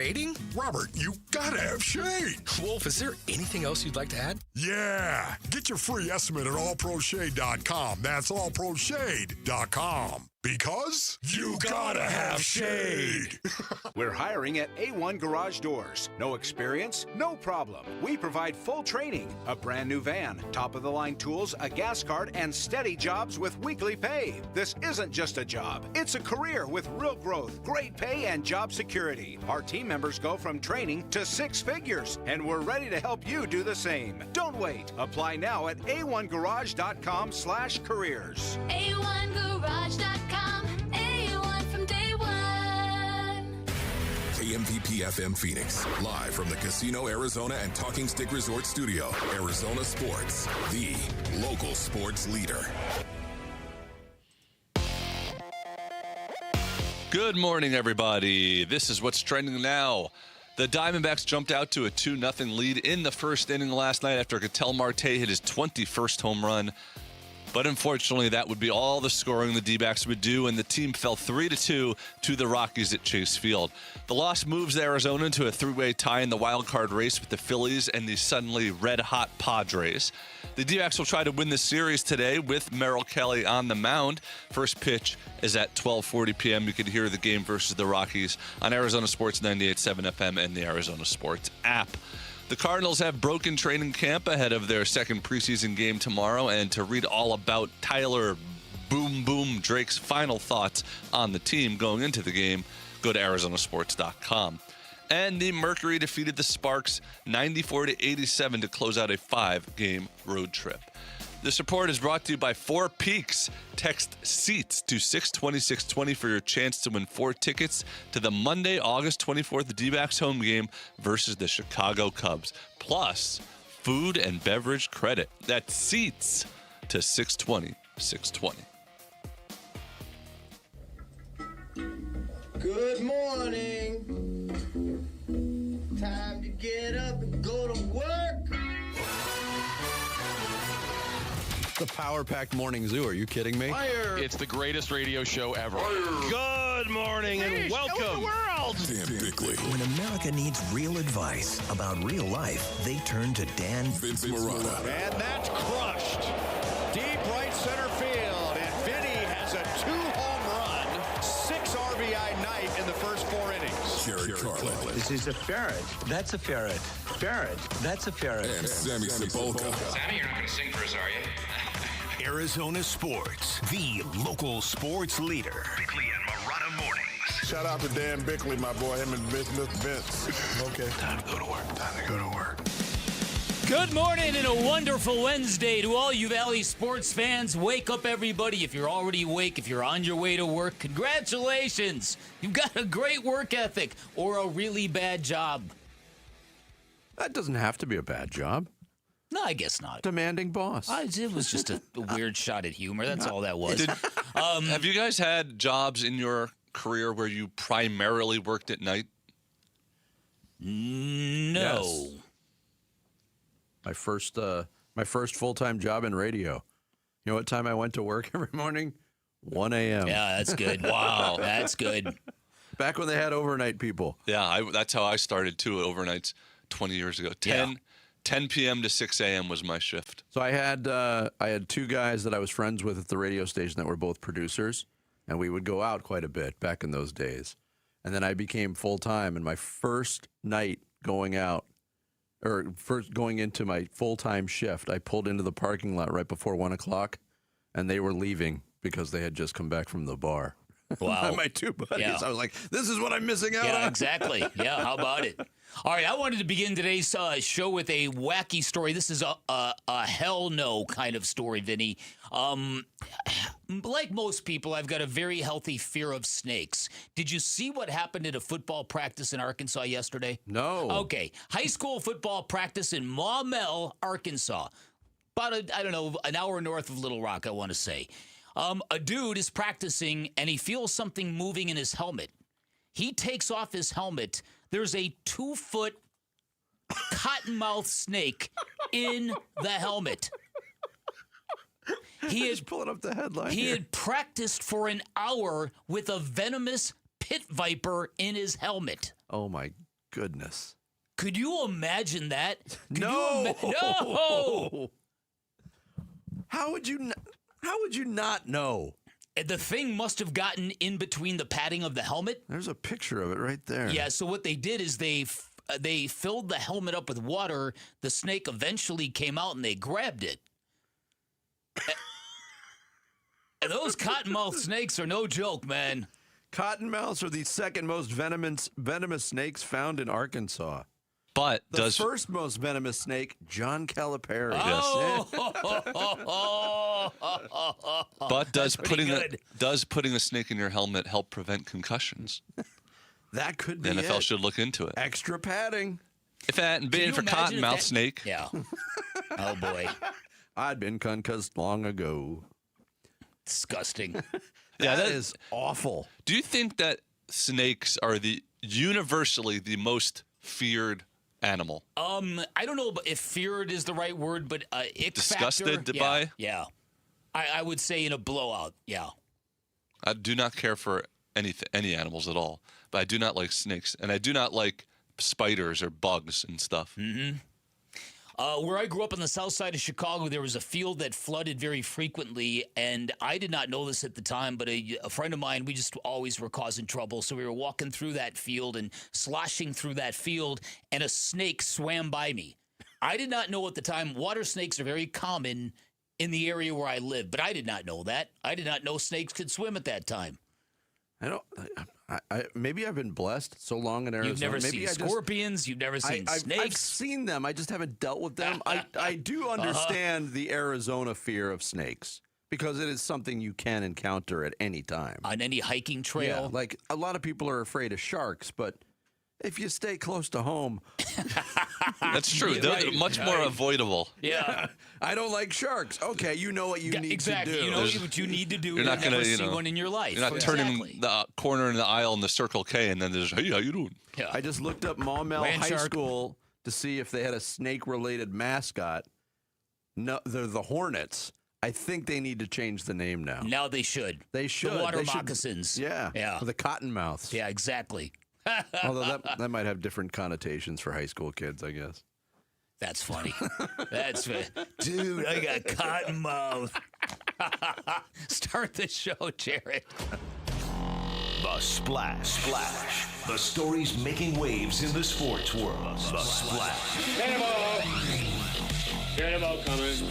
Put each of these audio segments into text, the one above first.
Rating? Robert, you gotta have shade. Wolf, is there anything else you'd like to add? Yeah. Get your free estimate at allproshade.com. That's allproshade.com. Because you gotta have shade. We're hiring at A1 Garage Doors. No experience? No problem. We provide full training, a brand new van, top-of-the-line tools, a gas card, and steady jobs with weekly pay. This isn't just a job. It's a career with real growth, great pay, and job security. Our team members go from training to 6 figures, and we're ready to help you do the same. Don't wait. Apply now at a1garage.com/careers. A1garage.com. A1 from day one. KMVP FM Phoenix, live from the Casino Arizona and Talking Stick Resort Studio. Arizona Sports, the local sports leader. Good morning, everybody. This is what's trending now. The Diamondbacks jumped out to a 2-0 lead in the first inning last night after Ketel Marte hit his 21st home run. But unfortunately, that would be all the scoring the D-backs would do, and the team fell 3-2 to the Rockies at Chase Field. The loss moves Arizona into a 3-way tie in the wild card race with the Phillies and the suddenly red-hot Padres. The D-backs will try to win the series today with Merrill Kelly on the mound. First pitch is at 12:40 p.m. You can hear the game versus the Rockies on Arizona Sports 98.7 FM and the Arizona Sports app. The Cardinals have broken training camp ahead of their second preseason game tomorrow, and to read all about Tyler Boom Boom Drake's final thoughts on the team going into the game, go to arizonasports.com. And the Mercury defeated the Sparks 94-87 to close out a 5-game road trip. This report is brought to you by Four Peaks. Text SEATS to 620-620 for your chance to win 4 tickets to the Monday, August 24th D-backs home game versus the Chicago Cubs, plus food and beverage credit. That's SEATS to 620-620. Good morning. Time to get up and go to work. The power-packed morning zoo. Are you kidding me? Fire. It's the greatest radio show ever. Good morning and welcome. Dan Bickley, When America needs real advice about real life, they turn to Dan Vince Marotta, And that's crushed. Deep right center field. And Vinny has a 2-home run, 6 RBI night in the first 4 innings. Jared Carlin, This is a ferret. That's a ferret. Ferret. That's a ferret. and Sammy Sepulka. Sammy, you're not going to sing for us, are you? Arizona Sports, the local sports leader. Bickley and Marotta mornings. Shout out to Dan Bickley, my boy, him and Vince. Okay. Time to go to work. Time to go to work. Good morning and a wonderful Wednesday to all you Valley sports fans. Wake up, everybody. If you're already awake, if you're on your way to work, congratulations. You've got a great work ethic or a really bad job. That doesn't have to be a bad job. No, I guess not. Demanding boss. It was just a weird shot at humor. That's all that was. Have you guys had jobs in your career where you primarily worked at night? No. Yes. My first full-time job in radio. You know what time I went to work every morning? 1 a.m. Yeah, that's good. Wow, that's good. Back when they had overnight people. Yeah, that's how I started too, overnights 20 years ago. 10 p.m. to 6 a.m. was my shift. So I had 2 guys that I was friends with at the radio station that were both producers, and we would go out quite a bit back in those days. And then I became full-time, and my first night going out, or first going into my full-time shift, I pulled into the parking lot right before 1 o'clock, and they were leaving because they had just come back from the bar. Wow. My 2 buddies. Yeah. I was like, this is what I'm missing out on. Yeah, exactly. Yeah, how about it? All right, I wanted to begin today's show with a wacky story. This is a hell no kind of story, Vinny. Like most people, I've got a very healthy fear of snakes. Did you see what happened at a football practice in Arkansas yesterday? No. Okay, high school football practice in Maumelle, Arkansas. About, an hour north of Little Rock, I want to say. A dude is practicing, and he feels something moving in his helmet. He takes off his helmet. There's a 2-foot cottonmouth snake in the helmet. He had pulling up the headline. He here. had practiced for an hour with a venomous pit viper in his helmet. Oh my goodness. Could you imagine that? No. No. How would you not know? And the thing must have gotten in between the padding of the helmet. There's a picture of it right there. Yeah, so what they did is they filled the helmet up with water. The snake eventually came out and they grabbed it. And those cottonmouth snakes are no joke, man. Cottonmouths are the second most venomous snakes found in Arkansas. But the first most venomous snake, John Calipari. But does putting a snake in your helmet help prevent concussions? That could be The NFL should look into it. Extra padding. If it hadn't been for cottonmouth snake. Yeah. Oh, boy. I'd been concussed long ago. Disgusting. That is awful. Do you think that snakes are universally the most feared animal? I don't know if feared is the right word, but ick disgusted factor, by? Yeah. I would say in a blowout, yeah. I do not care for any animals at all, but I do not like snakes, and I do not like spiders or bugs and stuff. Mm-hmm. Where I grew up on the south side of Chicago, there was a field that flooded very frequently, and I did not know this at the time, but a friend of mine, we just always were causing trouble, so we were walking through that field and sloshing through that field, and a snake swam by me. I did not know at the time, water snakes are very common in the area where I live, but I did not know that. I did not know snakes could swim at that time. Maybe I've been blessed so long in Arizona. You've never seen scorpions. You've never seen snakes. I've seen them. I just haven't dealt with them. I do understand the Arizona fear of snakes because it is something you can encounter at any time. On any hiking trail. Yeah, like a lot of people are afraid of sharks, but if you stay close to home. That's true. They're much more avoidable. Yeah. I don't like sharks. Okay, you know what you need to do. You know what you need to do. You're not going to see one in your life. You're not turning the corner in the aisle in the Circle K and then there's, hey, how you doing? Yeah. I just looked up Maumelle High School to see if they had a snake-related mascot. No, they're the Hornets. I think they need to change the name now. Now they should. They should. The water moccasins. Yeah. The cottonmouths. Yeah, exactly. Although that might have different connotations for high school kids, I guess. That's funny. Dude, I got cottonmouth. Start the show, Jared. The Splash. The stories making waves in the sports world. The Splash. Cannonball coming.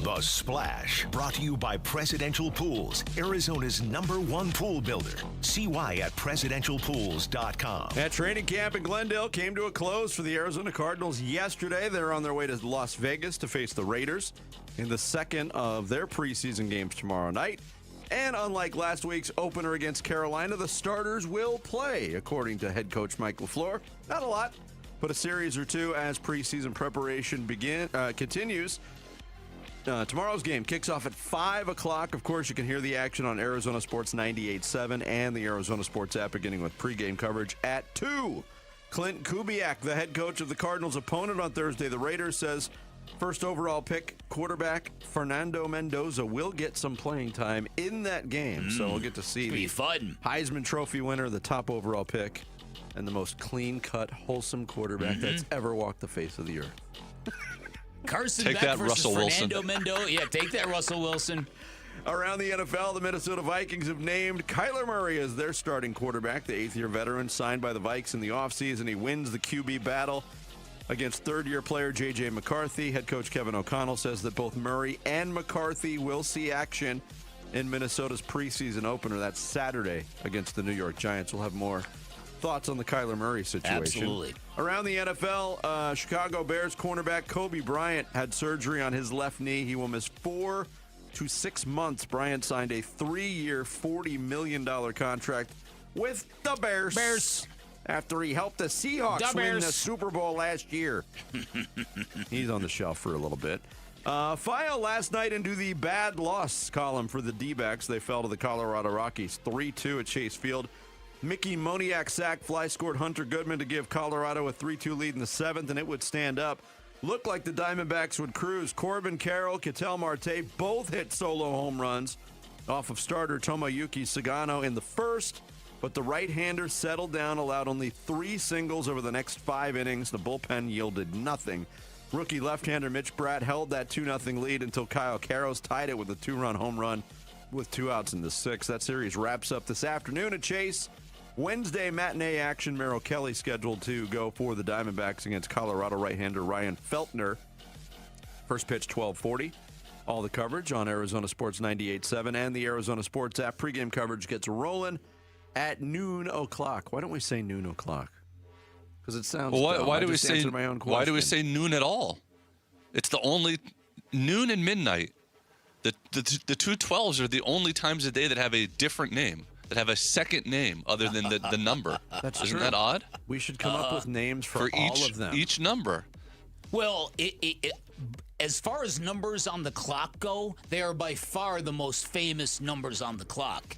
The Splash, brought to you by Presidential Pools, Arizona's #1 pool builder. See why at presidentialpools.com. That training camp in Glendale came to a close for the Arizona Cardinals yesterday. They're on their way to Las Vegas to face the Raiders in the second of their preseason games tomorrow night. And unlike last week's opener against Carolina, the starters will play, according to head coach Mike LaFleur. Not a lot, but a series or two as preseason preparation continues. Tomorrow's game kicks off at 5 o'clock. Of course, you can hear the action on Arizona Sports 98.7 and the Arizona Sports app, beginning with pregame coverage at 2. Clint Kubiak, the head coach of the Cardinals' opponent on Thursday, the Raiders, says first overall pick quarterback Fernando Mendoza will get some playing time in that game. So we'll get to see the Heisman Trophy winner, the top overall pick, and the most clean-cut, wholesome quarterback that's ever walked the face of the earth. Carson take Beck that, versus Russell Fernando Wilson. Mendoza. Yeah, take that, Russell Wilson. Around the NFL, the Minnesota Vikings have named Kyler Murray as their starting quarterback. The 8th-year veteran signed by the Vikes in the offseason. He wins the QB battle against third-year player J.J. McCarthy. Head coach Kevin O'Connell says that both Murray and McCarthy will see action in Minnesota's preseason opener. That's Saturday against the New York Giants. We'll have more thoughts on the Kyler Murray situation. Absolutely. Around the NFL, Chicago Bears cornerback Kobe Bryant had surgery on his left knee. He will miss 4 to 6 months. Bryant signed a 3-year, $40 million contract with the Bears. After he helped the Seahawks win the Super Bowl last year. He's on the shelf for a little bit. File last night into the bad loss column for the D-backs. They fell to the Colorado Rockies 3-2 at Chase Field. Mickey Moniak sack fly scored Hunter Goodman to give Colorado a 3-2 lead in the 7th, and it would stand up. Looked like the Diamondbacks would cruise. Corbin Carroll, Ketel Marte both hit solo home runs off of starter Tomoyuki Sagano in the first. But the right-hander settled down, allowed only 3 singles over the next 5 innings. The bullpen yielded nothing. Rookie left-hander Mitch Bratt held that 2-0 lead until Kyle Carrows tied it with a 2-run home run with 2 outs in the 6th. That series wraps up this afternoon at Chase. Wednesday matinee action. Merrill Kelly scheduled to go for the Diamondbacks against Colorado right-hander Ryan Feltner. First pitch, 12:40. All the coverage on Arizona Sports 98.7 and the Arizona Sports app. Pregame coverage gets rolling at noon o'clock. Why don't we say noon o'clock? Because it sounds dumb. Why do we say noon at all? It's the only noon and midnight. The 2:12s are the only times a day that have a different name, that have a second name other than the number. Isn't that odd? We should come up with names for all of them. Each number. Well, as far as numbers on the clock go, they are by far the most famous numbers on the clock.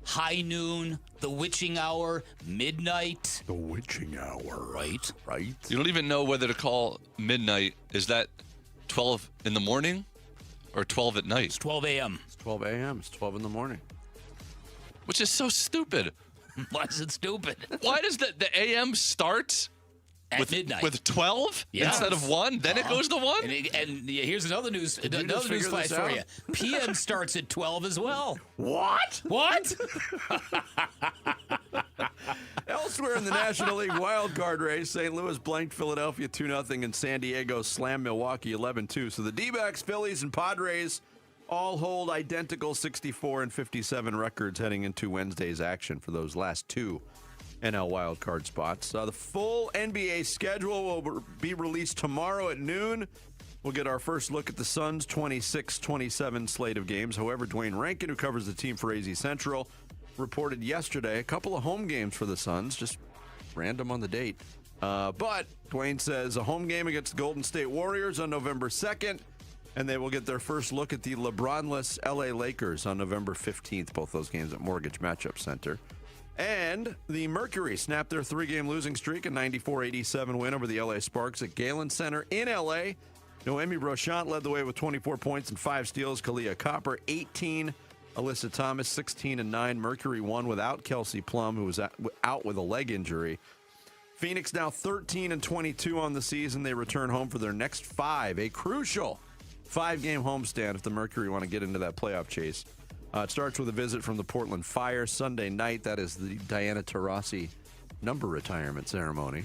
High noon, the witching hour, midnight. The witching hour. Right. You don't even know whether to call midnight. Is that 12 in the morning or 12 at night? It's 12 a.m. It's 12 a.m. It's 12 in the morning. Which is so stupid. Why is it stupid? Why does the a.m. start at midnight with 12 instead of 1? Then it goes to 1? And here's another news flash for you. PM starts at 12 as well. What? Elsewhere in the National League wild card race, St. Louis blanked Philadelphia 2-0 and San Diego slammed Milwaukee 11-2. So the D-backs, Phillies, and Padres all hold identical 64 and 57 records heading into Wednesday's action for those last 2 NL wildcard spots. The full NBA schedule will be released tomorrow at noon. We'll get our first look at the Suns' 26-27 slate of games. However, Dwayne Rankin, who covers the team for AZ Central, reported yesterday a couple of home games for the Suns, just random on the date. But Dwayne says a home game against the Golden State Warriors on November 2nd, and they will get their first look at the LeBron-less LA Lakers on November 15th, both those games at Mortgage Matchup Center. And the Mercury snapped their 3-game losing streak, a 94-87 win over the LA Sparks at Galen Center in LA. Noemi Brochant led the way with 24 points and 5 steals. Kalia Copper, 18. Alyssa Thomas, 16 and 9. Mercury won without Kelsey Plum, who was out with a leg injury. Phoenix now 13 and 22 on the season. They return home for their next 5, a crucial 5-game homestand if the Mercury want to get into that playoff chase. It starts with a visit from the Portland Fire Sunday night. That is the Diana Taurasi number retirement ceremony.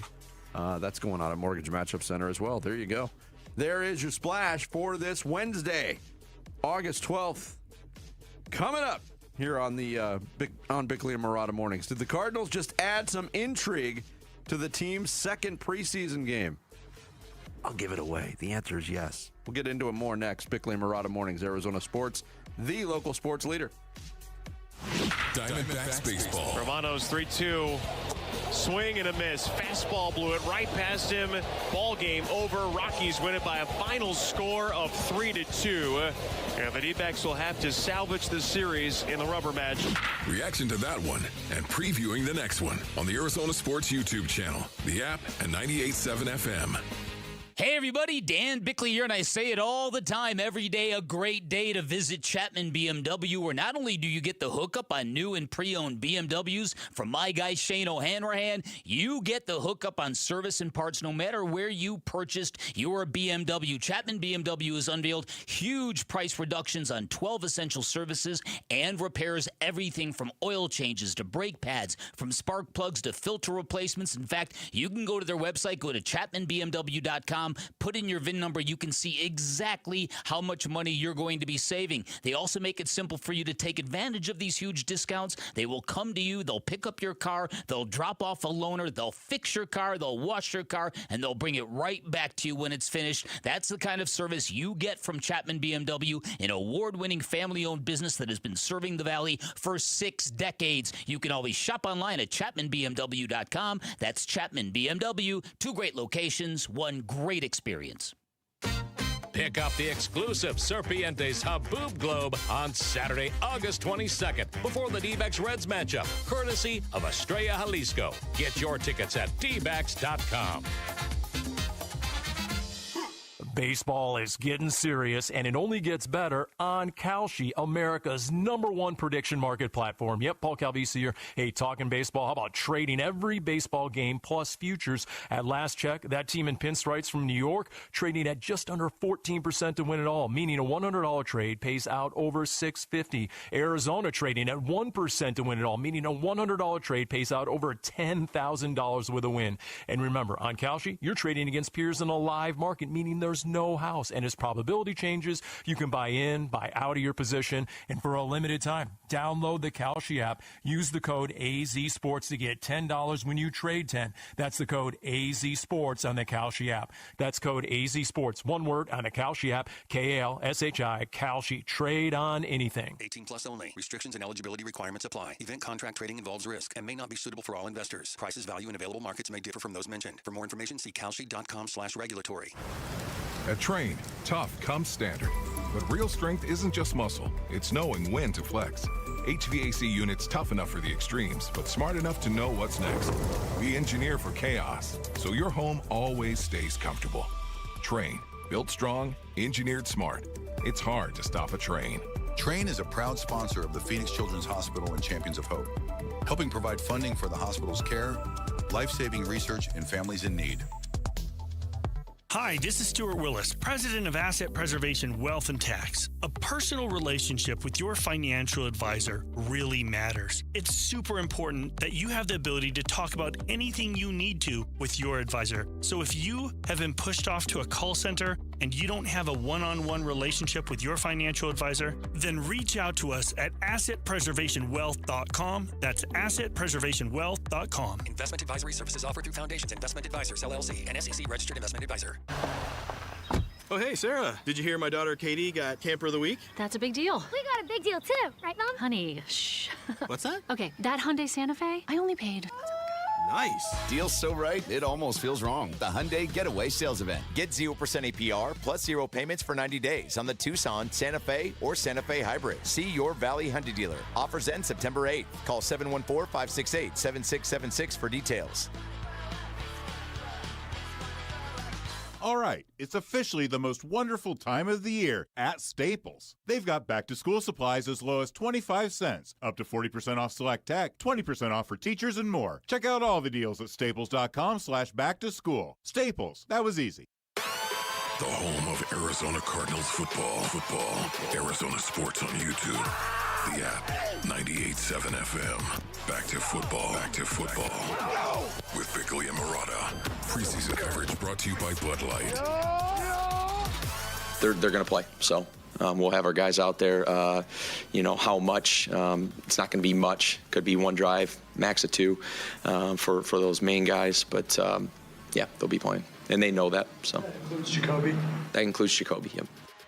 That's going on at Mortgage Matchup Center as well. There you go. There is your splash for this Wednesday, August 12th. Coming up here on the on Bickley and Murata Mornings. Did the Cardinals just add some intrigue to the team's second preseason game? I'll give it away. The answer is yes. We'll get into it more next. Bickley and Murata Mornings, Arizona Sports, the local sports leader. Diamondbacks baseball. Romano's 3-2. Swing and a miss. Fastball blew it right past him. Ball game over. Rockies win it by a final score of 3-2. And the D-backs will have to salvage the series in the rubber match. Reaction to that one and previewing the next one on the Arizona Sports YouTube channel, the app, and 98.7 FM. Hey everybody, Dan Bickley here, and I say it all the time, every day a great day to visit Chapman BMW, where not only do you get the hookup on new and pre-owned BMWs from my guy Shane O'Hanrahan, you get the hookup on service and parts no matter where you purchased your BMW. Chapman BMW has unveiled huge price reductions on 12 essential services and repairs, everything from oil changes to brake pads, from spark plugs to filter replacements. In fact, you can go to their website, go to chapmanbmw.com, put in your VIN number. You can see exactly how much money you're going to be saving. They also make it simple for you to take advantage of these huge discounts. They will come to you. They'll pick up your car. They'll drop off a loaner. They'll fix your car. They'll wash your car, and they'll bring it right back to you when it's finished. That's the kind of service you get from Chapman BMW, an award-winning family-owned business that has been serving the Valley for 6 decades. You can always shop online at chapmanbmw.com. That's Chapman BMW. 2 great locations, 1 great experience. Pick up the exclusive Serpientes Haboob Globe on Saturday, August 22nd, before the D-backs Reds matchup, courtesy of Estrella Jalisco. Get your tickets at dbacks.com. Baseball is getting serious, and it only gets better on Kalshi, America's #1 prediction market platform. Yep, Paul Calvisi here. Hey, talking baseball. How about trading every baseball game plus futures? At last check, that team in pinstripes from New York trading at just under 14% to win it all, meaning a $100 trade pays out over $650. Arizona trading at 1% to win it all, meaning a $100 trade pays out over $10,000 with a win. And remember, on Kalshi, you're trading against peers in a live market, meaning there's no house. And as probability changes, you can buy in, buy out of your position. And for a limited time, download the Kalshi app. Use the code AZSports to get $10 when you trade 10. That's the code AZSports on the Kalshi app. That's code AZSports. One word on the Kalshi app. Kalshi. Kalshi. Trade on anything. 18 plus only. Restrictions and eligibility requirements apply. Event contract trading involves risk and may not be suitable for all investors. Prices, value, and available markets may differ from those mentioned. For more information, see kalshi.com/regulatory. At Train, tough comes standard. But real strength isn't just muscle, it's knowing when to flex. HVAC units tough enough for the extremes, but smart enough to know what's next. We engineer for chaos, so your home always stays comfortable. Train, built strong, engineered smart. It's hard to stop a train. Train is a proud sponsor of the Phoenix Children's Hospital and Champions of Hope, helping provide funding for the hospital's care, life-saving research, and families in need. Hi, this is Stuart Willis, President of Asset Preservation Wealth and Tax. A personal relationship with your financial advisor really matters. It's super important that you have the ability to talk about anything you need to with your advisor. So if you have been pushed off to a call center and you don't have a one-on-one relationship with your financial advisor, then reach out to us at assetpreservationwealth.com. That's assetpreservationwealth.com. Investment advisory services offered through Foundations Investment Advisors, LLC, an SEC-registered investment advisor. Oh, hey, Sarah. Did you hear my daughter Katie got Camper of the Week? That's a big deal. We got a big deal too, right, Mom? Honey, shh. What's that? Okay, that Hyundai Santa Fe, I only paid. Nice. Deal's so right, it almost feels wrong. The Hyundai Getaway Sales Event. Get 0% APR plus 0 payments for 90 days on the Tucson, Santa Fe, or Santa Fe Hybrid. See your Valley Hyundai dealer. Offers end September 8th. Call 714-568-7676 for details. All right, it's officially the most wonderful time of the year at Staples. They've got back-to-school supplies as low as 25 cents, up to 40% off select tech, 20% off for teachers, and more. Check out all the deals at staples.com/back-to-school. Staples, that was easy. The home of Arizona Cardinals football. Arizona Sports on YouTube. The app, 98.7 FM. Back to football. With Bickley and Murata. Preseason coverage brought to you by Bud Light. They're going to play, so we'll have our guys out there. How much? It's not going to be much. Could be one drive, max of 2 for those main guys. But, they'll be playing. And they know that. So that includes Jacoby? That includes Jacoby, yep.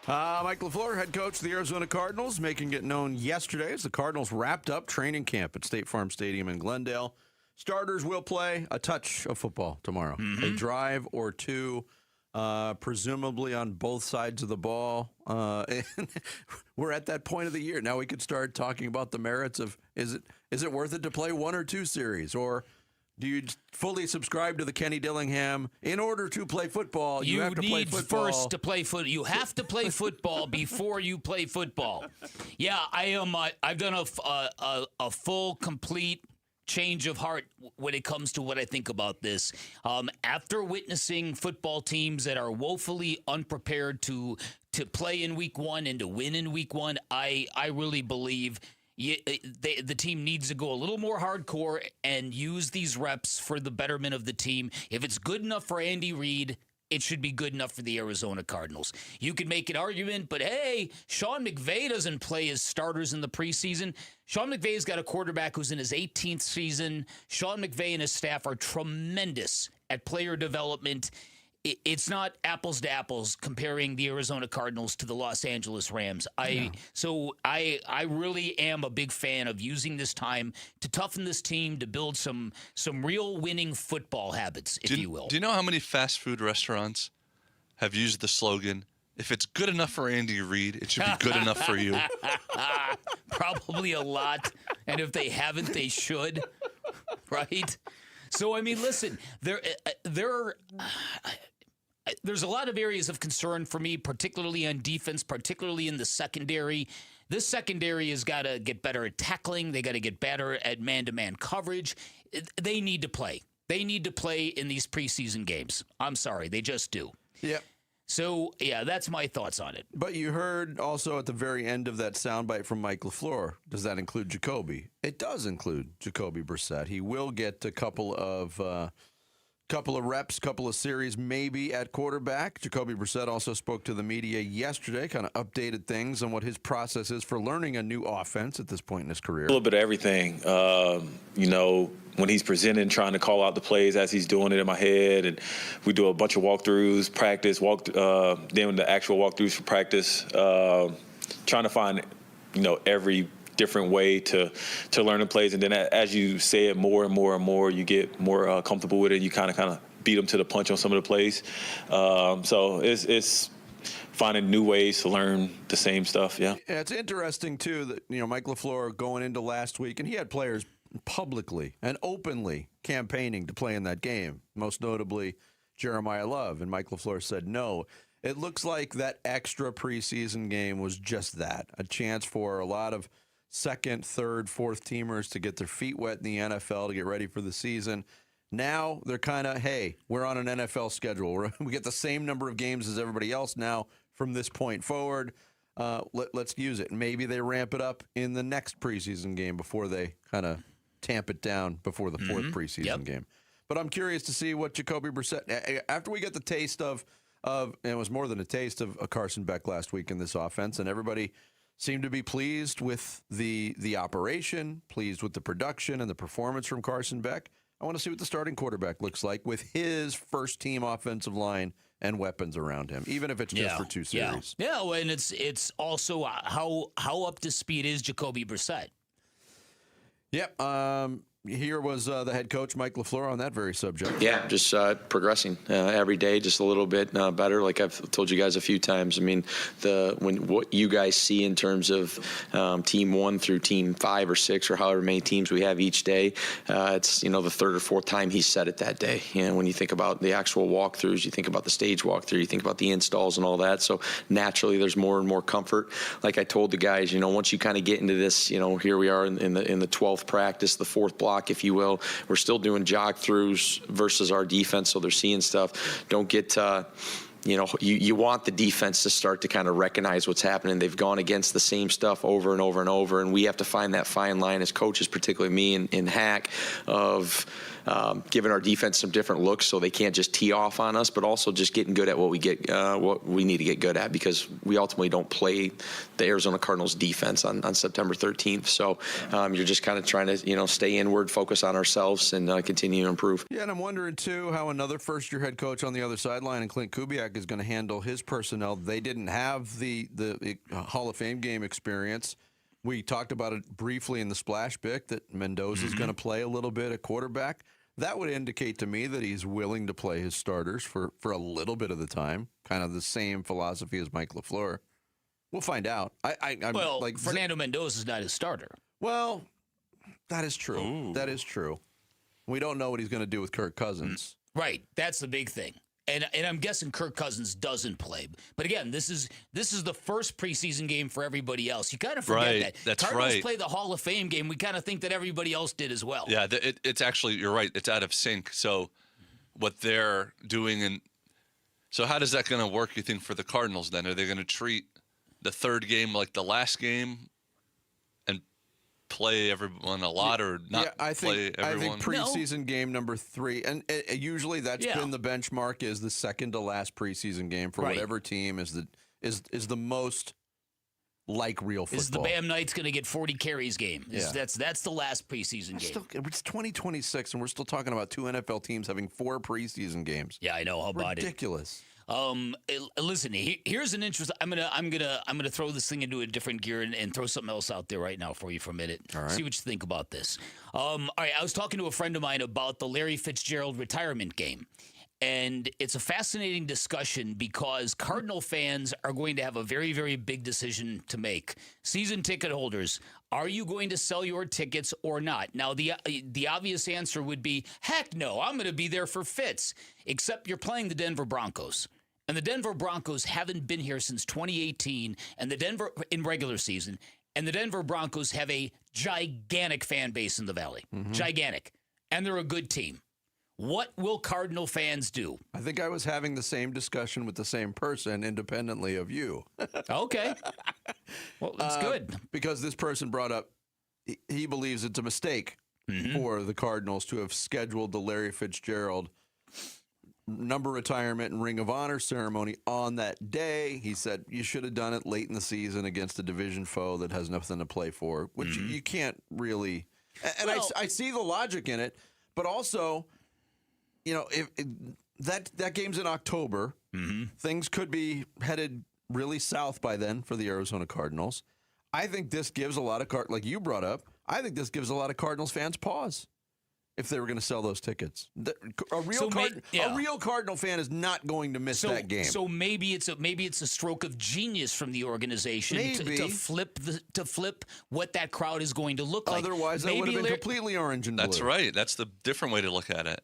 Mike LaFleur, head coach of the Arizona Cardinals, making it known yesterday as the Cardinals wrapped up training camp at State Farm Stadium in Glendale. Starters will play a touch of football tomorrow, a drive or 2, presumably on both sides of the ball. And we're at that point of the year. Now we could start talking about the merits of is it worth it to play 1 or 2 series, or do you fully subscribe to the Kenny Dillingham? In order to play football, you have to play football. First to play football. You have to play football before you play football. Yeah, I am. I've done a full, complete change of heart when it comes to what I think about this. After witnessing football teams that are woefully unprepared to play in week 1 and to win in week 1, I really believe the team needs to go a little more hardcore and use these reps for the betterment of the team. If it's good enough for Andy Reid, it should be good enough for the Arizona Cardinals. You can make an argument, but hey, Sean McVay doesn't play his starters in the preseason. Sean McVay's got a quarterback who's in his 18th season. Sean McVay and his staff are tremendous at player development. It's not apples to apples comparing the Arizona Cardinals to the Los Angeles Rams. So I really am a big fan of using this time to toughen this team, to build some real winning football habits, if you will. Do you know how many fast food restaurants have used the slogan, if it's good enough for Andy Reid, it should be good enough for you? Probably a lot. And if they haven't, they should. Right? So, I mean, listen, there's a lot of areas of concern for me, particularly on defense, particularly in the secondary. This secondary has got to get better at tackling. They got to get better at man-to-man coverage. They need to play. They need to play in these preseason games. I'm sorry, they just do. Yeah. So, yeah, that's my thoughts on it. But you heard also at the very end of that soundbite from Mike LaFleur, does that include Jacoby? It does include Jacoby Brissett. He will get a couple of reps, couple of series maybe at quarterback. Jacoby Brissett also spoke to the media yesterday, kind of updated things on what his process is for learning a new offense at this point in his career. A little bit of everything. When he's presenting, trying to call out the plays as he's doing it in my head, and we do a bunch of walkthroughs, practice, then the actual walkthroughs for practice, trying to find, every different way to learn the plays. And then as you say it more and more and more, you get more comfortable with it. You kind of beat them to the punch on some of the plays. So it's finding new ways to learn the same stuff. Yeah. It's interesting too that Mike LaFleur going into last week, and he had players publicly and openly campaigning to play in that game, most notably Jeremiah Love. And Mike LaFleur said no. It looks like that extra preseason game was just that, a chance for a lot of second, third, fourth teamers to get their feet wet in the NFL to get ready for the season. Now they're kind of, hey, we're on an NFL schedule. We get the same number of games as everybody else now from this point forward. Let's use it. Maybe they ramp it up in the next preseason game before they kind of tamp it down before the fourth preseason game. But I'm curious to see what Jacoby Brissett, after we get the taste of and it was more than a taste of Carson Beck last week in this offense, and everybody seemed to be pleased with the operation, pleased with the production and the performance from Carson Beck. I want to see what the starting quarterback looks like with his first-team offensive line and weapons around him, even if it's just for two series. Yeah, and it's also how up to speed is Jacoby Brissett. Yep. Here was the head coach, Mike LaFleur, on that very subject. Yeah, just progressing every day, just a little bit better. Like I've told you guys a few times. I mean, what you guys see in terms of team 1 through team 5 or 6 or however many teams we have each day, it's the third or fourth time he said it that day. When you think about the actual walkthroughs, you think about the stage walkthrough, you think about the installs and all that. So naturally, there's more and more comfort. Like I told the guys, once you kind of get into this, here we are in the 12th practice, the 4th block, if you will. We're still doing jog throughs versus our defense, so they're seeing stuff. Don't get you want the defense to start to kind of recognize what's happening. They've gone against the same stuff over and over and over, and we have to find that fine line as coaches, particularly me in Hack, of giving our defense some different looks so they can't just tee off on us, but also just getting good at what we need to get good at, because we ultimately don't play the Arizona Cardinals defense on September 13th. So you're just kind of trying to stay inward, focus on ourselves, and continue to improve. Yeah, and I'm wondering too how another first-year head coach on the other sideline, and Clint Kubiak, is going to handle his personnel. They didn't have the Hall of Fame game experience. We talked about it briefly in the splash pick that Mendoza's going to play a little bit at quarterback. That would indicate to me that he's willing to play his starters for a little bit of the time, kind of the same philosophy as Mike LaFleur. We'll find out. Fernando Mendoza's not his starter. Well, that is true. Ooh. That is true. We don't know what he's going to do with Kirk Cousins. Right. That's the big thing. And I'm guessing Kirk Cousins doesn't play. But again, this is the first preseason game for everybody else. You kind of forget that. That's Cardinals right. play the Hall of Fame game. We kind of think that everybody else did as well. Yeah, it's actually, you're right. It's out of sync. So what they're doing, so how does that going to work, you think, for the Cardinals then? Are they going to treat the third game like the last game and play everyone a lot, or not play everyone? I think preseason game number 3, and usually that's been the benchmark, is the second to last preseason game for whatever team is the most like real football. Is the Bam Knights going to get 40 carries game? That's the last preseason game. It's 2026, and we're still talking about 2 NFL teams having 4 preseason games. Yeah, I know. How about it? Ridiculous. Listen, here's an interest. I'm gonna throw this thing into a different gear and throw something else out there right now for you for a minute. All right. See what you think about this. All right, I was talking to a friend of mine about the Larry Fitzgerald retirement game. And it's a fascinating discussion because Cardinal fans are going to have a very, very big decision to make. Season ticket holders, Are you going to sell your tickets or not? Now, the obvious answer would be, heck no, I'm going to be there for Fitz, except you're playing the Denver Broncos. And the Denver Broncos haven't been here since 2018 and the Denver in regular season. And the Denver Broncos have a gigantic fan base in the Valley. Gigantic. And they're a good team. What will Cardinal fans do? I think I was having the same discussion with the same person independently of you. Okay. Well, that's good. Because this person brought up, he believes it's a mistake for the Cardinals to have scheduled the Larry Fitzgerald number retirement and Ring of Honor ceremony on that day. He said you should have done it late in the season against a division foe that has nothing to play for, which you can't really. And well, I see the logic in it, but also, you know, if that game's in October, things could be headed really south by then for the Arizona Cardinals. I think this gives a lot of like you brought up. I think this gives a lot of Cardinals fans pause. If they were going to sell those tickets, a real Cardinal fan is not going to miss that game. So maybe it's a stroke of genius from the organization to flip what that crowd is going to look like. Otherwise, that would have been completely orange and blue. That's right. That's the different way to look at it.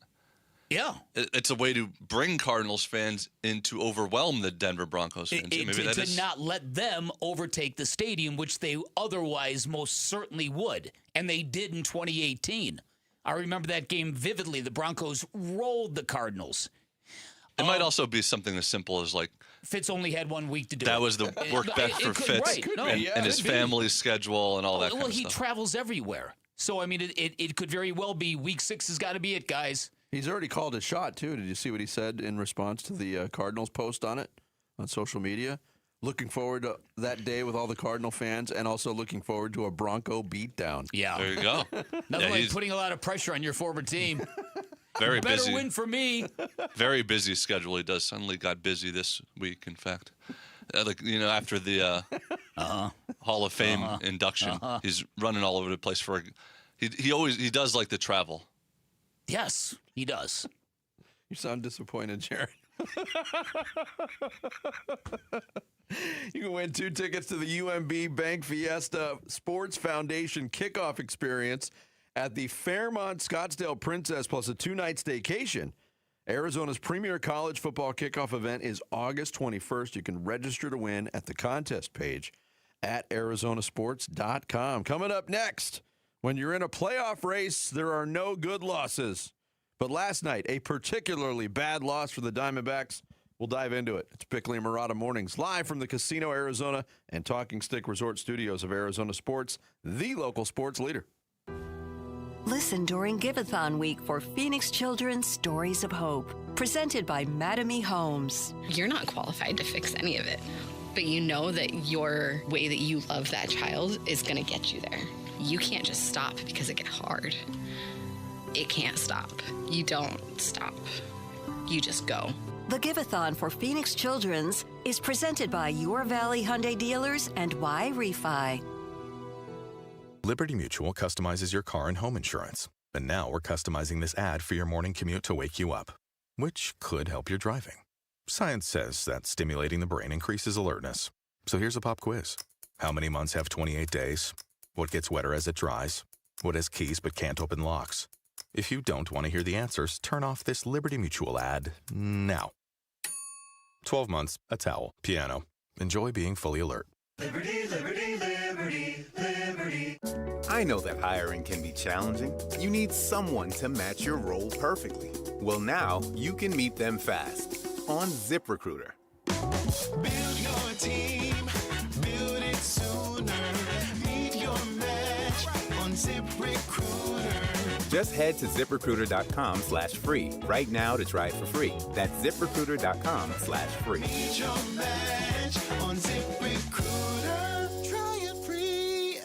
Yeah, it's a way to bring Cardinals fans in to overwhelm the Denver Broncos fans. To not let them overtake the stadium, which they otherwise most certainly would, and they did in 2018. I remember that game vividly. The Broncos rolled the Cardinals. It might also be something as simple as like Fitz only had 1 week to do it. That was the work best for Fitz and his family's schedule and all that kind of stuff. Well, he travels everywhere. So, I mean, it could very well be week 6 has got to be it, guys. He's already called his shot, too. Did you see what he said in response to the Cardinals post on it on social media? Looking forward to that day with all the Cardinal fans and also looking forward to a Bronco beatdown. Yeah. There you go. Nothing like putting a lot of pressure on your former team. Very Better busy. win for me. Very busy schedule. He does. Suddenly got busy this week, in fact. After the Hall of Fame induction, he's running all over the place for. He does like the travel. Yes, he does. You sound disappointed, Jared. You can win 2 tickets to the UMB Bank Fiesta Sports Foundation kickoff experience at the Fairmont Scottsdale Princess plus a 2-night staycation. Arizona's premier college football kickoff event is August 21st. You can register to win at the contest page at arizonasports.com. Coming up next, when you're in a playoff race, there are no good losses. But last night, a particularly bad loss for the Diamondbacks. We'll dive into it. It's Bickley and Murata Mornings, live from the Casino Arizona and Talking Stick Resort Studios of Arizona Sports, the local sports leader. Listen during Give-a-thon week for Phoenix Children's Stories of Hope, presented by Mattamy Homes. You're not qualified to fix any of it, but you know that your way that you love that child is going to get you there. You can't just stop because it gets hard. It can't stop. You don't stop. You just go. The Give-a-thon for Phoenix Children's is presented by Your Valley Hyundai Dealers and Y Refi. Liberty Mutual customizes your car and home insurance. And now we're customizing this ad for your morning commute to wake you up, which could help your driving. Science says that stimulating the brain increases alertness. So here's a pop quiz. How many months have 28 days? What gets wetter as it dries? What has keys but can't open locks? If you don't want to hear the answers, turn off this Liberty Mutual ad now. 12 months, a towel, piano. Enjoy being fully alert. Liberty, liberty, liberty, liberty. I know that hiring can be challenging. You need someone to match your role perfectly. Well, now you can meet them fast on ZipRecruiter. Build your team, build it sooner. Meet your match on ZipRecruiter. Just head to ZipRecruiter.com/free right now to try it for free. That's ZipRecruiter.com/free. Meet your match on ZipRecruiter. Try it free.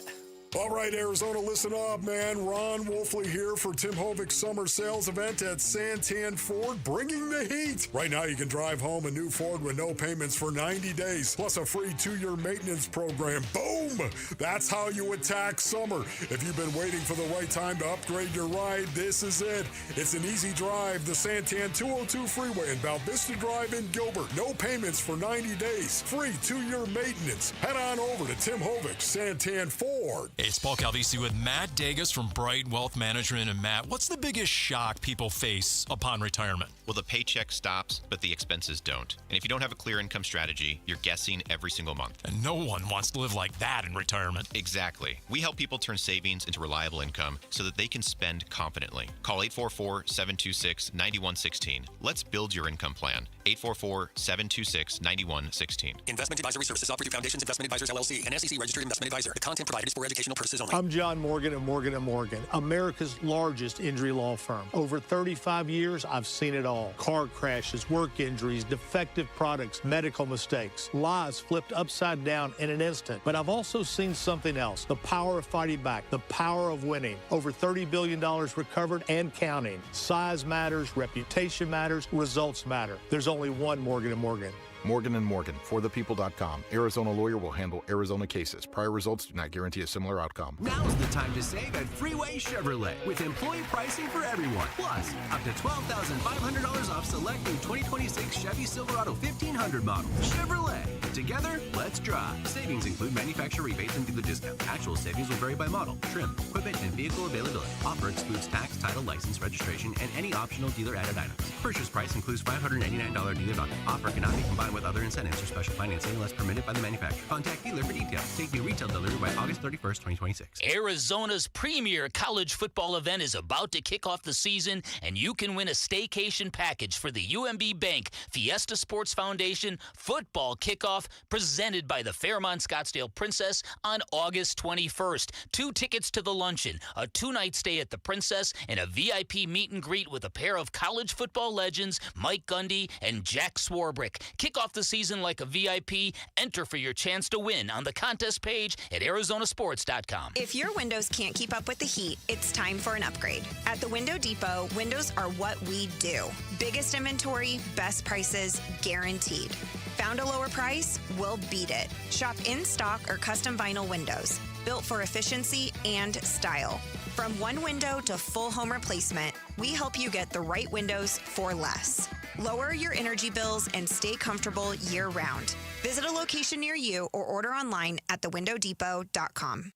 All right, Arizona, listen up, man. Ron Wolfley here for Tim Hovig's summer sales event at Santan Ford, bringing the heat. Right now, you can drive home a new Ford with no payments for 90 days, plus a free 2-year maintenance program. Boom! That's how you attack summer. If you've been waiting for the right time to upgrade your ride, this is it. It's an easy drive, the Santan 202 freeway in Val Vista Drive in Gilbert. No payments for 90 days. Free 2-year maintenance. Head on over to Tim Hovig's Santan Ford. Hey, it's Paul Calvisi with Matt Degas from Bright Wealth Management. And Matt, what's the biggest shock people face upon retirement? Well, the paycheck stops, but the expenses don't. And if you don't have a clear income strategy, you're guessing every single month. And no one wants to live like that in retirement. Exactly. We help people turn savings into reliable income so that they can spend confidently. Call 844-726-9116. Let's build your income plan. 844-726-9116. Investment advisory services offered through Foundations Investment Advisors, LLC, an SEC registered investment advisor. The content provided is for educational purposes only. I'm John Morgan of Morgan & Morgan, America's largest injury law firm. Over 35 years, I've seen it all. Car crashes, work injuries, defective products, medical mistakes, lives flipped upside down in an instant. But I've also seen something else, the power of fighting back, the power of winning. Over $30 billion recovered and counting. Size matters, reputation matters, results matter. There's only one Morgan & Morgan. Morgan & Morgan, forthepeople.com. Arizona lawyer will handle Arizona cases. Prior results do not guarantee a similar outcome. Now's the time to save at Freeway Chevrolet with employee pricing for everyone. Plus, up to $12,500 off select new 2026 Chevy Silverado 1500 model. Chevrolet. Together, let's drive. Savings include manufacturer rebates and dealer discounts. Actual savings will vary by model, trim, equipment, and vehicle availability. Offer excludes tax, title, license, registration, and any optional dealer-added items. Purchase price includes $589 dealer value. Offer cannot be combined with other incentives or special financing unless permitted by the manufacturer. Contact dealer for details. Take new retail delivery by August 31st, 2026. Arizona's premier college football event is about to kick off the season, and you can win a staycation package for the UMB Bank Fiesta Sports Foundation football kickoff presented by the Fairmont Scottsdale Princess on August 21st. 2 tickets to the luncheon, a 2-night stay at the Princess, and a VIP meet and greet with a pair of college football legends, Mike Gundy and Jack Swarbrick. Kick off the season like a VIP. Enter for your chance to win on the contest page at arizonasports.com. If your windows can't keep up with the heat, it's time for an upgrade. At the Window Depot, windows are what we do. Biggest inventory, best prices, guaranteed. Found a lower price? We'll beat it. Shop in stock or custom vinyl windows, built for efficiency and style. From one window to full home replacement, we help you get the right windows for less. Lower your energy bills and stay comfortable year-round. Visit a location near you or order online at thewindowdepot.com.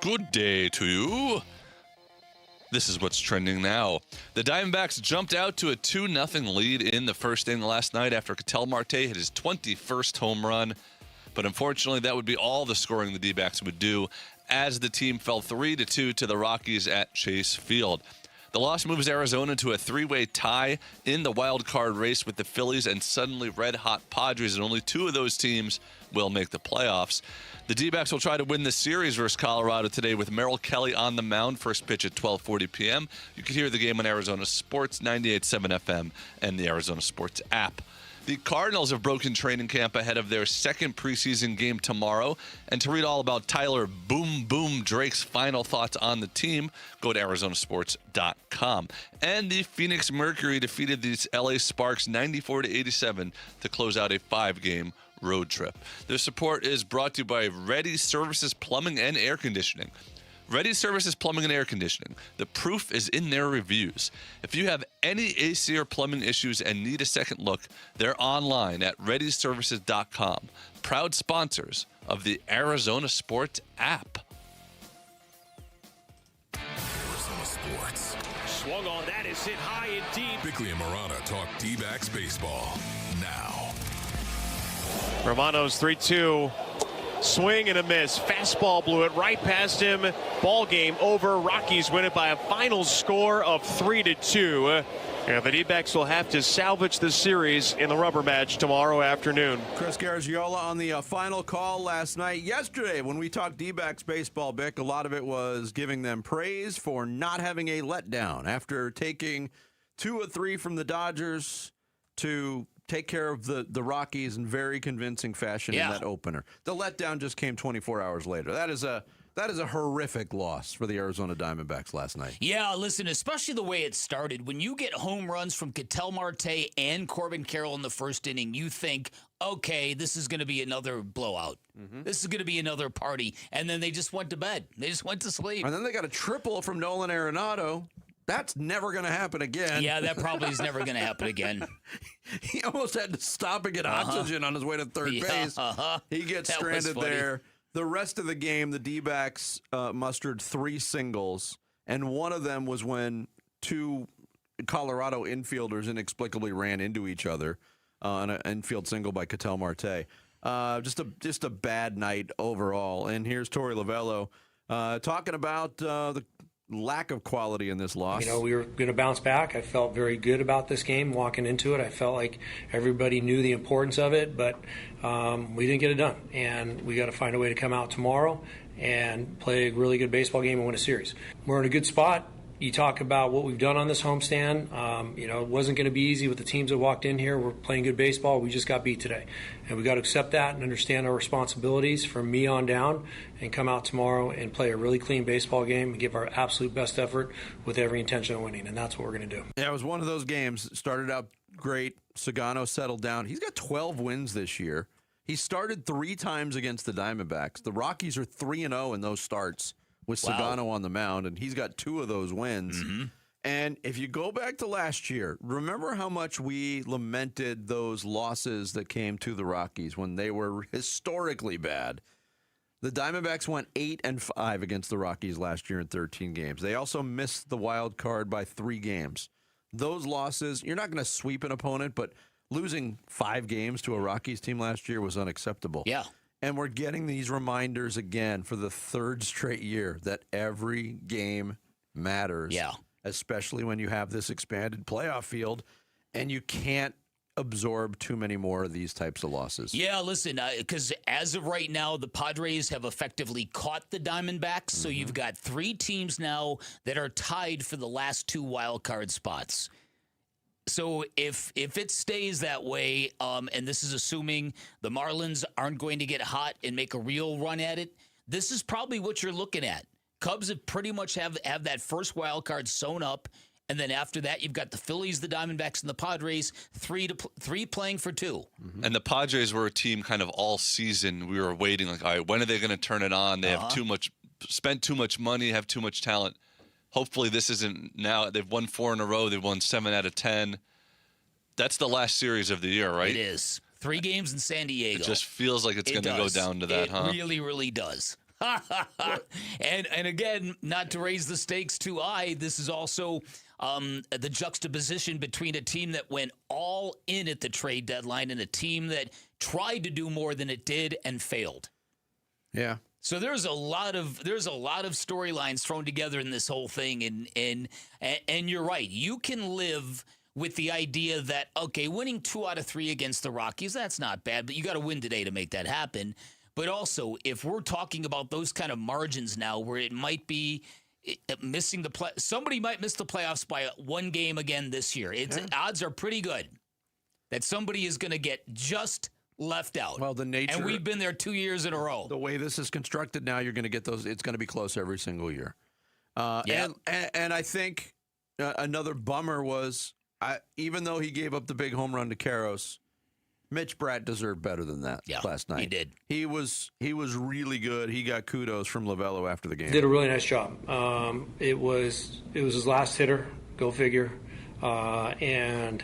Good day to you. This is what's trending now. The Diamondbacks jumped out to a 2-0 lead in the first inning last night after Ketel Marte hit his 21st home run. But unfortunately, that would be all the scoring the D-backs would do as the team fell 3-2 to the Rockies at Chase Field. The loss moves Arizona to a 3-way tie in the wild card race with the Phillies and suddenly red-hot Padres, and only 2 of those teams will make the playoffs. The D-backs will try to win the series versus Colorado today with Merrill Kelly on the mound. First pitch at 12:40 p.m. You can hear the game on Arizona Sports, 98.7 FM, and the Arizona Sports app. The Cardinals have broken training camp ahead of their second preseason game tomorrow. And to read all about Tyler Boom Boom Drake's final thoughts on the team, go to arizonasports.com. And the Phoenix Mercury defeated the LA Sparks 94-87 to close out a 5-game road trip. Their support is brought to you by Ready Services Plumbing and Air Conditioning. Ready Services Plumbing and Air Conditioning. The proof is in their reviews. If you have any AC or plumbing issues and need a second look, they're online at ReadyServices.com. Proud sponsors of the Arizona Sports app. Arizona Sports. Swung on, that is hit high and deep. Bickley and Marana talk D-backs baseball now. Romano's 3-2. Swing and a miss. Fastball blew it right past him. Ball game over. Rockies win it by a final score of 3-2. And the D-backs will have to salvage the series in the rubber match tomorrow afternoon. Chris Garagiola on the final call last night. Yesterday, when we talked D-backs baseball, Bick, a lot of it was giving them praise for not having a letdown after taking 2 of 3 from the Dodgers to take care of the Rockies in very convincing fashion in that opener. The letdown just came 24 hours later. That is a horrific loss for the Arizona Diamondbacks last night. Yeah, listen, especially the way it started. When you get home runs from Ketel Marte and Corbin Carroll in the first inning, you think, okay, this is going to be another blowout. Mm-hmm. This is going to be another party. And then they just went to bed. They just went to sleep. And then they got a triple from Nolan Arenado That's never going to happen again. Yeah, that probably is never going to happen again. He almost had to stop and get oxygen on his way to third base. He gets That was stranded funny. there. The rest of the game, the D-backs mustered 3 singles, and one of them was when 2 Colorado infielders inexplicably ran into each other on an infield single by Ketel Marte. Just a bad night overall. And here's Torey Lovello talking about the lack of quality in this loss. We were going to bounce back. I felt very good about this game walking into it. I felt like everybody knew the importance of it, but we didn't get it done. And we got to find a way to come out tomorrow and play a really good baseball game and win a series. We're in a good spot. You talk about what we've done on this homestand. It wasn't going to be easy with the teams that walked in here. We're playing good baseball. We just got beat today. And we got to accept that and understand our responsibilities from me on down and come out tomorrow and play a really clean baseball game and give our absolute best effort with every intention of winning. And that's what we're going to do. Yeah, it was one of those games. It started out great. Sagano settled down. He's got 12 wins this year. He started 3 times against the Diamondbacks. The Rockies are 3-0 in those starts with Sagano on the mound, and he's got 2 of those wins. Mm-hmm. And if you go back to last year, remember how much we lamented those losses that came to the Rockies when they were historically bad. The Diamondbacks went 8-5 against the Rockies last year in 13 games. They also missed the wild card by 3 games. Those losses, you're not going to sweep an opponent, but losing 5 games to a Rockies team last year was unacceptable. Yeah. And we're getting these reminders again for the 3rd straight year that every game matters. Yeah. Especially when you have this expanded playoff field and you can't absorb too many more of these types of losses. Yeah, listen, because as of right now, the Padres have effectively caught the Diamondbacks. So you've got 3 teams now that are tied for the last 2 wild card spots. So if it stays that way, and this is assuming the Marlins aren't going to get hot and make a real run at it, this is probably what you're looking at. Cubs have pretty much have that first wild card sewn up, and then after that, you've got the Phillies, the Diamondbacks, and the Padres, 3 playing for 2. And the Padres were a team kind of all season. We were waiting, like, all right, when are they going to turn it on? They have spent too much money, have too much talent. Hopefully this isn't now. They've won 4 in a row. They've won 7 out of 10. That's the last series of the year, right? It is. 3 games in San Diego. It just feels like it's going to go down to that, It really, really does. and again, not to raise the stakes too high, this is also the juxtaposition between a team that went all in at the trade deadline and a team that tried to do more than it did and failed. Yeah. So there's a lot of storylines thrown together in this whole thing, and you're right. You can live with the idea that, okay, winning 2 out of 3 against the Rockies, that's not bad, but you got to win today to make that happen. But also, if we're talking about those kind of margins now where it might be missing somebody might miss the playoffs by 1 game again this year. Odds are pretty good that somebody is going to get just left out. Well, the nature, and we've been there 2 years in a row. The way this is constructed now, you're going to get those. It's going to be close every single year. And I think another bummer was, even though he gave up the big home run to Karros, Mitch Bratt deserved better than that last night. He did. He was really good. He got kudos from Lovello after the game. Did a really nice job. It was his last hitter. Go figure. And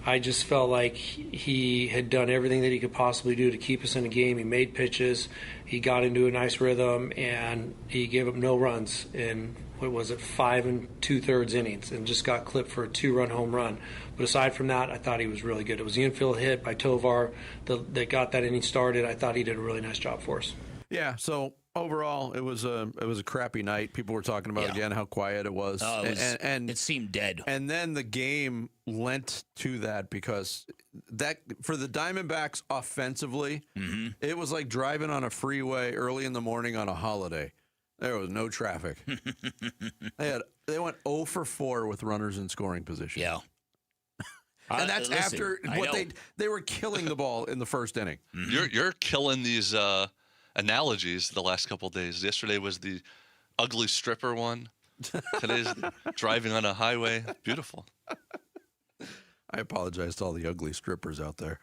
I just felt like he had done everything that he could possibly do to keep us in the game. He made pitches. He got into a nice rhythm, and he gave up no runs in, 5 2/3 innings, and just got clipped for a 2-run home run. But aside from that, I thought he was really good. It was the infield hit by Tovar that got that inning started. I thought he did a really nice job for us. Yeah, so overall, it was a crappy night. People were talking about again how quiet it was. And it seemed dead. And then the game lent to that because that for the Diamondbacks offensively, it was like driving on a freeway early in the morning on a holiday. There was no traffic. They went 0 for 4 with runners in scoring position. Yeah. And that's after what they were killing the ball in the first inning. You're killing these analogies the last couple of days. Yesterday was the ugly stripper one. Today's driving on a highway. Beautiful. I apologize to all the ugly strippers out there.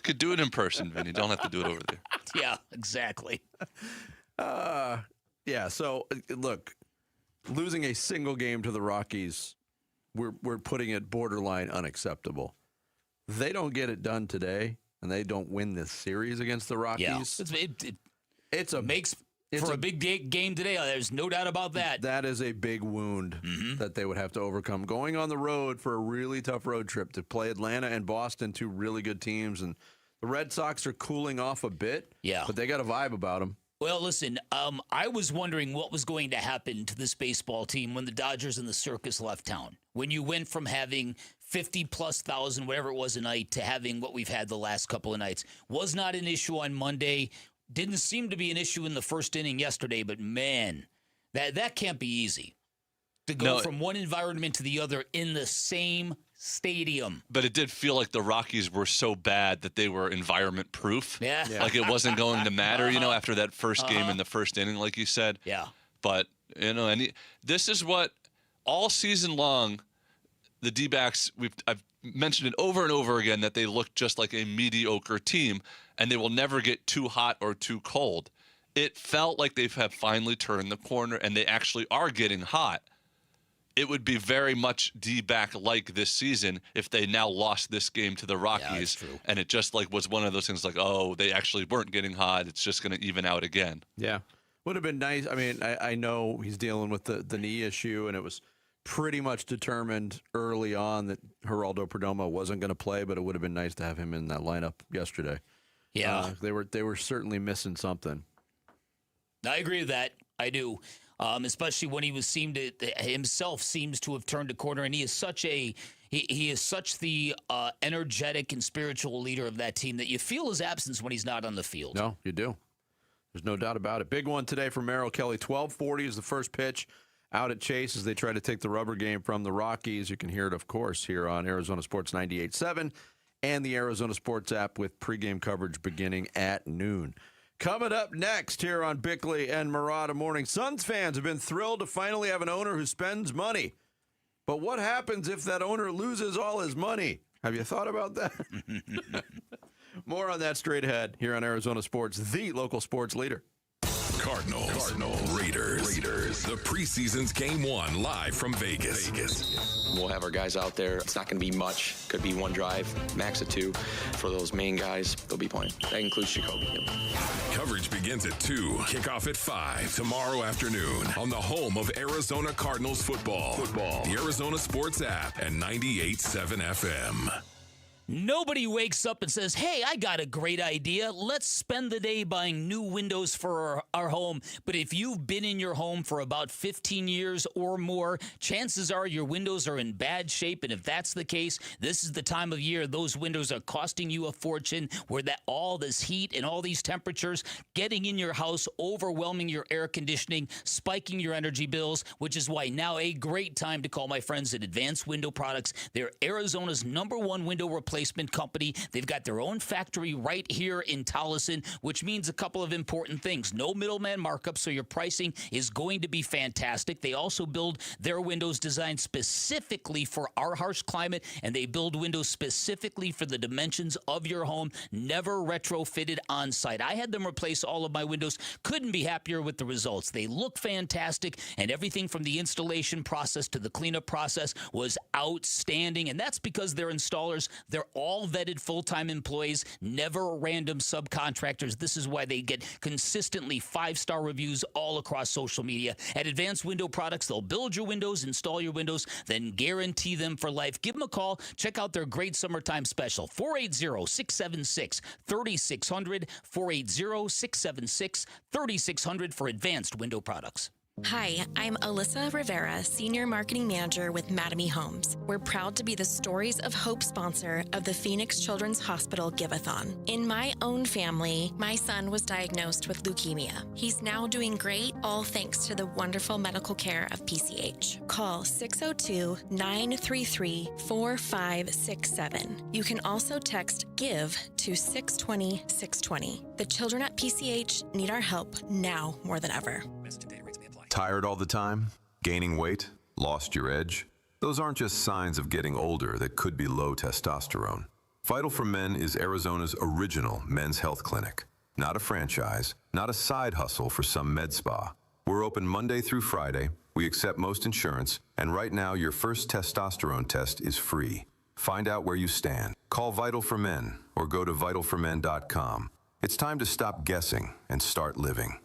Could do it in person, Vinny. Don't have to do it over there. Yeah, exactly. Yeah, so look, losing a single game to the Rockies, we're putting it borderline unacceptable. They don't get it done today, and they don't win this series against the Rockies. Yeah. For a big game today, there's no doubt about that. That is a big wound that they would have to overcome. Going on the road for a really tough road trip to play Atlanta and Boston, two really good teams, and the Red Sox are cooling off a bit, but they got a vibe about them. Well, listen, I was wondering what was going to happen to this baseball team when the Dodgers and the circus left town. When you went from having 50-plus thousand, whatever it was a night, to having what we've had the last couple of nights. Was not an issue on Monday. Didn't seem to be an issue in the first inning yesterday, but man, that can't be easy. To go from one environment to the other in the same stadium. But it did feel like the Rockies were so bad that they were environment proof. Yeah. Like it wasn't going to matter, after that first game in the first inning, like you said. Yeah. But, this is what all season long, the D-backs, I've mentioned it over and over again, that they look just like a mediocre team, and they will never get too hot or too cold. It felt like they have finally turned the corner, and they actually are getting hot. It would be very much D-back-like this season if they now lost this game to the Rockies, and it just was one of those things like, oh, they actually weren't getting hot. It's just going to even out again. Yeah. Would have been nice. I mean, I know he's dealing with the knee issue, and it was pretty much determined early on that Geraldo Perdomo wasn't going to play, but it would have been nice to have him in that lineup yesterday. Yeah. They were certainly missing something. I agree with that. I do. Especially when he himself seems to have turned a corner, and he is such the energetic and spiritual leader of that team that you feel his absence when he's not on the field. No, you do. There's no doubt about it. Big one today for Merrill Kelly. 12:40 is the first pitch out at Chase as they try to take the rubber game from the Rockies. You can hear it, of course, here on Arizona Sports 98.7 and the Arizona Sports app with pregame coverage beginning at noon. Coming up next here on Bickley and Murata Morning, Suns fans have been thrilled to finally have an owner who spends money. But what happens if that owner loses all his money? Have you thought about that? More on that straight ahead here on Arizona Sports, the local sports leader. Cardinals, Raiders. The preseason's Game 1 live from Vegas. We'll have our guys out there. It's not going to be much. Could be one drive, max of two. For those main guys, they'll be playing. That includes Jacoby. Coverage begins at 2, kickoff at 5 tomorrow afternoon on the home of Arizona Cardinals football. The Arizona Sports app and 98.7 FM. Nobody wakes up and says, hey, I got a great idea. Let's spend the day buying new windows for our home. But if you've been in your home for about 15 years or more, chances are your windows are in bad shape. And if that's the case, this is the time of year those windows are costing you a fortune, where all this heat and all these temperatures getting in your house, overwhelming your air conditioning, spiking your energy bills, which is why now a great time to call my friends at Advanced Window Products. They're Arizona's #1 window replacement company. They've got their own factory right here in Tolleson, which means a couple of important things. No middleman markup, so your pricing is going to be fantastic. They also build their windows designed specifically for our harsh climate, and they build windows specifically for the dimensions of your home, never retrofitted on site. I had them replace all of my windows. Couldn't be happier with the results. They look fantastic, and everything from the installation process to the cleanup process was outstanding, and that's because they're installers. They're all vetted full-time employees, never random subcontractors. This is why they get consistently 5-star reviews all across social media. At Advanced Window Products, they'll build your windows, install your windows, then guarantee them for life. Give them a call. Check out their great summertime special, 480-676-3600, 480-676-3600 for Advanced Window Products. Hi, I'm Alyssa Rivera, Senior Marketing Manager with Mattamy Homes. We're proud to be the Stories of Hope sponsor of the Phoenix Children's Hospital Give-a-thon. In my own family, my son was diagnosed with leukemia. He's now doing great, all thanks to the wonderful medical care of PCH. Call 602-933-4567. You can also text GIVE to 620-620. The children at PCH need our help now more than ever. Tired all the time? Gaining weight? Lost your edge? Those aren't just signs of getting older that could be low testosterone. Vital for Men is Arizona's original men's health clinic. Not a franchise, not a side hustle for some med spa. We're open Monday through Friday, We accept most insurance, and right now your first testosterone test is free. Find out where you stand. Call Vital for Men or go to vitalformen.com. It's time to stop guessing and start living.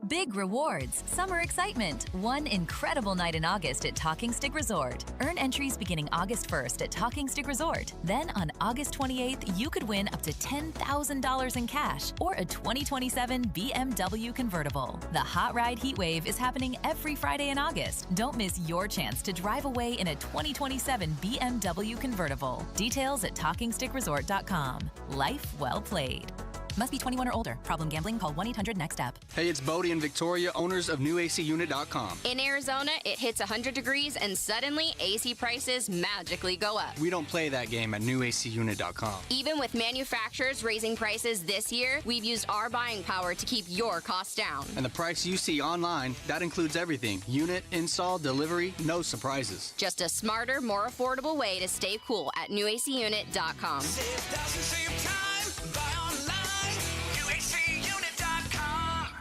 Big rewards, summer excitement, one incredible night in August at Talking Stick Resort. Earn entries beginning August 1st at Talking Stick Resort. Then on August 28th, you could win up to $10,000 in cash or a 2027 BMW convertible. The Hot Ride Heat Wave is happening every Friday in August. Don't miss your chance to drive away in a 2027 BMW convertible. Details at TalkingStickResort.com. Life well played. Must be 21 or older. Problem gambling? Call 1-800-NEXT-STEP. Hey, it's Bodie and Victoria, owners of NewACUnit.com. In Arizona, it hits 100 degrees and suddenly AC prices magically go up. We don't play that game at NewACUnit.com. Even with manufacturers raising prices this year, we've used our buying power to keep your costs down. And the price you see online, that includes everything. Unit, install, delivery, no surprises. Just a smarter, more affordable way to stay cool at NewACUnit.com.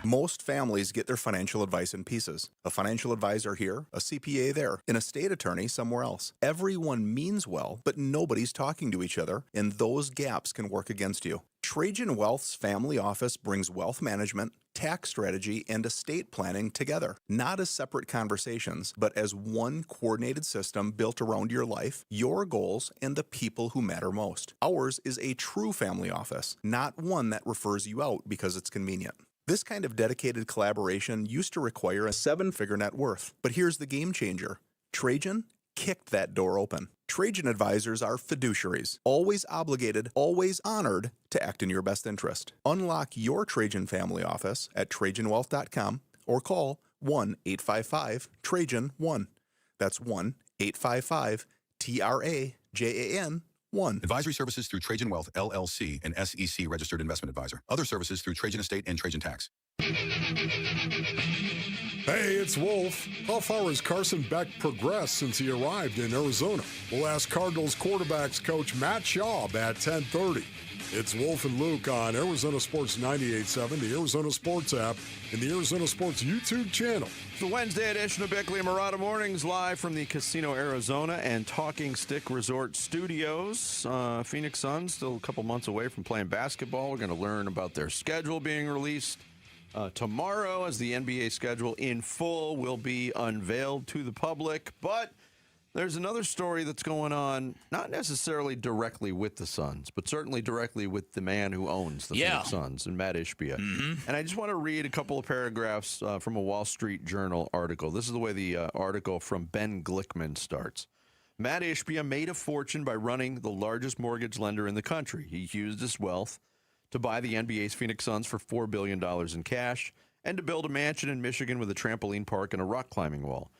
Most families get their financial advice in pieces. A financial advisor here, a CPA there, an estate attorney somewhere else. Everyone means well, but nobody's talking to each other, and those gaps can work against you. Trajan Wealth's family office brings wealth management, tax strategy, and estate planning together, not as separate conversations, but as one coordinated system built around your life, your goals, and the people who matter most. Ours is a true family office, not one that refers you out because it's convenient. This kind of dedicated collaboration used to require a 7-figure net worth, but here's the game changer. Trajan kicked that door open. Trajan advisors are fiduciaries, always obligated, always honored to act in your best interest. Unlock your Trajan family office at TrajanWealth.com or call 1-855-TRAJAN-1. That's 1-855-TRAJAN-1. Advisory services through Trajan Wealth, LLC, an SEC registered investment advisor. Other services through Trajan Estate and Trajan Tax. Hey, it's Wolf. How far has Carson Beck progressed since he arrived in Arizona? We'll ask Cardinals quarterbacks coach Matt Schaub at 10:30. It's Wolf and Luke on Arizona Sports 98.7, the Arizona Sports app, and the Arizona Sports YouTube channel. The Wednesday edition of Beckley and Murata Mornings, live from the Casino Arizona and Talking Stick Resort Studios. Phoenix Suns still a couple months away from playing basketball. We're going to learn about their schedule being released tomorrow, as the NBA schedule in full will be unveiled to the public. But there's another story that's going on, not necessarily directly with the Suns, but certainly directly with the man who owns the Phoenix Suns, and Matt Ishbia. And I just want to read a couple of paragraphs from a Wall Street Journal article. This is the way the article from Ben Glickman starts. Matt Ishbia made a fortune by running the largest mortgage lender in the country. He used his wealth to buy the NBA's Phoenix Suns for $4 billion in cash and to build a mansion in Michigan with a trampoline park and a rock climbing wall.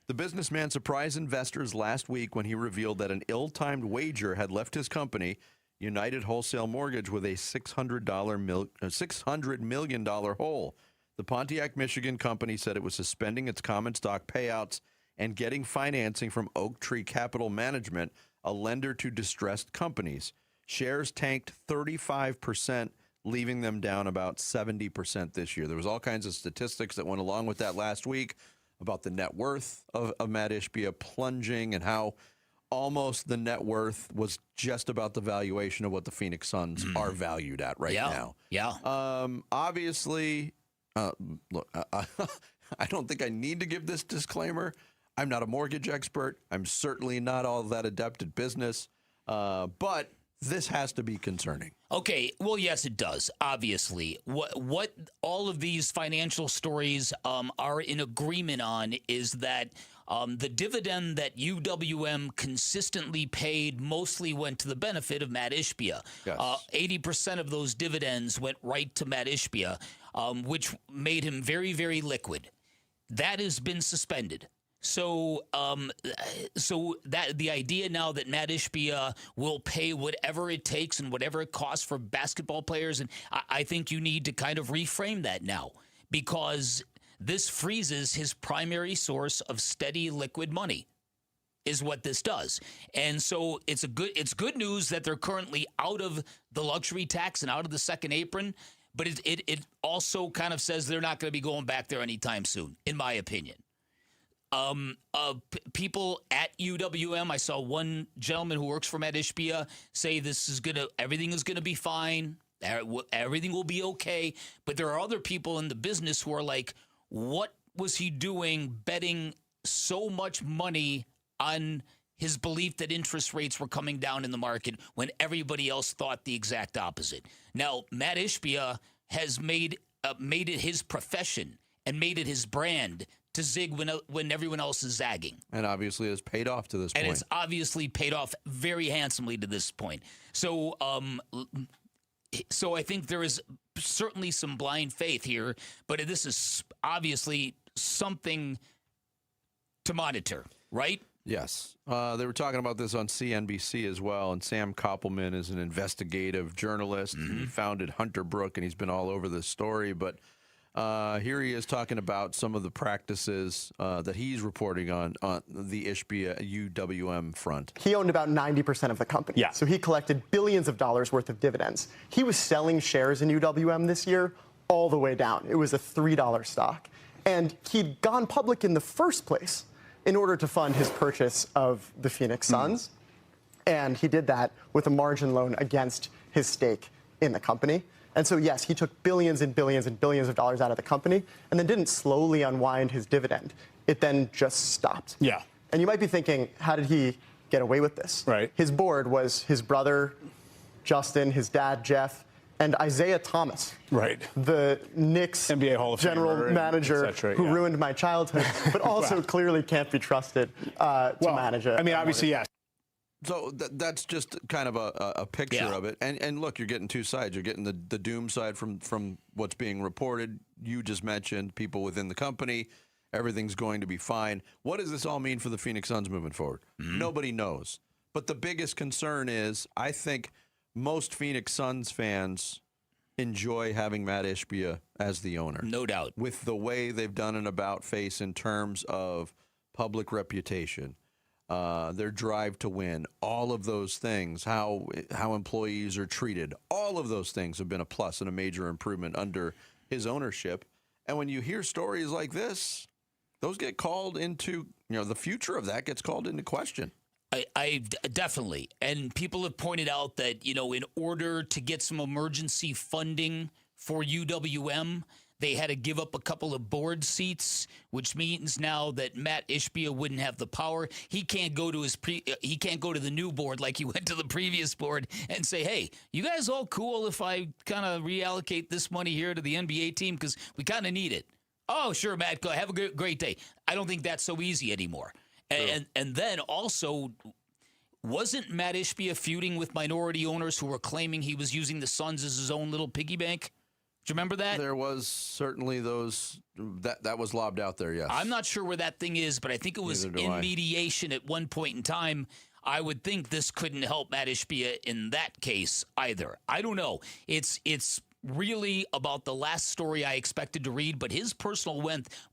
The businessman surprised investors last week when he revealed that an ill-timed wager had left his company, United Wholesale Mortgage, with a $600 million hole. The Pontiac, Michigan company said it was suspending its common stock payouts and getting financing from Oak Tree Capital Management, a lender to distressed companies. Shares tanked 35%, leaving them down about 70% this year. There was all kinds of statistics that went along with that last week about the net worth of Matt Ishbia plunging and how almost the net worth was just about the valuation of what the Phoenix Suns are valued at right now. Obviously, look, I don't think I need to give this disclaimer. I'm not a mortgage expert. I'm certainly not all that adept at business. But this has to be concerning. Okay, well, yes, it does, obviously. What all of these financial stories are in agreement on is that the dividend that UWM consistently paid mostly went to the benefit of Matt Ishbia. Yes. 80% of those dividends went right to Matt Ishbia, which made him very, very liquid. That has been suspended. So that the idea now that Matt Ishbia will pay whatever it takes and whatever it costs for basketball players, and I think you need to kind of reframe that now, because this freezes his primary source of steady liquid money, is what this does. And so it's good news that they're currently out of the luxury tax and out of the second apron, but it also kind of says they're not going to be going back there anytime soon, in my opinion. People at UWM, I saw one gentleman who works for Matt Ishbia say everything is gonna be fine. Everything will be okay. But there are other people in the business who are like, what was he doing betting so much money on his belief that interest rates were coming down in the market when everybody else thought the exact opposite? Now, Matt Ishbia has made it his profession and made it his brand to zig when everyone else is zagging. And obviously has paid off to this point. And it's obviously paid off very handsomely to this point. So I think there is certainly some blind faith here, but this is obviously something to monitor, right? Yes. They were talking about this on CNBC as well, and Sam Koppelman is an investigative journalist. He founded Hunter Brook, and he's been all over this story, but here he is talking about some of the practices that he's reporting on the Ishbia UWM front. He owned about 90% of the company. Yeah. So he collected billions of dollars worth of dividends. He was selling shares in UWM this year all the way down. It was a $3 stock. And he'd gone public in the first place in order to fund his purchase of the Phoenix Suns. And he did that with a margin loan against his stake in the company. And so, yes, he took billions and billions and billions of dollars out of the company and then didn't slowly unwind his dividend. It then just stopped. Yeah. And you might be thinking, how did he get away with this? Right. His board was his brother, Justin, his dad, Jeff, and Isaiah Thomas. Right. The Knicks NBA Hall of general Famer, manager who yeah. ruined my childhood, but also clearly can't be trusted to manage it. I mean, obviously, yes. So that's just kind of a picture of it. And look, you're getting two sides. You're getting the doom side from what's being reported. You just mentioned people within the company. Everything's going to be fine. What does this all mean for the Phoenix Suns moving forward? Nobody knows. But the biggest concern is, I think most Phoenix Suns fans enjoy having Matt Ishbia as the owner. No doubt. With the way they've done an about-face in terms of public reputation, their drive to win, all of those things, how employees are treated, all of those things have been a plus and a major improvement under his ownership. And when you hear stories like this, those get called into, the future of that gets called into question. I definitely. And people have pointed out that, in order to get some emergency funding for UWM, they had to give up a couple of board seats, which means now that Matt Ishbia wouldn't have the power. He can't go to he can't go to the new board like he went to the previous board and say, "Hey, you guys all cool if I kind of reallocate this money here to the NBA team because we kind of need it." Oh, sure, Matt. Go have a great day. I don't think that's so easy anymore. And then also, wasn't Matt Ishbia feuding with minority owners who were claiming he was using the Suns as his own little piggy bank? Do you remember that? There was certainly that was lobbed out there, yes. I'm not sure where that thing is, but I think it was in mediation at one point in time. I would think this couldn't help Matt Ishbia in that case either. I don't know. It's really about the last story I expected to read, but his personal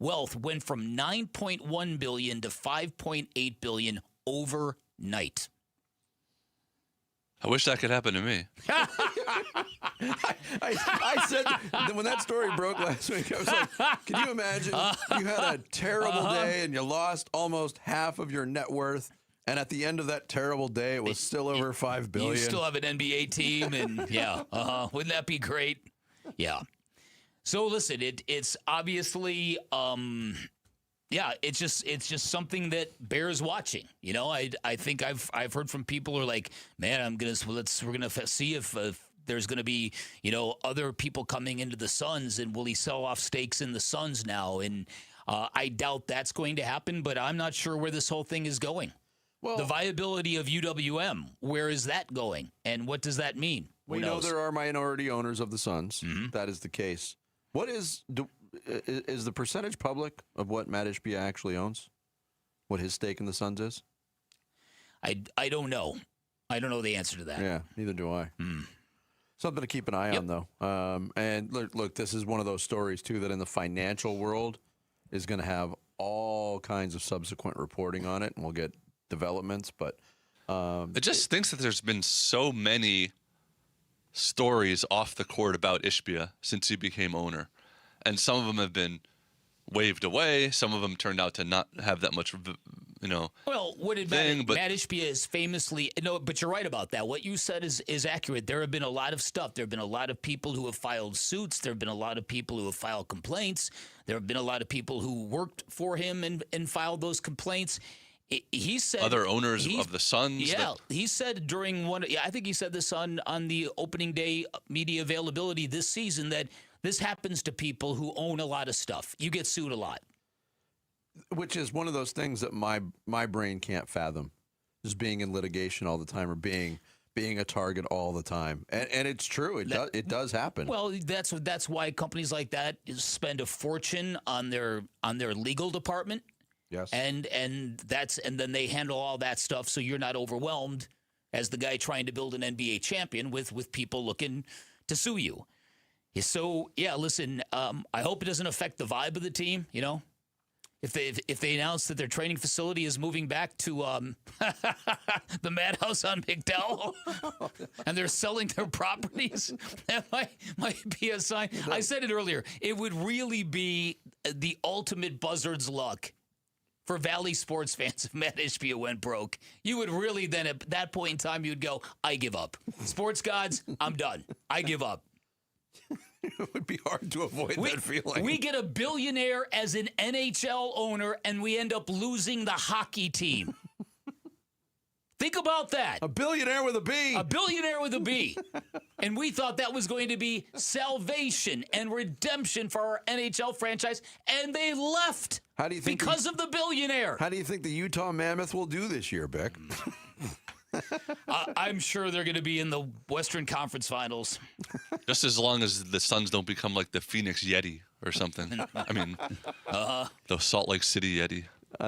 wealth went from $9.1 billion to $5.8 billion overnight. I wish that could happen to me. I said, when that story broke last week, I was like, can you imagine? You had a terrible day and you lost almost half of your net worth. And at the end of that terrible day, it was still over $5 billion. You still have an NBA team, and wouldn't that be great? Yeah. So listen, it's obviously, it's just something that bears watching. I think I've heard from people who are like, man, we're gonna see if there's gonna be other people coming into the Suns, and will he sell off stakes in the Suns now? And I doubt that's going to happen, but I'm not sure where this whole thing is going. Well, the viability of UWM, where is that going? And what does that mean? We know there are minority owners of the Suns. That is the case. What is the percentage public of what Matt Ishbia actually owns? What his stake in the Suns is? I don't know. I don't know the answer to that. Yeah, neither do I. Something to keep an eye on, though. And look, this is one of those stories, too, that in the financial world is going to have all kinds of subsequent reporting on it, and we'll get developments. But it just stinks that there's been so many stories off the court about Ishbia since he became owner. And some of them have been waved away. Some of them turned out to not have that much, Well, what did Matt Ishbia is famously, but you're right about that. What you said is accurate. There have been a lot of stuff. There have been a lot of people who have filed suits. There have been a lot of people who have filed complaints. There have been a lot of people who worked for him and filed those complaints. He said other owners of the Suns. Yeah, he said during I think he said this on the opening day media availability this season that this happens to people who own a lot of stuff. You get sued a lot. Which is one of those things that my brain can't fathom, just being in litigation all the time or being a target all the time. And it's true. It does happen. Well, that's why companies like that spend a fortune on their legal department. Yes. And then they handle all that stuff so you're not overwhelmed as the guy trying to build an NBA champion with people looking to sue you. So, yeah, listen, I hope it doesn't affect the vibe of the team, If they announce that their training facility is moving back to the Madhouse on McDowell and they're selling their properties, that might be a sign. I said it earlier. It would really be the ultimate buzzard's luck for Valley sports fans if Matt Ishbia went broke. You would really then at that point in time, you'd go, I give up. Sports gods, I'm done. I give up. It would be hard to avoid that feeling. We get a billionaire as an NHL owner, and we end up losing the hockey team. Think about that. A billionaire with a B. A billionaire with a B. And we thought that was going to be salvation and redemption for our NHL franchise, and they left because of the billionaire. How do you think the Utah Mammoth will do this year, Beck? I'm sure they're going to be in the Western Conference Finals. Just as long as the Suns don't become like the Phoenix Yeti or something. I mean, the Salt Lake City Yeti.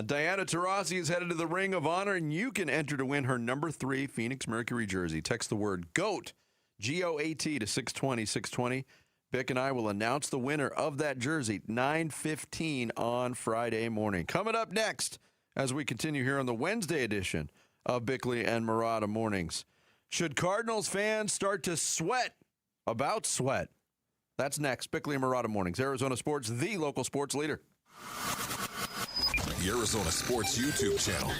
Diana Taurasi is headed to the Ring of Honor, and you can enter to win her number 3 Phoenix Mercury jersey. Text the word GOAT, G-O-A-T, to 620-620. Bick and I will announce the winner of that jersey 9:15 on Friday morning. Coming up next, as we continue here on the Wednesday edition of Bickley and Murata Mornings. Should Cardinals fans start to sweat about sweat? That's next. Bickley and Murata Mornings. Arizona Sports, the local sports leader. The Arizona Sports YouTube channel.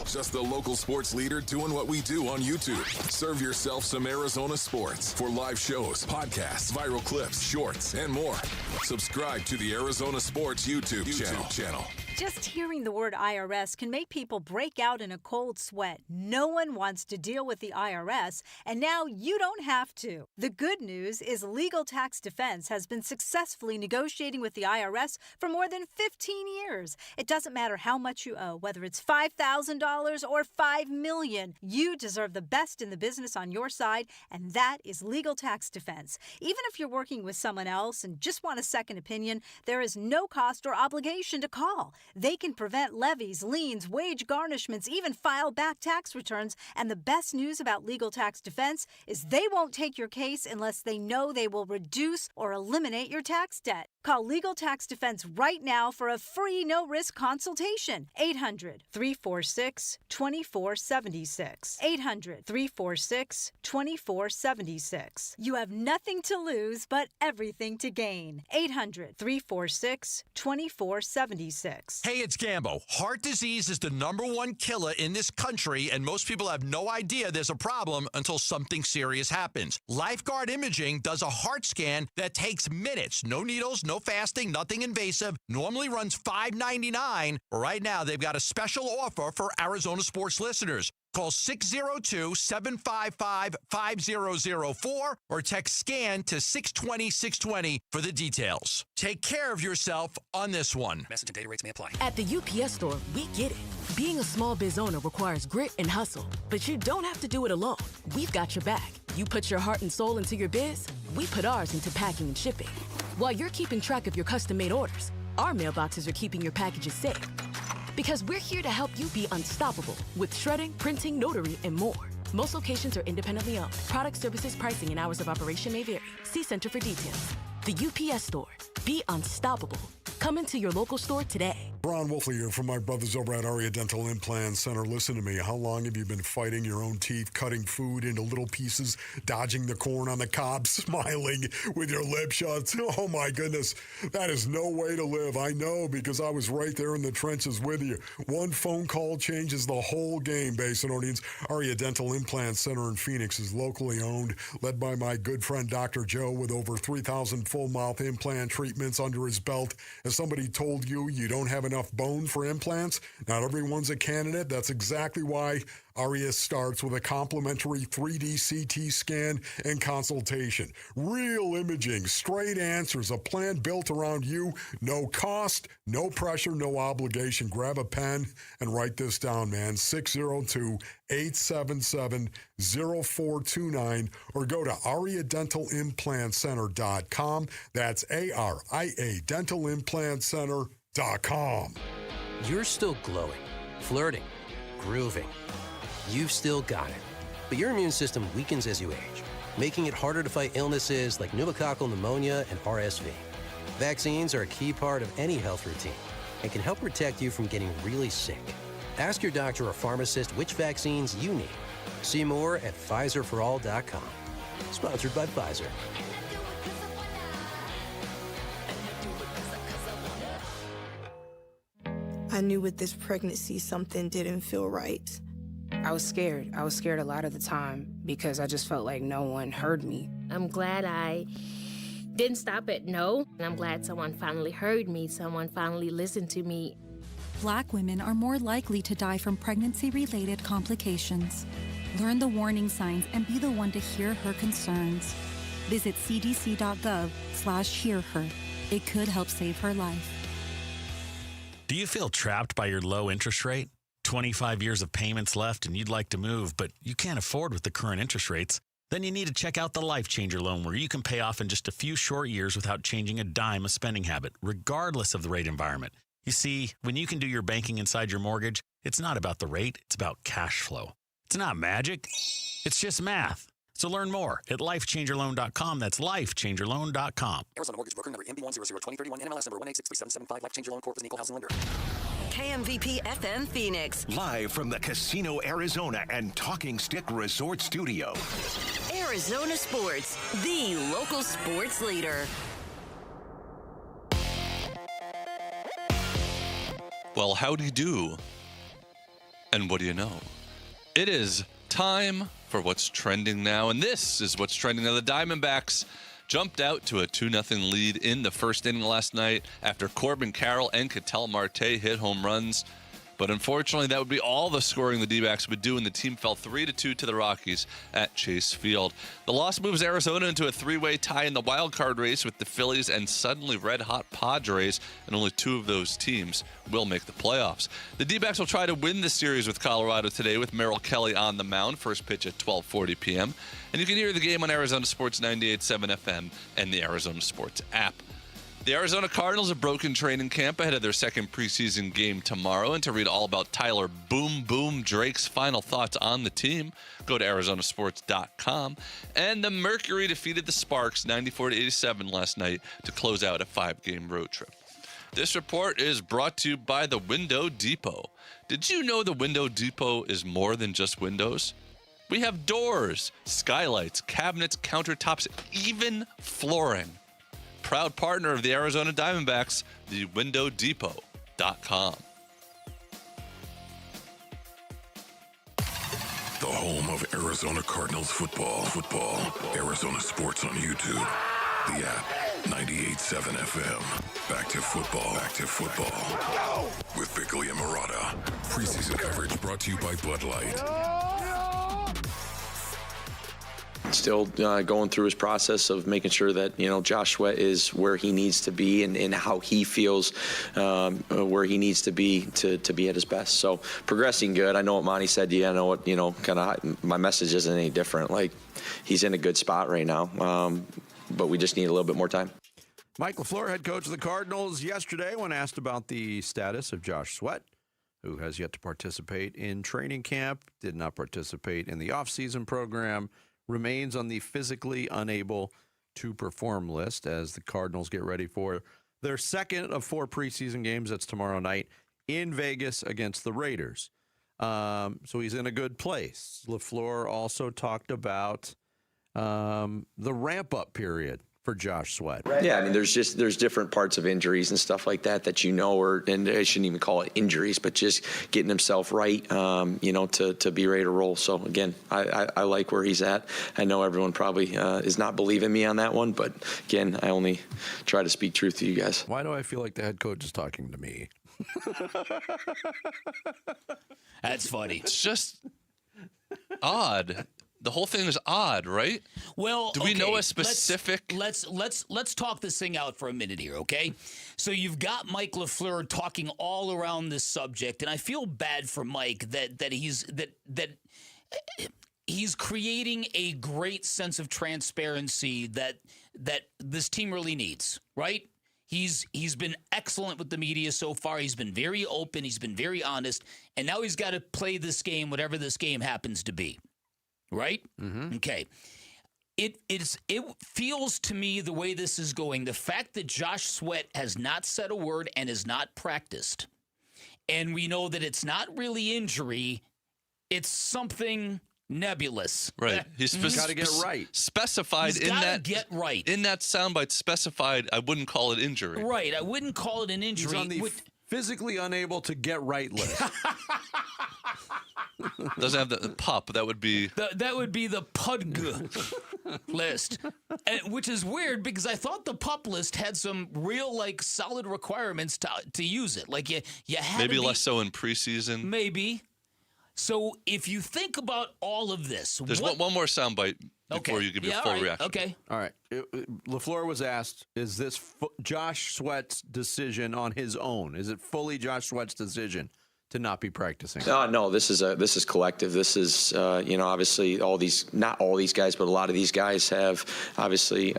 Just the local sports leader doing what we do on YouTube. Serve yourself some Arizona sports for live shows, podcasts, viral clips, shorts, and more. Subscribe to the Arizona Sports YouTube channel. Just hearing the word IRS can make people break out in a cold sweat. No one wants to deal with the IRS, and now you don't have to. The good news is Legal Tax Defense has been successfully negotiating with the IRS for more than 15 years. It doesn't matter how much you owe, whether it's $5,000 or $5 million. You deserve the best in the business on your side, and that is Legal Tax Defense. Even if you're working with someone else and just want a second opinion, there is no cost or obligation to call. They can prevent levies, liens, wage garnishments, even file back tax returns. And the best news about Legal Tax Defense is they won't take your case unless they know they will reduce or eliminate your tax debt. Call Legal Tax Defense right now for a free no-risk consultation. 800-346-2476. 800-346-2476. You have nothing to lose but everything to gain. 800-346-2476. Hey, it's Gambo. Heart disease is the #1 killer in this country, and most people have no idea there's a problem until something serious happens. Lifeguard Imaging does a heart scan that takes minutes. No needles, no fasting, nothing invasive. Normally runs $5.99. Right now, they've got a special offer for Arizona sports listeners. Call 602-755-5004 or text SCAN to 620-620 for the details. Take care of yourself on this one. Message and data rates may apply. At the UPS store, we get it. Being a small biz owner requires grit and hustle, but you don't have to do it alone. We've got your back. You put your heart and soul into your biz, we put ours into packing and shipping. While you're keeping track of your custom-made orders, our mailboxes are keeping your packages safe. Because we're here to help you be unstoppable with shredding, printing, notary, and more. Most locations are independently owned. Product, services, pricing, and hours of operation may vary. See Center for details. The UPS store. Be unstoppable. Come into your local store today. Ron Wolfley here from my brothers over at Aria Dental Implant Center. Listen to me. How long have you been fighting your own teeth, cutting food into little pieces, dodging the corn on the cob, smiling with your lip shut? Oh, my goodness. That is no way to live. I know, because I was right there in the trenches with you. One phone call changes the whole game, Basinonians. Aria Dental Implant Center in Phoenix is locally owned, led by my good friend Dr. Joe, with over 3,000 full mouth implant treatments under his belt. As somebody told you, you don't have enough bone for implants? Not everyone's a candidate. That's exactly why Aria starts with a complimentary 3D CT scan and consultation. Real imaging, straight answers, a plan built around you. No cost, no pressure, no obligation. Grab a pen and write this down, man. 602-877-0429, or go to ariadentalimplantcenter.com. That's ARIA dentalimplantcenter.com. You're still glowing, flirting, grooving. You've still got it. But your immune system weakens as you age, making it harder to fight illnesses like pneumococcal pneumonia and RSV. Vaccines are a key part of any health routine and can help protect you from getting really sick. Ask your doctor or pharmacist which vaccines you need. See more at PfizerForAll.com. Sponsored by Pfizer. I knew with this pregnancy something didn't feel right. I was scared. I was scared a lot of the time because I just felt like no one heard me. I'm glad I didn't stop at no, and I'm glad someone finally heard me, someone finally listened to me. Black women are more likely to die from pregnancy-related complications. Learn the warning signs and be the one to hear her concerns. Visit cdc.gov/hearher. It could help save her life. Do you feel trapped by your low interest rate? 25 years of payments left and you'd like to move, but you can't afford with the current interest rates? Then you need to check out the Life Changer loan, where you can pay off in just a few short years without changing a dime of spending habit, regardless of the rate environment. You see, when you can do your banking inside your mortgage, it's not about the rate, it's about cash flow. It's not magic, it's just math. So learn more at lifechangerloan.com. That's lifechangerloan.com. Arizona Mortgage Broker number MB1002031, NMLS number 1863775. Life Changer Loan Corp is an equal housing lender. KMVP FM Phoenix. Live from the Casino Arizona and Talking Stick Resort Studio. Arizona Sports, the local sports leader. Well, howdy do. And what do you know? It is time for what's trending now, and this is what's trending now. The Diamondbacks jumped out to a 2-0 lead in the first inning last night after Corbin Carroll and Ketel Marte hit home runs. But unfortunately, that would be all the scoring the D-backs would do, and the team fell 3-2 to the Rockies at Chase Field. The loss moves Arizona into a three-way tie in the wild card race with the Phillies and suddenly red-hot Padres, and only two of those teams will make the playoffs. The D-backs will try to win the series with Colorado today with Merrill Kelly on the mound. First pitch at 12:40 p.m. And you can hear the game on Arizona Sports 98.7 FM and the Arizona Sports app. The Arizona Cardinals have broken training camp ahead of their second preseason game tomorrow. And to read all about Tyler Boom Boom Drake's final thoughts on the team, go to arizonasports.com. And the Mercury defeated the Sparks 94-87 last night to close out a 5-game road trip. This report is brought to you by the Window Depot. Did you know the Window Depot is more than just windows? We have doors, skylights, cabinets, countertops, even flooring. Proud partner of the Arizona Diamondbacks, thewindowdepot.com. The home of Arizona Cardinals football. Arizona Sports on YouTube. The app, 98.7 FM. Back to football. With Bickley and Murata. Preseason coverage brought to you by Bud Light. Still going through his process of making sure that, Josh Sweat is where he needs to be and how he feels where he needs to be to be at his best. So progressing good. I know what Monty said to you. I know what, kind of my message isn't any different. Like, he's in a good spot right now, but we just need a little bit more time. Mike LaFleur, head coach of the Cardinals, yesterday when asked about the status of Josh Sweat, who has yet to participate in training camp, did not participate in the offseason program, remains on the physically unable to perform list as the Cardinals get ready for their second of 4 preseason games. That's tomorrow night in Vegas against the Raiders. So he's in a good place. LaFleur also talked about the ramp-up period for Josh Sweat. Yeah, I mean, there's different parts of injuries and stuff like that you know, and I shouldn't even call it injuries, but just getting himself right, to be ready to roll. So again, I like where he's at. I know everyone probably is not believing me on that one, but again, I only try to speak truth to you guys. Why do I feel like the head coach is talking to me? That's funny. It's just odd. The whole thing is odd, right? Well, do we know a specific? Let's talk this thing out for a minute here, okay? So you've got Mike LaFleur talking all around this subject, and I feel bad for Mike that he's creating a great sense of transparency that this team really needs, right? He's been excellent with the media so far. He's been very open. He's been very honest, and now he's got to play this game, whatever this game happens to be. Right? Mm-hmm. Okay. It feels to me the way this is going, the fact that Josh Sweat has not said a word and has not practiced, and we know that it's not really injury, it's something nebulous. Right. He's got to get right. Specified He's in gotta that get right. In that soundbite specified, I wouldn't call it injury. Right. I wouldn't call it an injury. He's on the physically unable to get right list. Doesn't have the pup. That would be the PUDG list, which is weird because I thought the pup list had some real solid requirements to use it. Like you had maybe less so in preseason. Maybe. So if you think about all of this, there's one more soundbite before you give your full reaction. Okay. All right. LaFleur was asked, "Is this Josh Sweat's decision on his own? Is it fully Josh Sweat's decision to not be practicing?" No, this is collective. This is obviously not all these guys, but a lot of these guys have obviously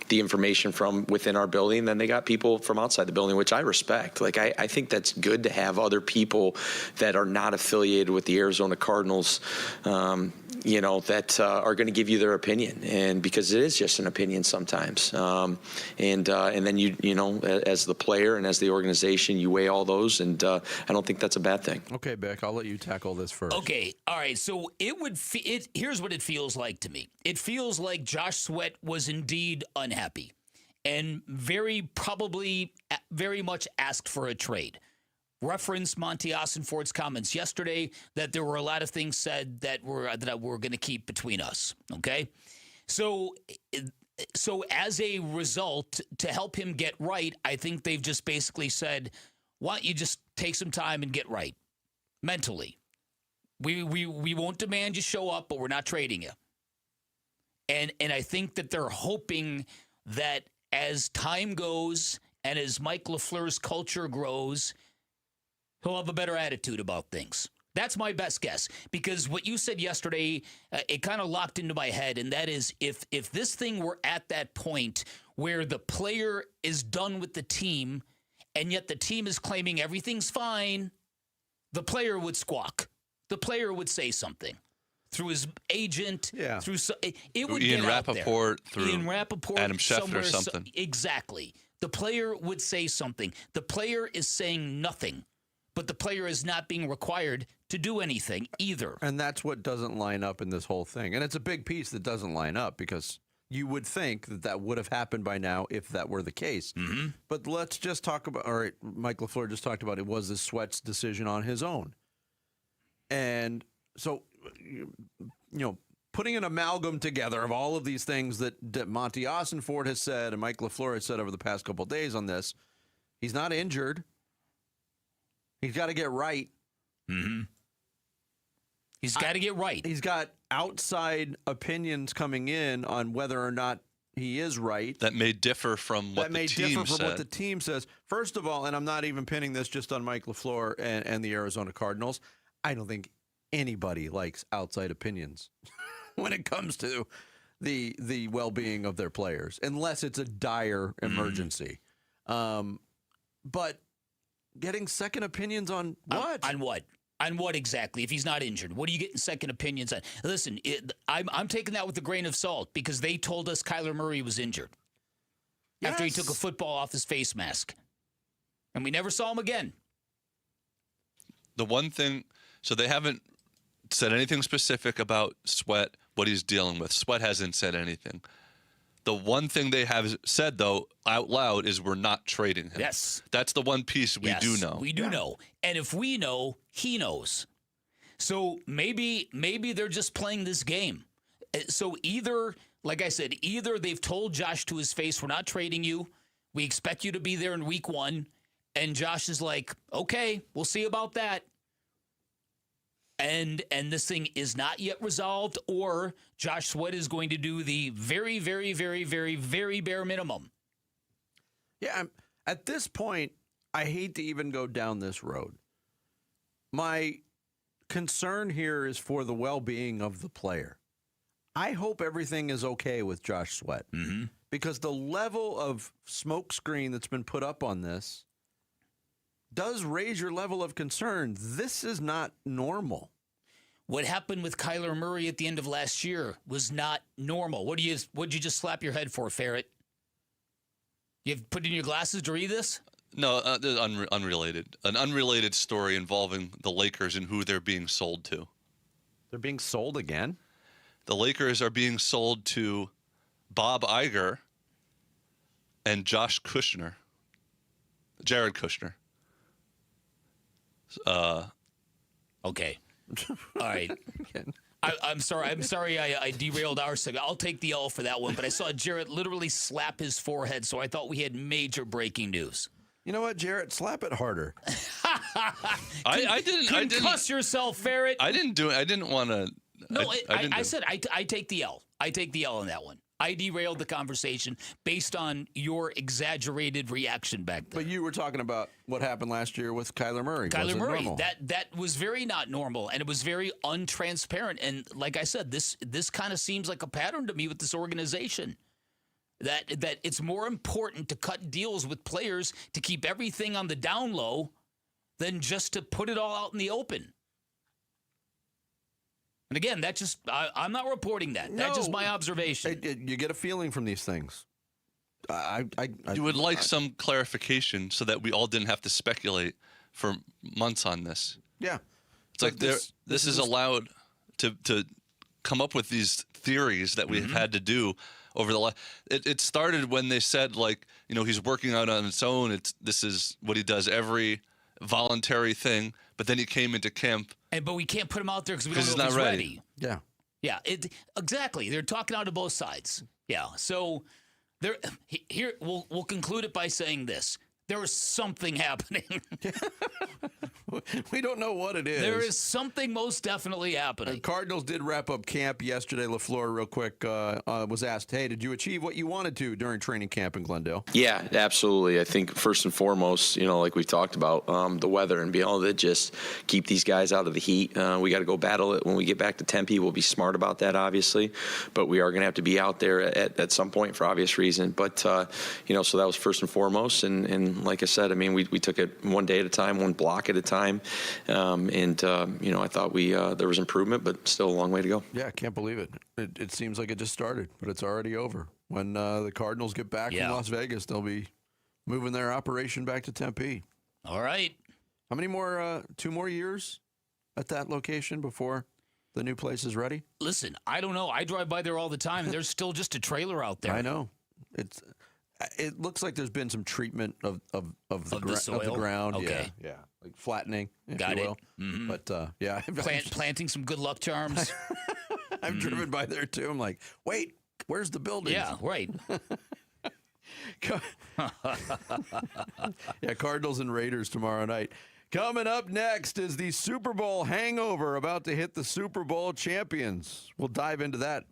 the information from within our building. Then they got people from outside the building, which I respect. I think that's good to have other people that are not affiliated with the Arizona Cardinals, that are going to give you their opinion, and because it is just an opinion sometimes. And then you as the player and as the organization, you weigh all those, and I don't think that's a bad thing. Okay, Beck, I'll let you tackle this first. Okay, all right. So here's what it feels like to me. It feels like Josh Sweat was indeed unhappy, and very much asked for a trade. Referenced Monty Ossenfort's comments yesterday that there were a lot of things said that we're going to keep between us. Okay, so as a result, to help him get right, I think they've just basically said, "Why don't you just take some time and get right mentally? We won't demand you show up, but we're not trading you." And I think that they're hoping that as time goes and as Mike LaFleur's culture grows, he'll have a better attitude about things. That's my best guess, because what you said yesterday, it kind of locked into my head, and that is if this thing were at that point where the player is done with the team and yet the team is claiming everything's fine, the player would squawk. The player would say something through his agent. Yeah. It would Ian get out there. Ian Rappaport, Adam Schefter or something. Exactly. The player would say something. The player is saying nothing, but the player is not being required to do anything either. And that's what doesn't line up in this whole thing. And it's a big piece that doesn't line up, because you would think that would have happened by now if that were the case. Mm-hmm. But let's just talk about, all right, Mike LaFleur just talked about it was this Sweat's decision on his own. And so, putting an amalgam together of all of these things that Monty Ossenfort has said and Mike LaFleur has said over the past couple of days on this, he's not injured. He's got to get right. Mm-hmm. He's got to get right. He's got outside opinions coming in on whether or not he is right. That may differ from what the team said. What the team says. First of all, and I'm not even pinning this just on Mike LaFleur and the Arizona Cardinals, I don't think anybody likes outside opinions when it comes to the well-being of their players, unless it's a dire emergency. But getting second opinions on what? On what? On what exactly? If he's not injured, what are you getting second opinions on? Listen, I'm taking that with a grain of salt, because they told us Kyler Murray was injured. after he took a football off his face mask. And we never saw him again. The one thing, so they haven't said anything specific about Sweat, what he's dealing with. Sweat hasn't said anything. The one thing they have said, though, out loud is we're not trading him. Yes. That's the one piece we do know. We do know. And if we know, he knows. So maybe they're just playing this game. So either, like I said, either they've told Josh to his face, we're not trading you. We expect you to be there in week 1. And Josh is like, okay, we'll see about that. And this thing is not yet resolved, or Josh Sweat is going to do the very, very, very, very, very bare minimum. Yeah, at this point, I hate to even go down this road. My concern here is for the well-being of the player. I hope everything is okay with Josh Sweat, because the level of smokescreen that's been put up on this does raise your level of concern. This is not normal. What happened with Kyler Murray at the end of last year was not normal. What'd you just slap your head for, Ferret? You have put in your glasses to read this? No, unrelated. An unrelated story involving the Lakers and who they're being sold to. They're being sold again? The Lakers are being sold to Bob Iger and Jared Kushner. Okay. All right. I'm sorry I derailed our segment. I'll take the L for that one, but I saw Jarrett literally slap his forehead, so I thought we had major breaking news. You know what, Jarrett? Slap it harder. I didn't cuss yourself, Ferret. I didn't do it. I didn't want to. No, I said I take the L. I take the L on that one. I derailed the conversation based on your exaggerated reaction back then. But you were talking about what happened last year with Kyler Murray. Kyler Murray, normal? that was very not normal, and it was very untransparent. And like I said, this kind of seems like a pattern to me with this organization. That it's more important to cut deals with players to keep everything on the down low than just to put it all out in the open. And again, I'm not reporting that. That's just my observation. You get a feeling from these things. You would like some clarification so that we all didn't have to speculate for months on this. Yeah. It's like this is allowed to come up with these theories that we've had to do over the last. It started when they said, like, he's working out on its own. This is what he does every voluntary thing. But then he came into camp. But we can't put him out there because we don't know if he's ready. Yeah. Yeah, exactly. They're talking out of both sides. Yeah. So here we'll conclude it by saying this. There is something happening. We don't know what it is. There is something most definitely happening. The Cardinals did wrap up camp yesterday. LaFleur, real quick, was asked, hey, did you achieve what you wanted to during training camp in Glendale? Yeah, absolutely. I think first and foremost, like we've talked about, the weather and being able to just keep these guys out of the heat. We got to go battle it when we get back to Tempe. We'll be smart about that, obviously. But we are going to have to be out there at some point for obvious reason. But, so that was first and foremost. And like I said, I mean, we took it one day at a time, one block at a time. I thought there was improvement, but still a long way to go. Yeah, I can't believe it. It seems like it just started, but it's already over. When the Cardinals get back from Las Vegas, they'll be moving their operation back to Tempe. All right. How many more, 2 more years at that location before the new place is ready? Listen, I don't know. I drive by there all the time, and there's still just a trailer out there. I know. It looks like there's been some treatment of the ground. Okay. Yeah. Like flattening, if Got you it. will. Mm-hmm. But, yeah. Planting some good luck charms. I've driven by there, too. I'm like, wait, where's the building? Yeah, right. Yeah, Cardinals and Raiders tomorrow night. Coming up next is the Super Bowl hangover about to hit the Super Bowl champions. We'll dive into that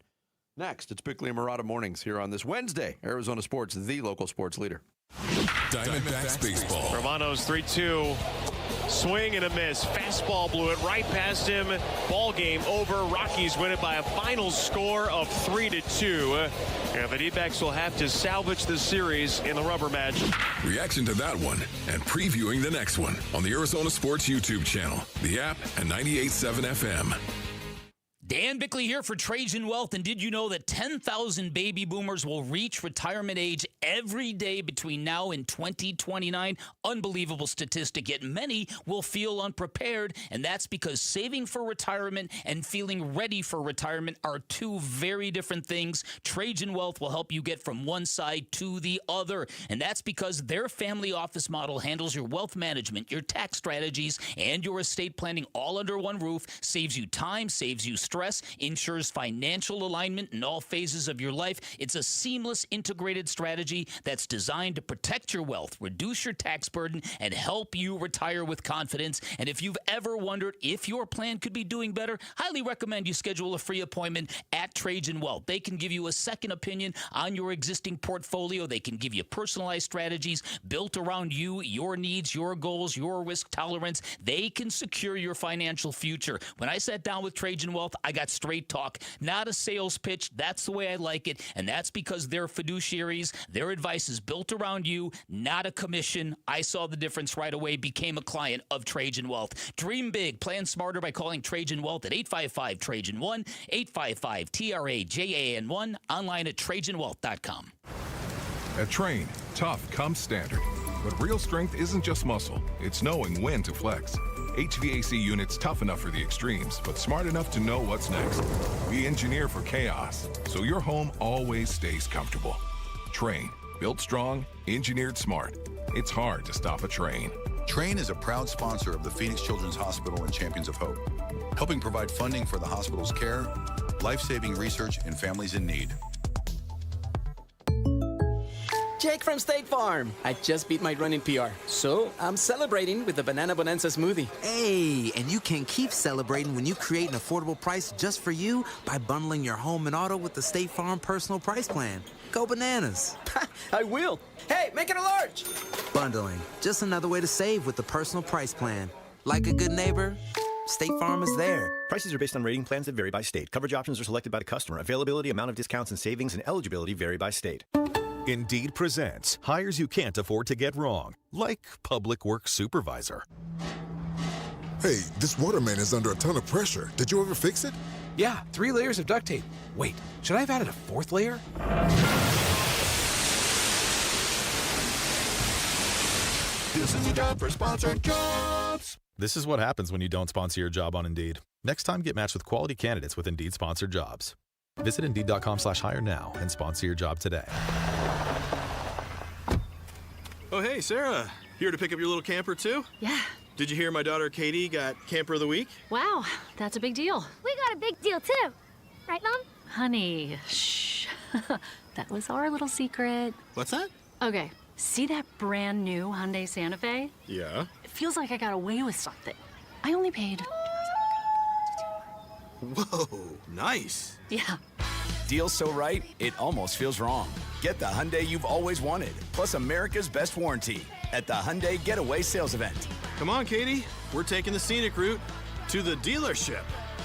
next. It's Bickley and Murata Mornings here on this Wednesday. Arizona Sports, the local sports leader. Diamondbacks baseball. Romano's 3-2. Swing and a miss. Fastball blew it right past him. Ball game over. Rockies win it by a final score of 3-2. And the D-backs will have to salvage the series in the rubber match. Reaction to that one and previewing the next one on the Arizona Sports YouTube channel, the app, and 98.7 FM. Dan Bickley here for Trajan Wealth. And did you know that 10,000 baby boomers will reach retirement age every day between now and 2029. Unbelievable statistic, yet many will feel unprepared, and that's because saving for retirement and feeling ready for retirement are two very different things. Trajan Wealth will help you get from one side to the other, and that's because their family office model handles your wealth management, your tax strategies, and your estate planning all under one roof, saves you time, saves you stress, ensures financial alignment in all phases of your life. It's a seamless, integrated strategy that's designed to protect your wealth, reduce your tax burden, and help you retire with confidence. And if you've ever wondered if your plan could be doing better, highly recommend you schedule a free appointment at Trajan Wealth. They can give you a second opinion on your existing portfolio. They can give you personalized strategies built around you, your needs, your goals, your risk tolerance. They can secure your financial future. When I sat down with Trajan Wealth, I got straight talk, not a sales pitch. That's the way I like it, and that's because they're fiduciaries. Their advice is built around you, not a commission. I saw the difference right away, became a client of Trajan Wealth. Dream big, plan smarter by calling Trajan Wealth at 855-TRAJAN-1, 855-TRAJAN-1, online at TrajanWealth.com. At Train, tough comes standard. But real strength isn't just muscle, it's knowing when to flex. HVAC units tough enough for the extremes, but smart enough to know what's next. We engineer for chaos, so your home always stays comfortable. Train, built strong, engineered smart. It's hard to stop a train. Train is a proud sponsor of the Phoenix Children's Hospital and Champions of Hope, helping provide funding for the hospital's care, life-saving research, and families in need. Jake from State Farm. I just beat my running PR, so I'm celebrating with the Banana Bonanza smoothie. Hey, and you can keep celebrating when you create an affordable price just for you by bundling your home and auto with the State Farm Personal Price Plan. Go bananas. I will. Hey, make it a large. Bundling, just another way to save with the Personal Price Plan. Like a good neighbor, State Farm is there. Prices are based on rating plans that vary by state. Coverage options are selected by the customer. Availability, amount of discounts and savings, and eligibility vary by state. Indeed presents hires you can't afford to get wrong, like public works supervisor. Hey, this waterman is under a ton of pressure. Did you ever fix it? Yeah, 3 layers of duct tape. Wait, should I have added a 4th layer? This is a job for sponsored jobs. This is what happens when you don't sponsor your job on Indeed. Next time, get matched with quality candidates with Indeed sponsored jobs. Visit Indeed.com/hire now and sponsor your job today. Oh, hey, Sarah. Here to pick up your little camper, too? Yeah. Did you hear my daughter Katie got Camper of the Week? Wow, that's a big deal. We got a big deal, too. Right, Mom? Honey, shh. That was our little secret. What's that? Okay, see that brand new Hyundai Santa Fe? Yeah. It feels like I got away with something. I only paid... Whoa, nice. Yeah. Deal so right, it almost feels wrong. Get the Hyundai you've always wanted, plus America's best warranty at the Hyundai Getaway Sales Event. Come on, Katie. We're taking the scenic route to the dealership.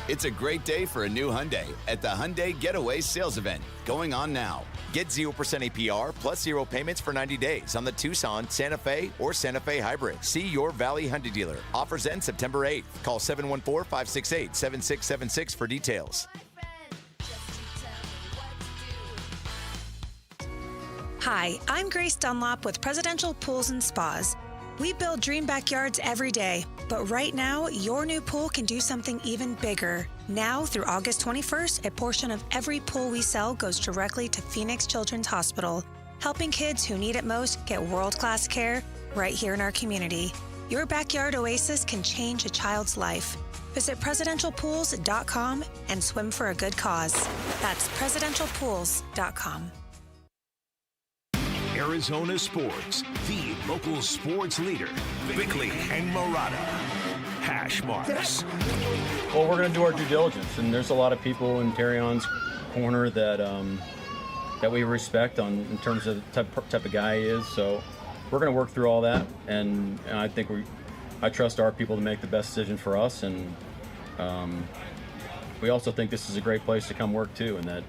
It's a great day for a new Hyundai at the Hyundai Getaway Sales Event, going on now. Get 0% APR plus 0 payments for 90 days on the Tucson, Santa Fe, or Santa Fe Hybrid. See your Valley Hyundai dealer. Offers end September 8th. Call 714-568-7676 for details. Hi, I'm Grace Dunlop with Presidential Pools and Spas. We build dream backyards every day, but right now, your new pool can do something even bigger. Now, through August 21st, a portion of every pool we sell goes directly to Phoenix Children's Hospital, helping kids who need it most get world-class care right here in our community. Your backyard oasis can change a child's life. Visit presidentialpools.com and swim for a good cause. That's presidentialpools.com. Arizona Sports, the local sports leader. Bickley and Murata. Hash marks. Well, we're going to do our due diligence, and there's a lot of people in Terrion's corner that that we respect in terms of the type of guy he is. So we're going to work through all that, and I think I trust our people to make the best decision for us, and we also think this is a great place to come work too, and that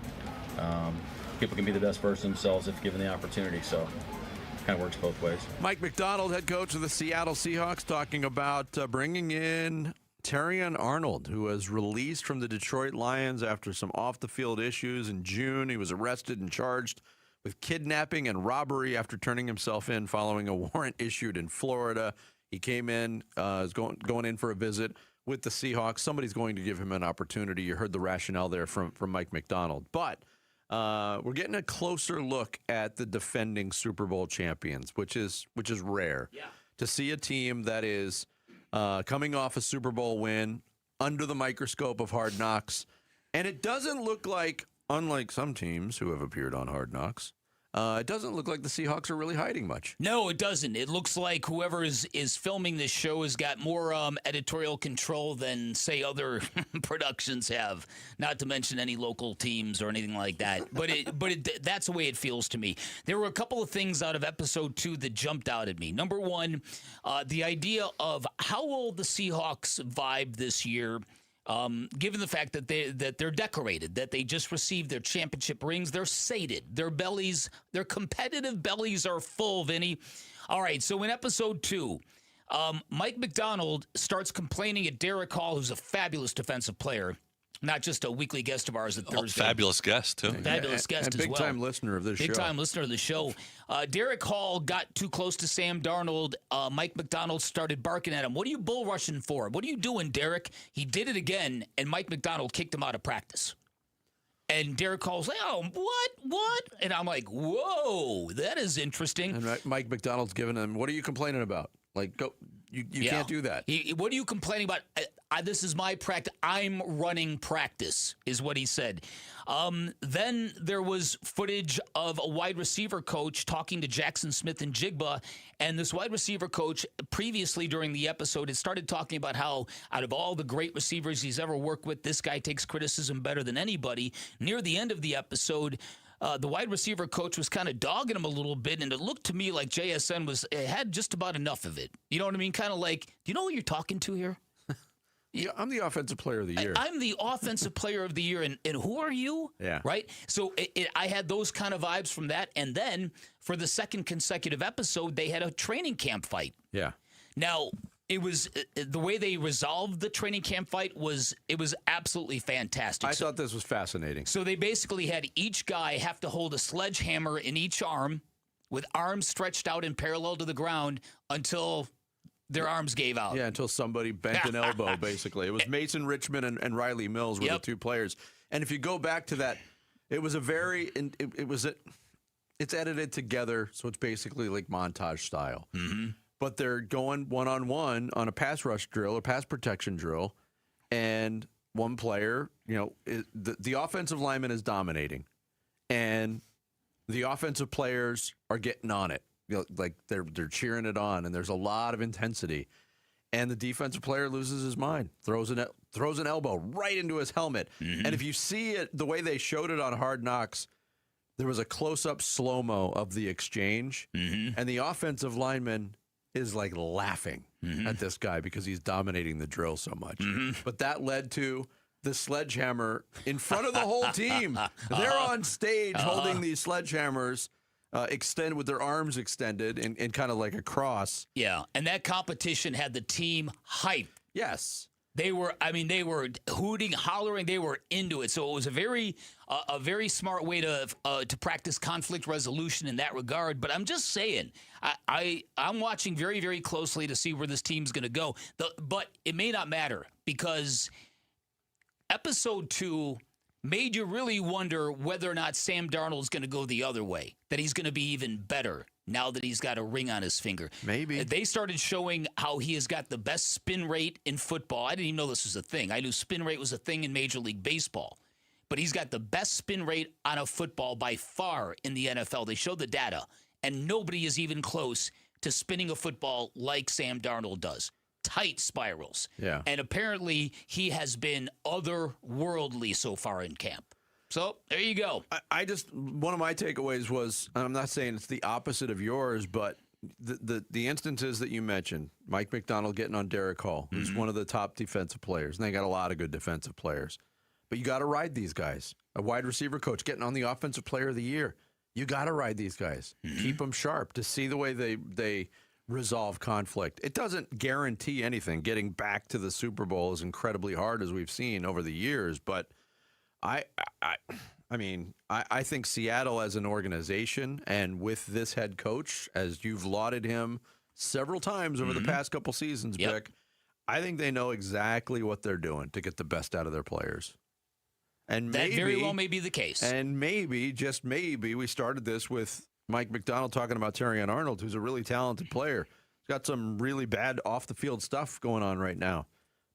people can be the best version themselves if given the opportunity. So it kind of works both ways. Mike McDonald, head coach of the Seattle Seahawks, talking about bringing in Terrion Arnold, who was released from the Detroit Lions after some off-the-field issues in June. He was arrested and charged with kidnapping and robbery after turning himself in following a warrant issued in Florida. He came in, is going in for a visit with the Seahawks. Somebody's going to give him an opportunity. You heard the rationale there from Mike McDonald. But we're getting a closer look at the defending Super Bowl champions, which is rare. Yeah. To see a team that is coming off a Super Bowl win under the microscope of Hard Knocks. And it doesn't look like, unlike some teams who have appeared on Hard Knocks, it doesn't look like the Seahawks are really hiding much. No, it doesn't. It looks like whoever is filming this show has got more editorial control than, say, other productions have, not to mention any local teams or anything like that. But that's the way it feels to me. There were a couple of things out of episode 2 that jumped out at me. Number one, the idea of how will the Seahawks vibe this year. Given the fact that they're decorated, that they just received their championship rings, they're sated. Their bellies, their competitive bellies are full, Vinny. All right, so in episode 2, Mike McDonald starts complaining at Derek Hall, who's a fabulous defensive player, not just a weekly guest of ours at Thursday. Fabulous guest, too. Fabulous guest as well. And big-time listener of this show. Big-time listener of the show. Derek Hall got too close to Sam Darnold. Mike McDonald started barking at him. What are you bull rushing for? What are you doing, Derek? He did it again, and Mike McDonald kicked him out of practice. And Derek Hall's like, oh, what? And I'm like, whoa, that is interesting. And Mike McDonald's giving him, what are you complaining about? Like, go. You can't do that. What are you complaining about? This is my practice. I'm running practice, is what he said. Then there was footage of a wide receiver coach talking to Jackson Smith and Jigba. And this wide receiver coach, previously during the episode, had started talking about how out of all the great receivers he's ever worked with, this guy takes criticism better than anybody. Near the end of the episode, the wide receiver coach was kind of dogging him a little bit, and it looked to me like JSN had just about enough of it. You know what I mean? Kind of like, do you know who you're talking to here? Yeah, I'm the offensive player of the year. I'm the offensive player of the year, and who are you? Yeah. Right? So I had those kind of vibes from that, and then for the second consecutive episode, they had a training camp fight. Yeah. Now, it was the way they resolved the training camp fight was absolutely fantastic. I thought this was fascinating. So they basically had each guy have to hold a sledgehammer in each arm with arms stretched out in parallel to the ground until their arms gave out. Yeah, until somebody bent an elbow, basically. It was Mason Richmond and Riley Mills were the two players. And if you go back to that, it was it's edited together, so it's basically like montage style. Mm-hmm. But they're going one-on-one on a pass rush drill or pass protection drill, and one player, the offensive lineman is dominating, and the offensive players are getting on it. Like they're cheering it on, and there's a lot of intensity. And the defensive player loses his mind, throws an elbow right into his helmet. Mm-hmm. And if you see it, the way they showed it on Hard Knocks, there was a close-up slow-mo of the exchange, and the offensive lineman is like laughing at this guy because he's dominating the drill so much. But that led to the sledgehammer in front of the whole team. They're on stage holding these sledgehammers extended with their arms extended in kind of like a cross. Yeah, and that competition had the team hyped. Yes. They were hooting, hollering. They were into it. So it was a very smart way to practice conflict resolution in that regard. But I'm just saying, I'm watching very, very closely to see where this team's going to go. But it may not matter because episode 2 made you really wonder whether or not Sam Darnold's going to go the other way, that he's going to be even better now that he's got a ring on his finger. Maybe. They started showing how he has got the best spin rate in football. I didn't even know this was a thing. I knew spin rate was a thing in Major League Baseball. But he's got the best spin rate on a football by far in the NFL. They showed the data, and nobody is even close to spinning a football like Sam Darnold does. Tight spirals. Yeah. And apparently he has been otherworldly so far in camp. So there you go. One of my takeaways was, I'm not saying it's the opposite of yours, but the instances that you mentioned, Mike McDonald getting on Derek Hall, who's one of the top defensive players, and they got a lot of good defensive players. But you got to ride these guys. A wide receiver coach getting on the offensive player of the year. You got to ride these guys. Keep them sharp to see the way they resolve conflict. It doesn't guarantee anything. Getting back to the Super Bowl is incredibly hard, as we've seen over the years, but I mean, I think Seattle as an organization and with this head coach, as you've lauded him several times over the past couple seasons, Vic, I think they know exactly what they're doing to get the best out of their players. And that maybe, very well may be the case. And maybe, just maybe, we started this with Mike McDonald talking about Terrion Arnold, who's a really talented player. He's got some really bad off-the-field stuff going on right now.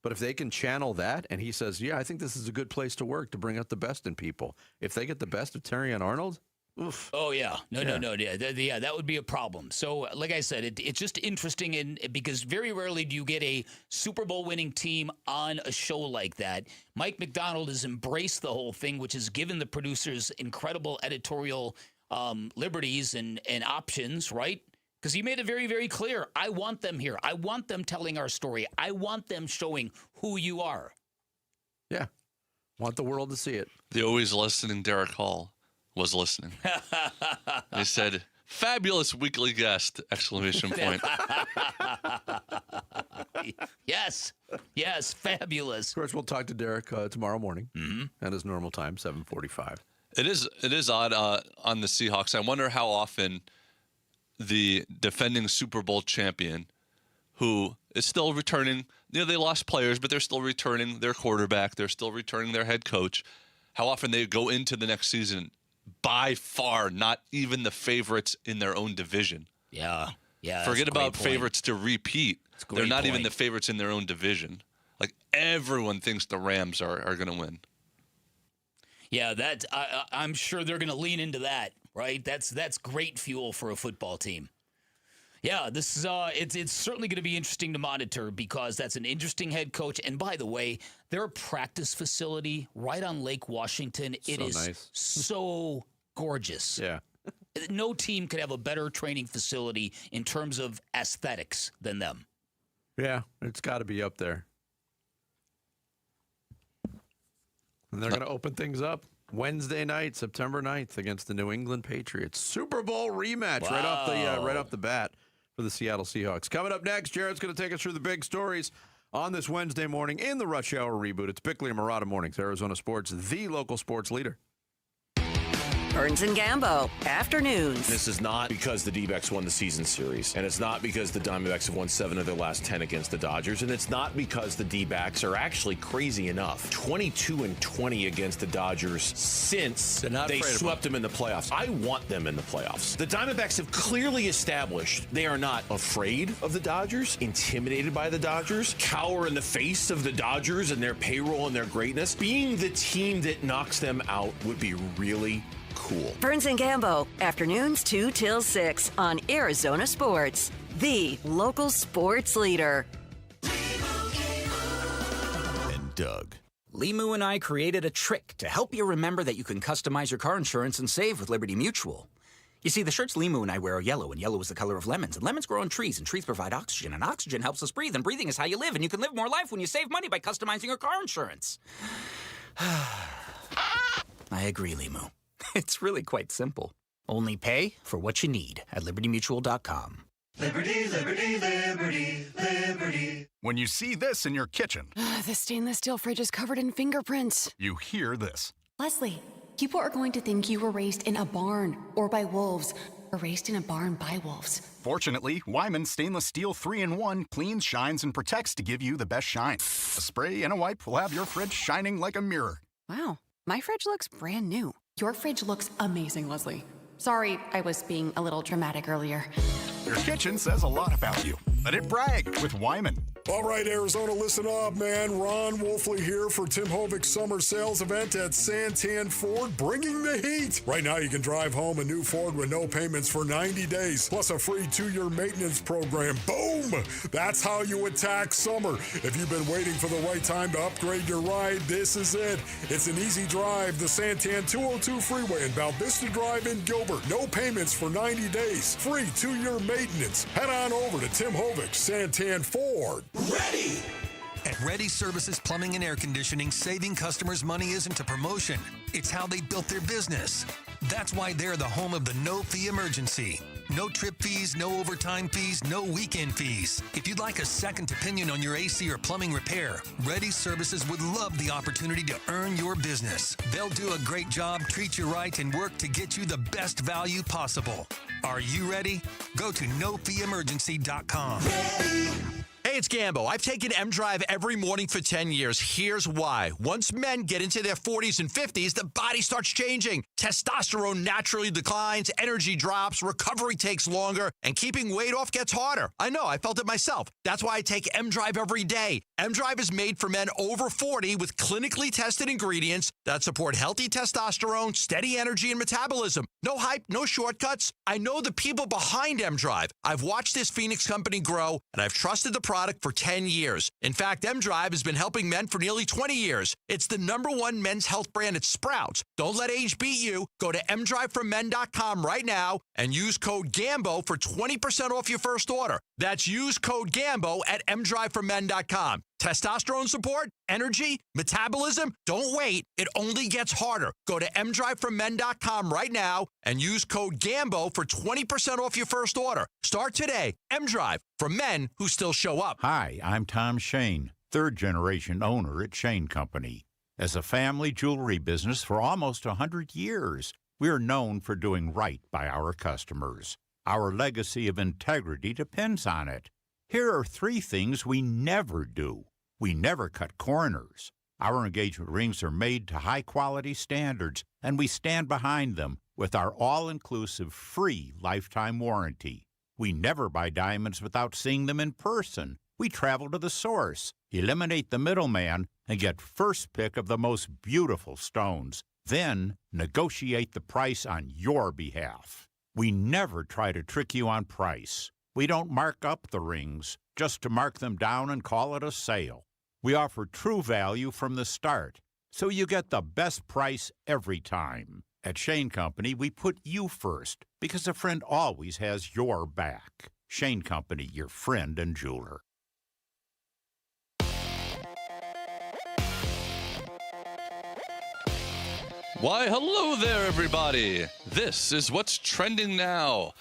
But if they can channel that, and he says, yeah, I think this is a good place to work to bring out the best in people. If they get the best of Terrion Arnold, oof. Oh, yeah. No. Yeah, that would be a problem. So, like I said, it's just interesting because very rarely do you get a Super Bowl winning team on a show like that. Mike McDonald has embraced the whole thing, which has given the producers incredible editorial liberties and options, right? Because he made it very, very clear. I want them here. I want them telling our story. I want them showing who you are. Yeah. Want the world to see it. The always listening Derek Hall was listening. They said, fabulous weekly guest, exclamation point. Yes, fabulous. Of course, we'll talk to Derek tomorrow morning at his normal time, 7:45. It is odd on the Seahawks. I wonder how often the defending Super Bowl champion, who is still returning, they lost players, but they're still returning their quarterback. They're still returning their head coach. How often they go into the next season by far not even the favorites in their own division. Yeah. Forget about favorites to repeat. They're not even the favorites in their own division. Like, everyone thinks the Rams are going to win. Yeah, I'm sure they're going to lean into that, right? That's great fuel for a football team. Yeah, this is it's certainly going to be interesting to monitor because that's an interesting head coach. And by the way, their practice facility right on Lake Washington, it is nice. So gorgeous. Yeah. No team could have a better training facility in terms of aesthetics than them. Yeah, it's got to be up there. And they're going to open things up Wednesday night, September 9th, against the New England Patriots. Super Bowl rematch right off the bat for the Seattle Seahawks. Coming up next, Jared's going to take us through the big stories on this Wednesday morning in the Rush Hour Reboot. It's Bickley and Murata Mornings, Arizona Sports, the local sports leader. Burns and Gambo, afternoons. This is not because the D-backs won the season series, and it's not because the Diamondbacks have won 7 of their last 10 against the Dodgers, and it's not because the D-backs are actually crazy enough. 22-20 against the Dodgers since they swept them in the playoffs. I want them in the playoffs. The Diamondbacks have clearly established they are not afraid of the Dodgers, intimidated by the Dodgers, cower in the face of the Dodgers and their payroll and their greatness. Being the team that knocks them out would be really cool. Burns and Gambo, afternoons 2 till 6 on Arizona Sports, the local sports leader. And Doug. Limu and I created a trick to help you remember that you can customize your car insurance and save with Liberty Mutual. You see, the shirts Limu and I wear are yellow, and yellow is the color of lemons, and lemons grow on trees, and trees provide oxygen, and oxygen helps us breathe, and breathing is how you live, and you can live more life when you save money by customizing your car insurance. I agree, Limu. It's really quite simple. Only pay for what you need at libertymutual.com. Liberty, liberty, liberty, liberty. When you see this in your kitchen, the stainless steel fridge is covered in fingerprints. You hear this. Leslie, people are going to think you were raised in a barn or by wolves, or raised in a barn by wolves. Fortunately, Wyman Stainless Steel 3-in-1 cleans, shines, and protects to give you the best shine. A spray and a wipe will have your fridge shining like a mirror. Wow, my fridge looks brand new. Your fridge looks amazing, Leslie. Sorry, I was being a little dramatic earlier. Your kitchen says a lot about you. Let it brag with Wyman. All right, Arizona, listen up, man. Ron Wolfley here for Tim Hovick's summer sales event at Santan Ford, bringing the heat. Right now, you can drive home a new Ford with no payments for 90 days, plus a free 2-year maintenance program. Boom! That's how you attack summer. If you've been waiting for the right time to upgrade your ride, this is it. It's an easy drive, the Santan 202 freeway in Val Vista Drive in Gilbert. No payments for 90 days. Free 2-year maintenance. Head on over to Tim Hovick's Santan Ford. Ready! At Ready Services Plumbing and Air Conditioning, saving customers money isn't a promotion. It's how they built their business. That's why they're the home of the no-fee emergency. No trip fees, no overtime fees, no weekend fees. If you'd like a second opinion on your AC or plumbing repair, Ready Services would love the opportunity to earn your business. They'll do a great job, treat you right, and work to get you the best value possible. Are you ready? Go to nofeeemergency.com. Hey, it's Gambo. I've taken M-Drive every morning for 10 years. Here's why. Once men get into their 40s and 50s, the body starts changing. Testosterone naturally declines, energy drops, recovery takes longer, and keeping weight off gets harder. I know, I felt it myself. That's why I take M-Drive every day. M-Drive is made for men over 40 with clinically tested ingredients that support healthy testosterone, steady energy, and metabolism. No hype, no shortcuts. I know the people behind M-Drive. I've watched this Phoenix company grow, and I've trusted the product for 10 years. In fact, M-Drive has been helping men for nearly 20 years. It's the #1 men's health brand at Sprouts. Don't let age beat you. Go to mdriveformen.com right now and use code GAMBO for 20% off your first order. That's use code GAMBO at mdriveformen.com. Testosterone support, energy, metabolism, don't wait. It only gets harder. Go to mdriveformen.com right now and use code GAMBO for 20% off your first order. Start today. M-Drive, for men who still show up. Hi, I'm Tom Shane, third-generation owner at Shane Company. As a family jewelry business for almost 100 years, we are known for doing right by our customers. Our legacy of integrity depends on it. Here are 3 things we never do. We never cut corners. Our engagement rings are made to high-quality standards, and we stand behind them with our all-inclusive free lifetime warranty. We never buy diamonds without seeing them in person. We travel to the source, eliminate the middleman, and get first pick of the most beautiful stones. Then negotiate the price on your behalf. We never try to trick you on price. We don't mark up the rings just to mark them down and call it a sale. We offer true value from the start, so you get the best price every time. At Shane Company, we put you first because a friend always has your back. Shane Company, your friend and jeweler. Why, hello there, everybody. This is what's trending now.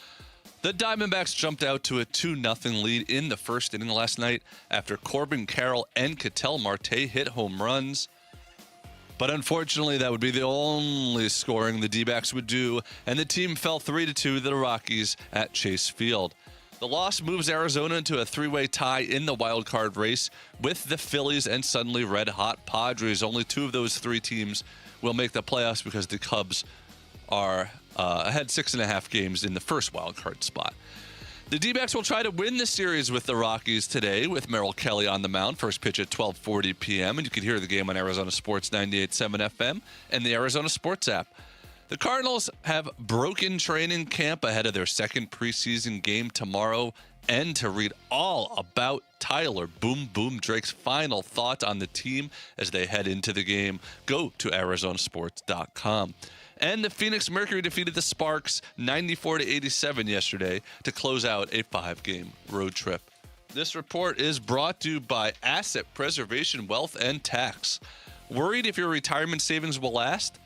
The Diamondbacks jumped out to a 2-0 lead in the first inning last night after Corbin Carroll and Ketel Marte hit home runs. But unfortunately, that would be the only scoring the D-backs would do, and the team fell 3-2 to the Rockies at Chase Field. The loss moves Arizona into a 3-way tie in the wild card race with the Phillies and suddenly red-hot Padres. Only 2 of those 3 teams will make the playoffs because the Cubs are ahead 6.5 games in the first wild card spot. The D-backs will try to win the series with the Rockies today with Merrill Kelly on the mound. First pitch at 12:40 p.m. And you can hear the game on Arizona Sports 98.7 FM and the Arizona Sports app. The Cardinals have broken training camp ahead of their second preseason game tomorrow. And to read all about Tyler Boom Boom Drake's final thoughts on the team as they head into the game, go to arizonasports.com. And the Phoenix Mercury defeated the Sparks 94-87 yesterday to close out a 5-game road trip. This report is brought to you by Asset Preservation Wealth and Tax. Worried if your retirement savings will last?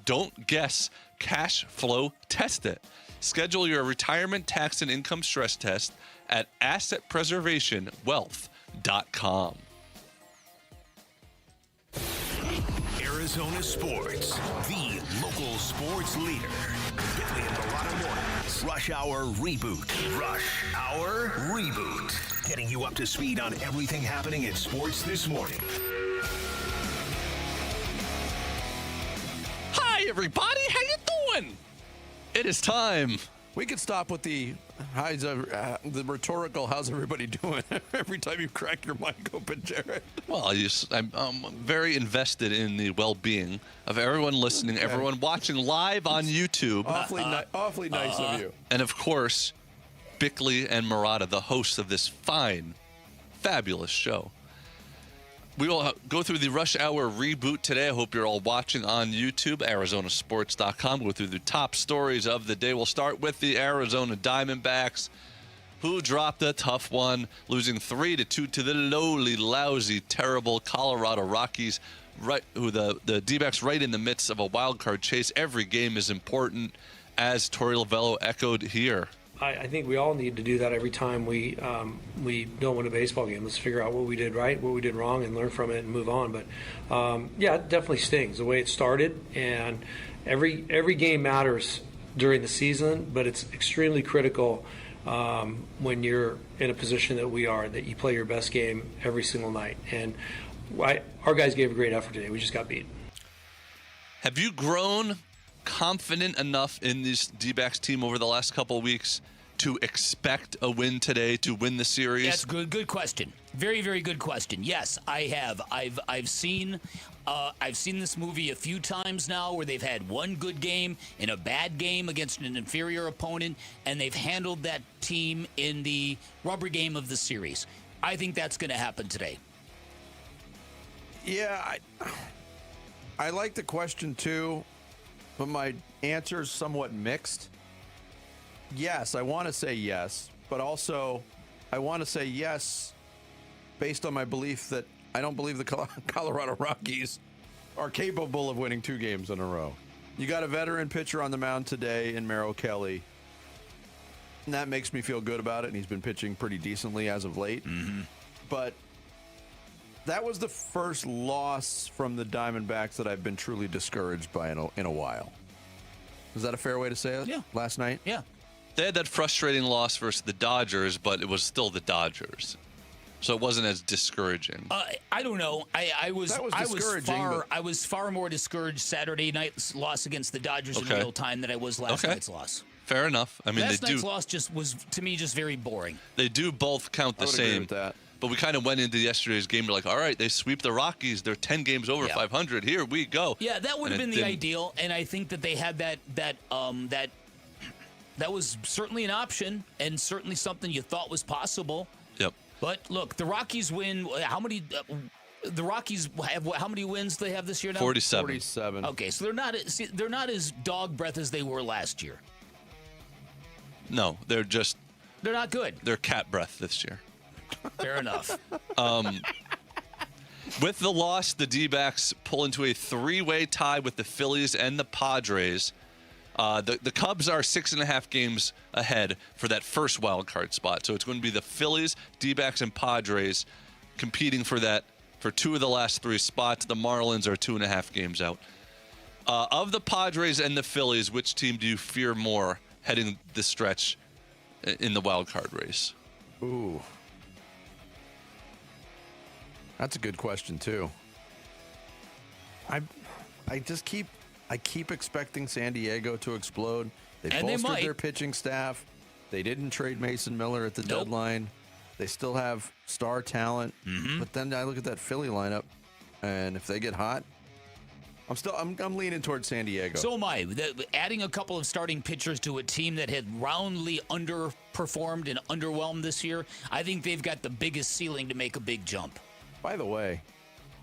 Don't guess. Cash flow test it. Schedule your retirement tax and income stress test at assetpreservationwealth.com. Arizona Sports, the local sports leader. Billy and Marotta Mornings. Rush Hour Reboot. Rush Hour Reboot. Getting you up to speed on everything happening in sports this morning. Hi, everybody. How you doing? It is time. We could stop with the rhetorical "how's everybody doing" every time you crack your mic open, Jared. Well, I'm very invested in the well-being of everyone listening, everyone watching live on YouTube. Awfully nice of you. And of course, Bickley and Marotta, the hosts of this fine, fabulous show. We will go through the Rush Hour Reboot today. I hope you're all watching on YouTube, arizonasports.com. Go through the top stories of the day. We'll start with the Arizona Diamondbacks, who dropped a tough one, losing 3-2 to the lowly, lousy, terrible Colorado Rockies, who the D-backs right in the midst of a wild card chase. Every game is important, as Torey Lovello echoed here I think we all need to do that every time we don't win a baseball game. Let's figure out what we did right, what we did wrong, and learn from it and move on. But yeah, it definitely stings the way it started, and every game matters during the season, but it's extremely critical when you're in a position that we are, that you play your best game every single night. And our guys gave a great effort today. We just got beat. Have you grown confident enough in this D-backs team over the last couple of weeks to expect a win today, to win the series? That's good question. Very, very good question. Yes, I have. I've seen this movie a few times now where they've had one good game and a bad game against an inferior opponent, and they've handled that team in the rubber game of the series. I think that's going to happen today. Yeah, I like the question too, but my answer is somewhat mixed. Yes, I want to say yes, but also I want to say yes based on my belief that I don't believe the Colorado Rockies are capable of winning 2 games in a row. You got a veteran pitcher on the mound today in Merrill Kelly, and that makes me feel good about it, and he's been pitching pretty decently as of late. Mm-hmm. But that was the first loss from the Diamondbacks that I've been truly discouraged by in a while. Is that a fair way to say it? Yeah. Last night? Yeah. They had that frustrating loss versus the Dodgers, but it was still the Dodgers. So it wasn't as discouraging. I don't know. I was far more discouraged Saturday night's loss against the Dodgers in real time than I was last night's loss. Fair enough. I mean, last night's loss just was, to me, just very boring. They do both count the same. Agree with that. But we kind of went into yesterday's game. We're like, all right, they sweep the Rockies. They're 10 games over 500. Here we go. Yeah, that would have been the ideal, and I think that they had that was certainly an option and certainly something you thought was possible. Yep. But look, the Rockies win. How many? The Rockies have how many wins do they have this year now? 47. Okay, so they're not as dog breath as they were last year. No, they're not good. They're cat breath this year. Fair enough. With the loss, the D-backs pull into a 3-way tie with the Phillies and the Padres. The Cubs are 6.5 games ahead for that first wild card spot. So it's going to be the Phillies, D-backs, and Padres competing for 2 of the last 3 spots. The Marlins are 2.5 games out. Of the Padres and the Phillies, which team do you fear more heading this stretch in the wild card race? Ooh. That's a good question too. I keep expecting San Diego to explode. They bolstered their pitching staff. They didn't trade Mason Miller at the deadline. They still have star talent. Mm-hmm. But then I look at that Philly lineup, and if they get hot, I'm leaning towards San Diego. So am I. Adding a couple of starting pitchers to a team that had roundly underperformed and underwhelmed this year, I think they've got the biggest ceiling to make a big jump. By the way,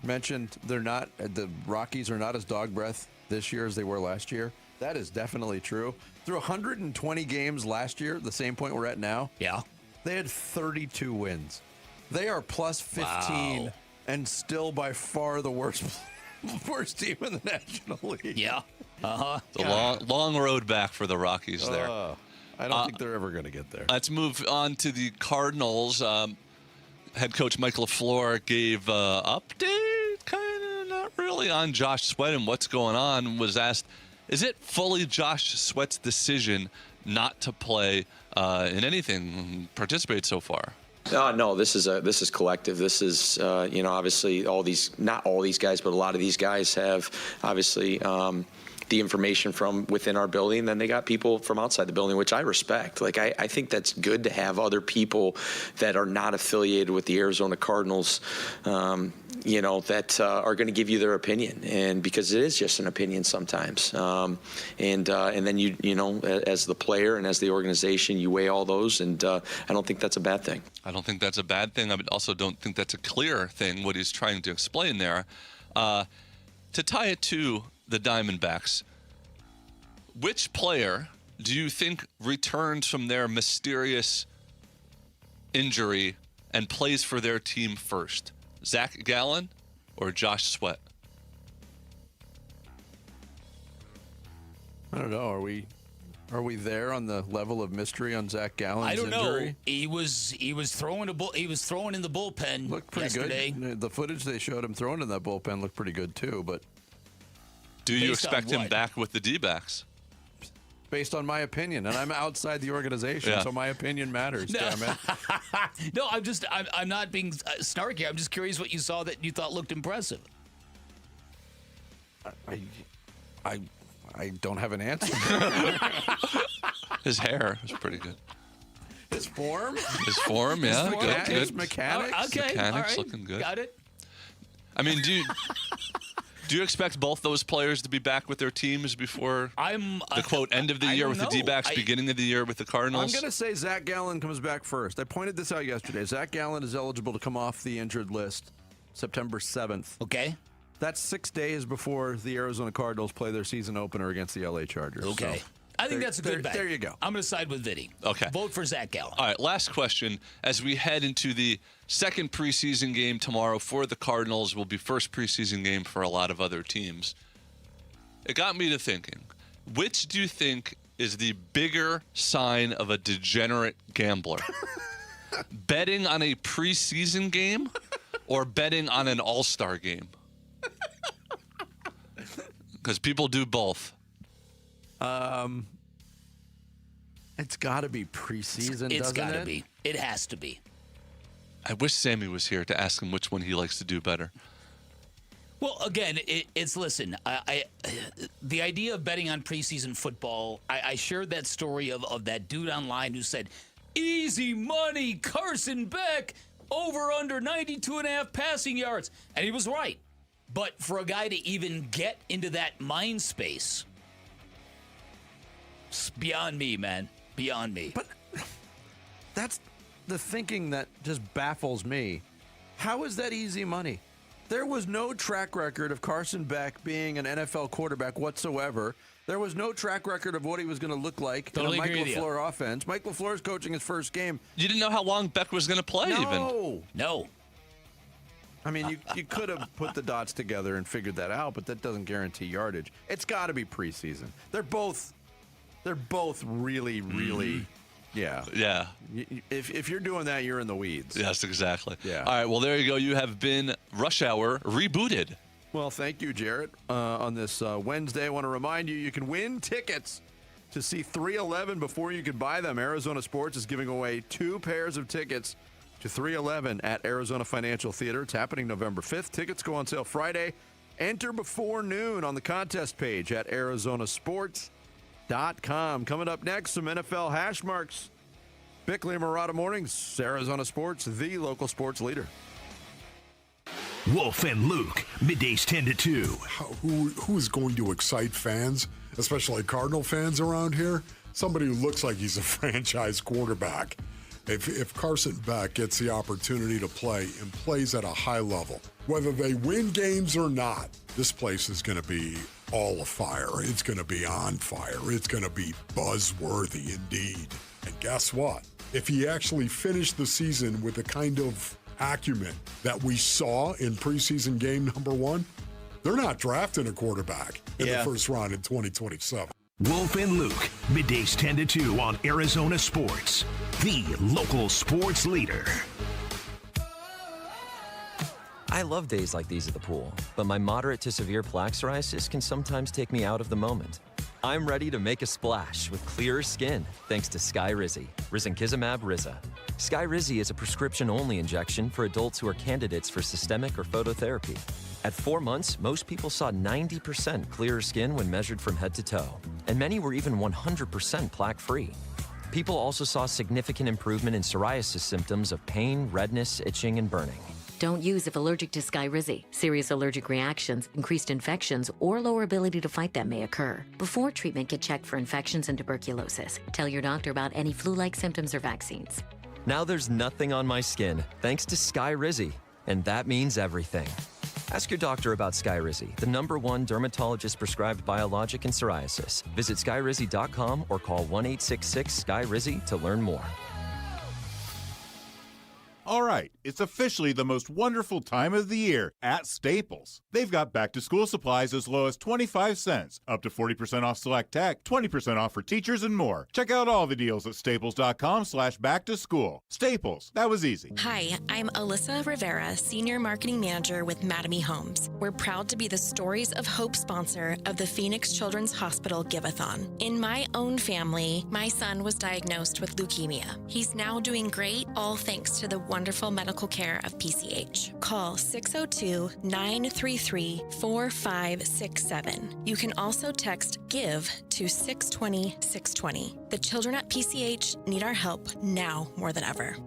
mentioned the Rockies are not as dog breath this year as they were last year. That is definitely true. Through 120 games last year, the same point we're at now, they had 32 wins. They are plus 15 and still by far the worst team in the National League. Yeah. It's a long road back for the Rockies there. I don't think they're ever going to get there. Let's move on to the Cardinals. Head coach Mike LaFleur gave update, kind of not really, on Josh Sweat and what's going on. Was asked, is it fully Josh Sweat's decision not to play in anything, participate so far? No, this is collective. This is obviously not all these guys, but a lot of these guys have obviously the information from within our building. Then they got people from outside the building, which I respect. Like I think that's good to have other people that are not affiliated with the Arizona Cardinals, that are going to give you their opinion, and because it is just an opinion sometimes. And then you as the player and as the organization, you weigh all those, and I don't think that's a bad thing. I don't think that's a bad thing. I also don't think that's a clear thing, what he's trying to explain there. To tie it to the Diamondbacks, which player do you think returns from their mysterious injury and plays for their team first? Zach Gallen or Josh Sweat? I don't know. Are we Are we there on the level of mystery on Zach Gallen's injury? I don't know. He was throwing he was throwing in the bullpen Looked pretty yesterday. good. The footage they showed him throwing in that bullpen looked pretty good too. But do you expect him back with the D-backs? Based on my opinion, and I'm outside the organization, so my opinion matters. No. Damn it! No, I'm not being snarky. I'm just curious what you saw that you thought looked impressive. I don't have an answer. His hair was pretty good. His form? His form, yeah. Good. His mechanics? Okay, mechanics all right. looking good. Got it. I mean, do you expect both those players to be back with their teams before the quote end of the year with the D-backs, beginning of the year with the Cardinals? I'm going to say Zach Gallen comes back first. I pointed this out yesterday. Zach Gallen is eligible to come off the injured list September 7th. Okay. That's 6 days before the Arizona Cardinals play their season opener against the LA Chargers. Okay. So I think that's a good bet. There you go. I'm going to side with Vinny. Okay. Vote for Zach Gallen. All right, last question. As we head into the second preseason game tomorrow for the Cardinals, will be first preseason game for a lot of other teams. It got me to thinking, which do you think is the bigger sign of a degenerate gambler? Betting on a preseason game or betting on an all-star game? Because people do both. It's got to be preseason, It's doesn't it? got to be. It has to be. I wish Sammy was here to ask him which one he likes to do better. Well, again, listen, the idea of betting on preseason football, I shared that story of that dude online who said, easy money, Carson Beck, over under 92.5 passing yards. And he was right. But for a guy to even get into that mind space, it's beyond me, man. Beyond me. But that's the thinking that just baffles me. How is that easy money? There was no track record of Carson Beck being an NFL quarterback whatsoever. There was no track record of what he was going to look like in a Mike LaFleur offense. Mike LaFleur's coaching his first game. You didn't know how long Beck was going to play even. No. I mean, you could have put the dots together and figured that out, but that doesn't guarantee yardage. It's got to be preseason. They're both really, really, yeah. Yeah. If you're doing that, you're in the weeds. Yes, exactly. Yeah. All right, well, there you go. You have been Rush Hour rebooted. Well, thank you, Jarrett. On this Wednesday, I want to remind you can win tickets to see 311 before you can buy them. Arizona Sports is giving away 2 pairs of tickets to 311 at Arizona Financial Theater. It's happening November 5th. Tickets go on sale Friday. Enter before noon on the contest page at arizonasports.com. Coming up next, some NFL hash marks. Bickley and Murata Mornings, Arizona Sports, the local sports leader. Wolf and Luke, middays 10 to 2. Who is going to excite fans, especially Cardinal fans around here? Somebody who looks like he's a franchise quarterback. If Carson Beck gets the opportunity to play and plays at a high level, whether they win games or not, this place is going to be all afire. It's going to be on fire. It's going to be buzzworthy indeed. And guess what? If he actually finished the season with the kind of acumen that we saw in preseason game number 1, they're not drafting a quarterback in the first round in 2027. Wolf and Luke, middays 10 to 2 on Arizona Sports, the local sports leader. I love days like these at the pool, but my moderate to severe plaque psoriasis can sometimes take me out of the moment. I'm ready to make a splash with clearer skin thanks to Skyrizi, risankizumab Riza. Skyrizi is a prescription-only injection for adults who are candidates for systemic or phototherapy. At 4 months, most people saw 90% clearer skin when measured from head to toe, and many were even 100% plaque-free. People also saw significant improvement in psoriasis symptoms of pain, redness, itching, and burning. Don't use if allergic to Skyrizi. Serious allergic reactions, increased infections, or lower ability to fight them may occur. Before treatment, get checked for infections and tuberculosis. Tell your doctor about any flu-like symptoms or vaccines. Now there's nothing on my skin thanks to Skyrizi, and that means everything. Ask your doctor about Skyrizi, the #1 dermatologist-prescribed biologic in psoriasis. Visit Skyrizi.com or call 1-866-SKYRIZI to learn more. All right, it's officially the most wonderful time of the year at Staples. They've got back-to-school supplies as low as 25 cents, up to 40% off select tech, 20% off for teachers, and more. Check out all the deals at staples.com/back-to-school. Staples, that was easy. Hi, I'm Alyssa Rivera, Senior Marketing Manager with Mattamy Homes. We're proud to be the Stories of Hope sponsor of the Phoenix Children's Hospital Give-a-thon. In my own family, my son was diagnosed with leukemia. He's now doing great, all thanks to the wonderful medical care of PCH. Call 602-933-4567. You can also text GIVE to 620-620. The children at PCH need our help now more than ever.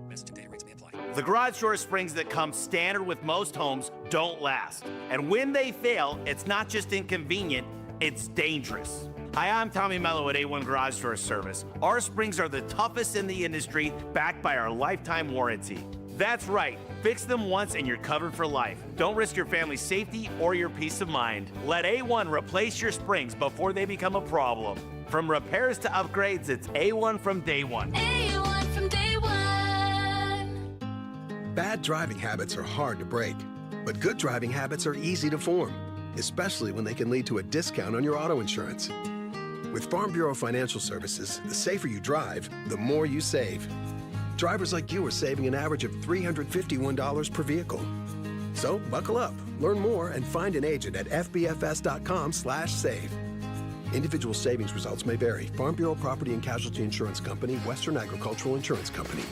The garage door springs that come standard with most homes don't last. And when they fail, it's not just inconvenient, it's dangerous. Hi, I'm Tommy Mello at A1 Garage Door Service. Our springs are the toughest in the industry, backed by our lifetime warranty. That's right. Fix them once and you're covered for life. Don't risk your family's safety or your peace of mind. Let A1 replace your springs before they become a problem. From repairs to upgrades, it's A1 from day one. A1 from day one. Bad driving habits are hard to break, but good driving habits are easy to form, especially when they can lead to a discount on your auto insurance. With Farm Bureau Financial Services, the safer you drive, the more you save. Drivers like you are saving an average of $351 per vehicle. So buckle up, learn more, and find an agent at fbfs.com/save. Individual savings results may vary. Farm Bureau Property and Casualty Insurance Company, Western Agricultural Insurance Company.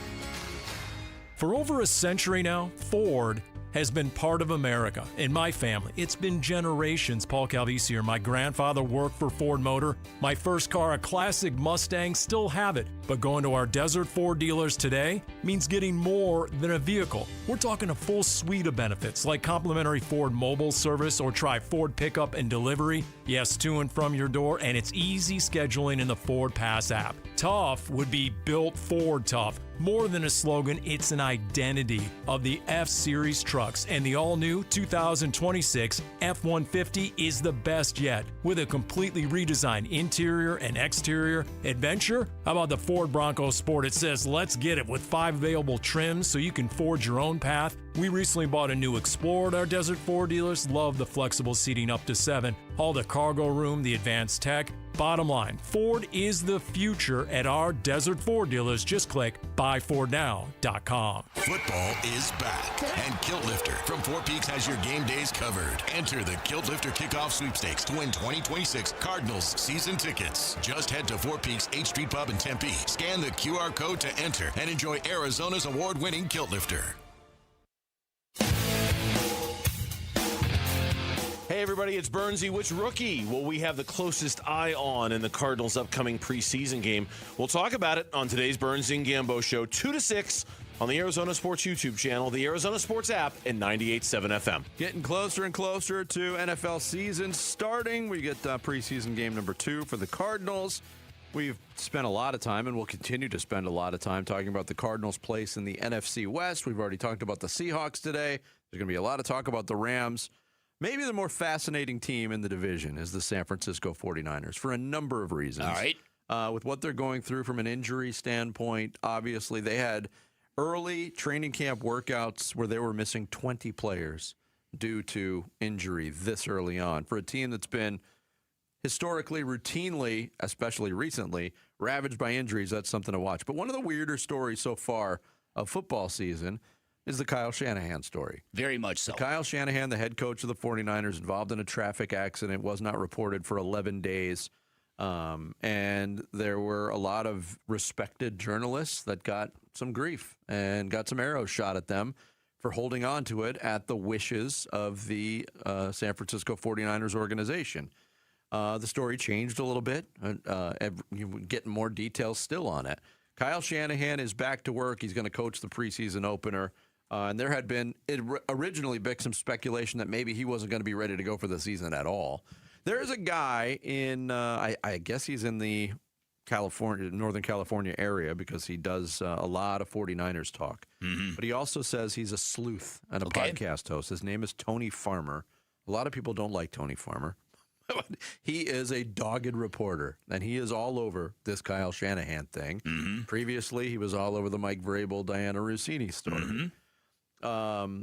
For over a century now, Ford has been part of America. In my family, it's been generations. Paul Calvisi here. My grandfather worked for Ford Motor. My first car, a classic Mustang, still have it. But going to our Desert Ford dealers today means getting more than a vehicle. We're talking a full suite of benefits like complimentary Ford mobile service or try Ford pickup and delivery. Yes, to and from your door, and it's easy scheduling in the Ford Pass app. Tough would be built Ford tough. More than a slogan, it's an identity of the F-Series trucks, and the all-new 2026 F-150 is the best yet. With a completely redesigned interior and exterior adventure, how about the Ford Bronco Sport? It says, let's get it, with 5 available trims so you can forge your own path. We recently bought a new Explorer at our Desert Ford dealers. Love the flexible seating up to 7. All the cargo room, the advanced tech. Bottom line, Ford is the future at our Desert Ford dealers. Just click buyfordnow.com. Football is back, and Kilt Lifter from Four Peaks has your game days covered. Enter the Kilt Lifter Kickoff Sweepstakes to win 2026 Cardinals season tickets. Just head to Four Peaks 8th Street Pub in Tempe, scan the QR code to enter, and enjoy Arizona's award-winning Kilt Lifter. Hey everybody, it's Bernsey. Which rookie will we have the closest eye on in the Cardinals' upcoming preseason game? We'll talk about it on today's Bernsey and Gambo Show, 2 to 6 on the Arizona Sports YouTube channel, the Arizona Sports app, and 98.7 FM. Getting closer and closer to NFL season starting. We get preseason game number 2 for the Cardinals. We've spent a lot of time, and we'll continue to spend a lot of time talking about the Cardinals' place in the NFC West. We've already talked about the Seahawks today. There's going to be a lot of talk about the Rams. Maybe the more fascinating team in the division is the San Francisco 49ers for a number of reasons. All right. With what they're going through from an injury standpoint, obviously they had early training camp workouts where they were missing 20 players due to injury this early on. For a team that's been historically, routinely, especially recently, ravaged by injuries, that's something to watch. But one of the weirder stories so far of football season is the Kyle Shanahan story. Very much so. Kyle Shanahan, the head coach of the 49ers, involved in a traffic accident, was not reported for 11 days. And there were a lot of respected journalists that got some grief and got some arrows shot at them for holding on to it at the wishes of the San Francisco 49ers organization. The story changed a little bit. You're getting more details still on it. Kyle Shanahan is back to work. He's going to coach the preseason opener. And there had been originally some speculation that maybe he wasn't going to be ready to go for the season at all. There's a guy in, I guess he's in the Northern California area because he does a lot of 49ers talk. Mm-hmm. But he also says he's a sleuth and a podcast host. His name is Tony Farmer. A lot of people don't like Tony Farmer. He is a dogged reporter, and he is all over this Kyle Shanahan thing. Mm-hmm. Previously, he was all over the Mike Vrabel, Diana Rossini story. Mm-hmm.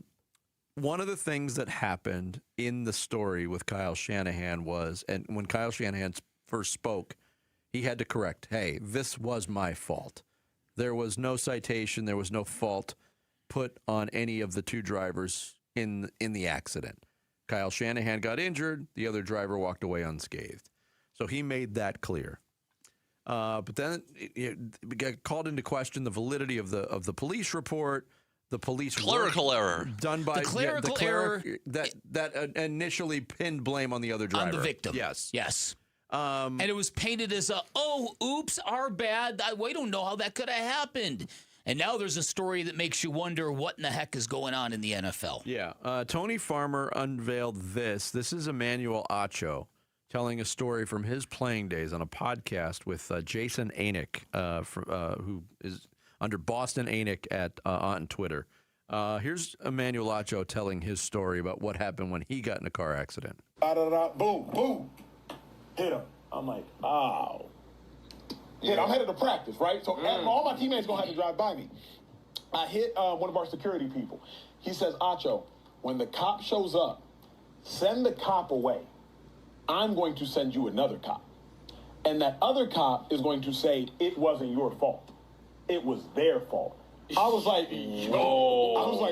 One of the things that happened in the story with Kyle Shanahan was, and when Kyle Shanahan first spoke, he had to correct, hey, this was my fault. There was no citation, there was no fault put on any of the two drivers in the accident. Kyle Shanahan got injured, the other driver walked away unscathed. So he made that clear. But then it got called into question the validity of the police report. The police clerical error done by the clerical error that initially pinned blame on the other driver, on the victim. Yes. And it was painted as oops, our bad. We don't know how that could have happened. And now there's a story that makes you wonder what in the heck is going on in the NFL. Yeah. Tony Farmer unveiled this. This is Emmanuel Acho telling a story from his playing days on a podcast with Jason Anick, who is under Boston Anick on Twitter. Here's Emmanuel Acho telling his story about what happened when he got in a car accident. Boom, boom. Hit him. I'm like, ow. Yeah, I'm headed to practice, right? So all my teammates going to have to drive by me. I hit one of our security people. He says, Acho, when the cop shows up, send the cop away. I'm going to send you another cop. And that other cop is going to say, it wasn't your fault. It was their fault. I was like,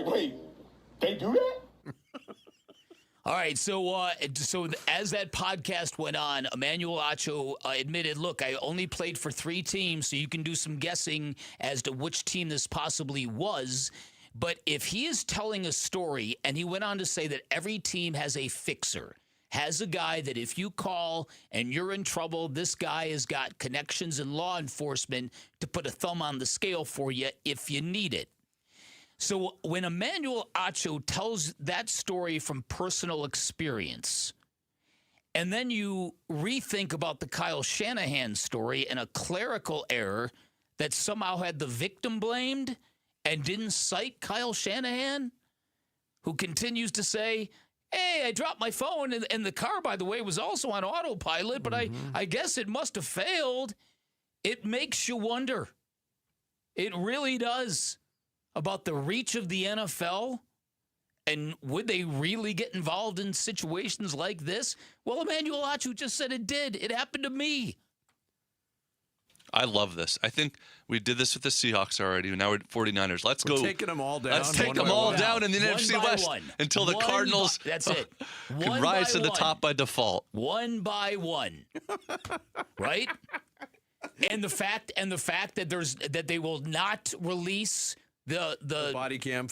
wait, they do that? All right, so as that podcast went on, Emmanuel Acho admitted, look, I only played for 3 teams, so you can do some guessing as to which team this possibly was. But if he is telling a story, and he went on to say that every team has a fixer, has a guy that if you call and you're in trouble, this guy has got connections in law enforcement to put a thumb on the scale for you if you need it. So when Emmanuel Acho tells that story from personal experience, and then you rethink about the Kyle Shanahan story and a clerical error that somehow had the victim blamed and didn't cite Kyle Shanahan, who continues to say, hey, I dropped my phone, and the car, by the way, was also on autopilot, but I guess it must have failed. It makes you wonder. It really does. About the reach of the NFL, and would they really get involved in situations like this? Well, Emmanuel Acho just said it did. It happened to me. I love this. I think we did this with the Seahawks already. Now we're at 49ers. Let's go. Taking them all down. Let's take them all down in the NFC West until the Cardinals that's it. can rise to the top by default. One by one. Right? And the fact that they will not release the body cam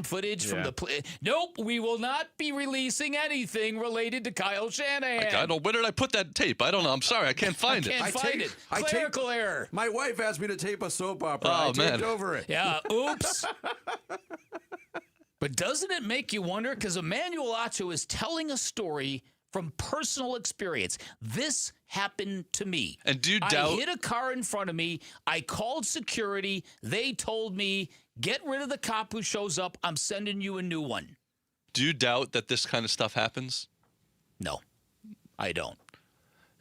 footage from the play. Nope, we will not be releasing anything related to Kyle Shanahan. I don't. Where did I put that tape? I don't know. I'm sorry, I can't find it. I can't find it. Clerical error. My wife asked me to tape a soap opera. Oh, I taped man. over it. Yeah. Oops. But doesn't it make you wonder? Because Emmanuel Acho is telling a story from personal experience. This happened to me. And do you doubt? I hit a car in front of me. I called security. They told me, get rid of the cop who shows up. I'm sending you a new one. Do you doubt that this kind of stuff happens? No, I don't.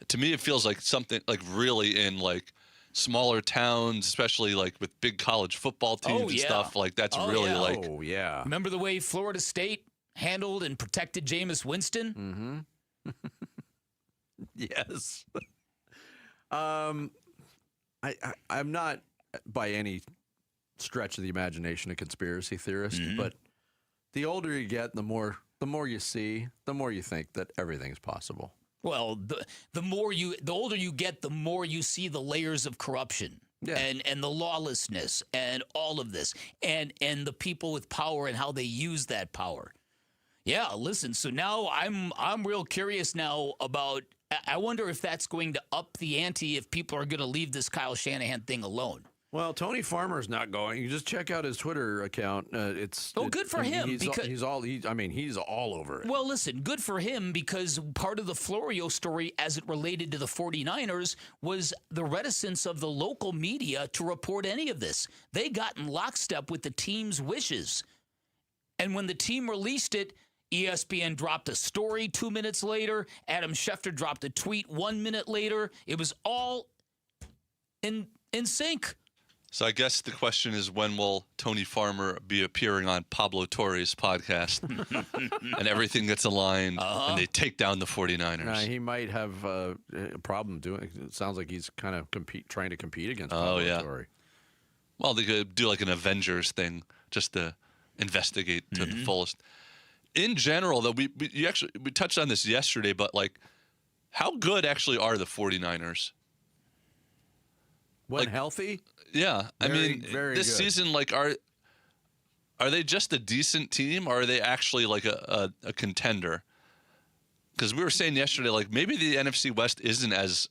To me, it feels like something like really in like smaller towns, especially like with big college football teams and stuff. Like that's really like. Oh, yeah. Remember the way Florida State handled and protected Jameis Winston? Mm-hmm. Yes. I'm not by any stretch of the imagination a conspiracy theorist, but the older you get, the more you see, the more you think that everything's possible. Well, the older you get, the more you see the layers of corruption and the lawlessness and all of this and the people with power and how they use that power. Yeah, listen, so now I'm real curious now about, I wonder if that's going to up the ante if people are going to leave this Kyle Shanahan thing alone. Well, Tony Farmer's not going. You just check out his Twitter account. Good for him. He's all over it. Well, listen, good for him because part of the Florio story as it related to the 49ers was the reticence of the local media to report any of this. They got in lockstep with the team's wishes. And when the team released it, ESPN dropped a story 2 minutes later. Adam Schefter dropped a tweet 1 minute later. It was all in sync. So I guess the question is, when will Tony Farmer be appearing on Pablo Torre's podcast and everything gets aligned and they take down the 49ers? He might have a problem doing it. It sounds like he's kind of trying to compete against Pablo Torre. Well, they could do like an Avengers thing just to investigate to the fullest. In general, though, we touched on this yesterday, but like, how good actually are the 49ers? When healthy? Yeah. Very this good. season, like, are they just a decent team, or are they actually like a contender? Because we were saying yesterday, like, maybe the NFC West isn't as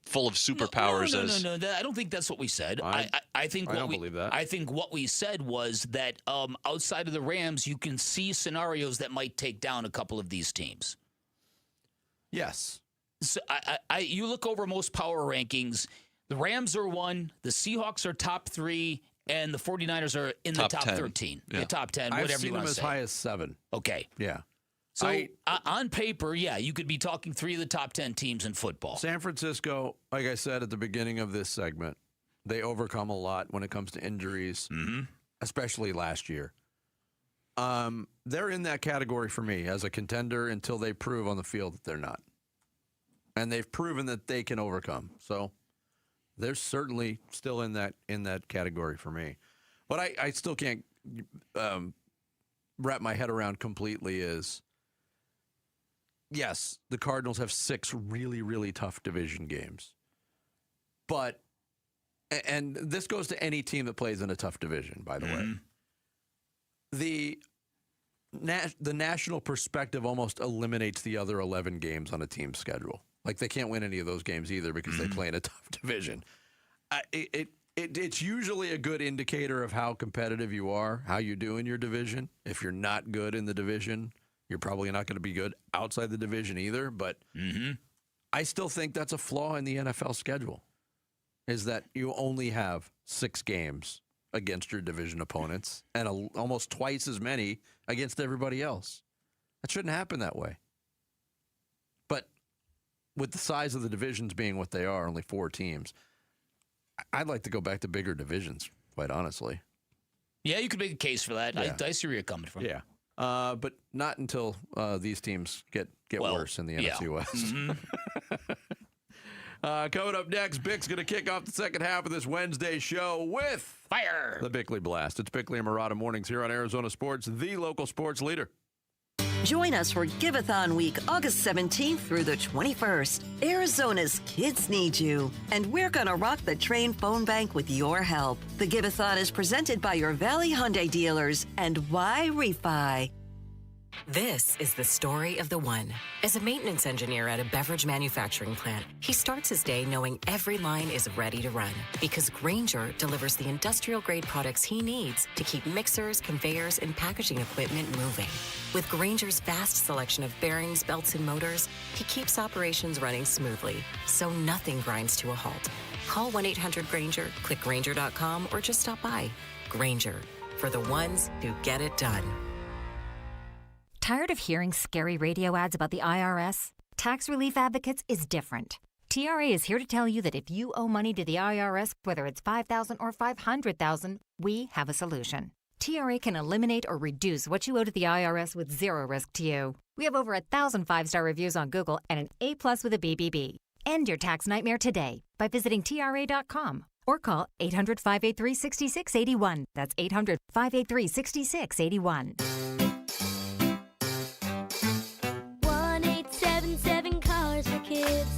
full of superpowers as. No. I don't think that's what we said. I don't believe that. I think what we said was that outside of the Rams, you can see scenarios that might take down a couple of these teams. Yes. So you look over most power rankings. The Rams are 1, the Seahawks are top 3, and the 49ers are in the top 10. 13. Yeah. The top 10, I've whatever seen you them want to as say. high as 7. Okay. Yeah. So on paper, yeah, you could be talking 3 of the top 10 teams in football. San Francisco, like I said at the beginning of this segment, they overcome a lot when it comes to injuries, especially last year. They're in that category for me as a contender until they prove on the field that they're not. And they've proven that they can overcome. So they're certainly still in that category for me. What I still can't wrap my head around completely is, yes, the Cardinals have 6 really, really tough division games. But, and this goes to any team that plays in a tough division, by the way. The national perspective almost eliminates the other 11 games on a team's schedule. Like, they can't win any of those games either because they play in a tough division. It's usually a good indicator of how competitive you are, how you do in your division. If you're not good in the division, you're probably not going to be good outside the division either. But I still think that's a flaw in the NFL schedule, is that you only have 6 games against your division opponents and almost twice as many against everybody else. That shouldn't happen that way. But with the size of the divisions being what they are, only 4 teams, I'd like to go back to bigger divisions, quite honestly. Yeah, you could make a case for that. Yeah. I see where you're coming from. Yeah. But not until these teams get worse in the NFC West. Coming up next, Bick's going to kick off the second half of this Wednesday show with Fire! The Bickley Blast. It's Bickley and Murata Mornings here on Arizona Sports, the local sports leader. Join us for Give-a-thon Week, August 17th through the 21st. Arizona's kids need you, and we're going to rock the Train phone bank with your help. The Give-a-thon is presented by your Valley Hyundai dealers and Why Refi. This is the story of the one. As a maintenance engineer at a beverage manufacturing plant, he starts his day knowing every line is ready to run because Grainger delivers the industrial-grade products he needs to keep mixers, conveyors, and packaging equipment moving. With Grainger's vast selection of bearings, belts, and motors, he keeps operations running smoothly, so nothing grinds to a halt. Call 1-800-GRAINGER, click Grainger.com, or just stop by. Grainger, for the ones who get it done. Tired of hearing scary radio ads about the IRS? Tax Relief Advocates is different. TRA is here to tell you that if you owe money to the IRS, whether it's $5,000 or $500,000, we have a solution. TRA can eliminate or reduce what you owe to the IRS with zero risk to you. We have over 1,000 5-star reviews on Google and an A+ with a BBB. End your tax nightmare today by visiting TRA.com or call 800-583-6681. That's 800-583-6681. 1-877 Cars for Kids.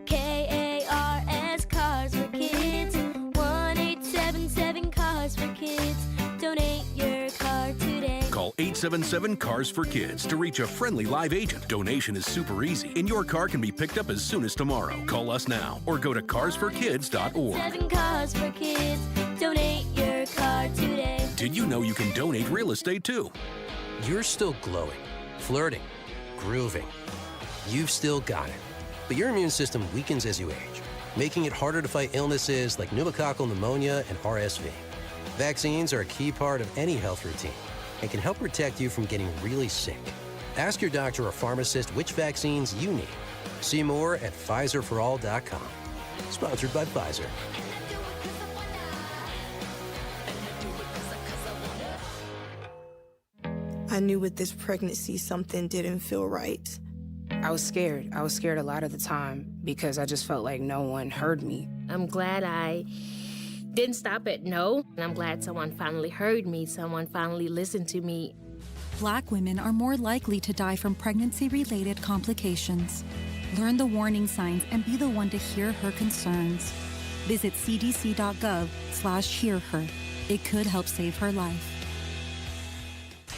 KARS Cars for Kids. 1-877 Cars for Kids. Donate your car today. Call 877 Cars for Kids to reach a friendly live agent. Donation is super easy, and your car can be picked up as soon as tomorrow. Call us now or go to carsforkids.org. 7 Cars for Kids. Donate your car today. Did you know you can donate real estate too? You're still glowing, flirting, grooving. You've still got it. But your immune system weakens as you age, making it harder to fight illnesses like pneumococcal pneumonia and RSV. Vaccines are a key part of any health routine and can help protect you from getting really sick. Ask your doctor or pharmacist which vaccines you need. See more at PfizerForAll.com. Sponsored by Pfizer. I knew with this pregnancy something didn't feel right. I was scared. I was scared a lot of the time because I just felt like no one heard me. I'm glad I didn't stop at no. And I'm glad someone finally heard me. Someone finally listened to me. Black women are more likely to die from pregnancy-related complications. Learn the warning signs and be the one to hear her concerns. Visit cdc.gov/hearher. It could help save her life.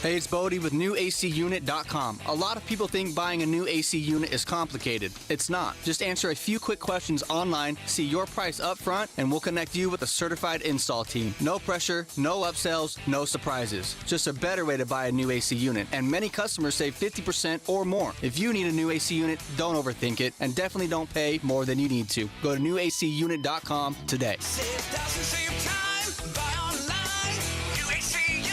Hey, it's Bodie with NewACUnit.com. A lot of people think buying a new AC unit is complicated. It's not. Just answer a few quick questions online, see your price up front, and we'll connect you with a certified install team. No pressure, no upsells, no surprises. Just a better way to buy a new AC unit. And many customers save 50% or more. If you need a new AC unit, don't overthink it, and definitely don't pay more than you need to. Go to NewACUnit.com today. Save thousands, save time. Buy online. NewACUnit.com.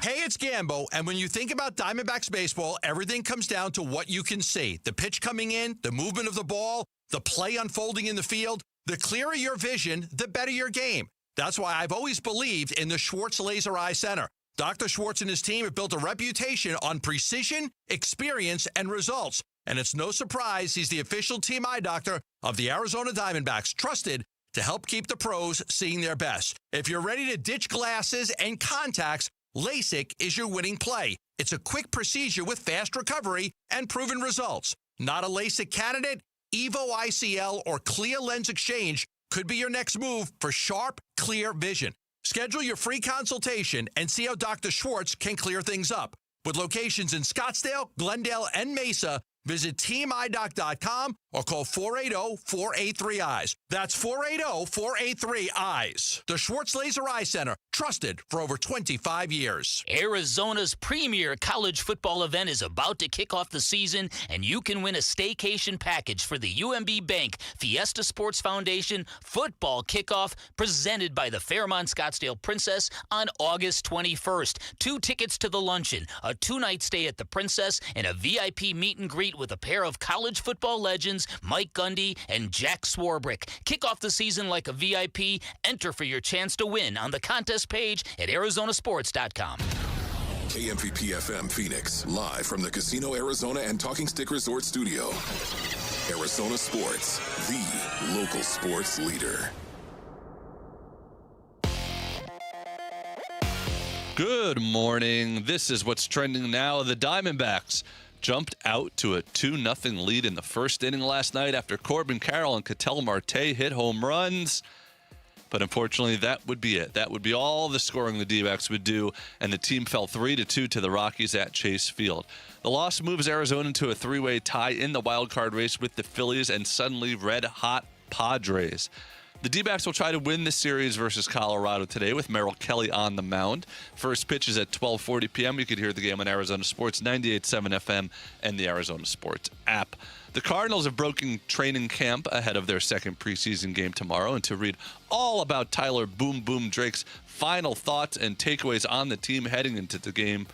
Hey, it's Gambo, and when you think about Diamondbacks baseball, everything comes down to what you can see. The pitch coming in, the movement of the ball, the play unfolding in the field. The clearer your vision, the better your game. That's why I've always believed in the Schwartz Laser Eye Center. Dr. Schwartz and his team have built a reputation on precision, experience, and results. And it's no surprise he's the official team eye doctor of the Arizona Diamondbacks, trusted to help keep the pros seeing their best. If you're ready to ditch glasses and contacts, LASIK is your winning play. It's a quick procedure with fast recovery and proven results. Not a LASIK candidate? Evo ICL or Clear Lens Exchange could be your next move for sharp, clear vision. Schedule your free consultation and see how Dr. Schwartz can clear things up. With locations in Scottsdale, Glendale, and Mesa, visit teamidoc.com or call 480-483-EYES. That's 480-483-EYES. The Schwartz Laser Eye Center, trusted for over 25 years. Arizona's premier college football event is about to kick off the season, and you can win a staycation package for the UMB Bank Fiesta Sports Foundation football kickoff presented by the Fairmont Scottsdale Princess on August 21st. 2 tickets to the luncheon, a 2-night stay at the Princess, and a VIP meet and greet with a pair of college football legends, Mike Gundy and Jack Swarbrick. Kick off the season like a VIP. Enter for your chance to win on the contest page at arizonasports.com. KMVP FM Phoenix, live from the Casino Arizona and Talking Stick Resort Studio. Arizona Sports, the local sports leader. Good morning. This is what's trending now. The Diamondbacks jumped out to a 2-0 lead in the first inning last night after Corbin Carroll and Ketel Marte hit home runs. But unfortunately, that would be it. That would be all the scoring the D-backs would do, and the team fell 3-2 to the Rockies at Chase Field. The loss moves Arizona into a 3-way tie in the wild card race with the Phillies and suddenly red-hot Padres. The D-backs will try to win this series versus Colorado today with Merrill Kelly on the mound. First pitch is at 12:40 p.m. You could hear the game on Arizona Sports 98.7 FM and the Arizona Sports app. The Cardinals have broken training camp ahead of their second preseason game tomorrow. And to read all about Tyler Boom Boom Drake's final thoughts and takeaways on the team heading into the game,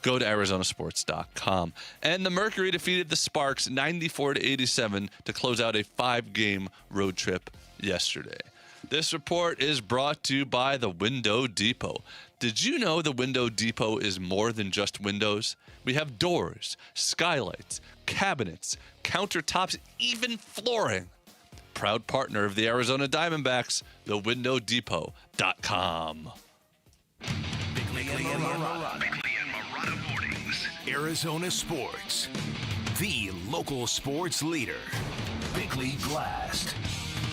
go to arizonasports.com. And the Mercury defeated the Sparks 94-87 to close out a 5-game road trip yesterday. This report is brought to you by the Window Depot. Did you know the Window Depot is more than just windows? We have doors, skylights, cabinets, countertops, even flooring. Proud partner of the Arizona Diamondbacks, thewindowdepot.com. Bickley and Marotta Mornings. Arizona Sports, the local sports leader. Bickley Blast.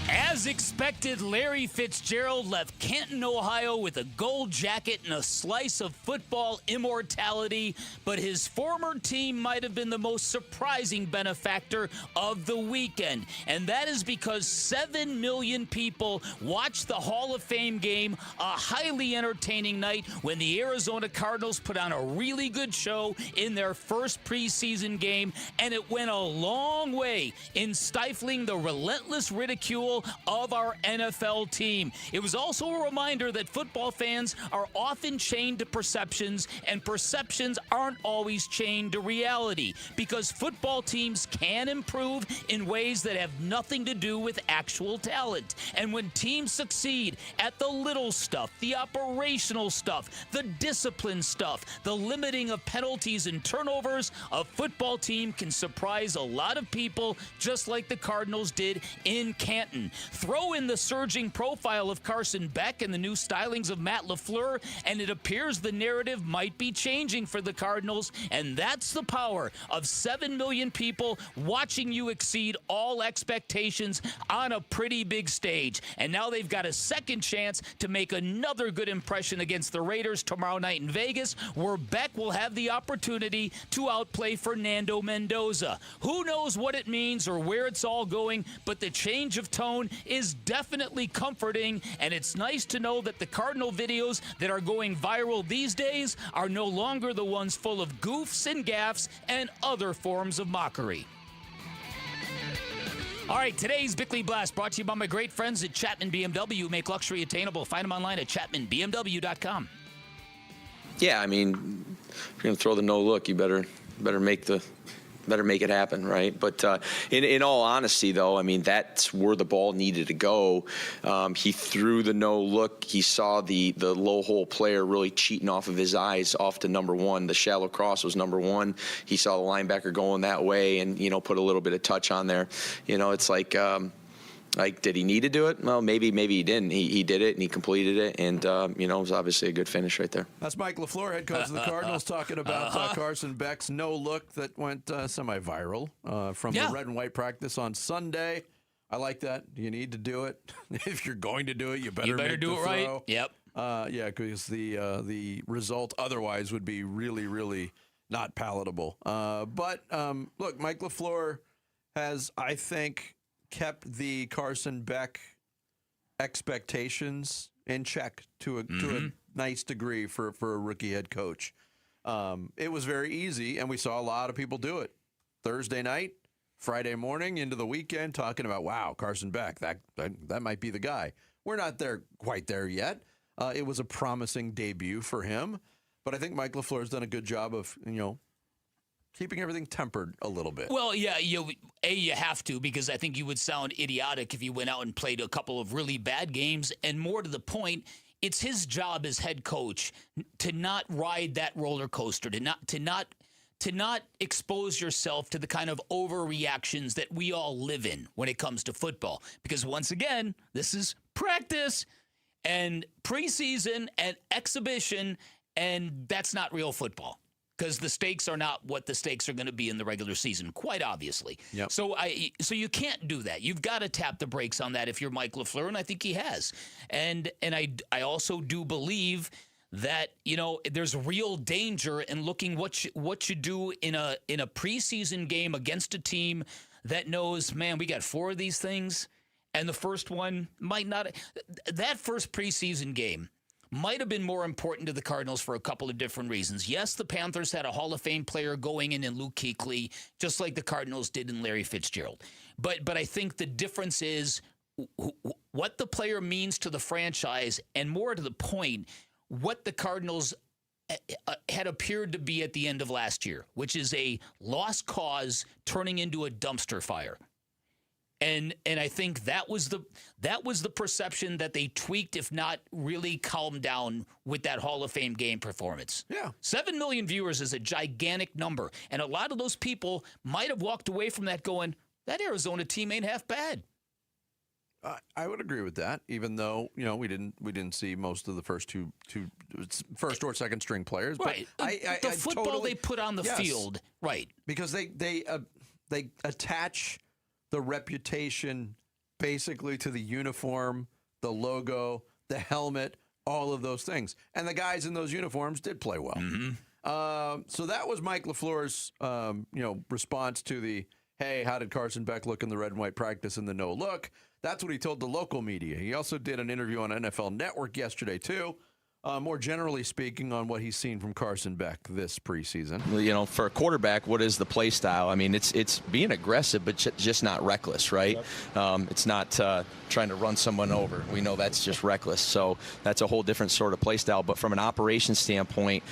As expected, Larry Fitzgerald left Canton, Ohio with a gold jacket and a slice of football immortality, but his former team might have been the most surprising benefactor of the weekend, and that is because 7 million people watched the Hall of Fame game, a highly entertaining night when the Arizona Cardinals put on a really good show in their first preseason game, and it went a long way in stifling the relentless ridicule visual of our NFL team. It was also a reminder that football fans are often chained to perceptions, and perceptions aren't always chained to reality, because football teams can improve in ways that have nothing to do with actual talent. And when teams succeed at the little stuff, the operational stuff, the discipline stuff, the limiting of penalties and turnovers, a football team can surprise a lot of people, just like the Cardinals did in Canton. Throw in the surging profile of Carson Beck and the new stylings of Matt LaFleur, and it appears the narrative might be changing for the Cardinals, and that's the power of 7 million people watching you exceed all expectations on a pretty big stage. And now they've got a second chance to make another good impression against the Raiders tomorrow night in Vegas, where Beck will have the opportunity to outplay Fernando Mendoza. Who knows what it means or where it's all going, but the change of tone is definitely comforting, and it's nice to know that the Cardinal videos that are going viral these days are no longer the ones full of goofs and gaffes and other forms of mockery. All right, today's Bickley Blast brought to you by my great friends at Chapman BMW. Make luxury attainable. Find them online at chapmanbmw.com. Yeah, I mean, if you're going to throw the no look, you better make it happen, right? But in all honesty, though, I mean, that's where the ball needed to go. He threw the no look. He saw the low hole player really cheating off of his eyes off to number one. The shallow cross was number one. He saw the linebacker going that way and, put a little bit of touch on there. It's like did he need to do it? Well, maybe he didn't. He did it, and he completed it, and, it was obviously a good finish right there. That's Mike LaFleur, head coach of the Cardinals, talking about Carson Beck's no-look that went semi-viral from the red and white practice on Sunday. I like that. You need to do it. If you're going to do it, you better do it right. Yep. Yeah, because the result otherwise would be really, really not palatable. But look, Mike LaFleur has, I think, kept the Carson Beck expectations in check to a nice degree for a rookie head coach. It was very easy, and we saw a lot of people do it. Thursday night, Friday morning, into the weekend, talking about, wow, Carson Beck, that might be the guy. We're not quite there yet. It was a promising debut for him, but I think Mike LaFleur's done a good job of, keeping everything tempered a little bit. Well, yeah, you have to, because I think you would sound idiotic if you went out and played a couple of really bad games. And more to the point, it's his job as head coach to not ride that roller coaster, to not expose yourself to the kind of overreactions that we all live in when it comes to football. Because once again, this is practice and preseason and exhibition, and that's not real football. Because the stakes are not what the stakes are going to be in the regular season, quite obviously. Yep. So you can't do that. You've got to tap the brakes on that if you're Mike LaFleur, and I think he has. And I also do believe that there's real danger in looking what you do in a preseason game against a team that knows, man, we got 4 of these things, and the first one might not. That first preseason game might have been more important to the Cardinals for a couple of different reasons. Yes, the Panthers had a Hall of Fame player going in Luke Kuechly, just like the Cardinals did in Larry Fitzgerald. But I think the difference is what the player means to the franchise, and more to the point, what the Cardinals had appeared to be at the end of last year, which is a lost cause turning into a dumpster fire. And I think that was the perception that they tweaked, if not really calmed down, with that Hall of Fame game performance. Yeah. 7 million viewers is a gigantic number. And a lot of those people might have walked away from that going, that Arizona team ain't half bad. I would agree with that, even though we didn't see most of the first first or second string players. Right. But the football they put on the field, right? Because they attach the reputation basically to the uniform, the logo, the helmet, all of those things, and the guys in those uniforms did play well. So that was Mike LaFleur's response to the, hey, how did Carson Beck look in the red and white practice and the no look? That's what he told the local media. He also did an interview on NFL Network yesterday, too, more generally speaking, on what he's seen from Carson Beck this preseason. For a quarterback, what is the play style? I mean, it's being aggressive, but just not reckless, right? Yep. It's not trying to run someone over. We know that's just reckless. So that's a whole different sort of play style. But from an operations standpoint,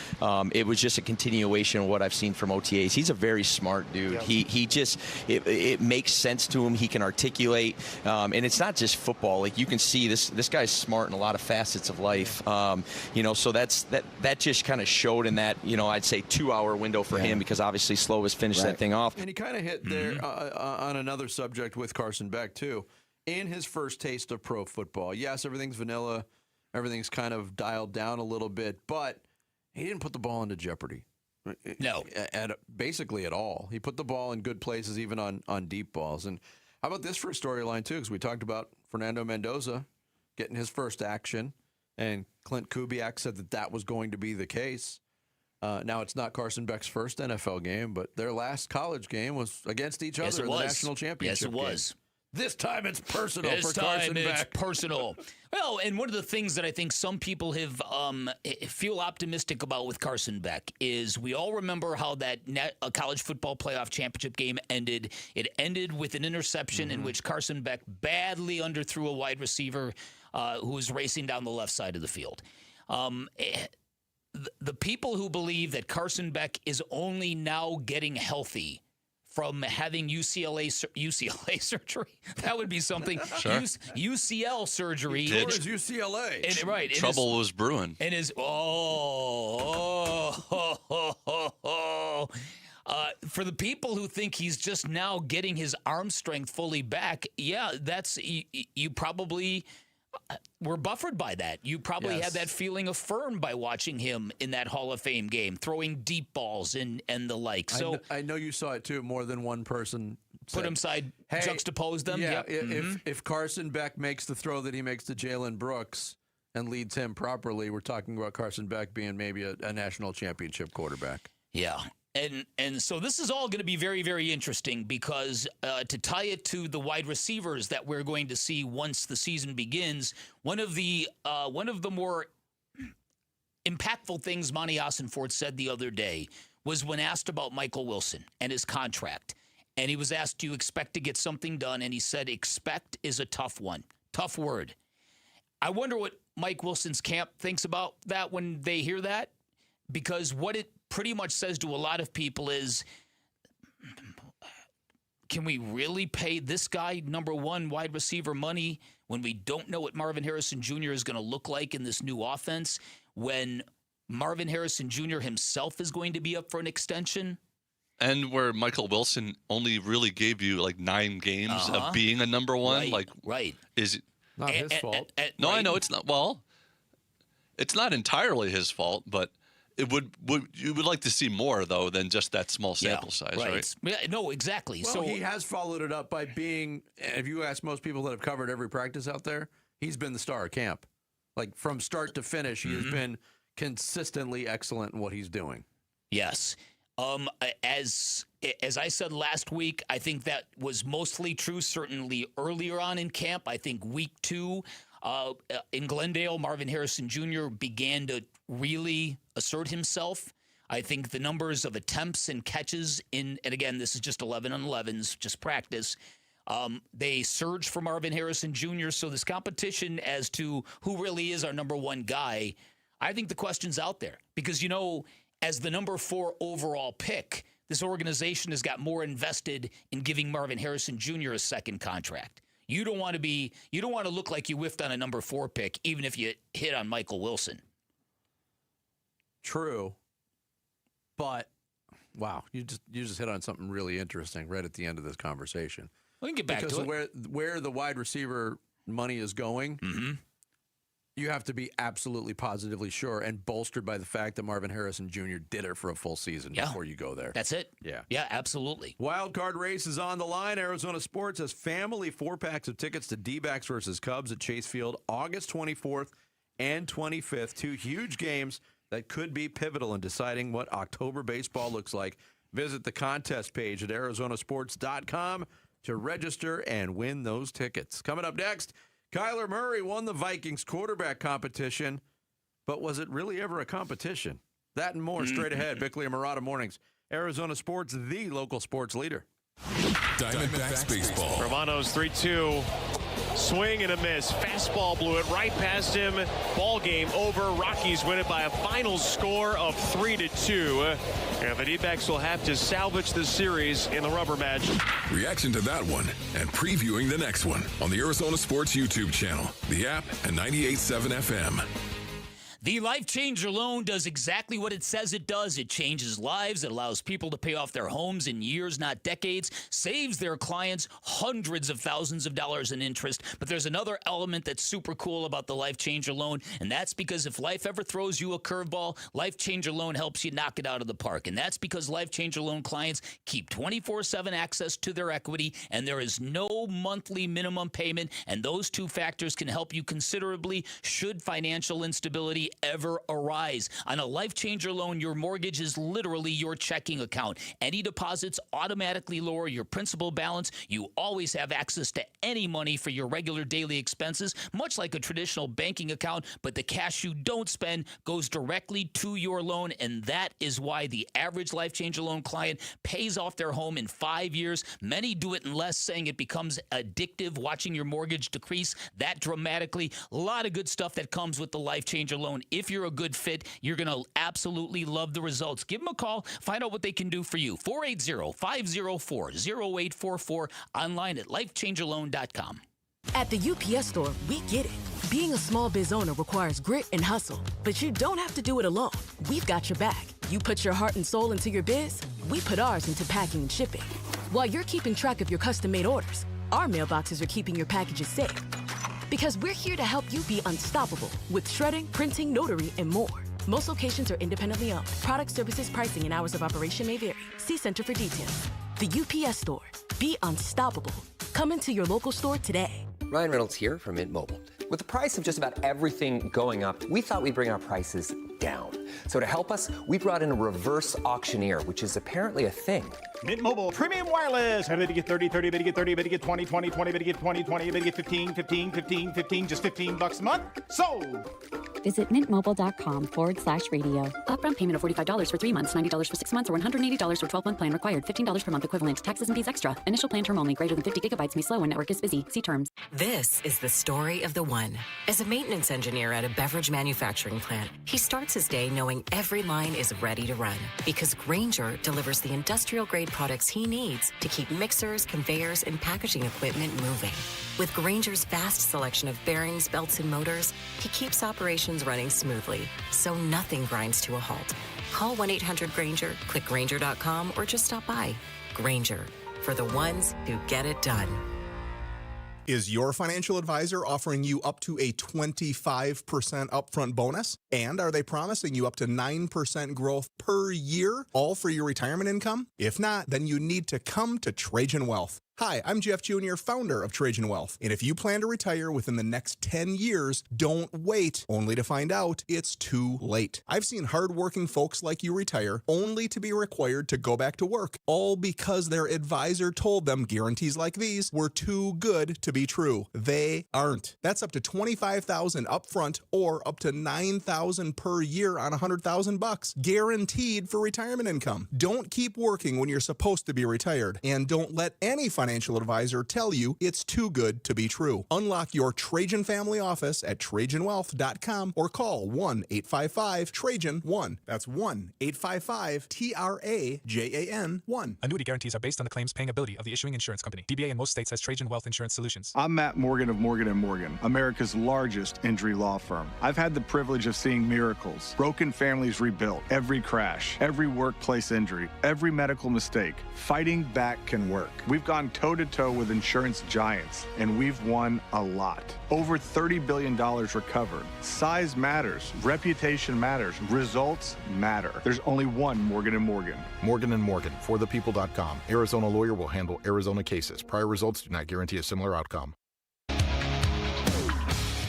it was just a continuation of what I've seen from OTAs. He's a very smart dude. Yep. He just it makes sense to him. He can articulate, and it's not just football. Like, you can see this guy's smart in a lot of facets of life. So that just kind of showed in that, I'd say 2-hour window for him, because obviously Slow has finished that thing off. And he kind of hit there on another subject with Carson Beck, too. In his first taste of pro football, yes, everything's vanilla. Everything's kind of dialed down a little bit, but he didn't put the ball into jeopardy. No. Basically at all. He put the ball in good places, even on deep balls. And how about this for a storyline, too? Because we talked about Fernando Mendoza getting his first action. And Clint Kubiak said that was going to be the case. Now, it's not Carson Beck's first NFL game, but their last college game was against each other in the national championship. Yes, it was. Game. This time it's personal for Carson Beck. This time it's personal. Well, and one of the things that I think some people have feel optimistic about with Carson Beck is we all remember how that college football playoff championship game ended. It ended with an interception in which Carson Beck badly underthrew a wide receiver who was racing down the left side of the field. The people who believe that Carson Beck is only now getting healthy from having UCLA surgery, that would be something. Sure. UCL surgery. Or is UCLA? And, right. Trouble was brewing. And is for the people who think he's just now getting his arm strength fully back, yeah, that's you probably were buffered by that. You probably had that feeling affirmed by watching him in that Hall of Fame game, throwing deep balls and the like. So I know you saw it too. More than one person put them side, juxtapose them. Yeah, if Carson Beck makes the throw that he makes to Jalen Brooks and leads him properly, we're talking about Carson Beck being maybe a national championship quarterback. Yeah. And so this is all going to be very, very interesting because to tie it to the wide receivers that we're going to see once the season begins, one of the more impactful things Monty Ossenfort said the other day was when asked about Michael Wilson and his contract. And he was asked, do you expect to get something done? And he said, expect is a tough one. Tough word. I wonder what Mike Wilson's camp thinks about that when they hear that, because what it pretty much says to a lot of people is, can we really pay this guy number one wide receiver money when we don't know what Marvin Harrison Jr. is going to look like in this new offense, when Marvin Harrison Jr. himself is going to be up for an extension? And where Michael Wilson only really gave you like 9 games of being a number one. Is it not his fault? No, I know it's not. Well, it's not entirely his fault, but you would like to see more, though, than just that small sample size, right? Yeah, no, exactly. Well, so he has followed it up by being, if you ask most people that have covered every practice out there, he's been the star of camp. Like, from start to finish, he has been consistently excellent in what he's doing. Yes. As I said last week, I think that was mostly true, certainly earlier on in camp. I think week 2 in Glendale, Marvin Harrison Jr. began to really assert himself. I think the numbers of attempts and catches and again, this is just 11 on 11s, just practice. They surged for Marvin Harrison Jr. So this competition as to who really is our number one guy, I think the question's out there because, as the number 4 overall pick, this organization has got more invested in giving Marvin Harrison Jr. a second contract. You don't want to look like you whiffed on a number 4 pick, even if you hit on Michael Wilson. True. But, wow, you just hit on something really interesting right at the end of this conversation. We can get back to it. Because where the wide receiver money is going, you have to be absolutely positively sure and bolstered by the fact that Marvin Harrison Jr. did it for a full season before you go there. That's it. Yeah. Yeah, absolutely. Wild card race is on the line. Arizona Sports has family 4-packs of tickets to D-backs versus Cubs at Chase Field August 24th and 25th. 2 huge games that could be pivotal in deciding what October baseball looks like. Visit the contest page at arizonasports.com to register and win those tickets. Coming up next, Kyler Murray won the Vikings quarterback competition but was it really ever a competition? That and more straight ahead. Bickley and Murata Mornings. Arizona Sports, the local sports leader. Diamondbacks baseball. Romano's 3-2. Swing and a miss. Fastball blew it right past him. Ball game over. Rockies win it by a final score of 3-2. And the D-backs will have to salvage the series in the rubber match. Reaction to that one and previewing the next one on the Arizona Sports YouTube channel, the app, and 98.7 FM. The Life Changer loan does exactly what it says it does. It changes lives. It allows people to pay off their homes in years, not decades, saves their clients hundreds of thousands of dollars in interest. But there's another element that's super cool about the Life Changer loan, and that's because if life ever throws you a curveball, Life Changer loan helps you knock it out of the park. And that's because Life Changer loan clients keep 24/7 access to their equity, and there is no monthly minimum payment, and those two factors can help you considerably should financial instability ever arise. On a Life Changer loan, your mortgage is literally your checking account. Any deposits automatically lower your principal balance. You always have access to any money for your regular daily expenses, much like a traditional banking account, but the cash you don't spend goes directly to your loan, and that is why the average Life Changer loan client pays off their home in 5 years. Many do it in less, saying it becomes addictive watching your mortgage decrease that dramatically. A lot of good stuff that comes with the Life Changer loan. If you're a good fit, you're going to absolutely love the results. Give them a call. Find out what they can do for you. 480-504-0844. Online at lifechangerloan.com. At the UPS store, we get it. Being a small biz owner requires grit and hustle, but you don't have to do it alone. We've got your back. You put your heart and soul into your biz, we put ours into packing and shipping. While you're keeping track of your custom-made orders, our mailboxes are keeping your packages safe. Because we're here to help you be unstoppable with shredding, printing, notary, and more. Most locations are independently owned. Product, services, pricing, and hours of operation may vary. See Center for details. The UPS store. Be unstoppable. Come into your local store today. Ryan Reynolds here from Mint Mobile. With the price of just about everything going up, we thought we'd bring our prices down. So to help us, we brought in a reverse auctioneer, which is apparently a thing. Mint Mobile Premium Wireless. How did you get 30, 30, bet you get 30, bet you get 20, 20, 20, bet you get 20, 20, bet you get 15, 15, 15, 15, just $15 a month? Sold! Visit mintmobile.com/radio. Upfront payment of $45 for 3 months, $90 for 6 months, or $180 for 12-month plan required. $15 per month equivalent. Taxes and fees extra. Initial plan term only. Greater than 50 gigabytes may slow when network is busy. See terms. This is the story of the one. As a maintenance engineer at a beverage manufacturing plant, he starts his day knowing every line is ready to run because Grainger delivers the industrial-grade products he needs to keep mixers, conveyors, and packaging equipment moving. With Grainger's vast selection of bearings, belts, and motors, he keeps operations running smoothly, so nothing grinds to a halt. Call 1-800-GRAINGER, click Grainger.com, or just stop by. Grainger, for the ones who get it done. Is your financial advisor offering you up to a 25% upfront bonus? And are they promising you up to 9% growth per year, all for your retirement income? If not, then you need to come to Trajan Wealth. Hi, I'm Jeff Jr., founder of Trajan Wealth. And if you plan to retire within the next 10 years, don't wait, only to find out it's too late. I've seen hardworking folks like you retire only to be required to go back to work, all because their advisor told them guarantees like these were too good to be true. They aren't. That's up to $25,000 upfront or up to $9,000 per year on $100,000, guaranteed for retirement income. Don't keep working when you're supposed to be retired, and don't let any financial advisor tell you it's too good to be true. Unlock your Trajan family office at TrajanWealth.com or call 1-855-TRAJAN-1. That's 1-855-TRAJAN-1. Annuity guarantees are based on the claims paying ability of the issuing insurance company. DBA in most states has Trajan Wealth Insurance Solutions. I'm Matt Morgan of Morgan & Morgan, America's largest injury law firm. I've had the privilege of seeing miracles, broken families rebuilt, every crash, every workplace injury, every medical mistake. Fighting back can work. We've gone toe-to-toe with insurance giants, and we've won a lot. Over $30 billion recovered. Size matters. Reputation matters. Results matter. There's only one Morgan & Morgan. Morgan & Morgan, forthepeople.com. Arizona lawyer will handle Arizona cases. Prior results do not guarantee a similar outcome.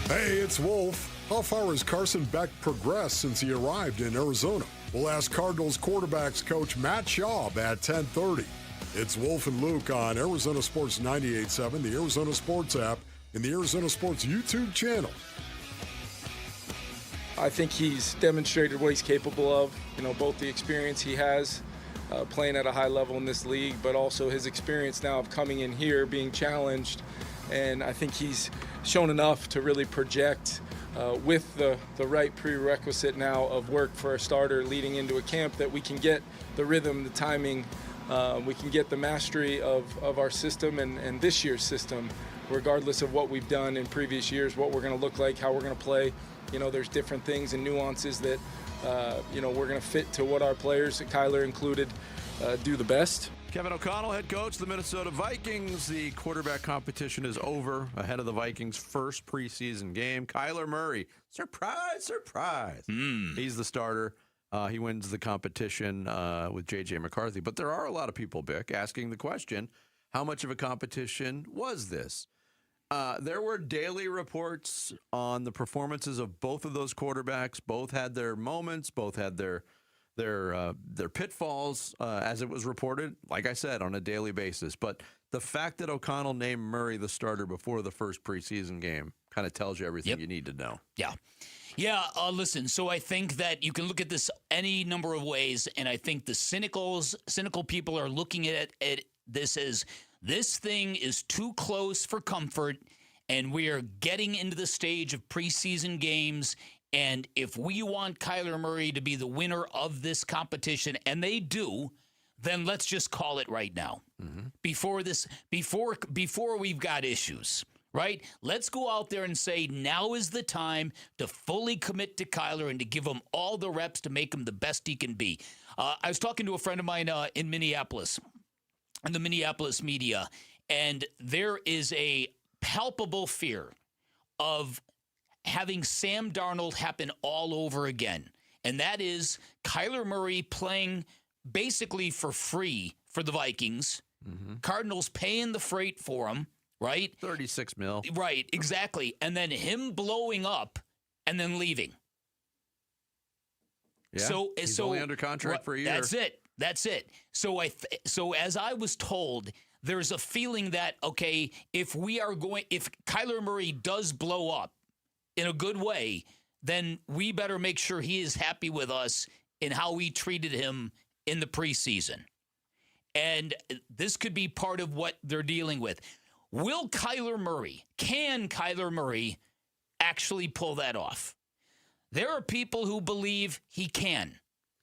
Hey, it's Wolf. How far has Carson Beck progressed since he arrived in Arizona? We'll ask Cardinals quarterbacks coach Matt Schaub at 10:30. It's Wolf and Luke on Arizona Sports 98.7, the Arizona Sports app, and the Arizona Sports YouTube channel. I think he's demonstrated what he's capable of, both the experience he has playing at a high level in this league, but also his experience now of coming in here, being challenged. And I think he's shown enough to really project with the right prerequisite now of work for a starter leading into a camp that we can get the rhythm, the timing, we can get the mastery of our system and this year's system, regardless of what we've done in previous years, what we're going to look like, how we're going to play. There's different things and nuances that, we're going to fit to what our players, Kyler included, do the best. Kevin O'Connell, head coach of the Minnesota Vikings. The quarterback competition is over ahead of the Vikings' first preseason game. Kyler Murray, surprise, surprise. He's the starter. He wins the competition with J.J. McCarthy. But there are a lot of people, Bick, asking the question, how much of a competition was this? There were daily reports on the performances of both of those quarterbacks. Both had their moments. Both had their pitfalls, as it was reported, like I said, on a daily basis. But the fact that O'Connell named Murray the starter before the first preseason game kind of tells you everything you need to know. Yeah. Yeah, listen, so I think that you can look at this any number of ways, and I think the cynical people are looking at this as this thing is too close for comfort, and we are getting into the stage of preseason games, and if we want Kyler Murray to be the winner of this competition, and they do, then let's just call it right now. Before we've got issues, right? Let's go out there and say now is the time to fully commit to Kyler and to give him all the reps to make him the best he can be. I was talking to a friend of mine in Minneapolis, in the Minneapolis media, and there is a palpable fear of having Sam Darnold happen all over again. And that is Kyler Murray playing basically for free for the Vikings. Cardinals paying the freight for him, right? $36 million. Right, exactly. And then him blowing up and then leaving. Yeah, he's only under contract for a year. That's it. So as I was told, there's a feeling that, okay, if Kyler Murray does blow up in a good way, then we better make sure he is happy with us in how we treated him in the preseason. And this could be part of what they're dealing with. Can Kyler Murray actually pull that off? There are people who believe he can.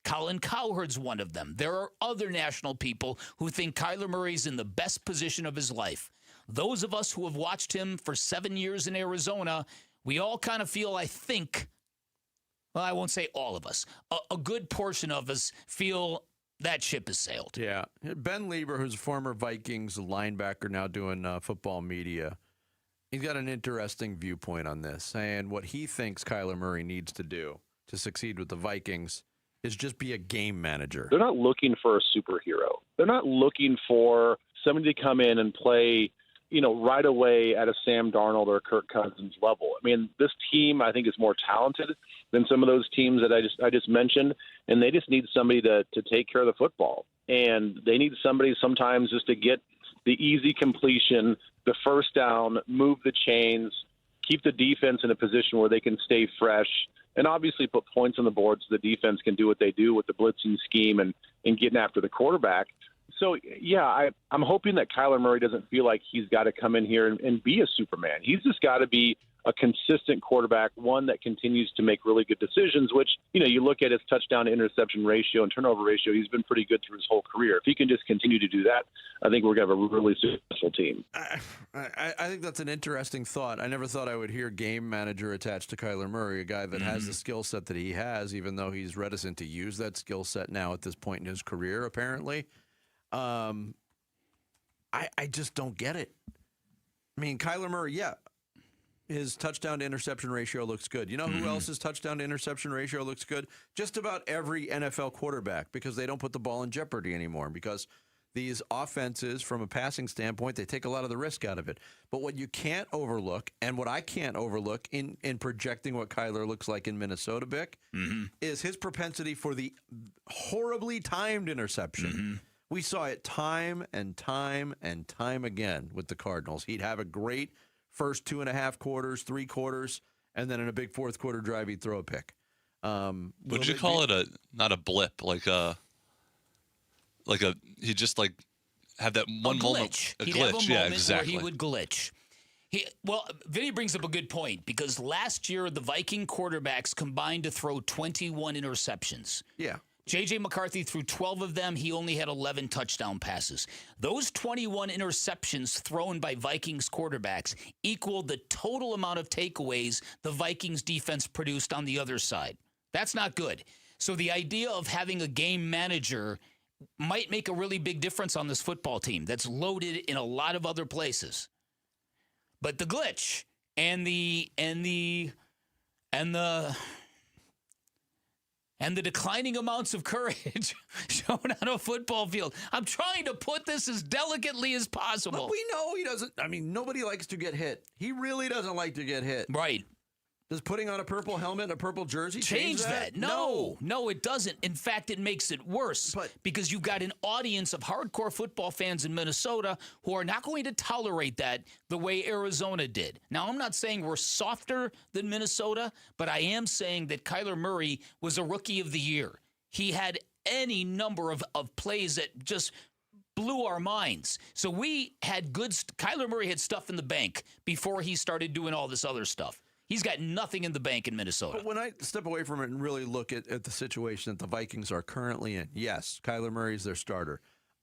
Colin Cowherd's one of them. There are other national people who think Kyler Murray's in the best position of his life. Those of us who have watched him for 7 years in Arizona, we all kind of feel, I think, well, I won't say all of us, a good portion of us feel that ship has sailed. Yeah. Ben Lieber, who's a former Vikings linebacker, now doing football media, he's got an interesting viewpoint on this, saying what he thinks Kyler Murray needs to do to succeed with the Vikings is just be a game manager. They're not looking for a superhero. They're not looking for somebody to come in and play, right away at a Sam Darnold or Kirk Cousins level. I mean, this team, I think, is more talented than some of those teams that I just mentioned, and they just need somebody to take care of the football. And they need somebody sometimes just to get the easy completion, the first down, move the chains, keep the defense in a position where they can stay fresh, and obviously put points on the board so the defense can do what they do with the blitzing scheme and getting after the quarterback. So, yeah, I'm hoping that Kyler Murray doesn't feel like he's got to come in here and be a Superman. He's just got to be a consistent quarterback, one that continues to make really good decisions, which, you look at his touchdown to interception ratio and turnover ratio, he's been pretty good through his whole career. If he can just continue to do that, I think we're going to have a really successful team. I think that's an interesting thought. I never thought I would hear game manager attached to Kyler Murray, a guy that has the skill set that he has, even though he's reticent to use that skill set now at this point in his career, apparently. I just don't get it. I mean, Kyler Murray, his touchdown to interception ratio looks good. You know who else's touchdown to interception ratio looks good? Just about every NFL quarterback, because they don't put the ball in jeopardy anymore, because these offenses, from a passing standpoint, they take a lot of the risk out of it. But what you can't overlook, and what I can't overlook in projecting what Kyler looks like in Minnesota, Bick, is his propensity for the horribly timed interception. We saw it time and time and time again with the Cardinals. He'd have a great first 2.5 quarters, 3 quarters, and then in a big fourth quarter drive, he'd throw a pick. Would you call it not a blip, he just had that one moment, a He'd glitch, have a moment yeah, exactly. where he would glitch. Vinny brings up a good point because last year the Viking quarterbacks combined to throw 21 interceptions. Yeah. J.J. McCarthy threw 12 of them. He only had 11 touchdown passes. Those 21 interceptions thrown by Vikings quarterbacks equaled the total amount of takeaways the Vikings defense produced on the other side. That's not good. So the idea of having a game manager might make a really big difference on this football team that's loaded in a lot of other places. But the glitch and the declining amounts of courage shown on a football field. I'm trying to put this as delicately as possible. But we know he doesn't. I mean, nobody likes to get hit. He really doesn't like to get hit. Right. Does putting on a purple helmet and a purple jersey change that? No, it doesn't. In fact, it makes it worse because you've got an audience of hardcore football fans in Minnesota who are not going to tolerate that the way Arizona did. Now, I'm not saying we're softer than Minnesota, but I am saying that Kyler Murray was a rookie of the year. He had any number of plays that just blew our minds. So we had Kyler Murray had stuff in the bank before he started doing all this other stuff. He's got nothing in the bank in Minnesota. But when I step away from it and really look at the situation that the Vikings are currently in, yes, Kyler Murray's their starter.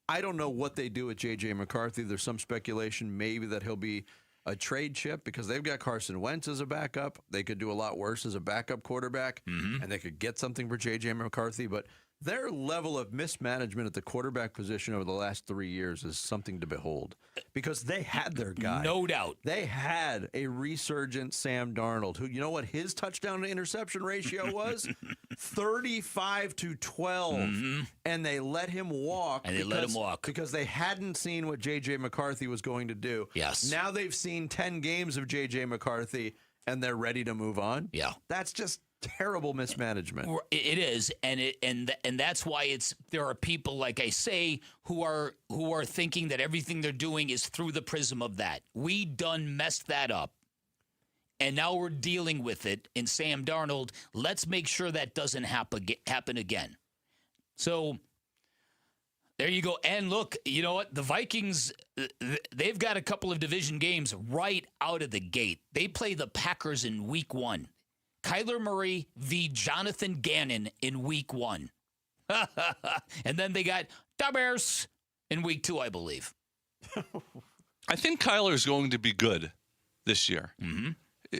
I don't know what they do with J.J. McCarthy. There's some speculation maybe that he'll be a trade chip because they've got Carson Wentz as a backup. They could do a lot worse as a backup quarterback, and they could get something for J.J. McCarthy. But their level of mismanagement at the quarterback position over the last 3 years is something to behold because they had their guy. No doubt. They had a resurgent Sam Darnold, who, you know what his touchdown to interception ratio was? 35-12. And they let him walk. Because they hadn't seen what J.J. McCarthy was going to do. Yes. Now they've seen 10 games of J.J. McCarthy, and they're ready to move on. Yeah. That's just terrible mismanagement. It is, and that's why there are people, like I say, who are thinking that everything they're doing is through the prism of that. We done messed that up, and now we're dealing with it in Sam Darnold. Let's make sure that doesn't happen again. So there you go. And look, you know what? The Vikings, they've got a couple of division games right out of the gate. They play the Packers in week 1. Kyler Murray v. Jonathan Gannon in week 1. And then they got the Bears in week 2, I believe. I think Kyler's going to be good this year.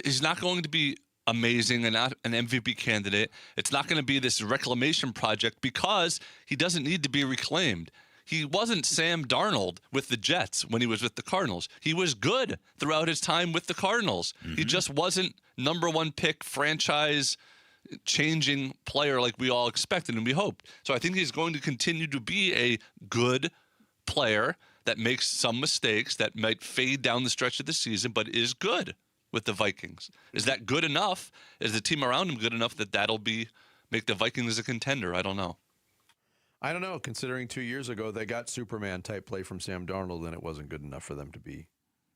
He's not going to be amazing and not an MVP candidate. It's not going to be this reclamation project because he doesn't need to be reclaimed. He wasn't Sam Darnold with the Jets when he was with the Cardinals. He was good throughout his time with the Cardinals. He just wasn't number one pick, franchise-changing player like we all expected and we hoped. So I think he's going to continue to be a good player that makes some mistakes that might fade down the stretch of the season, but is good with the Vikings. Is that good enough? Is the team around him good enough that that'll make the Vikings a contender? I don't know. I don't know, considering 2 years ago they got Superman-type play from Sam Darnold, and it wasn't good enough for them to be,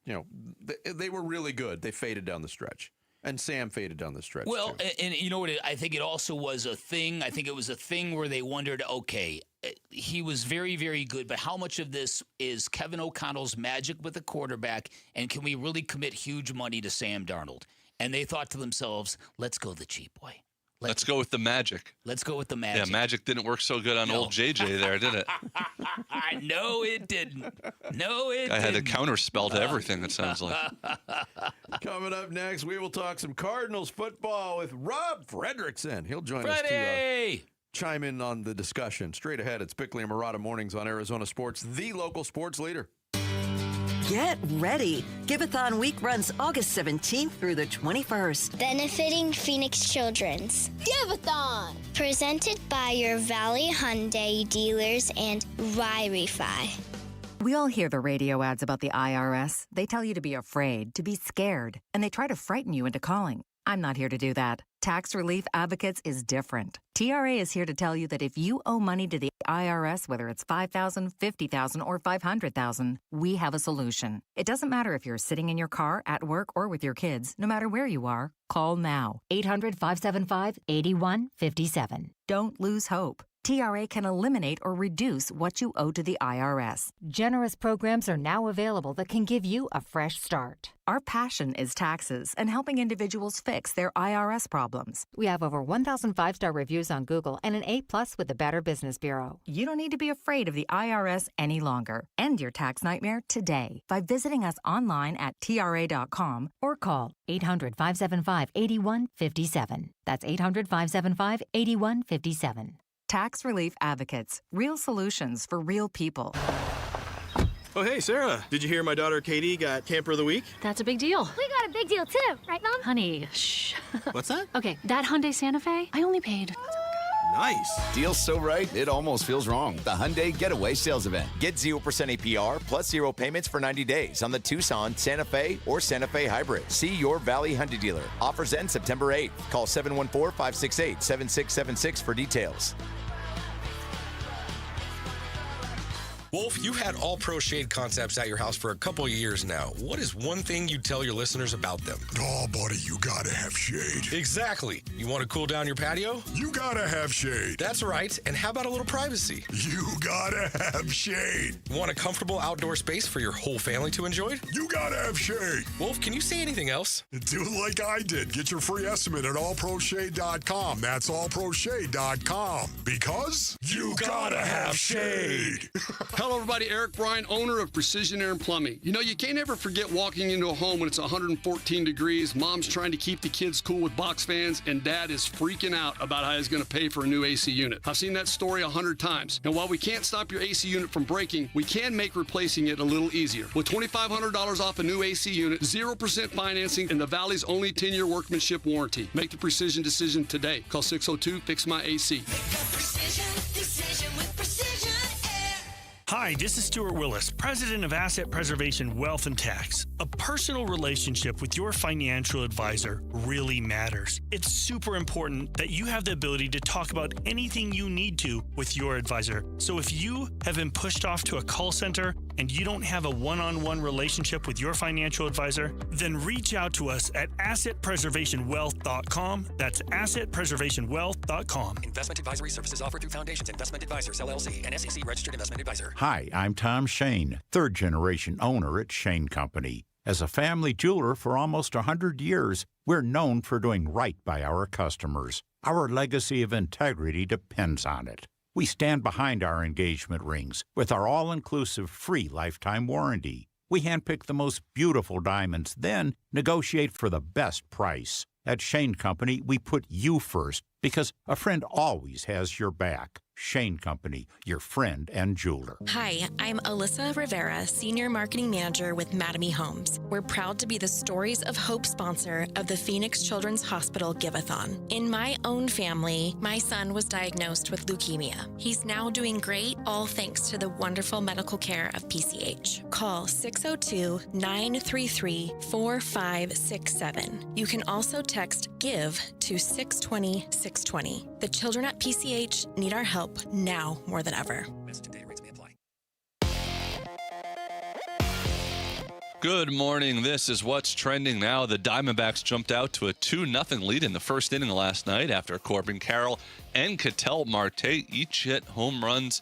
they were really good. They faded down the stretch. And Sam faded down the stretch, Well, too. and you know what? I think it also was a thing. I think it was a thing where they wondered, okay, he was very, very good, but how much of this is Kevin O'Connell's magic with the quarterback, and can we really commit huge money to Sam Darnold? And they thought to themselves, let's go the cheap way. Let's go with the magic. Let's go with the magic. Yeah, magic didn't work so good on old JJ there, did it? No, it didn't. No, it didn't. I had a counterspell to everything, it sounds like. Coming up next, we will talk some Cardinals football with Rob Fredrickson. He'll join us to chime in on the discussion. Straight ahead, it's Bickley and Murata Mornings on Arizona Sports, the local sports leader. Get ready. Give-a-thon week runs August 17th through the 21st. Benefiting Phoenix Children's. Give-a-thon! Presented by your Valley Hyundai dealers and Wi-Fi. We all hear the radio ads about the IRS. They tell you to be afraid, to be scared, and they try to frighten you into calling. I'm not here to do that. Tax Relief Advocates is different. TRA is here to tell you that if you owe money to the IRS, whether it's $5,000, $50,000, or $500,000, we have a solution. It doesn't matter if you're sitting in your car, at work, or with your kids. No matter where you are, call now. 800-575-8157. Don't lose hope. TRA can eliminate or reduce what you owe to the IRS. Generous programs are now available that can give you a fresh start. Our passion is taxes and helping individuals fix their IRS problems. We have over 1,000 5-star reviews on Google and an A+ with the Better Business Bureau. You don't need to be afraid of the IRS any longer. End your tax nightmare today by visiting us online at TRA.com or call 800-575-8157. That's 800-575-8157. Tax Relief Advocates. Real solutions for real people. Oh, hey, Sarah. Did you hear my daughter Katie got Camper of the Week? That's a big deal. We got a big deal, too. Right, Mom? Honey, shh. What's that? Okay, that Hyundai Santa Fe, I only paid... Nice. Deal's so right, it almost feels wrong. The Hyundai Getaway Sales Event. Get 0% APR plus 0 payments for 90 days on the Tucson, Santa Fe, or Santa Fe Hybrid. See your Valley Hyundai dealer. Offers end September 8th. Call 714-568-7676 for details. Wolf, you've had All Pro Shade Concepts at your house for a couple of years now. What is one thing you'd tell your listeners about them? Oh, buddy, you gotta have shade. Exactly. You want to cool down your patio? You gotta have shade. That's right. And how about a little privacy? You gotta have shade. Want a comfortable outdoor space for your whole family to enjoy? You gotta have shade. Wolf, can you say anything else? Do like I did. Get your free estimate at allproshade.com. That's allproshade.com. Because you gotta have shade. Hello, everybody. Eric Bryan, owner of Precision Air and Plumbing. You know, you can't ever forget walking into a home when it's 114 degrees, mom's trying to keep the kids cool with box fans, and dad is freaking out about how he's going to pay for a new AC unit. I've seen that story 100 times. And while we can't stop your AC unit from breaking, we can make replacing it a little easier. With $2,500 off a new AC unit, 0% financing, and the Valley's only 10-year workmanship warranty. Make the precision decision today. Call 602-FIX-MY-AC. Make a precision decision with Precision Air. Hi, this is Stuart Willis, President of Asset Preservation Wealth and Tax. A personal relationship with your financial advisor really matters. It's super important that you have the ability to talk about anything you need to with your advisor. So if you have been pushed off to a call center and you don't have a one-on-one relationship with your financial advisor, then reach out to us at assetpreservationwealth.com. That's assetpreservationwealth.com. Investment advisory services offered through Foundations Investment Advisors, LLC, an SEC registered investment advisor. Hi, I'm Tom Shane, third-generation owner at Shane Company. As a family jeweler for almost 100 years, we're known for doing right by our customers. Our legacy of integrity depends on it. We stand behind our engagement rings with our all-inclusive free lifetime warranty. We handpick the most beautiful diamonds, then negotiate for the best price. At Shane Company, we put you first because a friend always has your back. Shane Company, your friend and jeweler. Hi, I'm Alyssa Rivera, Senior Marketing Manager with Mattamy Homes. We're proud to be the Stories of Hope sponsor of the Phoenix Children's Hospital Give-a-thon. In my own family, my son was diagnosed with leukemia. He's now doing great, all thanks to the wonderful medical care of PCH. Call 602-933-4567. You can also text GIVE to 620-620. The children at PCH need our help now more than ever. Good morning. This is what's trending now. The Diamondbacks jumped out to a 2-0 lead in the first inning last night after Corbin Carroll and Ketel Marte each hit home runs.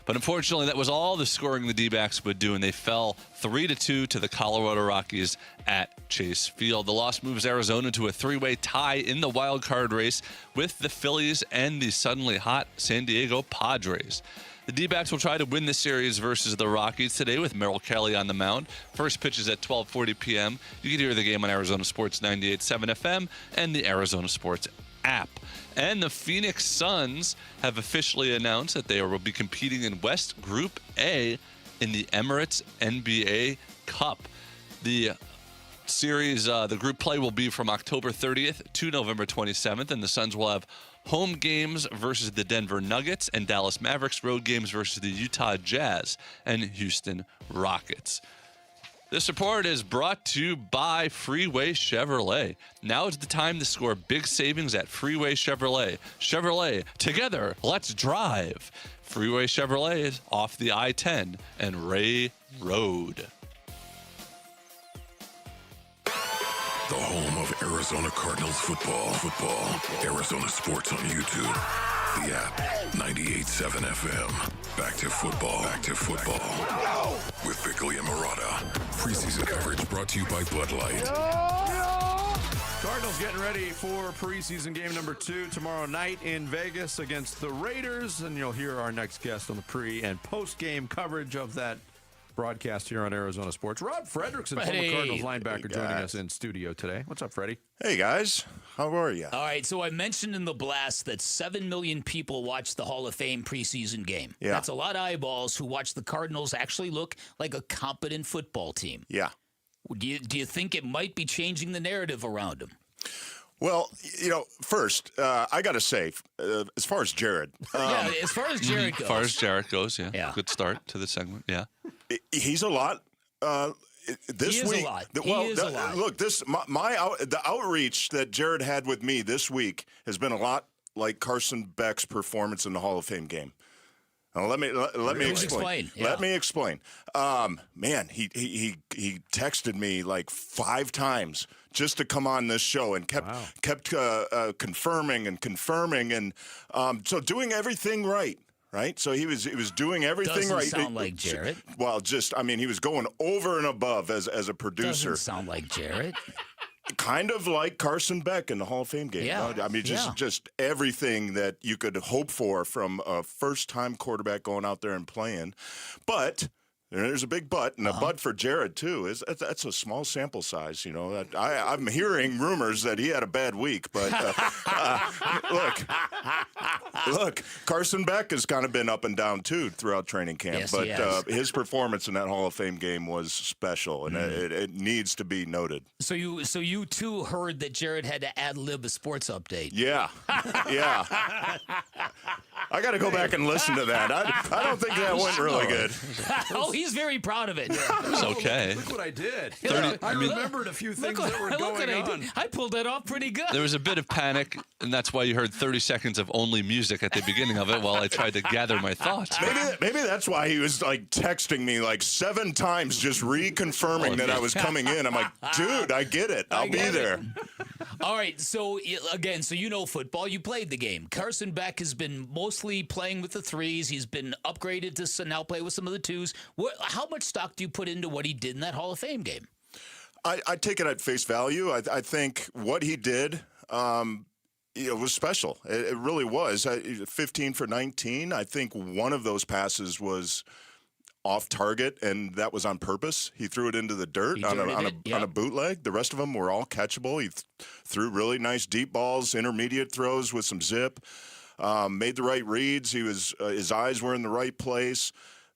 But unfortunately, that was all the scoring the D-backs would do, and they fell 3-2 to the Colorado Rockies at Chase Field. The loss moves Arizona to a 3-way tie in the wild card race with the Phillies and the suddenly hot San Diego Padres. The D-backs will try to win the series versus the Rockies today with Merrill Kelly on the mound. First pitch is at 12:40 p.m. You can hear the game on Arizona Sports 98.7 FM and the Arizona Sports app. And the Phoenix Suns have officially announced that they will be competing in West Group A in the Emirates NBA Cup. The series, the group play will be from October 30th to November 27th, and the Suns will have home games versus the Denver Nuggets and Dallas Mavericks, road games versus the Utah Jazz and Houston Rockets. This report is brought to you by Freeway Chevrolet. Now is the time to score big savings at Freeway Chevrolet. Chevrolet, together, let's drive. Freeway Chevrolet is off the I-10 and Ray Road. The home of Arizona Cardinals football. Arizona Sports on YouTube. The app. 98.7 FM. Back to football. With Bickley and Murata. Preseason coverage brought to you by Bud Light. Cardinals getting ready for preseason game number 2 tomorrow night in Vegas against the Raiders. And you'll hear our next guest on the pre- and post-game coverage of that broadcast here on Arizona Sports. Rob Fredrickson, former Cardinals linebacker, joining us in studio today. What's up, Freddie? Hey, guys. How are you? All right, so I mentioned in the blast that 7 million people watched the Hall of Fame preseason game. Yeah. That's a lot of eyeballs who watch the Cardinals actually look like a competent football team. Yeah. Do you think it might be changing the narrative around them? Well, first, I got to say, as far as Jared. As far as Jared goes. As far as Jared goes, yeah. Good start to the segment, yeah. He's a lot. This week, He is a lot. Look, the outreach that Jared had with me this week has been a lot like Carson Beck's performance in the Hall of Fame game. Now, let me explain. Yeah. Let me explain. Man, he texted me like 5 times just to come on this show and kept confirming and so doing everything right. Right, so he was doing everything right. Doesn't sound like Jarrett. Well, he was going over and above as a producer. Doesn't sound like Jarrett. Kind of like Carson Beck in the Hall of Fame game. Yeah. I mean, just everything that you could hope for from a first-time quarterback going out there and playing. But there's a big but, and a but for Jared too. That's a small sample size, I'm hearing rumors that he had a bad week, but look, Carson Beck has kind of been up and down too throughout training camp. Yes, but his performance in that Hall of Fame game was special, and it needs to be noted. So you too heard that Jared had to ad-lib a sports update. Yeah. I got to go back and listen to that. I don't think that went really good. Oh, he's very proud of it. It's okay. Look what I did. 30 I remembered a few things that were going on. I pulled that off pretty good. There was a bit of panic, and that's why you heard 30 seconds of only music at the beginning of it while I tried to gather my thoughts. Maybe that's why he was like texting me like 7 times, just reconfirming that I was coming in. I'm like, dude, I get it. I'll be there. All right. So again, you know football. You played the game. Carson Beck has been mostly playing with the 3s. He's been upgraded to now play with some of the 2s. How much stock do you put into what he did in that Hall of Fame game? I take it at face value. I think what he did was special. It really was. 15 for 19. I think one of those passes was off target, and that was on purpose. He threw it into the dirt on a bootleg. The rest of them were all catchable. He threw really nice deep balls, intermediate throws with some zip. Made the right reads. His eyes were in the right place.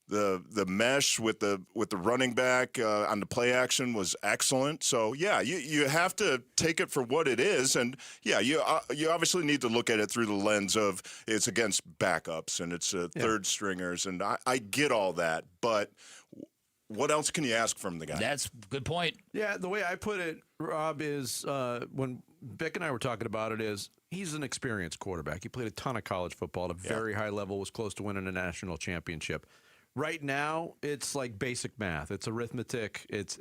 The mesh with the running back on the play action was excellent. So you have to take it for what it is, and you obviously need to look at it through the lens of it's against backups and it's third stringers, and I get all that, but what else can you ask from the guy? That's a good point. Yeah, the way I put it, Rob, is when Beck and I were talking about it is he's an experienced quarterback. He played a ton of college football at a very high level, was close to winning a national championship. Right now, it's like basic math. It's arithmetic. It's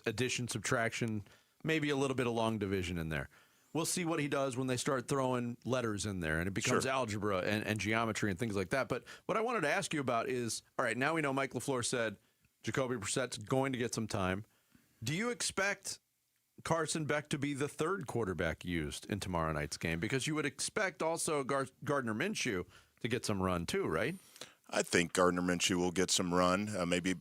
addition, subtraction, maybe a little bit of long division in there. We'll see what he does when they start throwing letters in there, and it becomes algebra and geometry and things like that. But what I wanted to ask you about is, all right, now we know Mike LaFleur said Jacoby Brissett's going to get some time. Do you expect Carson Beck to be the 3rd quarterback used in tomorrow night's game? Because you would expect also Gardner Minshew to get some run too, right? I think Gardner Minshew will get some run, maybe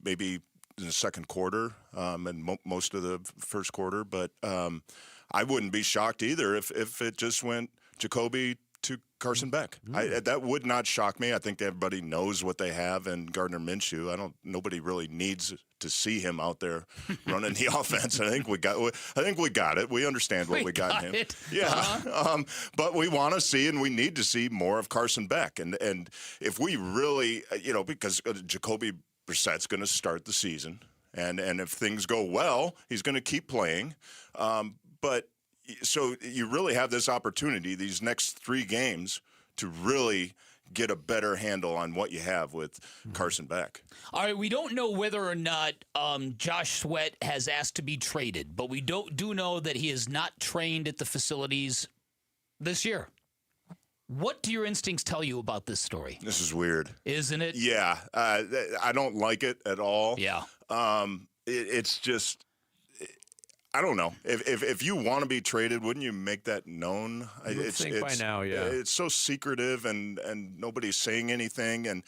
in the second quarter and most of the first quarter. But I wouldn't be shocked either if it just went Jacoby to Carson Beck. That would not shock me. I think everybody knows what they have in Gardner Minshew. Nobody really needs to see him out there running the offense. I think we got it. We understand what we got in him. Yeah. But we want to see and we need to see more of Carson Beck. And if we really, because Jacoby Brissett's going to start the season. And if things go well, he's going to keep playing. But so you really have this opportunity, these next 3 games, to really get a better handle on what you have with Carson Beck. All right, we don't know whether or not Josh Sweat has asked to be traded, but we do know that he has not trained at the facilities this year. What do your instincts tell you about this story? This is weird. Isn't it? Yeah. I don't like it at all. Yeah. It's just, I don't know. If you want to be traded, wouldn't you make that known? You would think by now, yeah. It's so secretive, and nobody's saying anything. And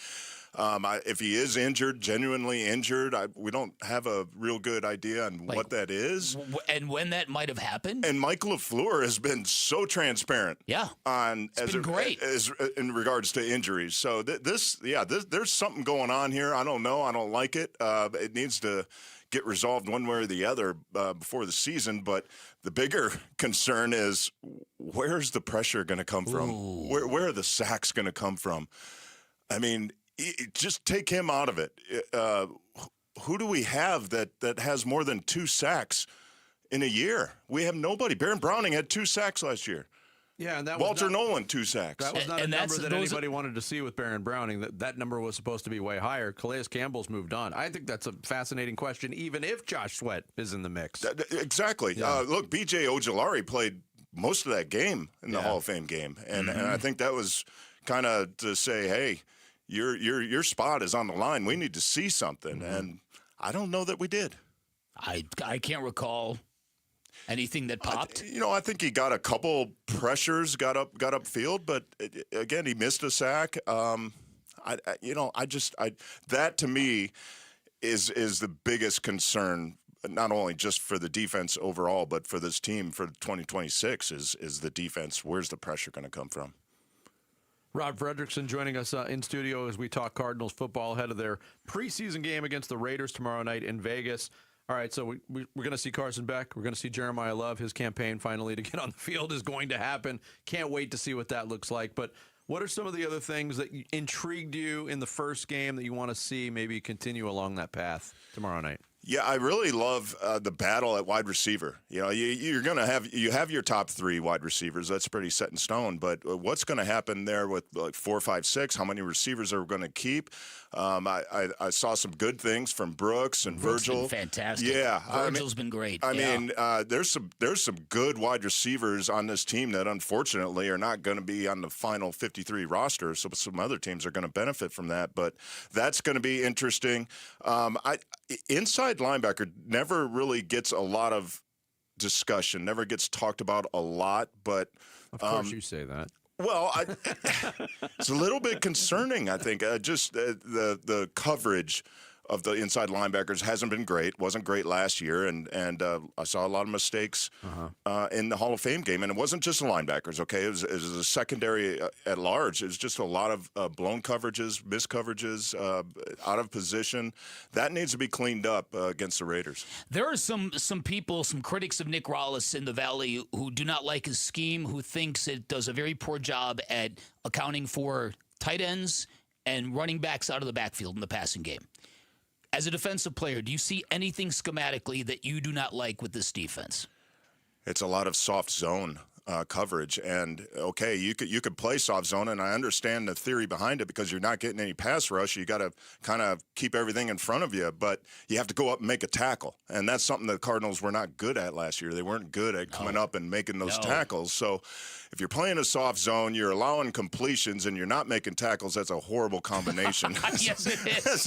if he is injured, genuinely injured, we don't have a real good idea on what that is. And when that might have happened. And Mike LaFleur has been so transparent. Yeah. It's been great. As in regards to injuries. So there's something going on here. I don't know. I don't like it. It needs to get resolved one way or the other before the season. But the bigger concern is, where's the pressure going to come from? Where are the sacks going to come from? I mean, just take him out of it. Who do we have that has more than 2 sacks in a year? We have nobody. Baron Browning had 2 sacks last year. Yeah, and that Walter Nolan, 2 sacks. That was not a number that anybody wanted to see with Baron Browning. That number was supposed to be way higher. Calais Campbell's moved on. I think that's a fascinating question, even if Josh Sweat is in the mix. Exactly. Yeah. Look, B.J. Ojulari played most of that game in the Hall of Fame game, and I think that was kind of to say, hey, your spot is on the line. We need to see something, and I don't know that we did. I can't recall anything that popped. I think he got a couple pressures, got upfield, but again, he missed a sack. That to me is the biggest concern, not only just for the defense overall, but for this team for 2026 is the defense. Where's the pressure going to come from? Rob Fredrickson joining us in studio as we talk Cardinals football ahead of their preseason game against the Raiders tomorrow night in Vegas. All right, so we're going to see Carson Beck. We're going to see Jeremiah Love. His campaign finally to get on the field is going to happen. Can't wait to see what that looks like. But what are some of the other things that intrigued you in the first game that you want to see maybe continue along that path tomorrow night? Yeah, I really love the battle at wide receiver. You're going to have your top 3 wide receivers. That's pretty set in stone. But what's going to happen there with like 4, 5, 6? How many receivers are we going to keep? I saw some good things from Brooks and Virgil. Been fantastic. Yeah, Virgil's been great. I mean, there's some good wide receivers on this team that unfortunately are not going to be on the final 53 roster. So some other teams are going to benefit from that. But that's going to be interesting. Inside linebacker never really gets a lot of discussion, never gets talked about a lot, but of course you say that. Well, it's a little bit concerning, I think. Just the coverage of the inside linebackers hasn't been great. Wasn't great last year, and I saw a lot of mistakes in the Hall of Fame game. And it wasn't just the linebackers, okay? It was a secondary at large. It was just a lot of blown coverages, missed coverages, out of position. That needs to be cleaned up against the Raiders. There are some people, some critics of Nick Rollis in the Valley who do not like his scheme, who thinks it does a very poor job at accounting for tight ends and running backs out of the backfield in the passing game. As a defensive player, do you see anything schematically that you do not like with this defense? It's a lot of soft zone coverage, and okay, you could play soft zone, and I understand the theory behind it because you're not getting any pass rush. You got to kind of keep everything in front of you, but you have to go up and make a tackle, and that's something the Cardinals were not good at last year. They weren't good at coming up and making those tackles. So if you're playing a soft zone, you're allowing completions, and you're not making tackles. That's a horrible combination. Yes, it is.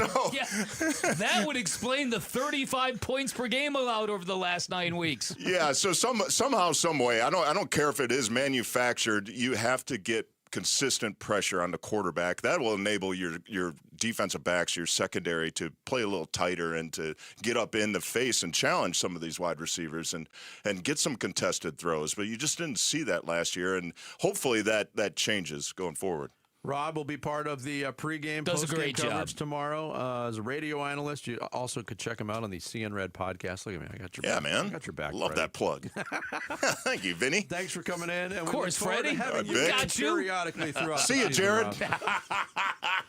That would explain the 35 points per game allowed over the last 9 weeks. Yeah, so somehow, some way, I don't care if it is manufactured, you have to get consistent pressure on the quarterback. That will enable your defensive backs, your secondary, to play a little tighter and to get up in the face and challenge some of these wide receivers and get some contested throws. But you just didn't see that last year, and hopefully that changes going forward. Rob will be part of the pregame, postgame coverage tomorrow as a radio analyst. You also could check him out on the CN Red podcast. Look at me, I got your back. Man. I got your back. Love that plug. Thank you, Vinny. Thanks for coming in. And of course, Freddie. you got periodically throughout. See you, Jared.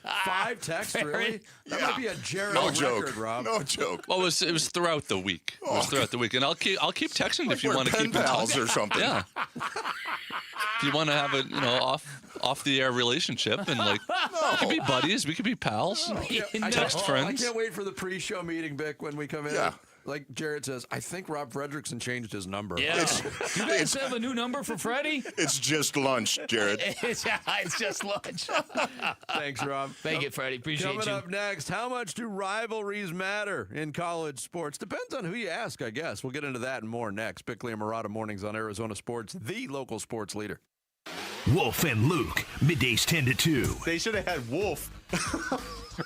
5 texts, really? That might be a Jared No record, joke, Rob. No joke. Well, it was throughout the week. It was throughout the week, and I'll keep texting if you we're want to pen keep in pals touch or something. Yeah. If you want to have a off the air relationship and we could be buddies, we could be pals, text friends. I can't wait for the pre-show meeting, Vic, when we come in. Yeah. Like Jared says, I think Rob Fredrickson changed his number. Yeah. You guys have a new number for Freddie? It's just lunch, Jared. It's just lunch. Thanks, Rob. Thank you, Freddie. Appreciate you. Coming up next, how much do rivalries matter in college sports? Depends on who you ask, I guess. We'll get into that and more next. Bickley and Murata mornings on Arizona Sports, the local sports leader. Wolf and Luke, middays 10 to 2. They should have had Wolf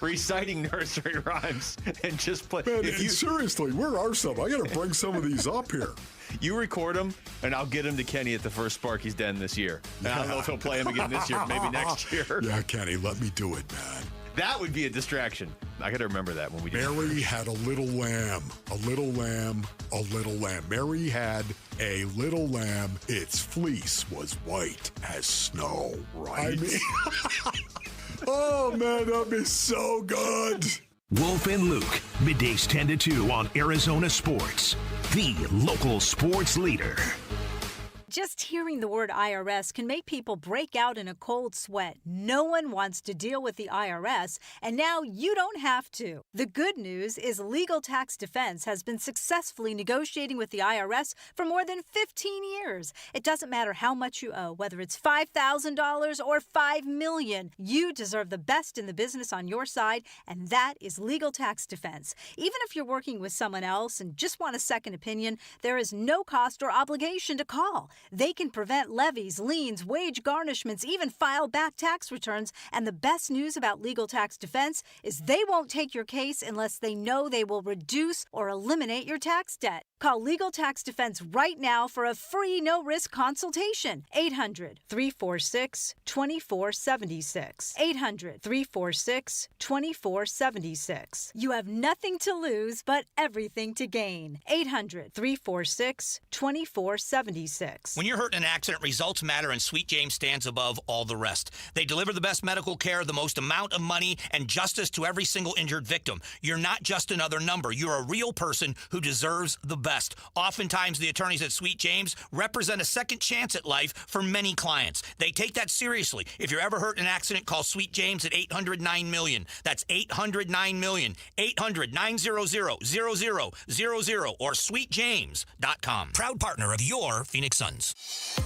reciting nursery rhymes and just play. Man, seriously, where are some? I got to bring some of these up here. You record them, and I'll get them to Kenny at the first Sparky's Den this year. And I don't know if he'll play them again this year, maybe next year. Yeah, Kenny, let me do it, man. That would be a distraction. I got to remember that when we do. Mary had a little lamb, a little lamb, a little lamb. Mary had a little lamb. Its fleece was white as snow, right? I mean, oh, man, that'd be so good. Wolf and Luke, middays 10 to 2 on Arizona Sports, the local sports leader. Just hearing the word IRS can make people break out in a cold sweat. No one wants to deal with the IRS, and now you don't have to. The good news is Legal Tax Defense has been successfully negotiating with the IRS for more than 15 years. It doesn't matter how much you owe, whether it's $5,000 or $5 million. You deserve the best in the business on your side, and that is Legal Tax Defense. Even if you're working with someone else and just want a second opinion, there is no cost or obligation to call. They can prevent levies, liens, wage garnishments, even file back tax returns. And the best news about Legal Tax Defense is they won't take your case unless they know they will reduce or eliminate your tax debt. Call Legal Tax Defense right now for a free no-risk consultation. 800-346-2476. 800-346-2476. You have nothing to lose but everything to gain. 800-346-2476. When you're hurt in an accident, results matter, and Sweet James stands above all the rest. They deliver the best medical care, the most amount of money, and justice to every single injured victim. You're not just another number. You're a real person who deserves the best. Oftentimes, the attorneys at Sweet James represent a second chance at life for many clients. They take that seriously. If you're ever hurt in an accident, call Sweet James at 800-9-MILLION. That's 800-9-MILLION. 800-900-0000 or sweetjames.com. Proud partner of your Phoenix Suns.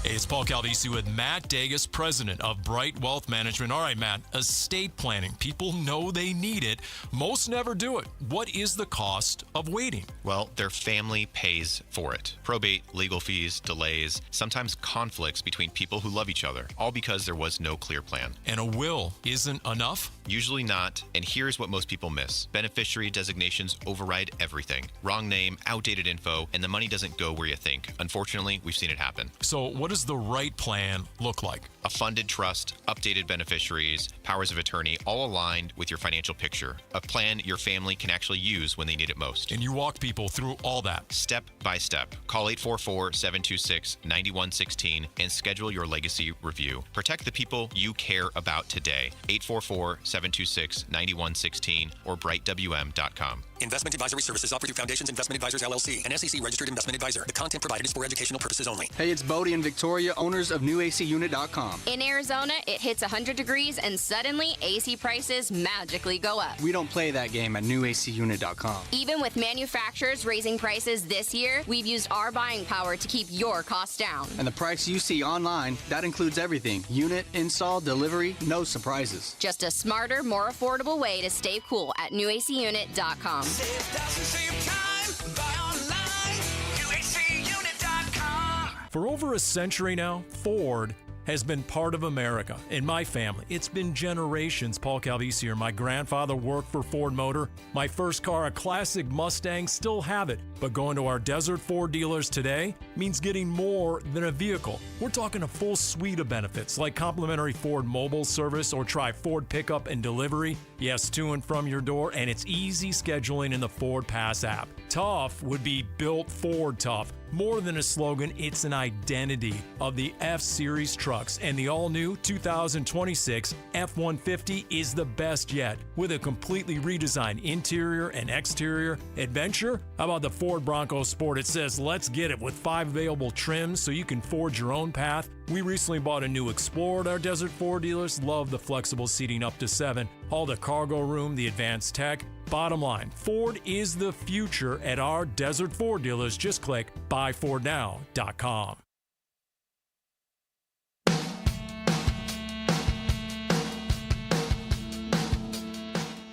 Hey, it's Paul Calvisi with Matt Dagas, president of Bright Wealth Management. All right, Matt, estate planning. People know they need it. Most never do it. What is the cost of waiting? Well, their family pays for it. Probate, legal fees, delays, sometimes conflicts between people who love each other, all because there was no clear plan. And a will isn't enough? Usually not, and here's what most people miss. Beneficiary designations override everything. Wrong name, outdated info, and the money doesn't go where you think. Unfortunately, we've seen it happen. So what does the right plan look like? A funded trust, updated beneficiaries, powers of attorney, all aligned with your financial picture. A plan your family can actually use when they need it most. And you walk people through all that. Step by step. Call 844-726-9116 and schedule your legacy review. Protect the people you care about today. 844-726-9116 or brightwm.com. Investment advisory services offered through Foundations Investment Advisors, LLC, an SEC-registered investment advisor. The content provided is for educational purposes only. Hey, it's Bodie and Victoria, owners of NewACUnit.com. In Arizona, it hits 100 degrees and suddenly AC prices magically go up. We don't play that game at NewACUnit.com. Even with manufacturers raising prices this year, we've used our buying power to keep your costs down. And the price you see online, that includes everything. Unit, install, delivery, no surprises. Just a smarter, more affordable way to stay cool at NewACUnit.com. Save thousands, save time, buy online, NewACUnit.com. For over a century now, Ford has been part of America. In my family, it's been generations. Paul Calvisi here. My grandfather worked for Ford Motor. My first car, a classic Mustang, still have it. But going to our Desert Ford dealers today means getting more than a vehicle. We're talking a full suite of benefits like complimentary Ford mobile service or try Ford pickup and delivery. Yes, to and from your door, and it's easy scheduling in the Ford Pass app. Tough would be built Ford tough. More than a slogan, it's an identity of the F-Series trucks, and the all-new 2026 F-150 is the best yet. With a completely redesigned interior and exterior adventure, how about the Ford Bronco Sport? It says, let's get it, with 5 available trims so you can forge your own path. We recently bought a new Explorer at our Desert Ford dealers. Love the flexible seating up to 7. All the cargo room, the advanced tech. Bottom line, Ford is the future at our Desert Ford dealers. Just click buyfordnow.com.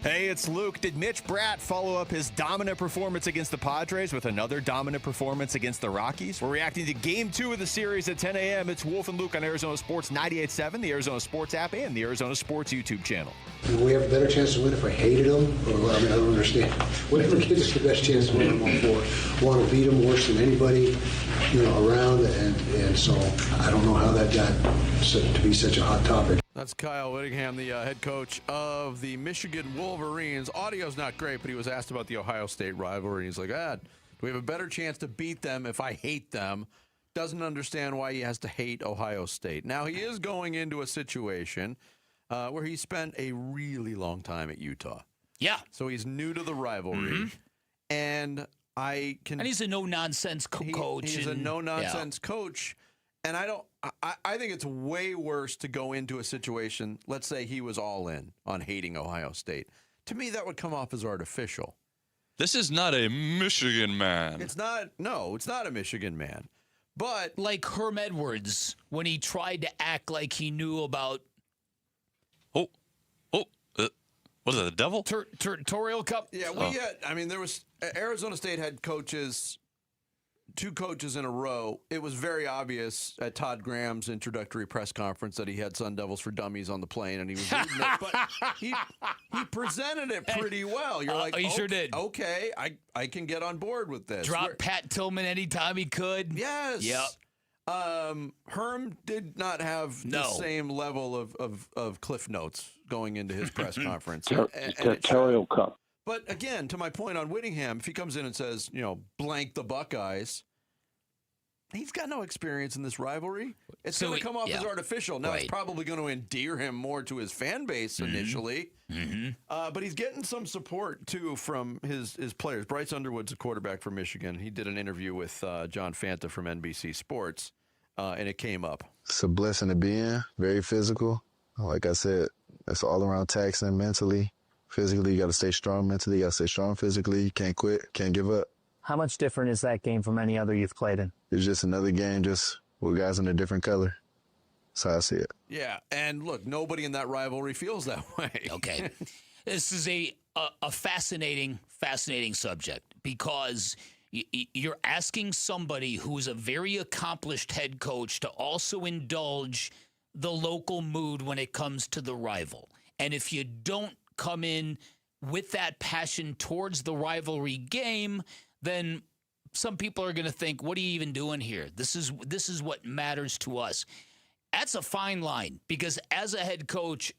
Hey, it's Luke. Did Mitch Bratt follow up his dominant performance against the Padres with another dominant performance against the Rockies? We're reacting to Game 2 of the series at 10 a.m. It's Wolf and Luke on Arizona Sports 98.7, the Arizona Sports app, and the Arizona Sports YouTube channel. Do we have a better chance to win if I hated them? Or, I don't understand. Whatever gives us the best chance to win, I'm all for. Want to beat them worse than anybody, around. And so I don't know how that got to be such a hot topic. That's Kyle Whittingham, the head coach of the Michigan Wolverines. Audio's not great, but he was asked about the Ohio State rivalry. He's like, do we have a better chance to beat them if I hate them? Doesn't understand why he has to hate Ohio State. Now, he is going into a situation where he spent a really long time at Utah. Yeah. So he's new to the rivalry. And And he's a no-nonsense coach. He's a no-nonsense coach. And I think it's way worse to go into a situation, let's say he was all in on hating Ohio State. To me, that would come off as artificial. This is not a Michigan man. It's not a Michigan man. But like Herm Edwards, when he tried to act like he knew about... Was it the devil? Territorial Cup? Yeah, there was... Arizona State had coaches... 2 coaches in a row. It was very obvious at Todd Graham's introductory press conference that he had Sun Devils for Dummies on the plane, and he was reading it, but he presented it pretty well. You're like, he sure did. Okay, I can get on board with this. Drop Pat Tillman anytime he could. Yes. Yep. Herm did not have the same level of cliff notes going into his press conference. Territorial Cup. But again, to my point on Whittingham, if he comes in and says, blank the Buckeyes, he's got no experience in this rivalry. It's going to come off as artificial. Now, it's probably going to endear him more to his fan base initially. But he's getting some support, too, from his players. Bryce Underwood's a quarterback from Michigan. He did an interview with John Fanta from NBC Sports, and it came up. It's a blessing to be in, very physical. Like I said, it's all around taxing mentally. Physically, you got to stay strong mentally. You got to stay strong physically. You can't quit, can't give up. How much different is that game from any other you've played in? It's just another game, just with guys in a different color. That's how I see it. Yeah, and look, nobody in that rivalry feels that way. Okay. This is a fascinating subject because you're asking somebody who is a very accomplished head coach to also indulge the local mood when it comes to the rival. And if you don't come in with that passion towards the rivalry game, then some people are going to think, what are you even doing here? This is what matters to us. That's a fine line because as a head coach,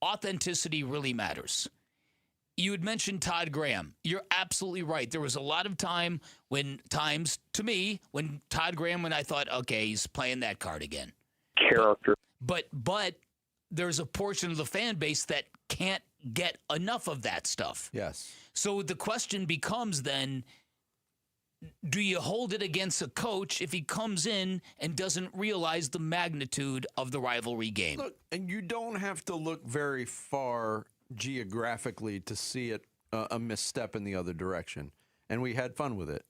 authenticity really matters. You had mentioned Todd Graham. You're absolutely right. There was a lot of times when Todd Graham, when I thought, okay, he's playing that card again. Character. But there's a portion of the fan base that can't get enough of that stuff. Yes. So the question becomes then, do you hold it against a coach if he comes in and doesn't realize the magnitude of the rivalry game? Look, and you don't have to look very far geographically to see it a misstep in the other direction. And we had fun with it.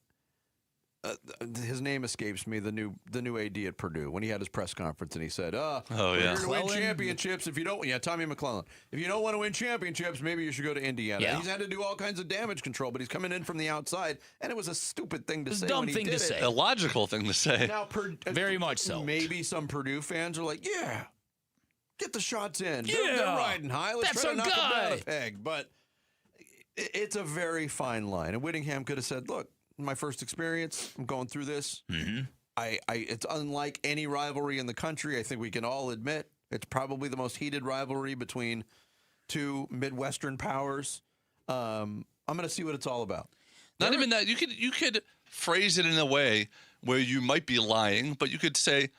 His name escapes me, the new AD at Purdue, when he had his press conference and he said, we're here to win championships. If you don't, Tommy McClellan. If you don't want to win championships, maybe you should go to Indiana. Yeah. He's had to do all kinds of damage control, but he's coming in from the outside, and it was a stupid thing to say. Dumb when he thing did to say. Illogical thing to say. Now, very much so. Maybe some Purdue fans are like, yeah, get the shots in. Yeah, they're riding high. Let's that's try to knock them down a guy. peg. But it's a very fine line. And Whittingham could have said, look, my first experience, I'm going through this. Mm-hmm. It's unlike any rivalry in the country. I think we can all admit it's probably the most heated rivalry between 2 Midwestern powers. I'm going to see what it's all about. Not even that. You could phrase it in a way where you might be lying, but you could say,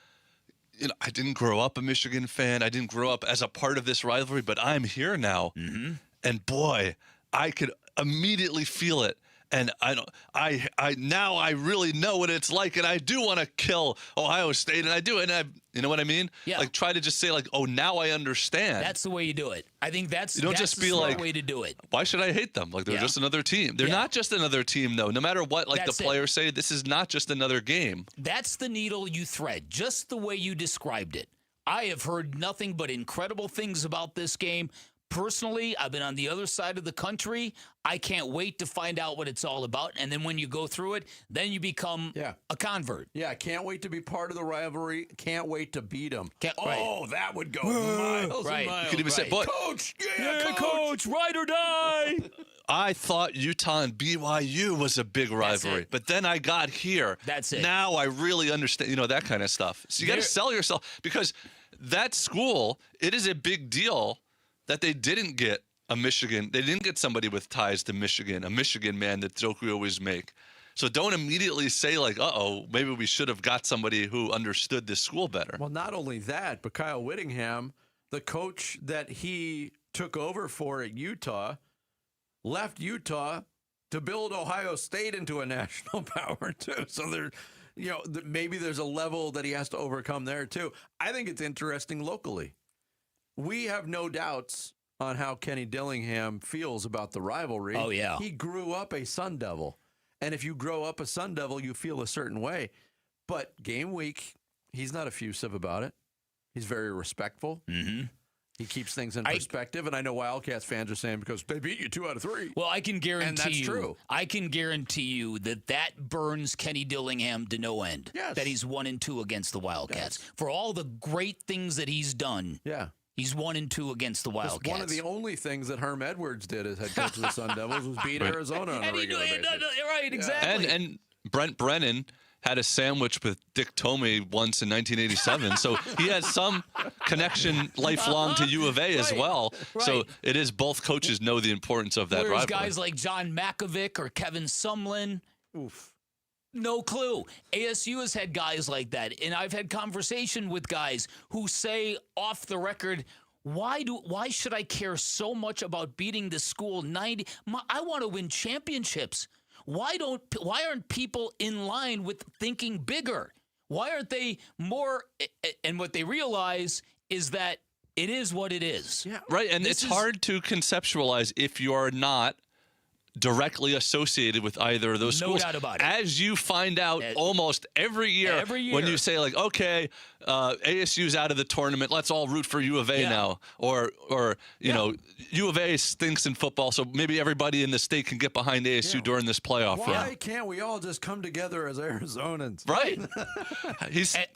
I didn't grow up a Michigan fan. I didn't grow up as a part of this rivalry, but I'm here now. Mm-hmm. And boy, I could immediately feel it. And now I really know what it's like, and I do want to kill Ohio State, and I do, you know what I mean? Yeah. Like try to just say oh, now I understand. That's the way you do it. I think that's you don't that's just the be smart like, way to do it. Why should I hate them? Like they're just another team. They're not just another team, though. No matter what, That's the players say, this is not just another game. That's the needle you thread, just the way you described it. I have heard nothing but incredible things about this game. Personally, I've been on the other side of the country. I can't wait to find out what it's all about. And then when you go through it, then you become a convert. Yeah, can't wait to be part of the rivalry. Can't wait to beat them. That would go miles Right. and miles. You could even say, but Coach, Coach, ride or die. I thought Utah and BYU was a big rivalry, but then I got here. That's it. Now I really understand, that kind of stuff. So you got to sell yourself, because that school, it is a big deal that they didn't get a Michigan. They didn't get somebody with ties to Michigan, a Michigan man that joke we always make. So don't immediately say maybe we should have got somebody who understood this school better. Well, not only that, but Kyle Whittingham, the coach that he took over for at Utah, left Utah to build Ohio State into a national power too. So there, maybe there's a level that he has to overcome there too. I think it's interesting locally. We have no doubts on how Kenny Dillingham feels about the rivalry. Oh, yeah. He grew up a Sun Devil. And if you grow up a Sun Devil, you feel a certain way. But game week, he's not effusive about it. He's very respectful. Mm-hmm. He keeps things in perspective. And I know Wildcats fans are saying, because they beat you 2 out of 3. Well, I can guarantee and that's true. I can guarantee you that burns Kenny Dillingham to no end. Yes. That he's 1-2 against the Wildcats. Yes. For all the great things that he's done. Yeah. He's 1-2 against the Wildcats. One of the only things that Herm Edwards did as head coach of the Sun Devils was beat Arizona on a regular basis. Right, exactly. And Brent Brennan had a sandwich with Dick Tomey once in 1987. So he has some connection lifelong to U of A as well. Right. So it is both coaches know the importance of that Whereas rivalry. guys like John Makovic or Kevin Sumlin, no clue. ASU has had guys like that. And I've had conversation with guys who say off the record, why should I care so much about beating the school 90? I want to win championships. Why aren't people in line with thinking bigger? Why aren't they more? And what they realize is that it is what it is. Yeah, right. And it's hard to conceptualize if you're not directly associated with either of those schools. No doubt about it. As you find out almost every year when you say okay, ASU's out of the tournament, let's all root for U of A now. Or you know, U of A stinks in football, so maybe everybody in the state can get behind ASU during this playoff run. Why can't we all just come together as Arizonans? Right.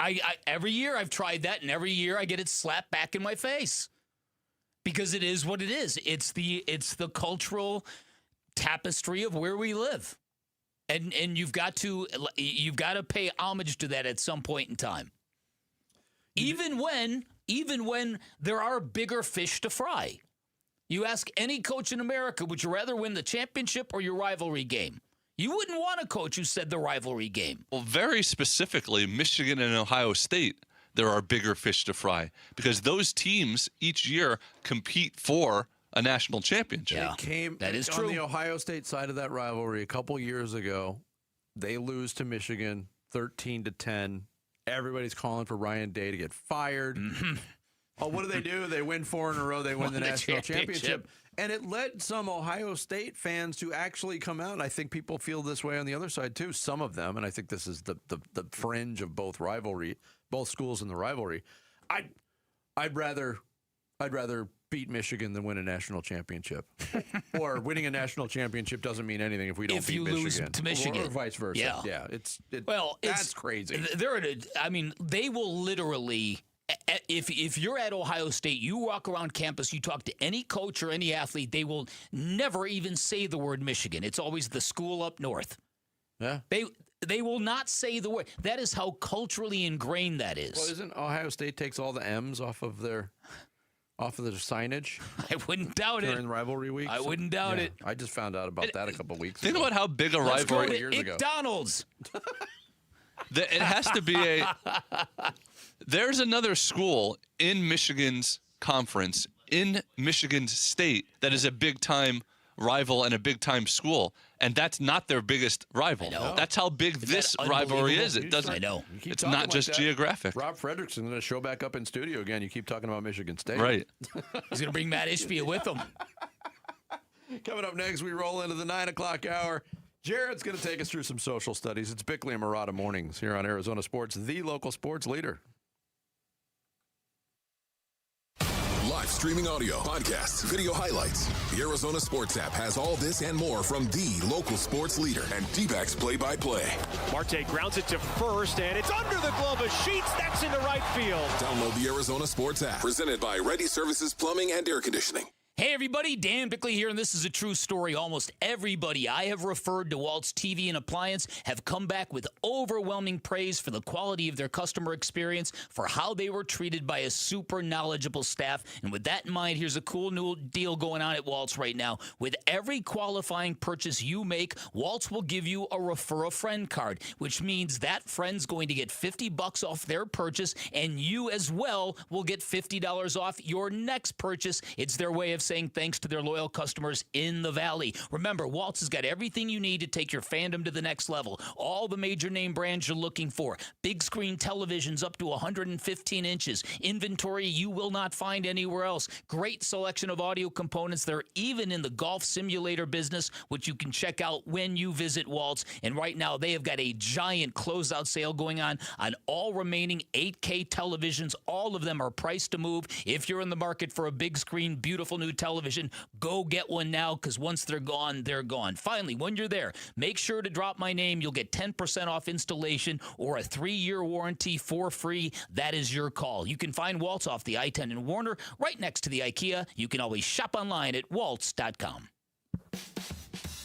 I every year I've tried that, and every year I get it slapped back in my face. Because it is what it is. It's the cultural tapestry of where we live, and you've got to pay homage to that at some point in time, even when there are bigger fish to fry. You ask any coach in America, would you rather win the championship or your rivalry game? You wouldn't want a coach who said the rivalry game. Well, very specifically, Michigan and Ohio State, there are bigger fish to fry because those teams each year compete for a national championship. Yeah, that is true. On the Ohio State side of that rivalry, a couple years ago, they lose to Michigan 13-10. Everybody's calling for Ryan Day to get fired. Mm-hmm. Oh, what do? They win 4 in a row. They win the national championship. And it led some Ohio State fans to actually come out. And I think people feel this way on the other side, too. Some of them. And I think this is the fringe of both schools in the rivalry. I'd rather beat Michigan than win a national championship. Or winning a national championship doesn't mean anything if we don't beat Michigan. Lose to Michigan. Or vice versa. Yeah. That's crazy. They will literally, if you're at Ohio State, you walk around campus, you talk to any coach or any athlete, they will never even say the word Michigan. It's always the school up north. Yeah. They will not say the word. That is how culturally ingrained that is. Well, isn't Ohio State takes all the M's off of their off of the signage? I wouldn't doubt it. During rivalry week? I wouldn't doubt it. I just found out about that a couple weeks Think ago. about how big a Let's go rivalry. to McDonald's. It has to be a. There's another school in Michigan's conference, in Michigan State, that is a big-time rival and a big-time school, and that's not their biggest rival. That's how big this rivalry is. It doesn't. I know. It's not just geographic. Rob Frederickson's going to show back up in studio again. You keep talking about Michigan State. Right. He's going to bring Matt Ishbia with him. Coming up next, we roll into the 9 o'clock hour. Jared's going to take us through some social studies. It's Bickley and Murata Mornings here on Arizona Sports, the local sports leader. Live streaming audio, podcasts, video highlights. The Arizona Sports app has all this and more from the local sports leader and D-backs play-by-play. Marte grounds it to first, and it's under the glove of Sheets. That's into right field. Download the Arizona Sports app, presented by Ready Services Plumbing and Air Conditioning. Hey everybody, Dan Bickley here, and this is a true story. Almost everybody I have referred to Walt's TV and Appliance have come back with overwhelming praise for the quality of their customer experience, for how they were treated by a super knowledgeable staff. And with that in mind, here's a cool new deal going on at Walt's right now. With every qualifying purchase you make, Walt's will give you a Refer a Friend card, which means that friend's going to get $50 off their purchase, and you as well will get $50 off your next purchase. It's their way of saying thanks to their loyal customers in the Valley. Remember, Waltz has got everything you need to take your fandom to the next level. All the major name brands you're looking for. Big screen televisions up to 115 inches. Inventory you will not find anywhere else. Great selection of audio components. They're even in the golf simulator business, which you can check out when you visit Waltz. And right now, they have got a giant closeout sale going on all remaining 8K televisions. All of them are priced to move. If you're in the market for a big screen, beautiful new television, go get one now, because once they're gone, they're gone. Finally, when you're there, make sure to drop my name. You'll get 10% off installation or a 3-year warranty for free. That is your call. You can find Waltz off the I-10 in Warner, right next to the IKEA. You can always shop online at waltz.com.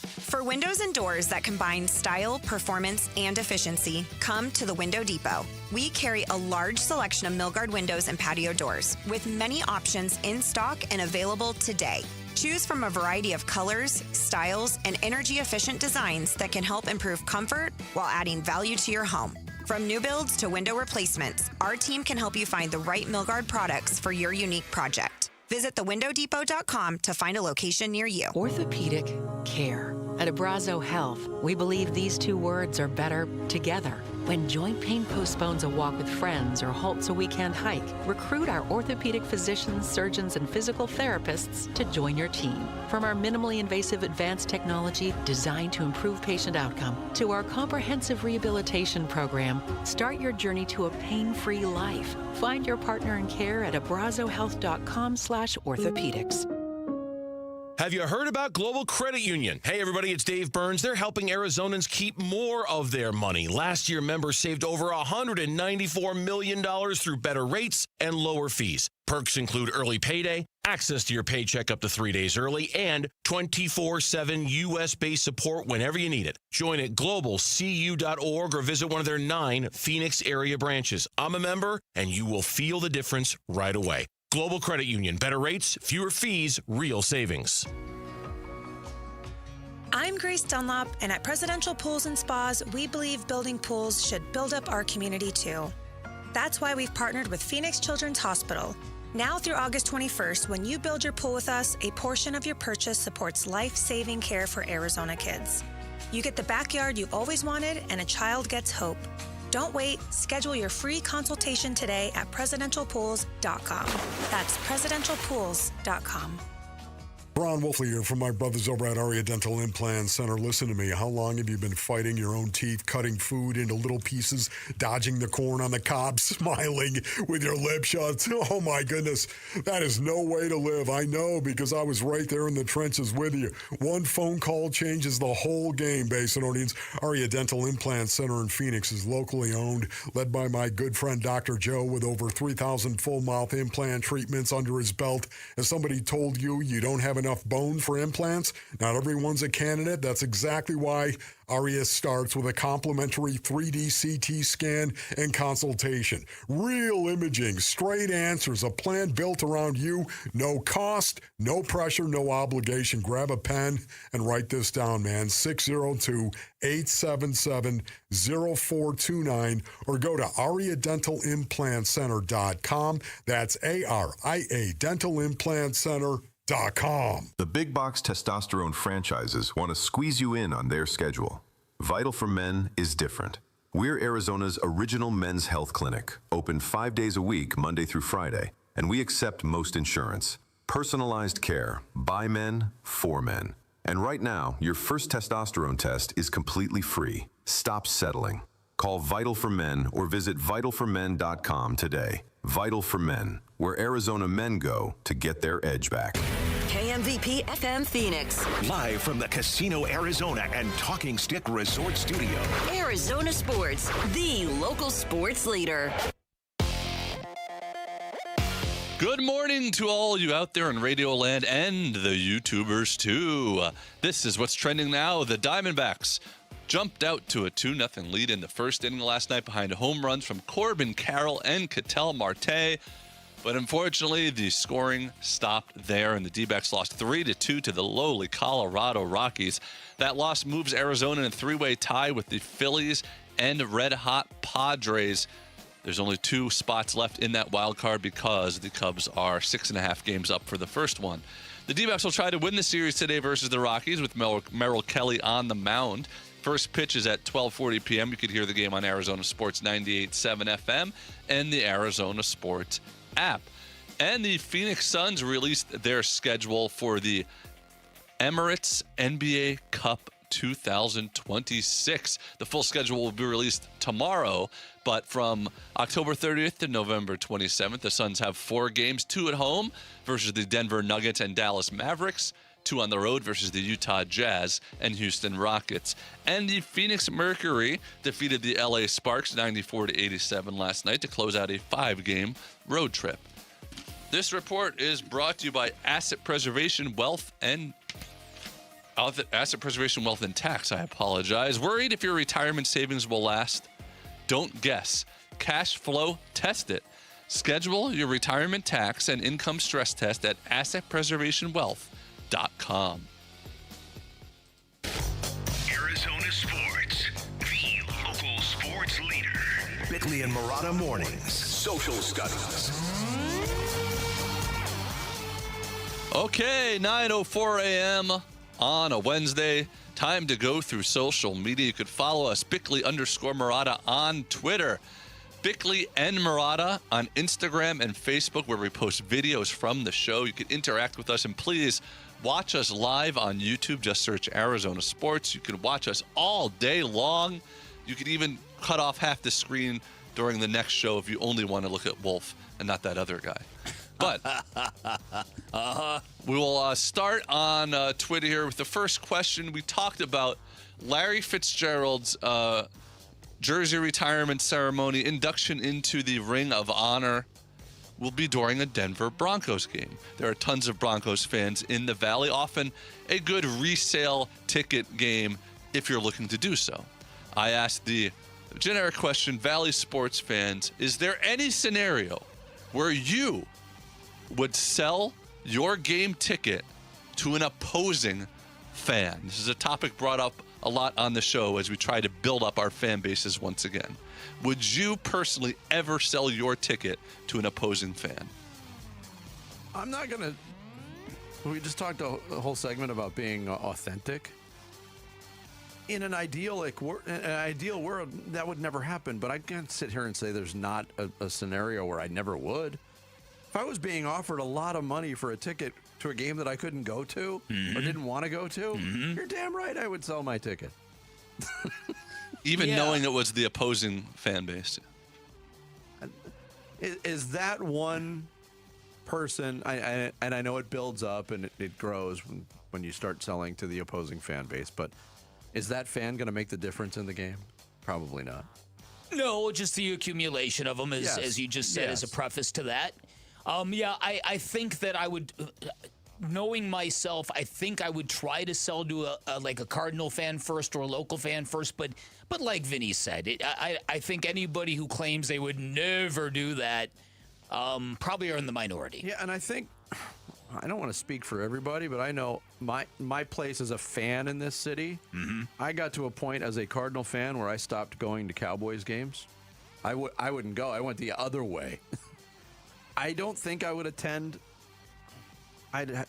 For windows and doors that combine style, performance, and efficiency, come to the Window Depot. We carry a large selection of Milgard windows and patio doors, with many options in stock and available today. Choose from a variety of colors, styles, and energy-efficient designs that can help improve comfort while adding value to your home. From new builds to window replacements, our team can help you find the right Milgard products for your unique project. Visit thewindowdepot.com to find a location near you. Orthopedic care. At Abrazo Health, we believe these two words are better together. When joint pain postpones a walk with friends or halts a weekend hike, recruit our orthopedic physicians, surgeons, and physical therapists to join your team. From our minimally invasive advanced technology designed to improve patient outcome to our comprehensive rehabilitation program, start your journey to a pain-free life. Find your partner in care at abrazohealth.com/orthopedics. Have you heard about Global Credit Union? Hey, everybody, it's Dave Burns. They're helping Arizonans keep more of their money. Last year, members saved over $194 million through better rates and lower fees. Perks include early payday, access to your paycheck up to 3 days early, and 24/7 U.S.-based support whenever you need it. Join at globalcu.org or visit one of their 9 Phoenix area branches. I'm a member, and you will feel the difference right away. Global Credit Union. Better rates, fewer fees, real savings. I'm Grace Dunlop, and at Presidential Pools and Spas, we believe building pools should build up our community too. That's why we've partnered with Phoenix Children's Hospital. Now through August 21st, when you build your pool with us, a portion of your purchase supports life-saving care for Arizona kids. You get the backyard you always wanted, and a child gets hope. Don't wait. Schedule your free consultation today at presidentialpools.com. That's presidentialpools.com. Ron Wolfley here from my brothers over at Aria Dental Implant Center. Listen to me. How long have you been fighting your own teeth, cutting food into little pieces, dodging the corn on the cob, smiling with your lips shut? Oh, my goodness. That is no way to live. I know, because I was right there in the trenches with you. One phone call changes the whole game, Basinonians. Aria Dental Implant Center in Phoenix is locally owned, led by my good friend Dr. Joe, with over 3,000 full mouth implant treatments under his belt. As somebody told you, you don't have enough enough bone for implants. Not everyone's a candidate. That's exactly why ARIA starts with a complimentary 3D CT scan and consultation. Real imaging, straight answers, a plan built around you. No cost, no pressure, no obligation. Grab a pen and write this down, man. 602-877-0429 or go to ariadentalimplantcenter.com. That's ARIA Dental-Implant-Center.com. The big box testosterone franchises want to squeeze you in on their schedule. Vital for Men is different. We're Arizona's original men's health clinic, open 5 days a week, Monday through Friday, and we accept most insurance. Personalized care, by men, for men. And right now, your first testosterone test is completely free. Stop settling. Call Vital for Men or visit vitalformen.com today. Vital for Men, where Arizona men go to get their edge back. KMVP FM Phoenix. Live from the Casino Arizona and Talking Stick Resort Studio. Arizona Sports, the local sports leader. Good morning to all you out there in Radioland and the YouTubers too. This is what's trending now. The Diamondbacks jumped out to a 2-0 lead in the first inning last night behind home runs from Corbin Carroll and Ketel Marte. But unfortunately, the scoring stopped there, and the D-backs lost 3-2 to the lowly Colorado Rockies. That loss moves Arizona in a three-way tie with the Phillies and red-hot Padres. There's only 2 spots left in that wild card because the Cubs are 6.5 games up for the first one. The D-backs will try to win the series today versus the Rockies with Merrill Kelly on the mound. First pitch is at 12:40 p.m. You could hear the game on Arizona Sports 98.7 FM and the Arizona Sports app. And the Phoenix Suns released their schedule for the Emirates NBA Cup 2026. The full schedule will be released tomorrow, but from October 30th to November 27th, the Suns have 4 games, 2 at home versus the Denver Nuggets and Dallas Mavericks, 2 on the road versus the Utah Jazz and Houston Rockets. And the Phoenix Mercury defeated the LA Sparks 94-87 last night to close out a 5-game road trip. This report is brought to you by Asset Preservation Wealth and Tax. I apologize. Worried if your retirement savings will last? Don't guess. Cash flow test it. Schedule your retirement tax and income stress test at AssetPreservationWealth.com. Arizona Sports, the local sports leader. Bickley and Marotta Mornings. Social Studies. Okay, 9:04 a.m. on a Wednesday. Time to go through social media. You could follow us, Bickley_Marotta on Twitter. Bickley and Marotta on Instagram and Facebook, where we post videos from the show. You can interact with us, and please watch us live on YouTube. Just search Arizona Sports. You can watch us all day long. You can even cut off half the screen during the next show if you only want to look at Wolf and not that other guy. But we will start on Twitter here with the first question. We talked about Larry Fitzgerald's jersey retirement ceremony. Induction into the Ring of Honor will be during a Denver Broncos game. There are tons of Broncos fans in the Valley, often a good resale ticket game if you're looking to do so. I asked the generic question, Valley sports fans, is there any scenario where you would sell your game ticket to an opposing fan? This is a topic brought up a lot on the show as we try to build up our fan bases once again. Would you personally ever sell your ticket to an opposing fan? I'm not going to. We just talked a whole segment about being authentic. In an ideal world, that would never happen, but I can't sit here and say there's not a scenario where I never would. If I was being offered a lot of money for a ticket to a game that I couldn't go to or didn't want to go to, you're damn right I would sell my ticket. Even knowing it was the opposing fan base. Is that one person, and I know it builds up and it grows when you start selling to the opposing fan base, but is that fan going to make the difference in the game? Probably not. No, just the accumulation of them, as you just said, as a preface to that. I think that I would. knowing myself, I think I would try to sell to a Cardinal fan first or a local fan first. But like Vinny said, I think anybody who claims they would never do that probably are in the minority. Yeah, and I think, I don't want to speak for everybody, but I know my place as a fan in this city, I got to a point as a Cardinal fan where I stopped going to Cowboys games. I wouldn't go. I went the other way. I don't think I would attend.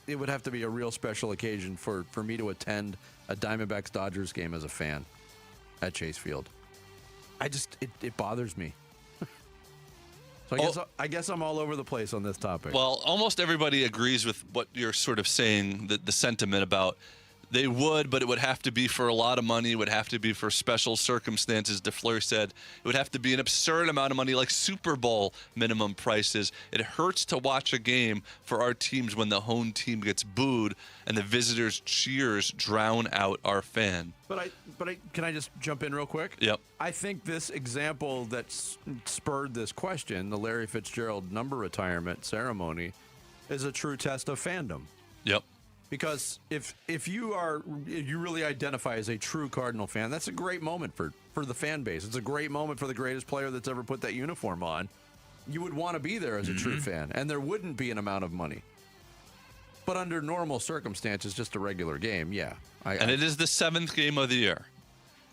It would have to be a real special occasion for me to attend a Diamondbacks-Dodgers game as a fan at Chase Field. It bothers me. So I guess I'm all over the place on this topic. Well, almost everybody agrees with what you're sort of saying, the sentiment about they would, but it would have to be for a lot of money. It would have to be for special circumstances. DeFleur said it would have to be an absurd amount of money, like Super Bowl minimum prices. It hurts to watch a game for our teams when the home team gets booed and the visitors' cheers drown out our fan. But can I just jump in real quick? Yep. I think this example that spurred this question, the Larry Fitzgerald number retirement ceremony, is a true test of fandom. Yep. Because if you really identify as a true Cardinal fan, that's a great moment for the fan base. It's a great moment for the greatest player that's ever put that uniform on. You would want to be there as a true fan, and there wouldn't be an amount of money. But under normal circumstances, just a regular game, yeah. And it is the 7th game of the year.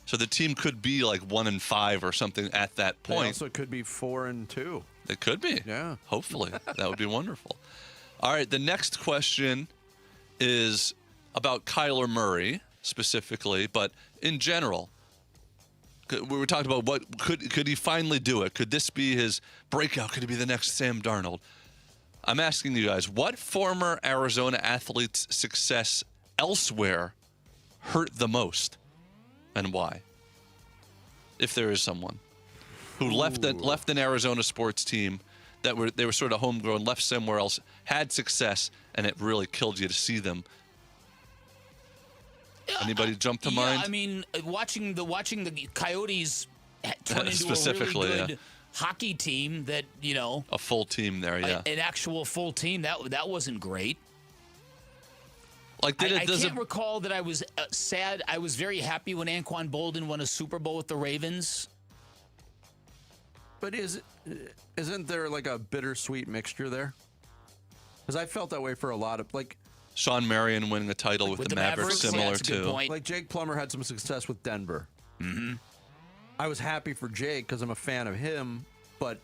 So the team could be like 1-5 or something at that point. Also, it could be 4-2. It could be. Yeah. Hopefully. That would be wonderful. All right, the next question is about Kyler Murray specifically, but in general, we were talking about what could he finally do it? Could this be his breakout? Could he be the next Sam Darnold? I'm asking you guys, what former Arizona athlete's success elsewhere hurt the most, and why? If there is someone who left an Arizona sports team they were sort of homegrown, left somewhere else, had success, and it really killed you to see them. Anybody jump to mind? I mean, watching the Coyotes turn into a really good hockey team that, a full team there, yeah. An actual full team, that wasn't great. I can't recall that I was sad. I was very happy when Anquan Boldin won a Super Bowl with the Ravens. But isn't there like a bittersweet mixture there? Because I felt that way for a lot of Sean Marion winning a title with the Mavericks, similar to like Jake Plummer had some success with Denver. Mm-hmm. I was happy for Jake because I'm a fan of him, but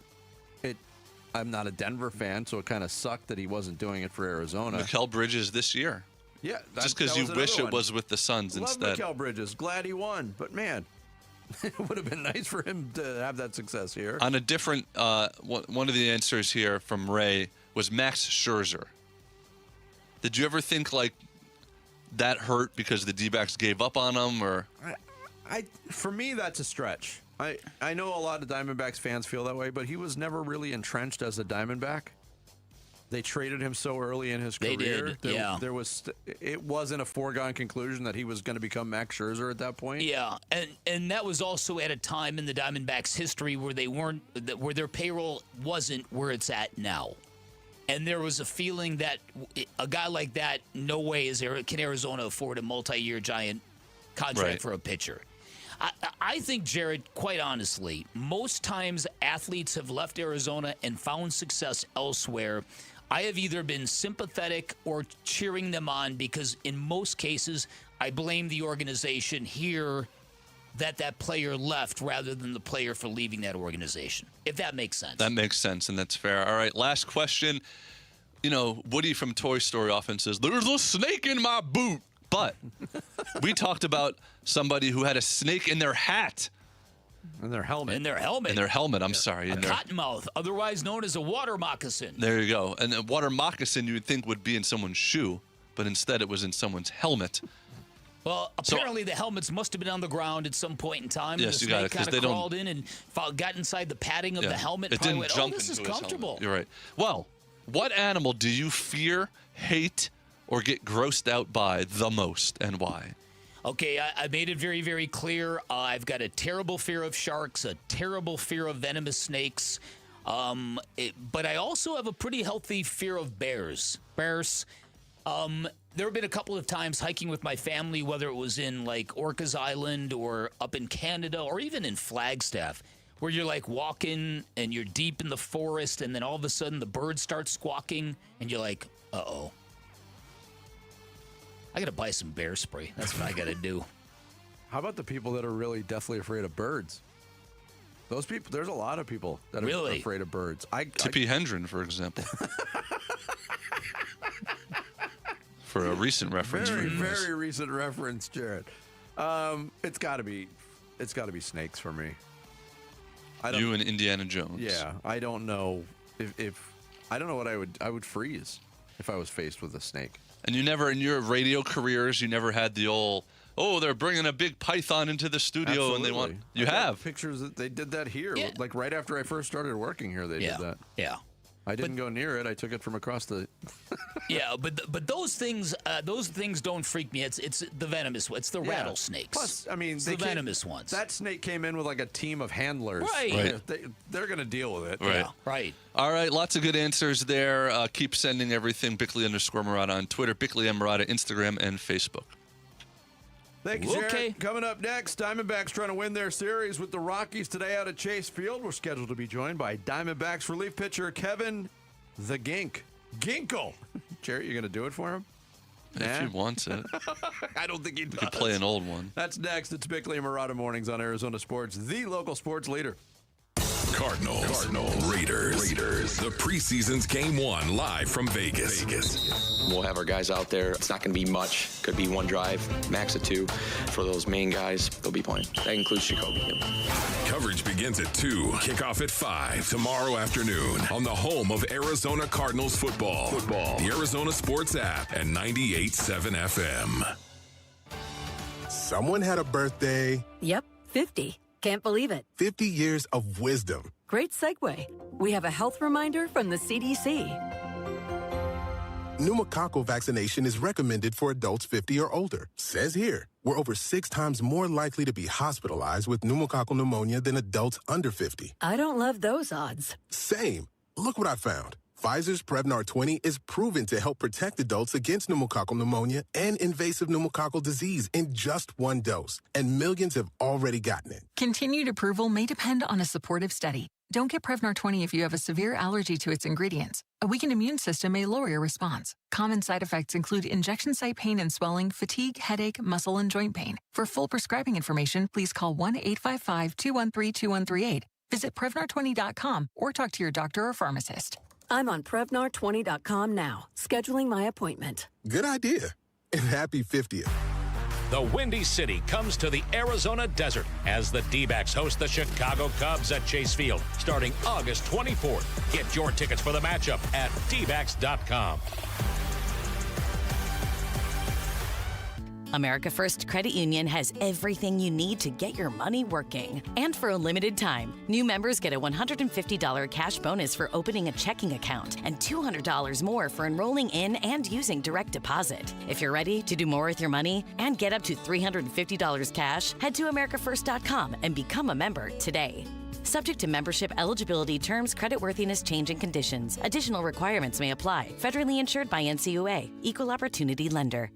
I'm not a Denver fan, so it kind of sucked that he wasn't doing it for Arizona. Mikal Bridges this year. Yeah, just because you wish it was with the Suns Love instead. Mikal Bridges, glad he won, but man. It would have been nice for him to have that success here. On a different, one of the answers here from Ray was Max Scherzer. Did you ever think that hurt because the D-backs gave up on him, or? For me, that's a stretch. I know a lot of Diamondbacks fans feel that way, but he was never really entrenched as a Diamondback. They traded him so early in his career. They did, it wasn't a foregone conclusion that he was going to become Max Scherzer at that point. Yeah, and that was also at a time in the Diamondbacks' history where where their payroll wasn't where it's at now. And there was a feeling that a guy like that, no way can Arizona afford a multi-year giant contract for a pitcher. I think, Jared, quite honestly, most times athletes have left Arizona and found success elsewhere. I have either been sympathetic or cheering them on because in most cases, I blame the organization here that player left rather than the player for leaving that organization, if that makes sense. That makes sense, and that's fair. All right, last question. Woody from Toy Story often says, "There's a snake in my boot." But we talked about somebody who had a snake in their hat. In their helmet. In their helmet, I'm sorry. A cottonmouth, otherwise known as a water moccasin. There you go. And a water moccasin you would think would be in someone's shoe, but instead it was in someone's helmet. Well, apparently the helmets must have been on the ground at some point in time. Yes, and the snake kind of crawled in and got inside the padding of the helmet. It didn't jump this is into his comfortable. helmet. You're right. Well, what animal do you fear, hate, or get grossed out by the most, and why? Okay, I made it very, very clear. I've got a terrible fear of sharks, a terrible fear of venomous snakes, but I also have a pretty healthy fear of bears. Bears, There have been a couple of times hiking with my family, whether it was in like Orcas Island or up in Canada or even in Flagstaff, where you're like walking and you're deep in the forest and then all of a sudden the birds start squawking and you're like, uh-oh. I got to buy some bear spray. That's what I got to do. How about the people that are really deathly afraid of birds? Those people, there's a lot of people that are afraid of birds. Tippi Hedren, for example. For a recent reference. Very recent reference, Jared. It's got to be snakes for me. You and Indiana Jones. Yeah, I don't know if I don't know what I would freeze if I was faced with a snake. And you never, in your radio careers, you never had the old, they're bringing a big python into the studio. Absolutely. And they want, you have pictures that they did that here. Yeah. Like right after I first started working here, they did that. Yeah. I didn't go near it. I took it from across the. Yeah, but those things don't freak me. It's the venomous. It's the rattlesnakes. Plus, I mean, it's the venomous ones. That snake came in with like a team of handlers. Right. They're going to deal with it. Right. Yeah, right. All right, lots of good answers there. Keep sending everything. Bickley_Marotta on Twitter, Bickley and Marotta Instagram and Facebook. Thank you, Jared. Coming up next, Diamondbacks trying to win their series with the Rockies today out at Chase Field. We're scheduled to be joined by Diamondbacks relief pitcher Kevin the Ginkle. Jared, you going to do it for him? If he wants it. I don't think he does. We could play an old one. That's next. It's Bickley and Marotta Mornings on Arizona Sports, the local sports leader. Cardinals, Raiders. The preseason's Game 1 live from Vegas. We'll have our guys out there. It's not going to be much. Could be one drive, max of 2. For those main guys, they'll be playing. That includes Jacoby. Coverage begins at 2. Kickoff at 5 tomorrow afternoon on the home of Arizona Cardinals football. The Arizona Sports app and 98.7 FM. Someone had a birthday. Yep, 50. Can't believe it. 50 years of wisdom. Great segue. We have a health reminder from the CDC. Pneumococcal vaccination is recommended for adults 50 or older. Says here, we're over 6 times more likely to be hospitalized with pneumococcal pneumonia than adults under 50. I don't love those odds. Same. Look what I found. Pfizer's Prevnar 20 is proven to help protect adults against pneumococcal pneumonia and invasive pneumococcal disease in just 1 dose. And millions have already gotten it. Continued approval may depend on a supportive study. Don't get Prevnar 20 if you have a severe allergy to its ingredients. A weakened immune system may lower your response. Common side effects include injection site pain and swelling, fatigue, headache, muscle, and joint pain. For full prescribing information, please call 1-855-213-2138. Visit Prevnar20.com or talk to your doctor or pharmacist. I'm on Prevnar20.com now, scheduling my appointment. Good idea. And happy 50th. The Windy City comes to the Arizona desert as the D-backs host the Chicago Cubs at Chase Field starting August 24th. Get your tickets for the matchup at dbacks.com. America First Credit Union has everything you need to get your money working. And for a limited time, new members get a $150 cash bonus for opening a checking account and $200 more for enrolling in and using direct deposit. If you're ready to do more with your money and get up to $350 cash, head to americafirst.com and become a member today. Subject to membership eligibility, terms, creditworthiness, change, and conditions. Additional requirements may apply. Federally insured by NCUA. Equal Opportunity Lender.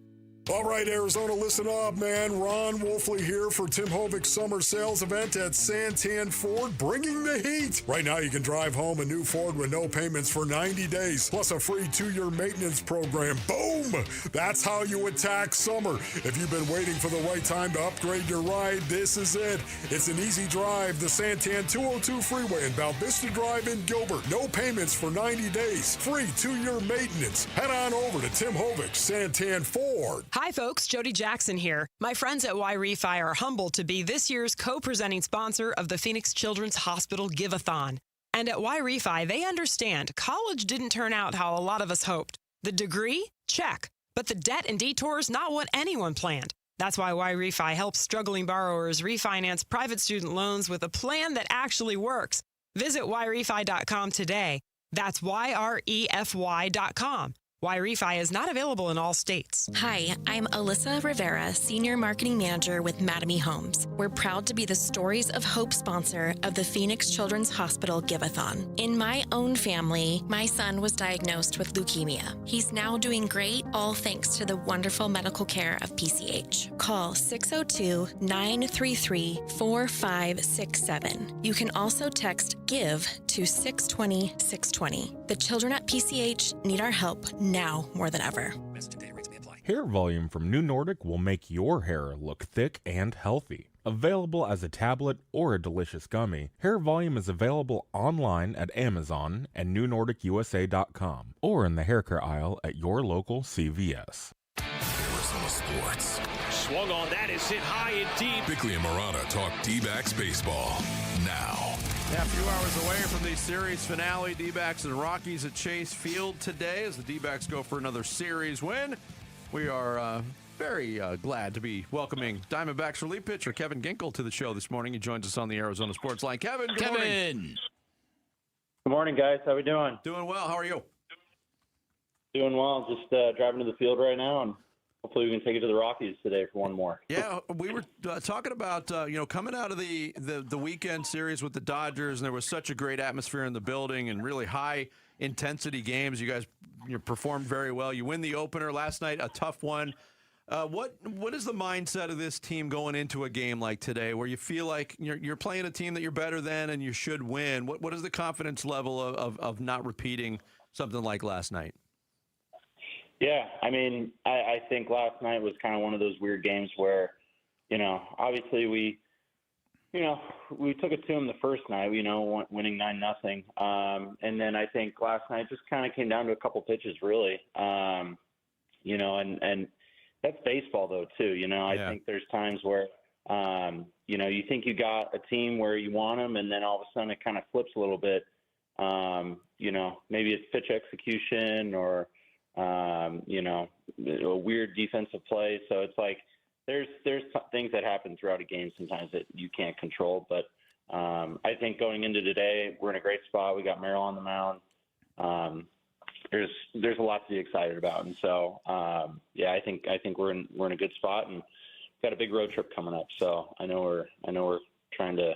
All right, Arizona, listen up, man. Ron Wolfley here for Tim Hovig's summer sales event at Santan Ford, bringing the heat. Right now, you can drive home a new Ford with no payments for 90 days, plus a free 2-year maintenance program. Boom! That's how you attack summer. If you've been waiting for the right time to upgrade your ride, this is it. It's an easy drive, the Santan 202 freeway in Balvista Drive in Gilbert. No payments for 90 days. Free 2-year maintenance. Head on over to Tim Hovig's Santan Ford. Hi, folks. Jody Jackson here. My friends at Y-Refi are humbled to be this year's co-presenting sponsor of the Phoenix Children's Hospital Give-a-thon. And at Y-Refi, they understand college didn't turn out how a lot of us hoped. The degree? Check. But the debt and detours, not what anyone planned. That's why Y-Refi helps struggling borrowers refinance private student loans with a plan that actually works. Visit YRefi.com today. That's YREFY.com. Y-Refi is not available in all states. Hi, I'm Alyssa Rivera, Senior Marketing Manager with Mattamy Homes. We're proud to be the Stories of Hope sponsor of the Phoenix Children's Hospital Give-a-thon. In my own family, my son was diagnosed with leukemia. He's now doing great, all thanks to the wonderful medical care of PCH. Call 602-933-4567. You can also text GIVE to 620-620. The children at PCH need our help now more than ever. Hair volume from New Nordic will make your hair look thick and healthy. Available as a tablet or a delicious gummy, Hair Volume is available online at Amazon and NewNordicUSA.com or in the hair care aisle at your local CVS. Arizona Sports. Swung on, that is hit high and deep. Bickley and Murata talk D-backs baseball now. Yeah, a few hours away from the series finale, D-backs and Rockies at Chase Field today as the D-backs go for another series win. We are very glad to be welcoming Diamondbacks relief pitcher Kevin Ginkel to the show this morning. He joins us on the Arizona Sports Line. Kevin, good morning. Good morning, guys. How we doing? Doing well. How are you? Doing well. Just driving to the field right now, and hopefully we can take it to the Rockies today for one more. Yeah, we were talking about coming out of the weekend series with the Dodgers, and there was such a great atmosphere in the building and really high intensity games. You guys performed very well. You win the opener last night, a tough one. What is the mindset of this team going into a game like today, where you feel like you're playing a team that you're better than and you should win? What is the confidence level of not repeating something like last night? Yeah, I mean, I think last night was kind of one of those weird games where, obviously we took it to them the first night, winning 9-0. And then I think last night just kind of came down to a couple pitches, really. And that's baseball, though, too. I think there's times where, you think you got a team where you want them, and then all of a sudden it kind of flips a little bit. Maybe it's pitch execution or, a weird defensive play. So it's like there's things that happen throughout a game sometimes that you can't control. But I think going into today, we're in a great spot. We got Merrill on the mound. There's a lot to be excited about, and so I think we're in a good spot, and got a big road trip coming up. So I know we're trying to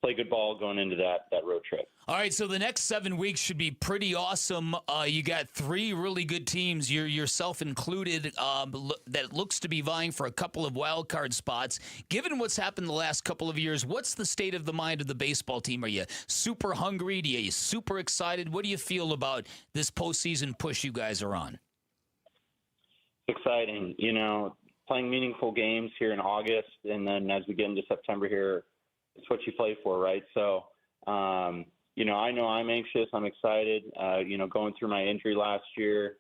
play good ball going into that road trip. All right, so the next 7 weeks should be pretty awesome. You got three really good teams, yourself included, that looks to be vying for a couple of wild card spots. Given what's happened the last couple of years, what's the state of the mind of the baseball team? Are you super hungry? Are you super excited? What do you feel about this postseason push you guys are on? Exciting. Playing meaningful games here in August, and then as we get into September here, it's what you play for, right? So, I know I'm anxious. I'm excited. Going through my injury last year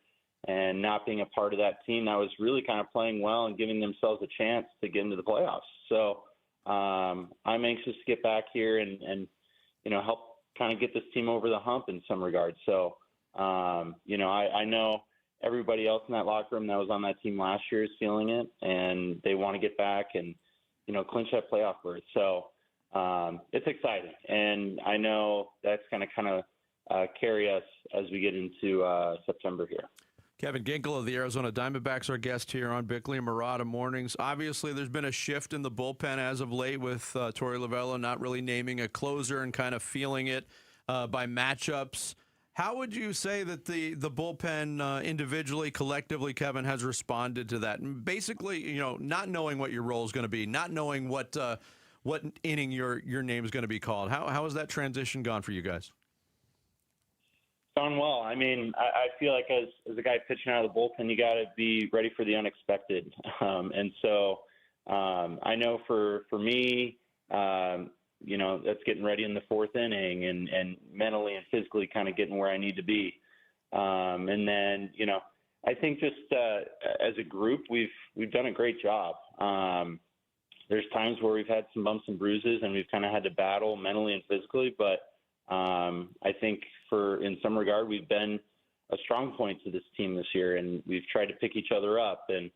and not being a part of that team that was really kind of playing well and giving themselves a chance to get into the playoffs. So I'm anxious to get back here and help kind of get this team over the hump in some regards. So, I know everybody else in that locker room that was on that team last year is feeling it, and they want to get back and, clinch that playoff berth. So, it's exciting, and I know that's going to kind of carry us as we get into September here. Kevin Ginkel of the Arizona Diamondbacks, our guest here on Bickley and Murata Mornings. Obviously, there's been a shift in the bullpen as of late with Torey Lovullo not really naming a closer and kind of feeling it by matchups. How would you say that the bullpen individually, collectively, Kevin, has responded to that? And basically, not knowing what your role is going to be, not knowing what inning your name is going to be called. How has that transition gone for you guys? Gone well. I mean, I feel like as a guy pitching out of the bullpen, you got to be ready for the unexpected. And so I know for me, that's getting ready in the fourth inning and mentally and physically kind of getting where I need to be. And then, I think just as a group, we've done a great job. There's times where we've had some bumps and bruises and we've kind of had to battle mentally and physically, but I think in some regard, we've been a strong point to this team this year, and we've tried to pick each other up, and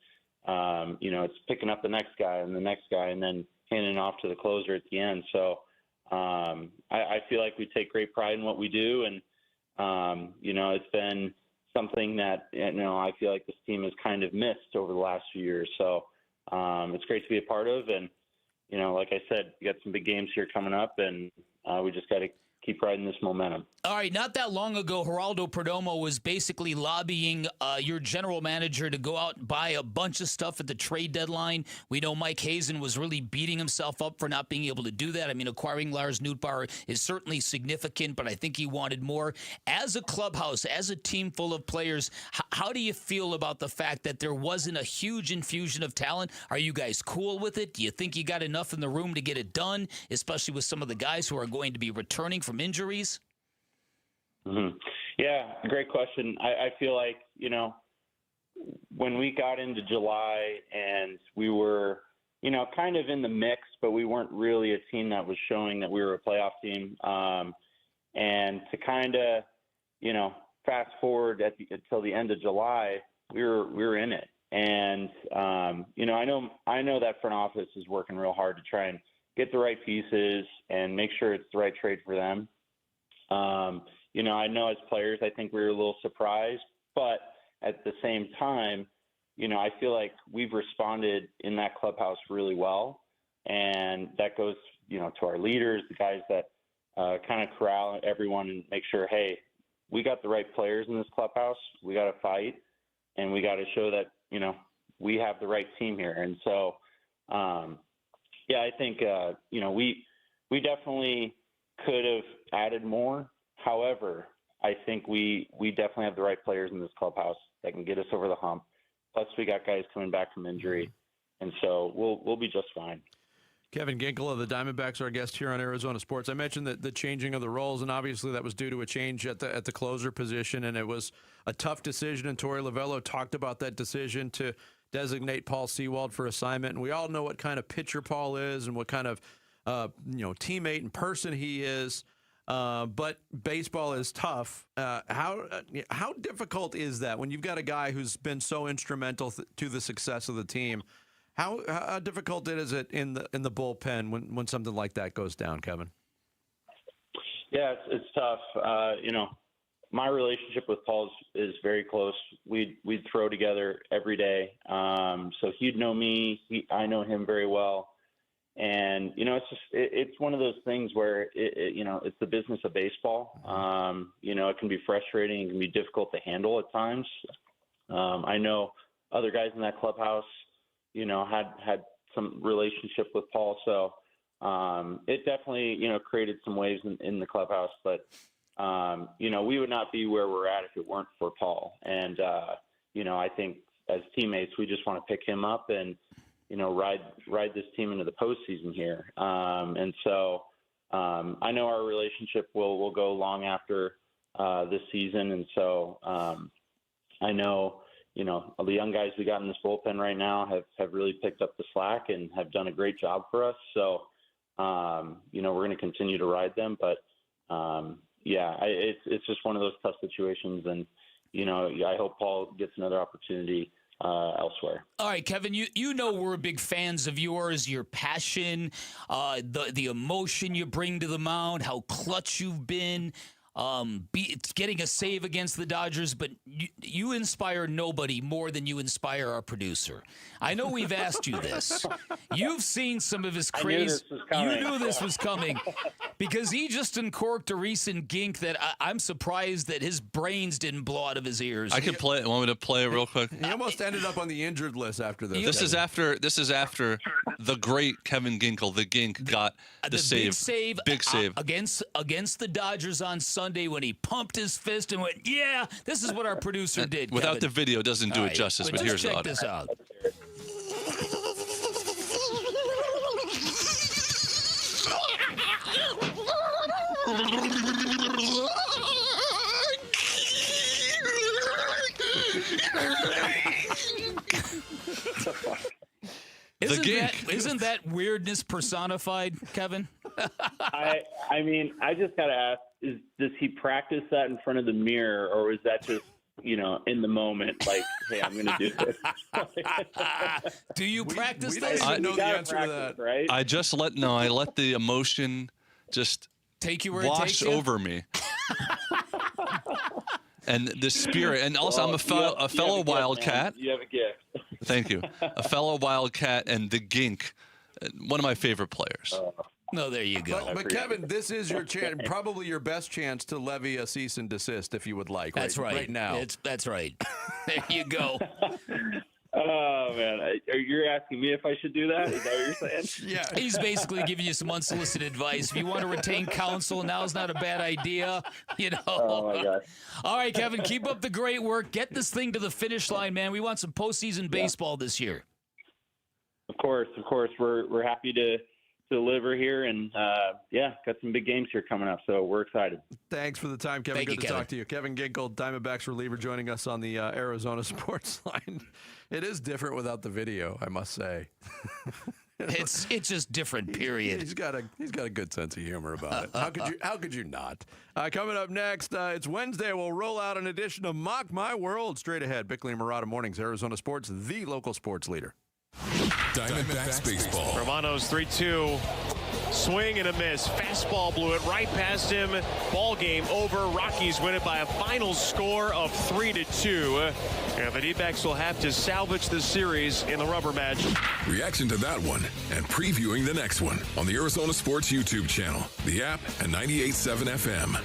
it's picking up the next guy and the next guy and then handing off to the closer at the end. So I feel like we take great pride in what we do, and it's been something that, I feel like this team has kind of missed over the last few years. So it's great to be a part of. And, like I said, we got some big games here coming up, and we just got to keep riding this momentum. All right, not that long ago, Geraldo Perdomo was basically lobbying your general manager to go out and buy a bunch of stuff at the trade deadline. We know Mike Hazen was really beating himself up for not being able to do that. I mean, acquiring Lars Nootbaar is certainly significant, but I think he wanted more. As a clubhouse, as a team full of players, how do you feel about the fact that there wasn't a huge infusion of talent? Are you guys cool with it? Do you think you got enough in the room to get it done, especially with some of the guys who are going to be returning from injuries? Mm-hmm. Yeah, great question. I feel like, when we got into July and we were, kind of in the mix, but we weren't really a team that was showing that we were a playoff team. And to kind of, fast forward until the end of July, we were in it. And, I know that front office is working real hard to try and get the right pieces and make sure it's the right trade for them. I know as players, I think we were a little surprised, but at the same time, I feel like we've responded in that clubhouse really well. And that goes, to our leaders, the guys that kind of corral everyone and make sure, hey, we got the right players in this clubhouse. We got to fight, and we got to show that, we have the right team here. And so, I think, we definitely could have added more. However, I think we definitely have the right players in this clubhouse that can get us over the hump. Plus, we got guys coming back from injury, and so we'll be just fine. Kevin Ginkel of the Diamondbacks, our guest here on Arizona Sports. I mentioned that the changing of the roles, and obviously that was due to a change at the closer position, and it was a tough decision. And Torey Lovello talked about that decision to designate Paul Sewald for assignment. And we all know what kind of pitcher Paul is, and what kind of teammate and person he is. But baseball is tough. How difficult is that when you've got a guy who's been so instrumental to the success of the team? How difficult is it in the bullpen when something like that goes down, Kevin? Yeah, it's tough. My relationship with Paul is very close. We'd throw together every day. So he'd know me. I know him very well. And, it's one of those things where, it's the business of baseball. It can be frustrating. It can be difficult to handle at times. I know other guys in that clubhouse, had some relationship with Paul. So it definitely, created some waves in the clubhouse. But, we would not be where we're at if it weren't for Paul. And, I think as teammates, we just want to pick him up and, ride this team into the postseason here. And so I know our relationship will go long after this season. And so I know, the young guys we got in this bullpen right now have really picked up the slack and have done a great job for us. So, we're going to continue to ride them. But, it's just one of those tough situations. And, I hope Paul gets another opportunity elsewhere. All right, Kevin, you know we're big fans of yours, your passion, the emotion you bring to the mound, how clutch you've been. It's getting a save against the Dodgers, but you inspire nobody more than you inspire our producer. I know we've asked you this. You've seen some of his crazy. You knew this was coming because he just uncorked a recent gink that I'm surprised that his brains didn't blow out of his ears. I can play it. Want me to play it real quick? He almost ended up on the injured list after this. This is after the great Kevin Ginkel. The gink got the save. Big save against the Dodgers on Sunday when he pumped his fist and went, "Yeah, this is what our producer did." Without Kevin. the video, doesn't do it justice. But here's check this out. Isn't that weirdness personified, Kevin? I I just got to ask, does he practice that in front of the mirror, or is that just, in the moment, like, hey, I'm going to do this? Do you practice this? I know the answer to that. Right? I let the emotion just take you where wash it takes over me. And the spirit, and also I'm a fellow Wildcat. You have a gift. Thank you. A fellow Wildcat and the Gink, one of my favorite players. No, there you go. But Kevin, this is your chance, probably your best chance to levy a cease and desist if you would like. That's right. Right now. That's right. There you go. Oh, man. You're asking me if I should do that? Is that what you're saying? Yeah. He's basically giving you some unsolicited advice. If you want to retain counsel, now's not a bad idea. Oh, my gosh. All right, Kevin, keep up the great work. Get this thing to the finish line, man. We want some postseason baseball this year. Of course. We're happy to deliver here, and got some big games here coming up, so we're excited. Thanks for the time, Kevin. Good to talk to you. Kevin Ginkel, Diamondbacks reliever, joining us on the Arizona Sports Line. It is different without the video, I must say. It's just different, period. He's got a good sense of humor about it. How could you not? Coming up next, it's Wednesday. We'll roll out an edition of Mock My World straight ahead. Bickley and Murata Mornings, Arizona Sports, the local sports leader. Diamondbacks baseball. Romano's 3-2. Swing and a miss. Fastball blew it right past him. Ball game over. Rockies win it by a final score of 3-2. And the D-backs will have to salvage the series in the rubber match. Reaction to that one and previewing the next one on the Arizona Sports YouTube channel, the app, and 98.7 FM.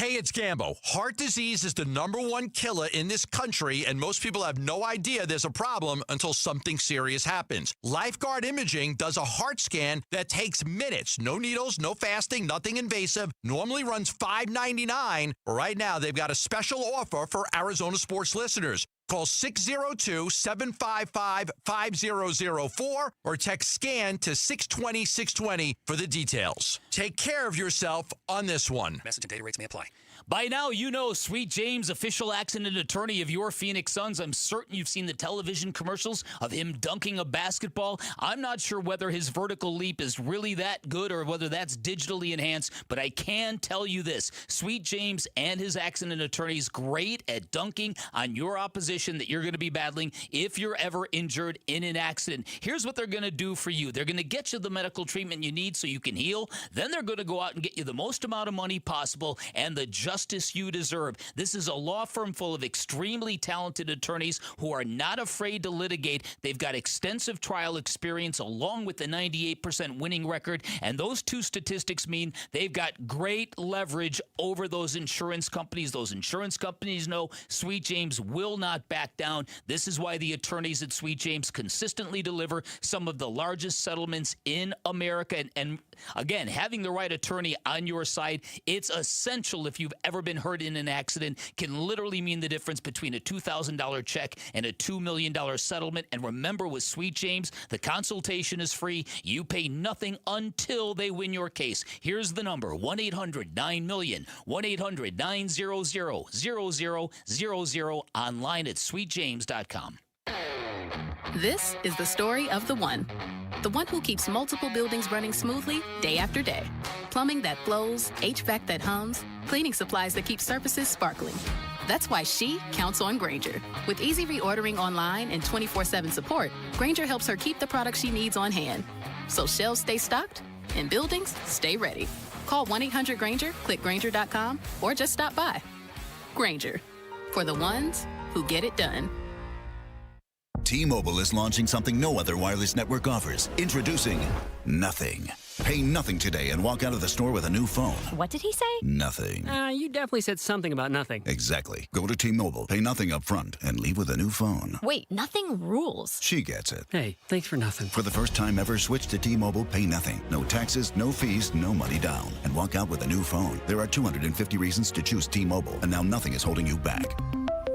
Hey, it's Gambo. Heart disease is the #1 killer in this country, and most people have no idea there's a problem until something serious happens. Lifeguard Imaging does a heart scan that takes minutes. No needles, no fasting, nothing invasive. Normally runs $5.99. Right now, they've got a special offer for Arizona sports listeners. Call 602-755-5004 or text SCAN to 620-620 for the details. Take care of yourself on this one. Message and data rates may apply. By now, you know Sweet James, official accident attorney of your Phoenix Suns. I'm certain you've seen the television commercials of him dunking a basketball. I'm not sure whether his vertical leap is really that good or whether that's digitally enhanced, but I can tell you this. Sweet James and his accident attorneys great at dunking on your opposition that you're going to be battling if you're ever injured in an accident. Here's what they're going to do for you. They're going to get you the medical treatment you need so you can heal. Then they're going to go out and get you the most amount of money possible and the justice you deserve. This is a law firm full of extremely talented attorneys who are not afraid to litigate. They've got extensive trial experience along with the 98% winning record, and those two statistics mean they've got great leverage over those insurance companies. Those insurance companies know Sweet James will not back down. This is why the attorneys at Sweet James consistently deliver some of the largest settlements in America. And again, having the right attorney on your side, it's essential if you've ever been hurt in an accident, can literally mean the difference between a $2,000 check and a $2 million settlement. And remember, with Sweet James, the consultation is free. You pay nothing until they win your case. Here's the number, 1-800-9-MILLION, 1-800-900-0000, online at sweetjames.com. This is the story of the one who keeps multiple buildings running smoothly day after day. Plumbing that flows, HVAC that hums, cleaning supplies that keep surfaces sparkling. That's why she counts on Grainger. With easy reordering online and 24/7 support, Grainger helps her keep the products she needs on hand. So shelves stay stocked and buildings stay ready. Call 1-800-GRAINGER, click Grainger.com, or just stop by. Grainger, for the ones who get it done. T-Mobile is launching something no other wireless network offers. Introducing Nothing. Pay nothing today and walk out of the store with a new phone. What did he say? Nothing. You definitely said something about nothing. Exactly. Go to T-Mobile, pay nothing up front, and leave with a new phone. Wait, nothing rules. She gets it. Hey, thanks for nothing. For the first time ever, switch to T-Mobile, pay nothing. No taxes, no fees, no money down. And walk out with a new phone. There are 250 reasons to choose T-Mobile, and now nothing is holding you back.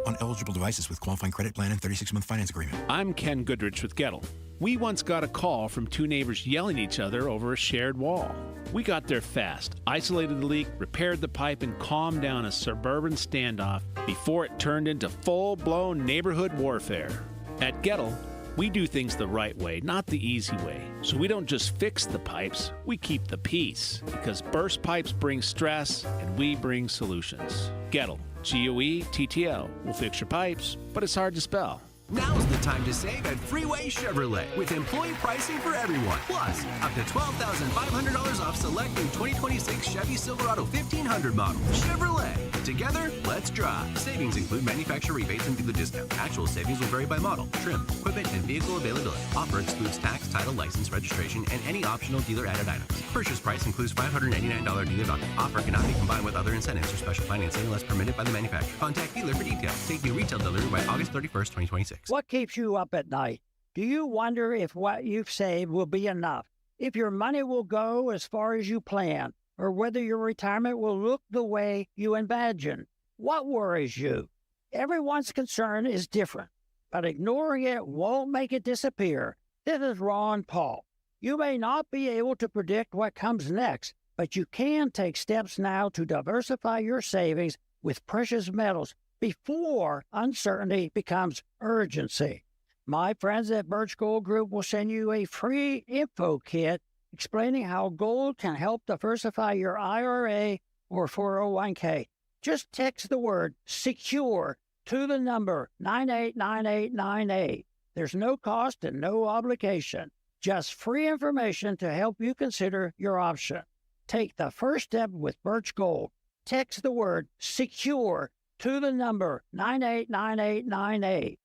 On eligible devices with qualifying credit plan and 36-month finance agreement. I'm Ken Goodrich with Gettle. We once got a call from two neighbors yelling at each other over a shared wall. We got there fast, isolated the leak, repaired the pipe, and calmed down a suburban standoff before it turned into full-blown neighborhood warfare. At Gettle, we do things the right way, not the easy way. So we don't just fix the pipes, we keep the peace. Because burst pipes bring stress, and we bring solutions. Gettle. G-O-E-T-T-L will fix your pipes, but it's hard to spell. Now's the time to save at Freeway Chevrolet with employee pricing for everyone. Plus, up to $12,500 off select new 2026 Chevy Silverado 1500 model. Chevrolet. Together, let's drive. Savings include manufacturer rebates and dealer discount. Actual savings will vary by model, trim, equipment, and vehicle availability. Offer excludes tax, title, license, registration, and any optional dealer-added items. Purchase price includes $589 dealer value. Offer cannot be combined with other incentives or special financing unless permitted by the manufacturer. Contact dealer for details. Take new retail delivery by August 31st, 2026. What keeps you up at night? Do you wonder if what you've saved will be enough? If your money will go as far as you plan? Or whether your retirement will look the way you imagine? What worries you? Everyone's concern is different, but ignoring it won't make it disappear. This is Ron Paul. You may not be able to predict what comes next, but you can take steps now to diversify your savings with precious metals before uncertainty becomes urgency. My friends at Birch Gold Group will send you a free info kit explaining how gold can help diversify your IRA or 401k. Just text the word SECURE to the number 989898. There's no cost and no obligation. Just free information to help you consider your option. Take the first step with Birch Gold. Text the word SECURE to the number 989898.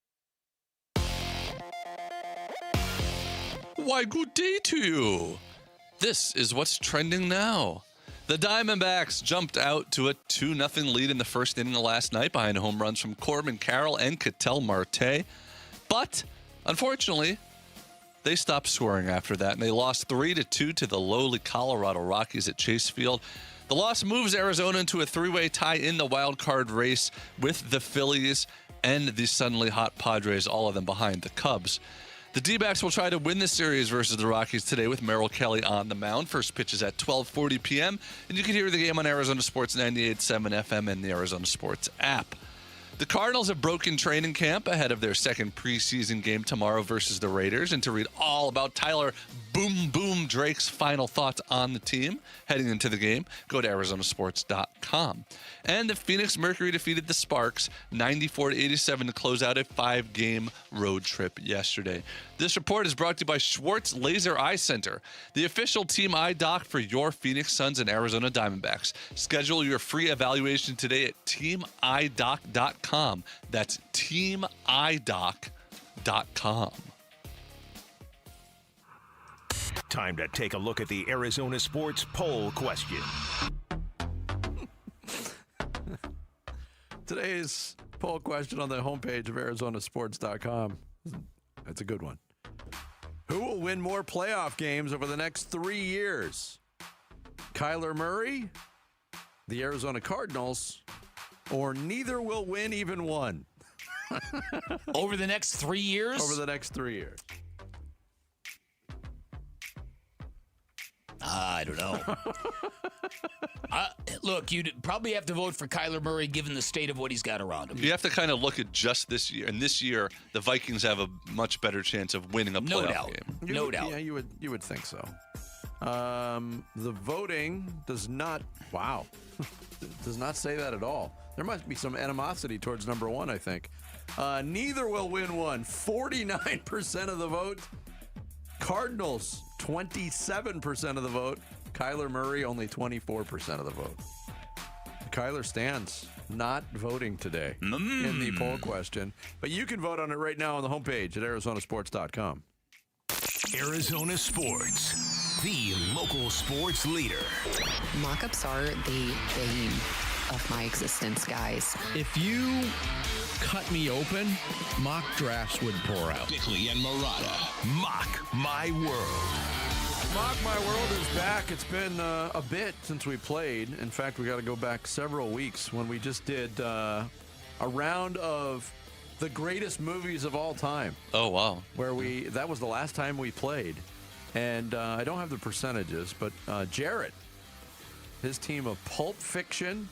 Why, good day to you. This is what's trending now. The Diamondbacks jumped out to a 2-0 lead in the first inning of last night behind home runs from Corbin Carroll and Ketel Marte. But, unfortunately, they stopped scoring after that, and they lost 3-2 to the lowly Colorado Rockies at Chase Field. The loss moves Arizona into a three-way tie in the wild card race with the Phillies and the suddenly hot Padres, all of them behind the Cubs. The D-backs will try to win the series versus the Rockies today with Merrill Kelly on the mound. First pitch is at 12:40 p.m., and you can hear the game on Arizona Sports 98.7 FM and the Arizona Sports app. The Cardinals have broken training camp ahead of their second preseason game tomorrow versus the Raiders. And to read all about Tyler Boom Boom Drake's final thoughts on the team heading into the game, go to ArizonaSports.com. And the Phoenix Mercury defeated the Sparks 94-87 to close out a 5-game road trip yesterday. This report is brought to you by Schwartz Laser Eye Center, the official team eye doc for your Phoenix Suns and Arizona Diamondbacks. Schedule your free evaluation today at teamidoc.com. That's teamidoc.com. Time to take a look at the Arizona Sports Poll question. Today's poll question on the homepage of ArizonaSports.com. That's a good one. Who will win more playoff games over the next 3 years? Kyler Murray, the Arizona Cardinals, or neither will win even one? Over the next 3 years? Over the next 3 years. I don't know. Look, you'd probably have to vote for Kyler Murray given the state of what he's got around him. You have to kind of look at just this year. And this year, the Vikings have a much better chance of winning a playoff game. No doubt. Yeah, you would think so. The voting does not, does not say that at all. There must be some animosity towards number one, I think. Neither will win one. 49% of the vote. Cardinals, 27% of the vote. Kyler Murray, only 24% of the vote. Kyler stands not voting today in the poll question. But you can vote on it right now on the homepage at ArizonaSports.com. Arizona Sports, the local sports leader. Mock-ups are the bane of my existence, guys. If you cut me open, mock drafts would pour out. Bickley and Murata, Mock My World. Mock My World is back. It's been a bit since we played. In fact, we got to go back several weeks when we just did a round of the greatest movies of all time. Oh, wow. Where that was the last time we played. And I don't have the percentages, but Jarrett, his team of Pulp Fiction,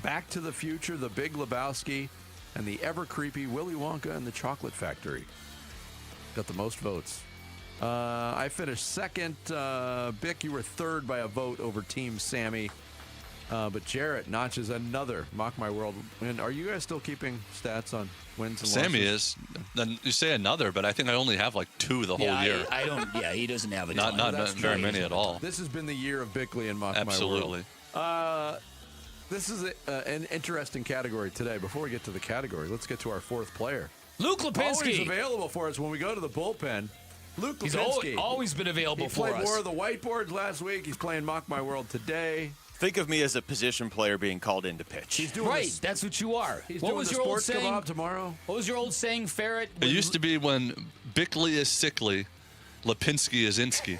Back to the Future, The Big Lebowski, and the ever-creepy Willy Wonka and the Chocolate Factory got the most votes. I finished second. Bick, you were third by a vote over Team Sammy. But Jarrett notches another Mock My World win. Are you guys still keeping stats on wins and losses? Sammy is. Then you say another, but I think I only have like 2 the whole year. I don't. Yeah, he doesn't have it. Not very many at all. This has been the year of Bickley and Mock My World. Absolutely. This is an interesting category today. Before we get to the category, let's get to our 4th player. Luke Lipinski. Always available for us when we go to the bullpen. Luke He's Lipinski. always been available for us. He played more of the whiteboards last week. He's playing Mock My World today. Think of me as a position player being called in to pitch. He's doing Right, that's what you are. He's What doing was the your old sports saying? kebab tomorrow. What was your old saying, Ferret? It used to be when Bickley is sickly, Lipinski is Insky.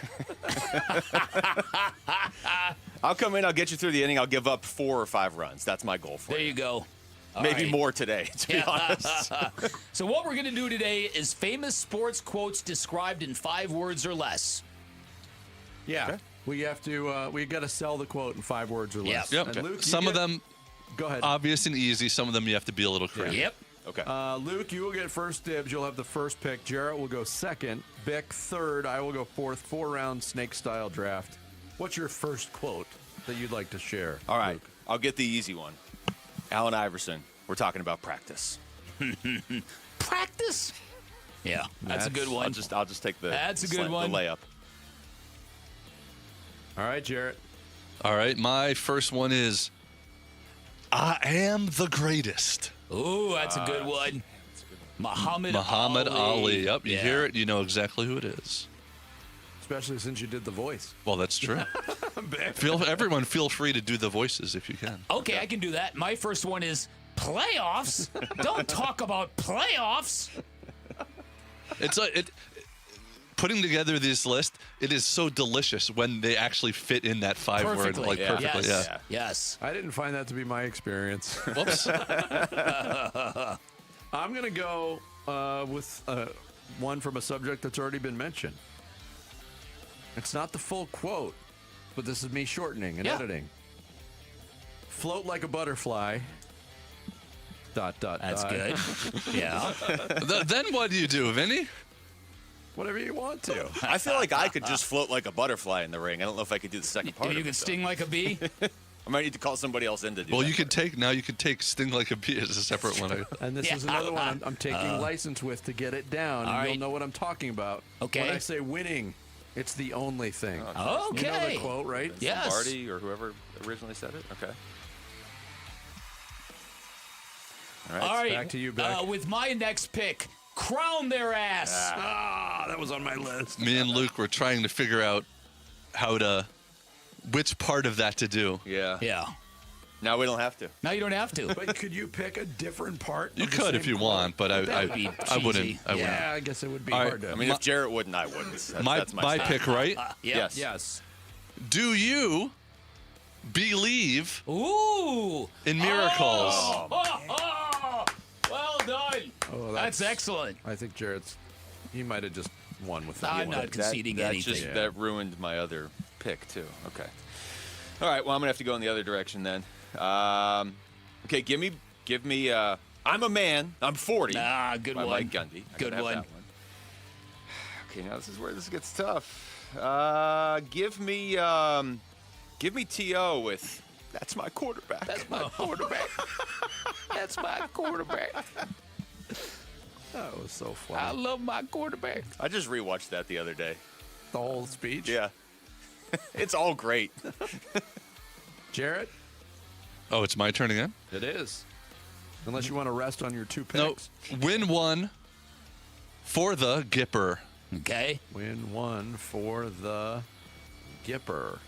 I'll come in, I'll get you through the inning, I'll give up 4 or 5 runs. That's my goal for There you. you go. All Maybe right. more today, to be honest. So what we're going to do today is famous sports quotes described in 5 words or less. Yeah. Okay. We have to. We got to sell the quote in 5 words or less. Yep. And Luke, Some of them Go ahead. obvious and easy. Some of them you have to be a little creative. Yep. Okay. Luke, you will get first dibs. You'll have the first pick. Jarrett will go second. Bick third. I will go fourth. 4-round snake-style draft. What's your first quote that you'd like to share? All right. Luke? I'll get the easy one. Allen Iverson. We're talking about practice. Practice? Yeah, that's a good one. I'll just take the That's a good one. The layup. All right, Jarrett. All right, my first one is I am the greatest. Ooh, that's a good one. Muhammad Ali. Yep, you Yeah. hear it, you know exactly who it is. Especially since you did the voice. Well, that's true. Everyone feel free to do the voices if you can. Okay, I can do that. My first one is playoffs. Don't talk about playoffs. It's putting together this list, it is so delicious when they actually fit in that 5 word Perfectly. perfectly. Yes. Yeah. Yes. I didn't find that to be my experience. Whoops. I'm going to go with one from a subject that's already been mentioned. It's not the full quote, but this is me shortening and editing. Float like a butterfly. ... That's good. Yeah. Then what do you do, Vinny? Whatever you want to. I feel like I could just float like a butterfly in the ring. I don't know if I could do the second part. You of can it, sting like a bee. I might need to call somebody else in to do Well, that. you could take Sting Like a Bee as a separate one. And this is another one I'm taking license with to get it down. All And right. you'll know what I'm talking about. Okay. When I say winning, it's the only thing. Okay. You know the quote, right? Yes. Lombardi or whoever originally said it. Okay. All right. back to you, Beck. With my next pick, crown their ass. That was on my list. Me and Luke were trying to figure out which part of that to do. Yeah. Yeah. Now we don't have to. Now you don't have to. But could you pick a different part? You of the could same if you quote? want, but That would be I wouldn't. cheesy. I wouldn't. Yeah, I guess it would be All right. hard to. I mean, if Jarrett wouldn't, I wouldn't. That's My my style. pick, right? Yes. Yes. Do you believe Ooh. in miracles? Oh, well done. Oh, that's excellent. I think Jarrett's. He might have just won with that. I'm one. not conceding anything. That ruined my other pick too. Okay. All right. Well, I'm gonna have to go in the other direction then. Okay. Give me. I'm a man. I'm 40. Ah, good by one. Mike Gundy. I Good gotta have one. that Okay. Now this is where this gets tough. Give me T.O. with. That's my quarterback. That's my quarterback. That's my quarterback. That was so I funny. love my quarterback. I just rewatched that the other day. The whole speech. Yeah. It's all great. Jarrett. Oh, it's my turn again? It is. Unless you want to rest on your 2 No. picks. Win one for the Gipper. Okay. Win one for the Gipper.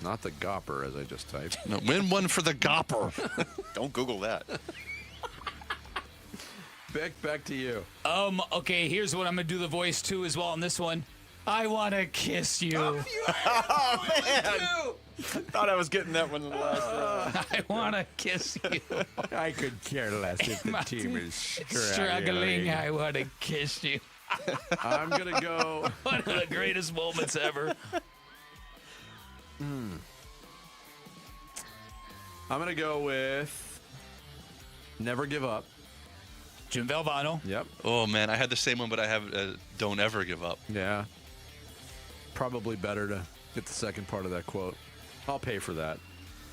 Not the Gopper, as I just typed. No, win one for the Gopper. Don't Google that. Beck, back to you. Okay, here's what I'm gonna do the voice too as well on this one. I wanna kiss you. Oh, man. Thought I was getting that one in the last round. I wanna kiss you. I could care less if the team is Struggling, I wanna kiss you. I'm going to go. One of the greatest moments ever. I'm going to go with Never Give Up. Jim Valvano. Yep. Oh, man, I had the same one, but I have Don't Ever Give Up. Yeah. Probably better to get the second part of that quote. I'll pay for that.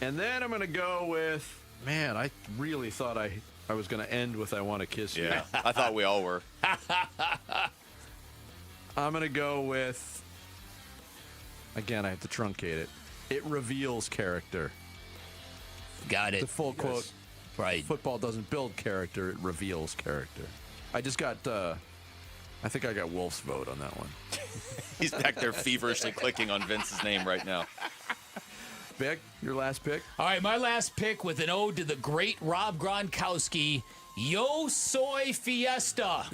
And then I'm going to go with, man, I really thought I was going to end with I Want to Kiss You. Yeah, I thought we all were. I'm going to go with, again, I have to truncate it. It reveals character. Got it. The full quote. Right. Football doesn't build character, it reveals character. I just got, I think I got Wolf's vote on that one. He's back there feverishly clicking on Vince's name right now. Vic, your last pick? All right, my last pick with an ode to the great Rob Gronkowski, Yo Soy Fiesta.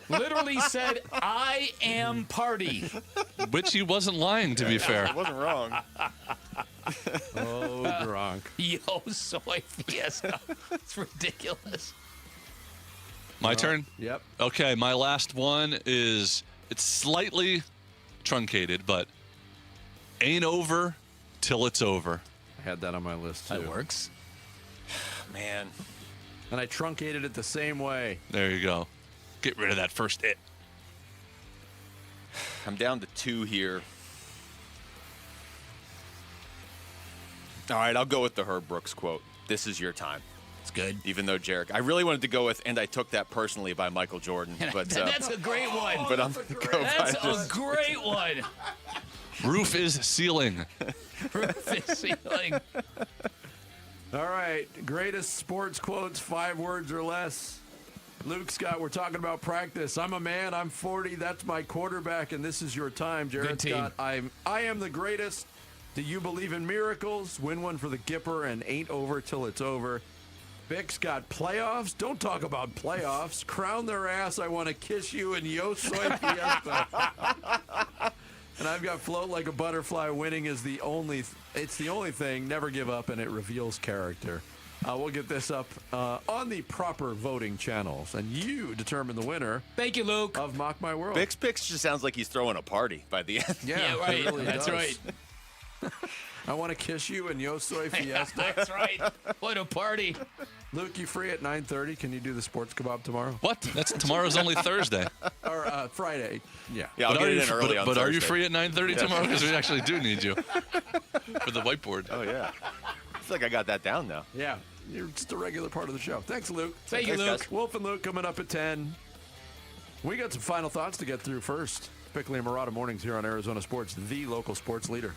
Literally said, I am party. Which he wasn't lying, to be fair. He wasn't wrong. Oh, Gronk. Yo Soy Fiesta. It's ridiculous. My turn? Yep. Okay, my last one is, it's slightly truncated, but ain't over till it's over. I had that on my list, too. That works. Man. And I truncated it the same way. There you go. Get rid of that first it. I'm down to 2 here. All right, I'll go with the Herb Brooks quote. This is your time. It's good. Even though Jarek, I really wanted to go with, and I took that personally by Michael Jordan. But that's a great one. But I'm going to go That's by this. a great one. Roof is ceiling. Roof is ceiling. All right, greatest sports quotes, 5 words or less. Luke, Scott, we're talking about practice. I'm a man, I'm 40, that's my quarterback, and this is your time. Jared Scott, I am the greatest. Do you believe in miracles? Win one for the Gipper and ain't over till it's over. Vic's got playoffs. Don't talk about playoffs. Crown their ass. I want to kiss you and Yo Soy Fiesta. And I've got float like a butterfly. Winning is the only. It's the only thing. Never give up, and it reveals character. We'll get this up on the proper voting channels, and you determine the winner. Thank you, Luke. Of Mock My World. Vic's picks just sounds like he's throwing a party by the end. Yeah, right. It really That's does. right. I want to kiss you and Yo Soy Fiesta. That's right. What a party. Luke, you free at 9:30? Can you do the sports kebab tomorrow? What? Tomorrow's only Thursday. Or Friday. Yeah. Yeah, I'll get it in early on But are Thursday. you free at 9:30 tomorrow? Because we actually do need you for the whiteboard. Oh, yeah. I feel like I got that down now. Yeah. You're just a regular part of the show. Thanks, Luke. Thank you, Luke. Guys. Wolf and Luke coming up at 10. We got some final thoughts to get through first. Bickley and Murata mornings here on Arizona Sports, the local sports leader.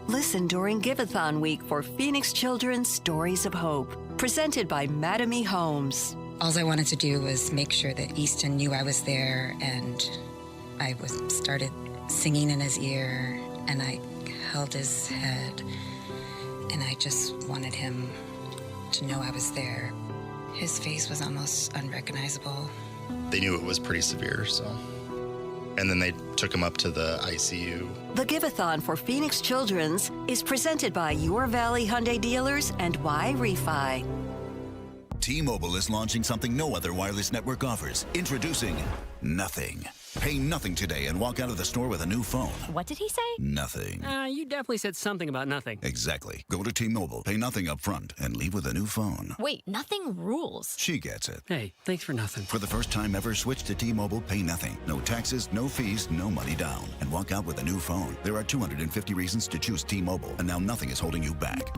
Listen during Give-a-thon week for Phoenix Children's Stories of Hope, presented by Madame E. Homes. All I wanted to do was make sure that Easton knew I was there, and I started singing in his ear, and I held his head, and I just wanted him to know I was there. His face was almost unrecognizable. They knew it was pretty severe, so. And then they took him up to the ICU. The Give-a-thon for Phoenix Children's is presented by Your Valley Hyundai Dealers and Y Refi. T-Mobile is launching something no other wireless network offers. Introducing Nothing. Pay nothing today and walk out of the store with a new phone. What did he say? Nothing. You definitely said something about nothing. Exactly. Go to T-Mobile, pay nothing up front, and leave with a new phone. Wait, nothing rules. She gets it. Hey, thanks for nothing. For the first time ever, switch to T-Mobile, pay nothing. No taxes, no fees, no money down. And walk out with a new phone. There are 250 reasons to choose T-Mobile, and now nothing is holding you back.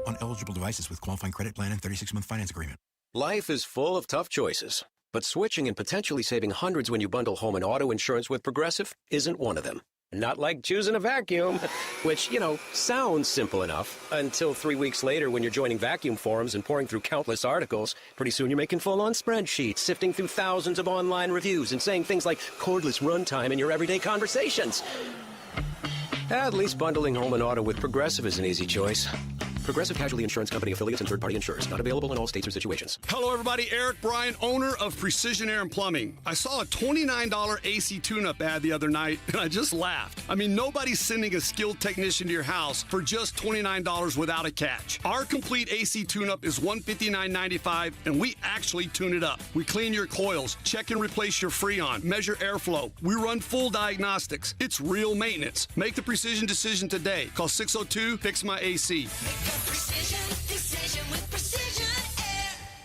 On eligible devices with qualifying credit plan and 36-month finance agreement. Life is full of tough choices, but switching and potentially saving hundreds when you bundle home and auto insurance with Progressive isn't one of them. Not like choosing a vacuum, which, sounds simple enough until 3 weeks later when you're joining vacuum forums and pouring through countless articles. Pretty soon you're making full-on spreadsheets, sifting through thousands of online reviews and saying things like cordless runtime in your everyday conversations. At least bundling home and auto with Progressive is an easy choice. Progressive Casualty Insurance Company affiliates and third-party insurers. Not available in all states or situations. Hello, everybody. Eric Bryan, owner of Precision Air and Plumbing. I saw a $29 AC tune-up ad the other night, and I just laughed. I mean, nobody's sending a skilled technician to your house for just $29 without a catch. Our complete AC tune-up is $159.95, and we actually tune it up. We clean your coils, check and replace your Freon, measure airflow. We run full diagnostics. It's real maintenance. Make the precision decision today. Call 602-FIX-MY-AC.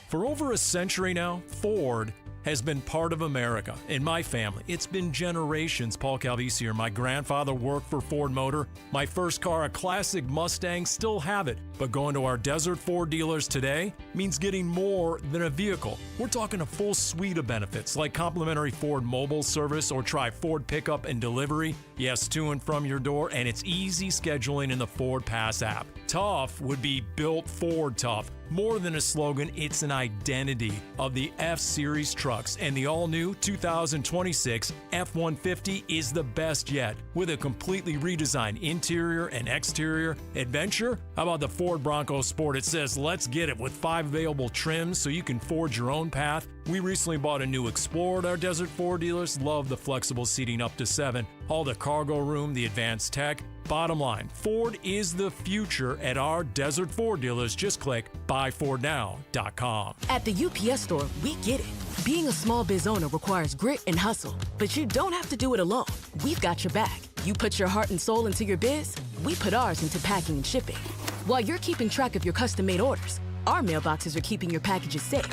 For over a century now, Ford has been part of America. In my family, it's been generations. Paul Calvisi here. My grandfather worked for Ford Motor. My first car, a classic Mustang, still have it. But going to our Desert Ford dealers today means getting more than a vehicle. We're talking a full suite of benefits like complimentary Ford mobile service or try Ford pickup and delivery. Yes, to and from your door, and it's easy scheduling in the Ford Pass app. Tough would be built Ford tough. More than a slogan, it's an identity of the F-Series trucks, and the all-new 2026 F-150 is the best yet. With a completely redesigned interior and exterior adventure, how about the Ford Bronco Sport? It says, let's get it, with 5 available trims so you can forge your own path. We recently bought a new Explorer at our Desert Ford dealers. Love the flexible seating up to 7, all the cargo room, the advanced tech. Bottom line, Ford is the future at our Desert Ford dealers. Just click buyfordnow.com. At the UPS store, we get it. Being a small biz owner requires grit and hustle, but you don't have to do it alone. We've got your back. You put your heart and soul into your biz, we put ours into packing and shipping. While you're keeping track of your custom-made orders, our mailboxes are keeping your packages safe.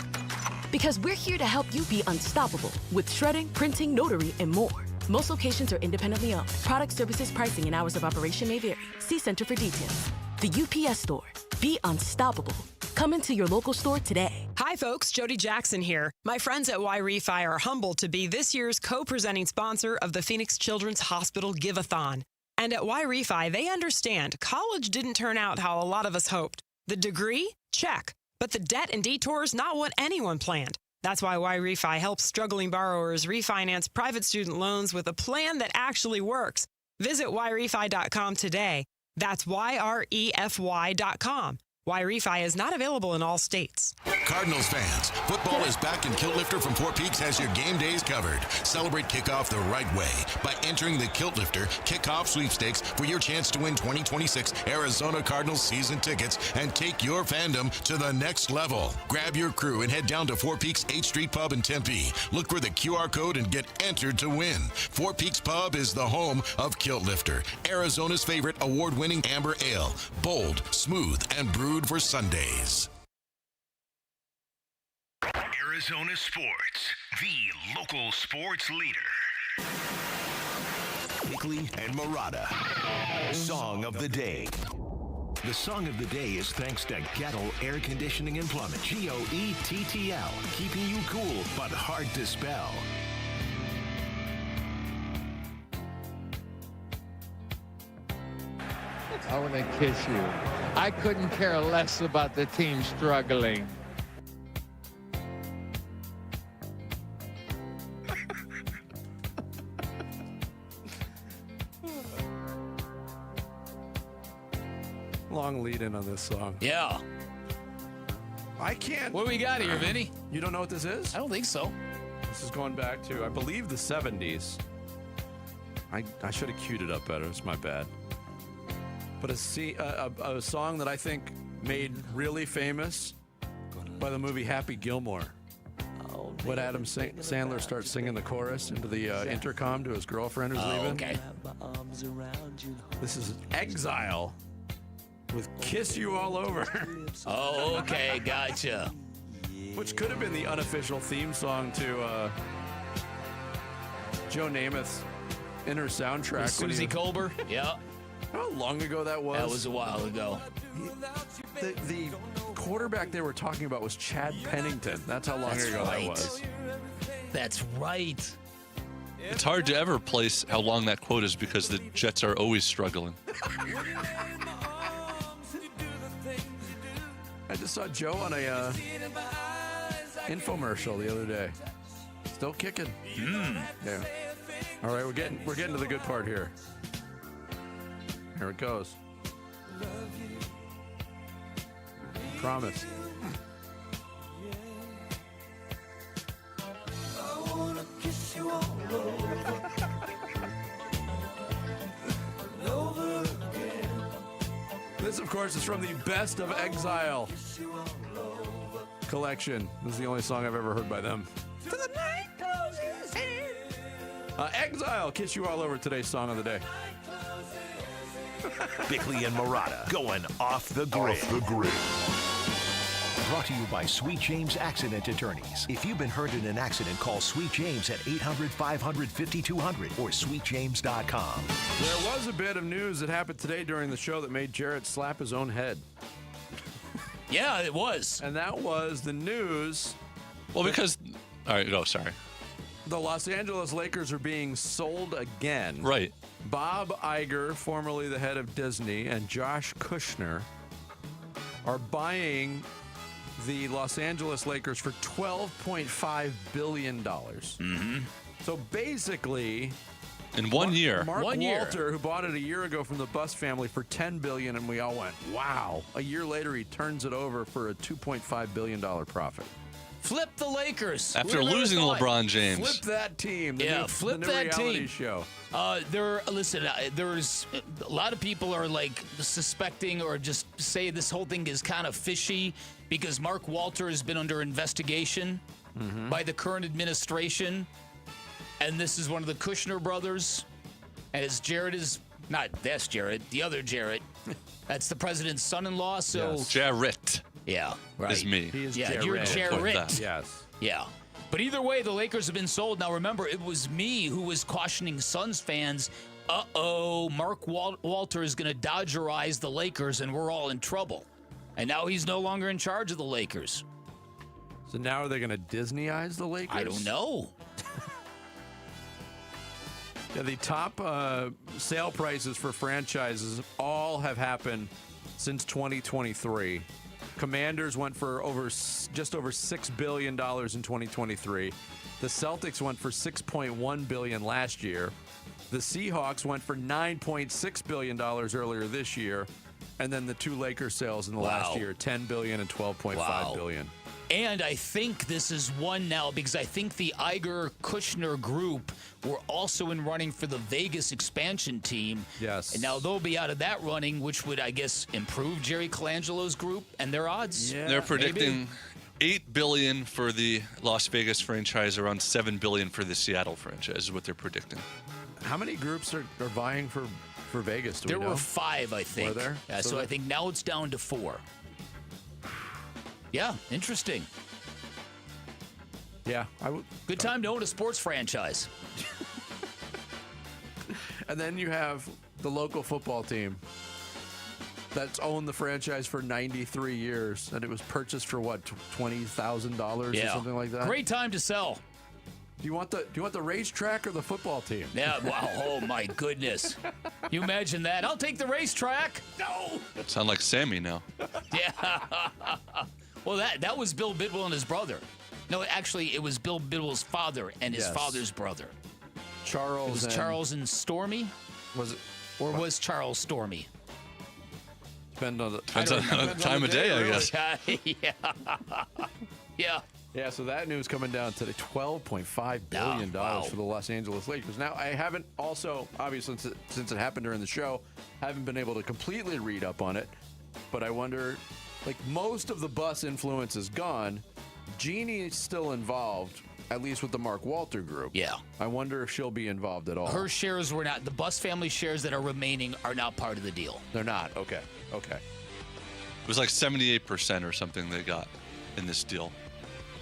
Because we're here to help you be unstoppable with shredding, printing, notary, and more. Most locations are independently owned. Product, services, pricing, and hours of operation may vary. See Center for details. The UPS store. Be unstoppable. Come into your local store today. Hi, folks. Jody Jackson here. My friends at Y-Refi are humbled to be this year's co-presenting sponsor of the Phoenix Children's Hospital Give-a-thon. And at Y-Refi, they understand college didn't turn out how a lot of us hoped. The degree? Check. But the debt and detours, not what anyone planned. That's why Y-Refi helps struggling borrowers refinance private student loans with a plan that actually works. Visit YRefi.com today. That's YREFY.com. Y-Refi is not available in all states. Cardinals fans, football is back and Kilt Lifter from Four Peaks has your game days covered. Celebrate kickoff the right way by entering the Kilt Lifter Kickoff Sweepstakes for your chance to win 2026 Arizona Cardinals season tickets and take your fandom to the next level. Grab your crew and head down to Four Peaks 8th Street Pub in Tempe. Look for the QR code and get entered to win. Four Peaks Pub is the home of Kilt Lifter, Arizona's favorite award-winning amber ale. Bold, smooth, and brewed for Sundays. Arizona Sports, the local sports leader. Bickley and Murata. Song of the Day. The Song of the Day is thanks to Gettle Air Conditioning and Plumbing. GOETTL, keeping you cool but hard to spell. I want to kiss you. I couldn't care less about the team struggling. Long lead in on this song. Yeah. I can't. What do we got here, Vinny? You don't know what this is? I don't think so. This is going back to, I believe, the 70s. I should have queued it up better. It's my bad. But a song that I think made really famous by the movie Happy Gilmore. When Adam Sandler starts singing the chorus into the intercom to his girlfriend who's leaving. Okay. This is Exile with Kiss You All Over. Oh, okay. Gotcha. Which could have been the unofficial theme song to Joe Namath's inner soundtrack. With Susie Colbert? Yeah. How long ago that was? That was a while ago. The quarterback they were talking about was Chad Pennington. That's how long ago that was. That's right. It's hard to ever place how long that quote is because the Jets are always struggling. I just saw Joe on a infomercial the other day. Still kicking. Yeah. All right, we're getting to the good part here. Here it goes. Promise. I wanna kiss you all over again. This, of course, is from the Best of Exile collection. This is the only song I've ever heard by them. To the night closes in. Exile, Kiss You All Over, today's song of the day. Bickley and Murata going off the grid. Brought to you by Sweet James Accident Attorneys. If you've been hurt in an accident, call Sweet James at 800-500-5200 or sweetjames.com. There was a bit of news that happened today during the show that made Jarrett slap his own head. Yeah, it was. And that was the news. Well, because... All right, no, sorry. The Los Angeles Lakers are being sold again. Right. Bob Iger, formerly the head of Disney, and Josh Kushner are buying the Los Angeles Lakers for $12.5 billion. Mm-hmm. So basically... In 1 year. Mark Walter, who bought it a year ago from the Buss family for $10 billion, and we all went, wow. A year later, he turns it over for a $2.5 billion profit. Flip the Lakers. After losing LeBron James. Flip that team. Flip the new that reality team. show. There's a lot of people are like suspecting or just say this whole thing is kind of fishy because Mark Walter has been under investigation by the current administration. And this is one of the Kushner brothers. And as Jared is, not that's Jared, the other Jared. That's the president's son-in-law. So Yes. Jarrett. Yeah, right. Is me. He is Yeah, you're Jarrett. Yes. Yeah. But either way, the Lakers have been sold. Now, remember, it was me who was cautioning Suns fans, Mark Walter is going to Dodgerize the Lakers, and we're all in trouble. And now he's no longer in charge of the Lakers. So now are they going to Disneyize the Lakers? I don't know. Yeah, the top sale prices for franchises all have happened since 2023. Commanders went for just over $6 billion in 2023. The Celtics went for $6.1 billion last year. The Seahawks went for $9.6 billion earlier this year. And then the two Lakers sales in the last year, $10 billion and $12.5 billion. And I think this is one now because I think the Iger-Kushner group were also in running for the Vegas expansion team. Yes. And now they'll be out of that running, which would, I guess, improve Jerry Colangelo's group and their odds. Yeah, they're predicting $8 billion for the Las Vegas franchise, around $7 billion for the Seattle franchise is what they're predicting. How many groups are vying for Vegas? There were 5, I think. Were there? Yeah, so I think now it's down to 4. Yeah, interesting. Yeah. Good time to own a sports franchise. And then you have the local football team that's owned the franchise for 93 years, and it was purchased for what, $20,000 or something like that? Great time to sell. Do you want the racetrack or the football team? Yeah, wow. Oh my goodness. You imagine that? I'll take the racetrack. No. Sound like Sammy now. Yeah. Well, that was Bill Bidwell and his brother. No, actually, it was Bill Bidwell's father and his father's brother. Charles. It was Charles and Stormy? Was it? Or was Charles Stormy? Depends on the time of day, I guess. Yeah. Yeah, so that news coming down today, $12.5 billion for the Los Angeles Lakers. Now, I haven't also, obviously, since it happened during the show, haven't been able to completely read up on it, but I wonder, like, most of the Buss influence is gone. Jeannie's still involved, at least with the Mark Walter group. Yeah. I wonder if she'll be involved at all. Her shares were not, the Buss family shares that are remaining are not part of the deal. They're not? Okay. It was like 78% or something they got in this deal.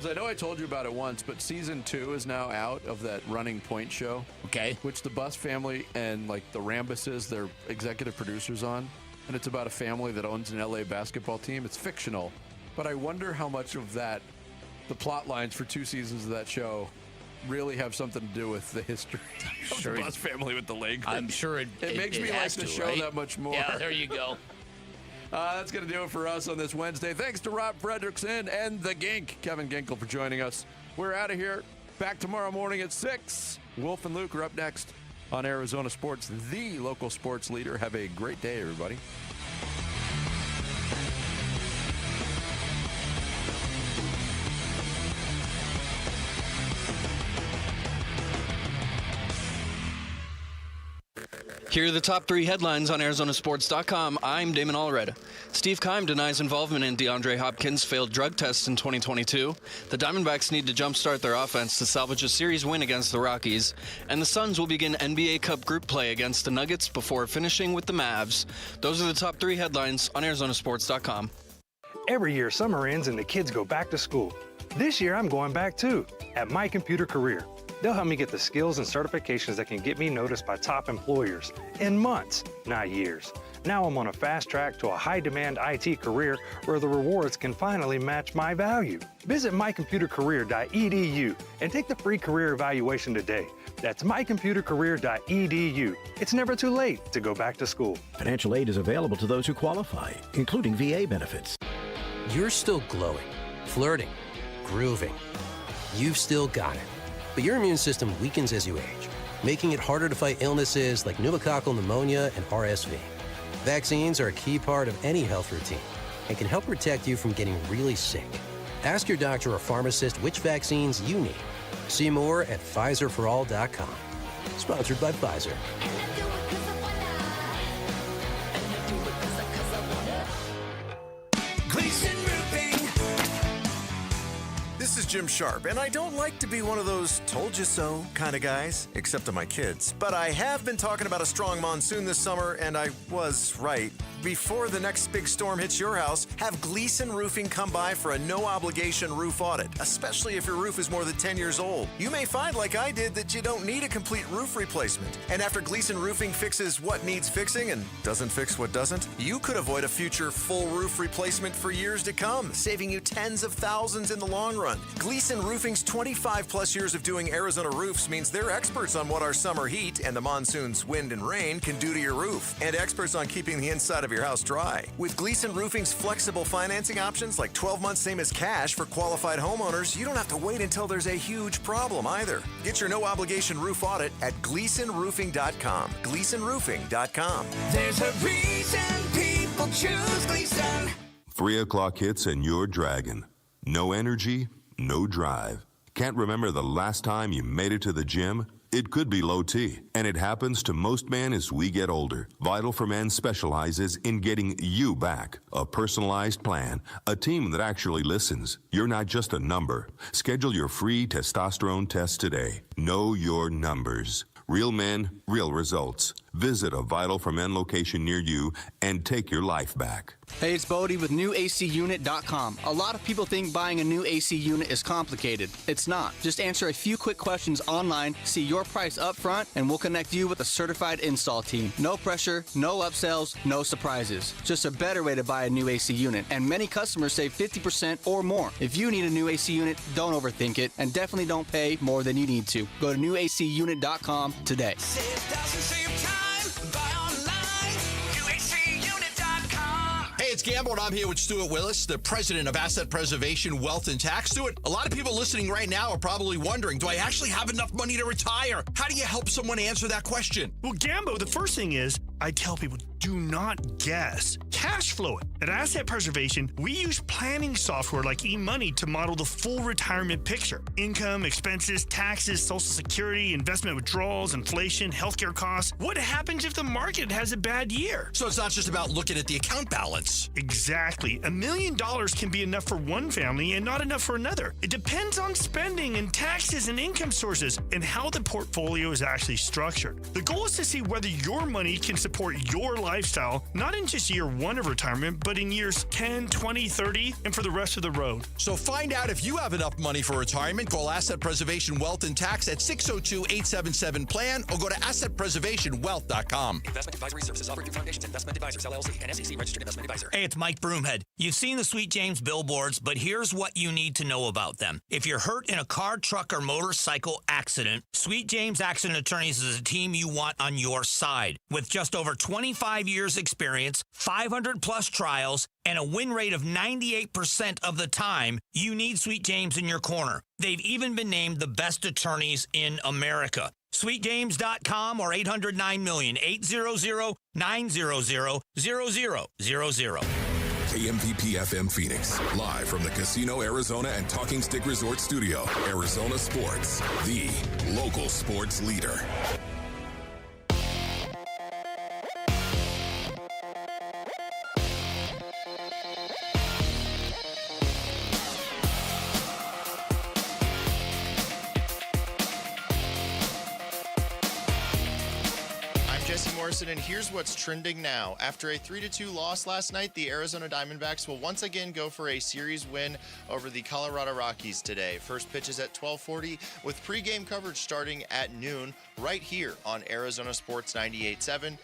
I know I told you about it once, but season 2 is now out of that Running Point show. Okay. Which the Buss family and like the Rambuses, they're executive producers on. And it's about a family that owns an LA basketball team. It's fictional. But I wonder how much of that, the plot lines for 2 seasons of that show, really have something to do with the history of the Buss family with the Lakers. I'm sure it makes me like the show that much more. Yeah, there you go. That's going to do it for us on this Wednesday. Thanks to Rob Fredrickson and the Gink, Kevin Ginkle, for joining us. We're out of here. Back tomorrow morning at 6. Wolf and Luke are up next on Arizona Sports, the local sports leader. Have a great day, everybody. Here are the top 3 headlines on Arizonasports.com. I'm Damon Allred. Steve Keim denies involvement in DeAndre Hopkins' failed drug tests in 2022. The Diamondbacks need to jumpstart their offense to salvage a series win against the Rockies. And the Suns will begin NBA Cup group play against the Nuggets before finishing with the Mavs. Those are the top 3 headlines on Arizonasports.com. Every year, summer ends and the kids go back to school. This year, I'm going back too, at My Computer Career. They'll help me get the skills and certifications that can get me noticed by top employers in months, not years. Now I'm on a fast track to a high-demand IT career where the rewards can finally match my value. Visit mycomputercareer.edu and take the free career evaluation today. That's mycomputercareer.edu. It's never too late to go back to school. Financial aid is available to those who qualify, including VA benefits. You're still glowing, flirting, grooving. You've still got it. But your immune system weakens as you age, making it harder to fight illnesses like pneumococcal pneumonia and RSV. Vaccines are a key part of any health routine and can help protect you from getting really sick. Ask your doctor or pharmacist which vaccines you need. See more at PfizerForAll.com. Sponsored by Pfizer. This is Jim Sharp, and I don't like to be one of those told you so kind of guys, except to my kids. But I have been talking about a strong monsoon this summer, and I was right. Before the next big storm hits your house, have Gleason Roofing come by for a no-obligation roof audit, especially if your roof is more than 10 years old. You may find, like I did, that you don't need a complete roof replacement. And after Gleason Roofing fixes what needs fixing and doesn't fix what doesn't, you could avoid a future full roof replacement for years to come, saving you tens of thousands in the long run. Gleason Roofing's 25-plus years of doing Arizona roofs means they're experts on what our summer heat and the monsoon's wind and rain can do to your roof, and experts on keeping the inside of your house dry. With Gleason Roofing's flexible financing options like 12 months same as cash for qualified homeowners, you don't have to wait until there's a huge problem either. Get your no-obligation roof audit at GleasonRoofing.com. GleasonRoofing.com. There's a reason people choose Gleason. 3 o'clock hits and you're dragging. No energy, no drive. Can't remember the last time you made it to the gym? It could be low T, and it happens to most men as we get older. Vital for Men specializes in getting you back. A personalized plan, a team that actually listens. You're not just a number. Schedule your free testosterone test today. Know your numbers. Real men, real results. Visit a Vital for Men location near you and take your life back. Hey, it's Bodie with NewACUnit.com. A lot of people think buying a new AC unit is complicated. It's not. Just answer a few quick questions online, see your price up front, and we'll connect you with a certified install team. No pressure, no upsells, no surprises. Just a better way to buy a new AC unit. And many customers save 50% or more. If you need a new AC unit, don't overthink it, and definitely don't pay more than you need to. Go to NewACUnit.com today. Save thousands, save time, buy online, UACUnit.com. Hey, it's Gamble, and I'm here with Stuart Willis, the president of Asset Preservation, Wealth, and Tax. Stuart, a lot of people listening right now are probably wondering, do I actually have enough money to retire? How do you help someone answer that question? Well, Gambo, the first thing is, I tell people, do not guess. Cash flow it. At Asset Preservation, we use planning software like eMoney to model the full retirement picture. Income, expenses, taxes, Social Security, investment withdrawals, inflation, healthcare costs. What happens if the market has a bad year? So it's not just about looking at the account balance. Exactly. $1 million can be enough for one family and not enough for another. It depends on spending and taxes and income sources and how the portfolio is actually structured. The goal is to see whether your money can support your lifestyle, not in just year one of retirement, but in years 10, 20, 30, and for the rest of the road. So find out if you have enough money for retirement. Call Asset Preservation Wealth and Tax at 602-877-PLAN or go to AssetPreservationWealth.com. Investment advisory services offered through Foundations Investment Advisors, LLC, and SEC registered investment advisor. Hey, it's Mike Broomhead. You've seen the Sweet James billboards, but here's what you need to know about them. If you're hurt in a car, truck, or motorcycle accident, Sweet James Accident Attorneys is a team you want on your side. With just over 25 years experience, 500 plus trials, and a win rate of 98% of the time, you need Sweet James in your corner. They've even been named the best attorneys in America. SweetJames.com or 800-9-million, 800-900-0000. KMVP FM Phoenix, live from the Casino Arizona and Talking Stick Resort Studio. Arizona Sports, the local sports leader. Jesse Morrison, and here's what's trending now. After a 3-2 loss last night, the Arizona Diamondbacks will once again go for a series win over the Colorado Rockies today. First pitch is at 12:40, with pregame coverage starting at noon right here on Arizona Sports 98.7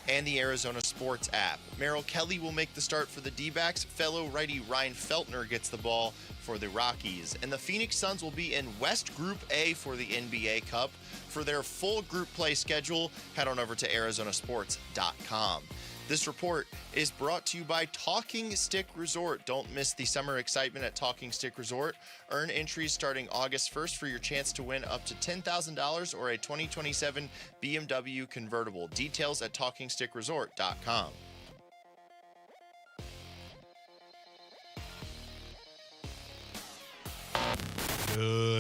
and the Arizona Sports app. Merrill Kelly will make the start for the D-backs. Fellow righty Ryan Feltner gets the ball for the Rockies. And the Phoenix Suns will be in West Group A for the NBA Cup. For their full group play schedule, head on over to arizonasports.com. This report is brought to you by Talking Stick Resort. Don't miss the summer excitement at Talking Stick Resort. Earn entries starting August 1st for your chance to win up to $10,000 or a 2027 BMW convertible. Details at talkingstickresort.com.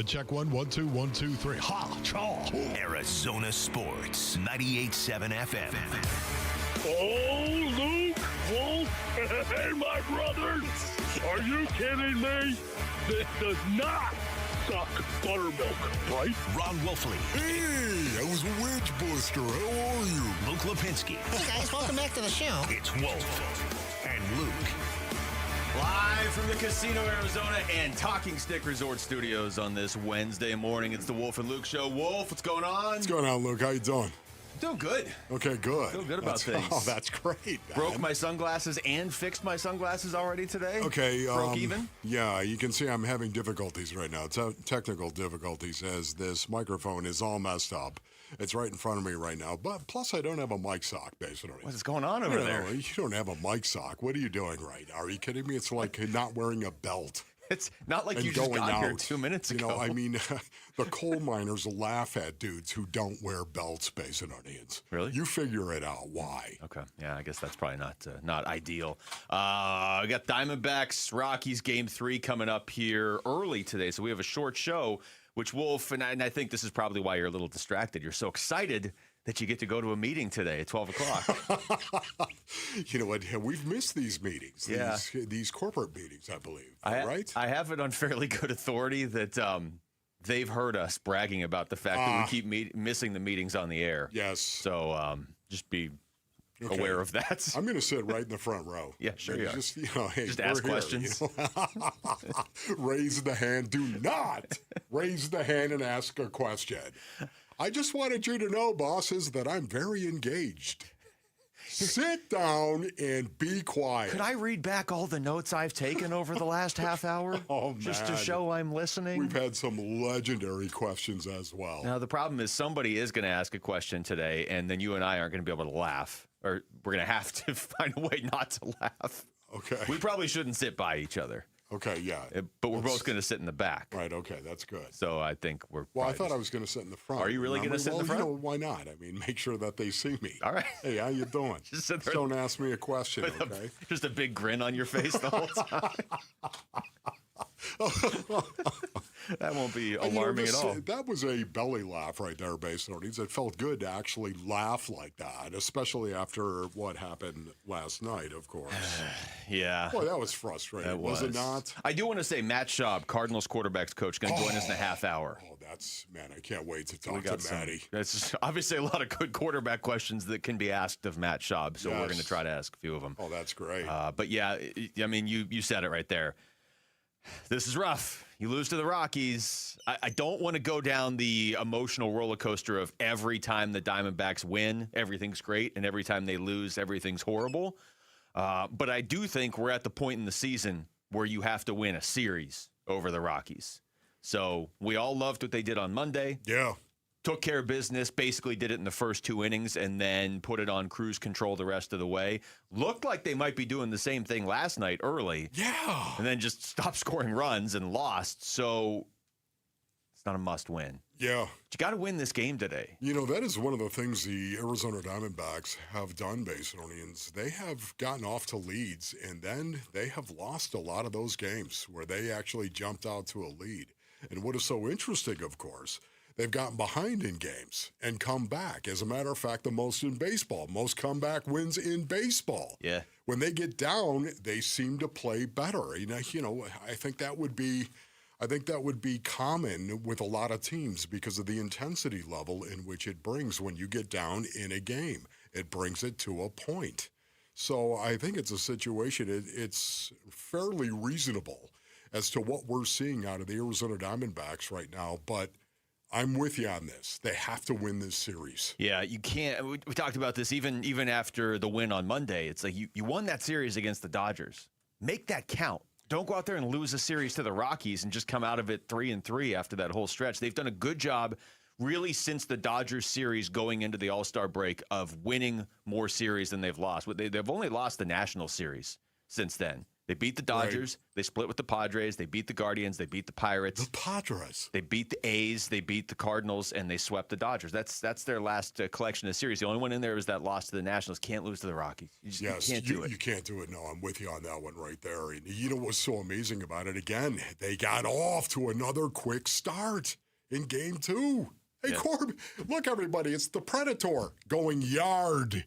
Check 1, 1, 2, 1, 2, 3. Ha! Chaw! Arizona Sports 98.7 FM. Oh, Luke, Wolf, hey, my brothers, are you kidding me? This does not suck buttermilk, right? Ron Wolfley. Hey, I was a wedge buster. How are you? Luke Lipinski. Hey, guys, welcome back to the show. It's Wolf and Luke. Live from the Casino Arizona and Talking Stick Resort Studios on this Wednesday morning. It's the Wolf and Luke Show. Wolf, what's going on? What's going on, Luke? How you doing? Doing good. Okay, good. Feel good about things. Oh, that's great, man. Broke my sunglasses and fixed my sunglasses already today. Okay. Broke even? Yeah, you can see I'm having difficulties right now. Technical difficulties as this microphone is all messed up. It's right in front of me right now. But plus, I don't have a mic sock, basically. What's going on over there? You don't have a mic sock. What are you doing right now? Are you kidding me? It's like not wearing a belt. It's not like you just got here 2 minutes ago. You know, I mean, the coal miners laugh at dudes who don't wear belts, Basinonians. Really? You figure it out. Why? Okay. Yeah, I guess that's probably not ideal. We got Diamondbacks, Rockies Game 3 coming up here early today, so we have a short show, which Wolf, and I think this is probably why you're a little distracted. You're so excited that you get to go to a meeting today at 12 o'clock. You know what? We've missed these meetings, these corporate meetings, I believe, right? I have it on fairly good authority that they've heard us bragging about the fact that we keep missing the meetings on the air. Yes. So just be aware of that. I'm going to sit right in the front row. Yeah, sure you are. Just, hey, just ask questions. Raise the hand. Do not raise the hand and ask a question. I just wanted you to know, bosses, that I'm very engaged. Sit down and be quiet. Could I read back all the notes I've taken over the last half hour? Oh, man. Just to show I'm listening? We've had some legendary questions as well. Now, the problem is somebody is going to ask a question today, and then you and I aren't going to be able to laugh. Or we're going to have to find a way not to laugh. Okay. We probably shouldn't sit by each other. Okay, yeah. But we're both going to sit in the back. Right, okay, that's good. So I think we're Well, I thought I was going to sit in the front. Are you really going to sit in the front? You know, why not? I mean, make sure that they see me. All right. Hey, how you doing? Just sit there. Don't ask me a question, okay? Just a big grin on your face the whole time. That won't be alarming at all. That was a belly laugh right there, Basinonians. It felt good to actually laugh like that, especially after what happened last night, of course. Yeah. Boy, that was frustrating, was it not? I do want to say Matt Schaub, Cardinals quarterbacks coach, going to join us in a half hour. Oh, man, I can't wait to talk to Matty. That's obviously a lot of good quarterback questions that can be asked of Matt Schaub, so we're going to try to ask a few of them. Oh, that's great. But yeah, I mean, you said it right there. This is rough. You lose to the Rockies. I don't want to go down the emotional roller coaster of every time the Diamondbacks win, everything's great, and every time they lose, everything's horrible. But I do think we're at the point in the season where you have to win a series over the Rockies. So we all loved what they did on Monday. Yeah. Took care of business, basically did it in the first 2 innings, and then put it on cruise control the rest of the way. Looked like they might be doing the same thing last night early. Yeah. And then just stopped scoring runs and lost. So it's not a must win. Yeah. But you got to win this game today. You know, that is one of the things the Arizona Diamondbacks have done, Basinonians. They have gotten off to leads, and then they have lost a lot of those games where they actually jumped out to a lead. And what is so interesting, of course, they've gotten behind in games and come back. As a matter of fact, the most in baseball. Most comeback wins in baseball. Yeah. When they get down, they seem to play better. You know, I think that would be I think that would be common with a lot of teams because of the intensity level in which it brings when you get down in a game. It brings it to a point. So I think it's a situation, it's fairly reasonable as to what we're seeing out of the Arizona Diamondbacks right now, but I'm with you on this. They have to win this series. Yeah, you can't. We talked about this even after the win on Monday. It's like you won that series against the Dodgers. Make that count. Don't go out there and lose a series to the Rockies and just come out of it 3-3 after that whole stretch. They've done a good job, really, since the Dodgers series going into the All-Star break of winning more series than they've lost. They've only lost the National Series since then. They beat the Dodgers. Right. They split with the Padres. They beat the Guardians. They beat the Pirates. The Padres. They beat the A's. They beat the Cardinals, and they swept the Dodgers. That's their last collection of series. The only one in there is that loss to the Nationals. Can't lose to the Rockies. You can't do it. You can't do it. No, I'm with you on that one right there. And you know what's so amazing about it? Again, they got off to another quick start in Game 2. Hey, yes. Corb, look, everybody, it's the Predator going yard.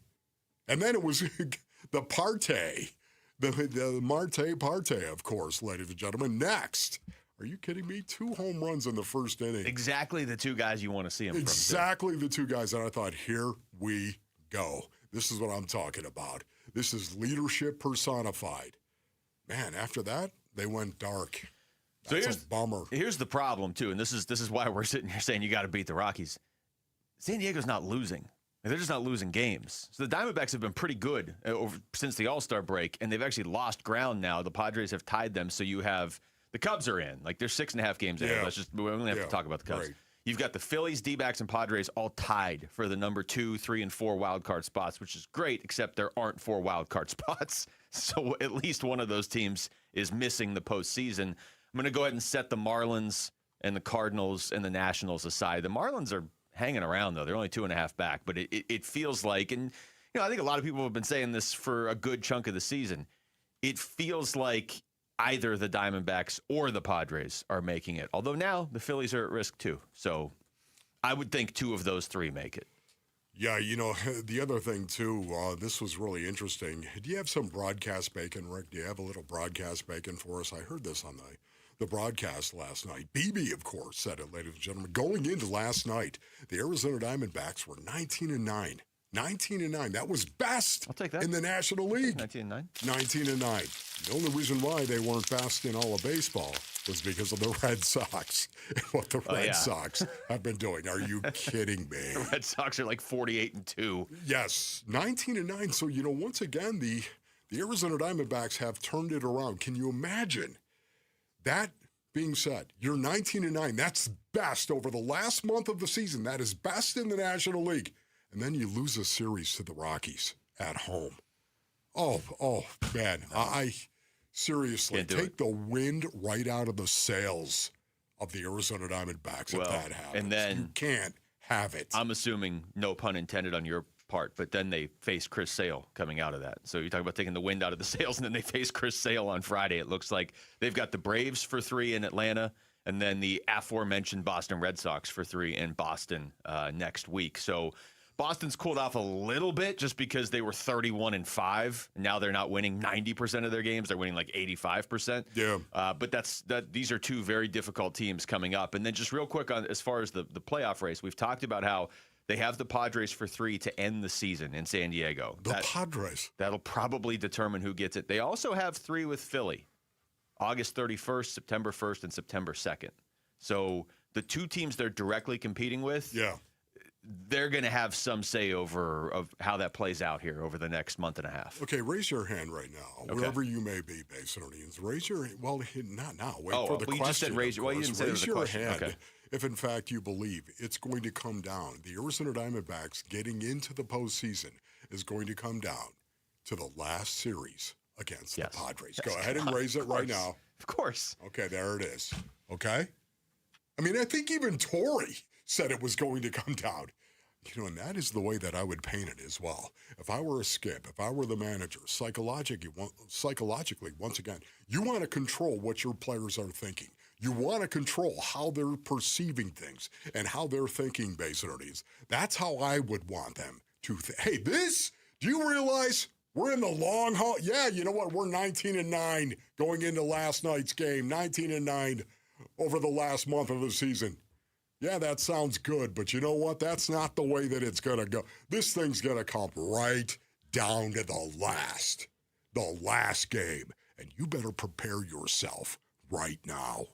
And then it was the Partey. The Marte Parte, of course, ladies and gentlemen. Next. Are you kidding me? 2 home runs in the first inning. Exactly the 2 guys you want to see him Exactly the 2 guys. And I thought, here we go. This is what I'm talking about. This is leadership personified. Man, after that, they went dark. That's a bummer. Here's the problem, too, and this is why we're sitting here saying you got to beat the Rockies. San Diego's not losing. They're just not losing games. So the Diamondbacks have been pretty good since the All-Star break, and they've actually lost ground now. The Padres have tied them, so you have the Cubs are in. Like, they're 6.5 games ahead. We only have to talk about the Cubs. Right. You've got the Phillies, D-backs, and Padres all tied for the number 2, 3, and 4 wild card spots, which is great, except there aren't 4 wild card spots. So at least one of those teams is missing the postseason. I'm going to go ahead and set the Marlins and the Cardinals and the Nationals aside. The Marlins are hanging around, though. They're only 2.5 back, but it feels like, and I think a lot of people have been saying this for a good chunk of the season, it feels like either the Diamondbacks or the Padres are making it. Although now the Phillies are at risk too. So I would think 2 of those 3 make it. Yeah, the other thing too, this was really interesting. Do you have some broadcast bacon, Rick? Do you have a little broadcast bacon for us? I heard this on the broadcast last night. BB, of course, said it, ladies and gentlemen. Going into last night, the Arizona Diamondbacks were 19-9. 19-9. That was best I'll take that. In the National League. 19-9. 19-9. The only reason why they weren't best in all of baseball was because of the Red Sox and what the Red Sox have been doing. Are you kidding me? The Red Sox are like 48-2. Yes, 19-9. So, once again, the Arizona Diamondbacks have turned it around. Can you imagine? That being said, you're 19-9. That's best over the last month of the season. That is best in the National League. And then you lose a series to the Rockies at home. Oh, man. I seriously take the wind right out of the sails of the Arizona Diamondbacks if that happens. And then you can't have it. I'm assuming, no pun intended on your part, but then they face Chris Sale coming out of that. So you talk about taking the wind out of the sails, and then they face Chris Sale on Friday. It looks like they've got the Braves for 3 in Atlanta, and then the aforementioned Boston Red Sox for 3 in Boston next week. So Boston's cooled off a little bit just because they were 31-5. Now they're not winning 90% of their games. They're winning like 85%. Yeah. But these are 2 very difficult teams coming up. And then just real quick on as far as the playoff race, we've talked about how they have the Padres for 3 to end the season in San Diego. Padres. That'll probably determine who gets it. They also have 3 with Philly, August 31st, September 1st, and September 2nd. So the 2 teams they're directly competing with, they're going to have some say over of how that plays out here over the next month and a half. Okay, raise your hand right now, wherever you may be, Basinonians. Raise your not now. Wait for the question. You just said raise your. Well, you didn't say raise the your question. hand Okay. if, in fact, you believe it's going to come down. The Arizona Diamondbacks getting into the postseason is going to come down to the last series against the Padres. Go ahead and raise it right now. Of course. Okay, there it is. Okay? I mean, I think even Torrey said it was going to come down. And that is the way that I would paint it as well. If I were a Skip, if I were the manager, psychologically, once again, you want to control what your players are thinking. You want to control how they're perceiving things and how they're thinking, basically. That's how I would want them to think. Hey, do you realize we're in the long haul? Yeah, you know what? We're 19-9 going into last night's game. 19-9. over the last month of the season. Yeah, that sounds good, but you know what? That's not the way that it's going to go. This thing's going to come right down to the last game, and you better prepare yourself right now.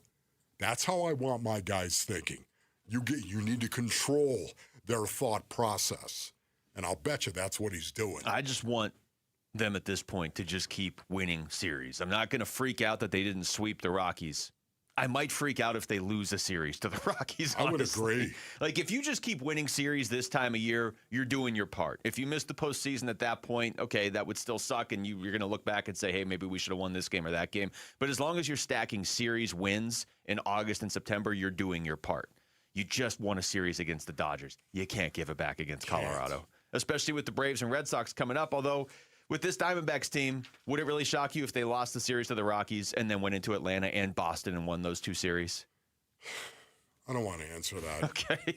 That's how I want my guys thinking. You need to control their thought process, and I'll bet you that's what he's doing. I just want them at this point to just keep winning series. I'm not going to freak out that they didn't sweep the Rockies. I might freak out if they lose a series to the Rockies, honestly. I would agree. Like, if you just keep winning series this time of year, you're doing your part. If you miss the postseason at that point, okay, that would still suck, and you're going to look back and say, hey, maybe we should have won this game or that game. But as long as you're stacking series wins in August and September, you're doing your part. You just won a series against the Dodgers. You can't give it back against Colorado, especially with the Braves and Red Sox coming up, although with this Diamondbacks team, would it really shock you if they lost the series to the Rockies and then went into Atlanta and Boston and won those two series? I don't want to answer that. Okay.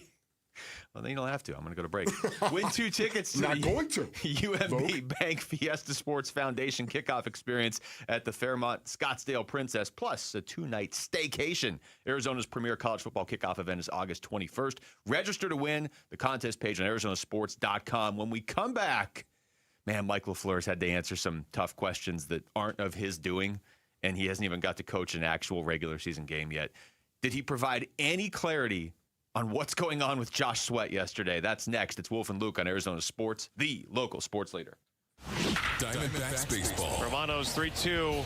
Well, then you don't have to. I'm going to go to break. Win 2 tickets to Not going to. UMB Bank Fiesta Sports Foundation kickoff experience at the Fairmont Scottsdale Princess, plus a 2-night staycation. Arizona's premier college football kickoff event is August 21st. Register to win. The contest page on arizonasports.com. When we come back, man, Mike LaFleur's had to answer some tough questions that aren't of his doing, and he hasn't even got to coach an actual regular season game yet. Did he provide any clarity on what's going on with Josh Sweat yesterday? That's next. It's Wolf and Luke on Arizona Sports, the local sports leader. Diamondbacks baseball. Romano's 3-2.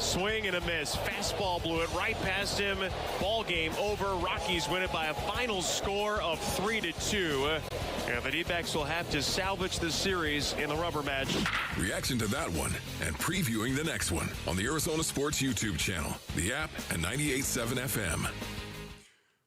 Swing and a miss. Fastball blew it right past him. Ball game over. Rockies win it by a final score of 3-2. And the D-backs will have to salvage the series in the rubber match. Reaction to that one and previewing the next one on the Arizona Sports YouTube channel, the app, and 98.7 FM.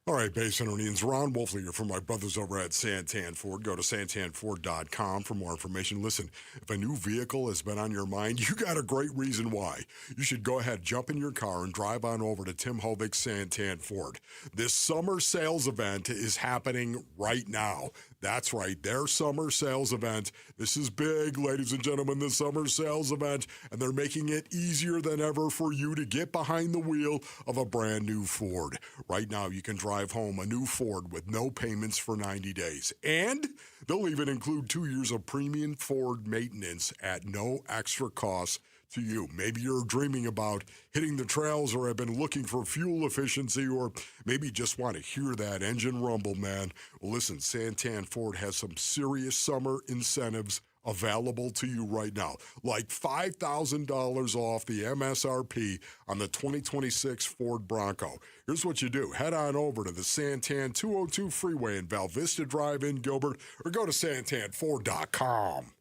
All right, Base Indians, Ron Wolfley here from my brothers over at Santan Ford. Go to santanford.com for more information. Listen, if a new vehicle has been on your mind, you got a great reason why. You should go ahead, jump in your car, and drive on over to Tim Hovick's Santan Ford. This summer sales event is happening right now. That's right, their summer sales event. This is big, ladies and gentlemen, the summer sales event, and they're making it easier than ever for you to get behind the wheel of a brand new Ford. Right now, you can drive home a new Ford with no payments for 90 days. And they'll even include 2 years of premium Ford maintenance at no extra cost to you. Maybe you're dreaming about hitting the trails or have been looking for fuel efficiency, or maybe just want to hear that engine rumble, man. Well, listen, Santan Ford has some serious summer incentives available to you right now, like $5,000 off the MSRP on the 2026 Ford Bronco. Here's what you do. Head on over to the Santan 202 Freeway in Val Vista Drive in Gilbert, or go to santanford.com.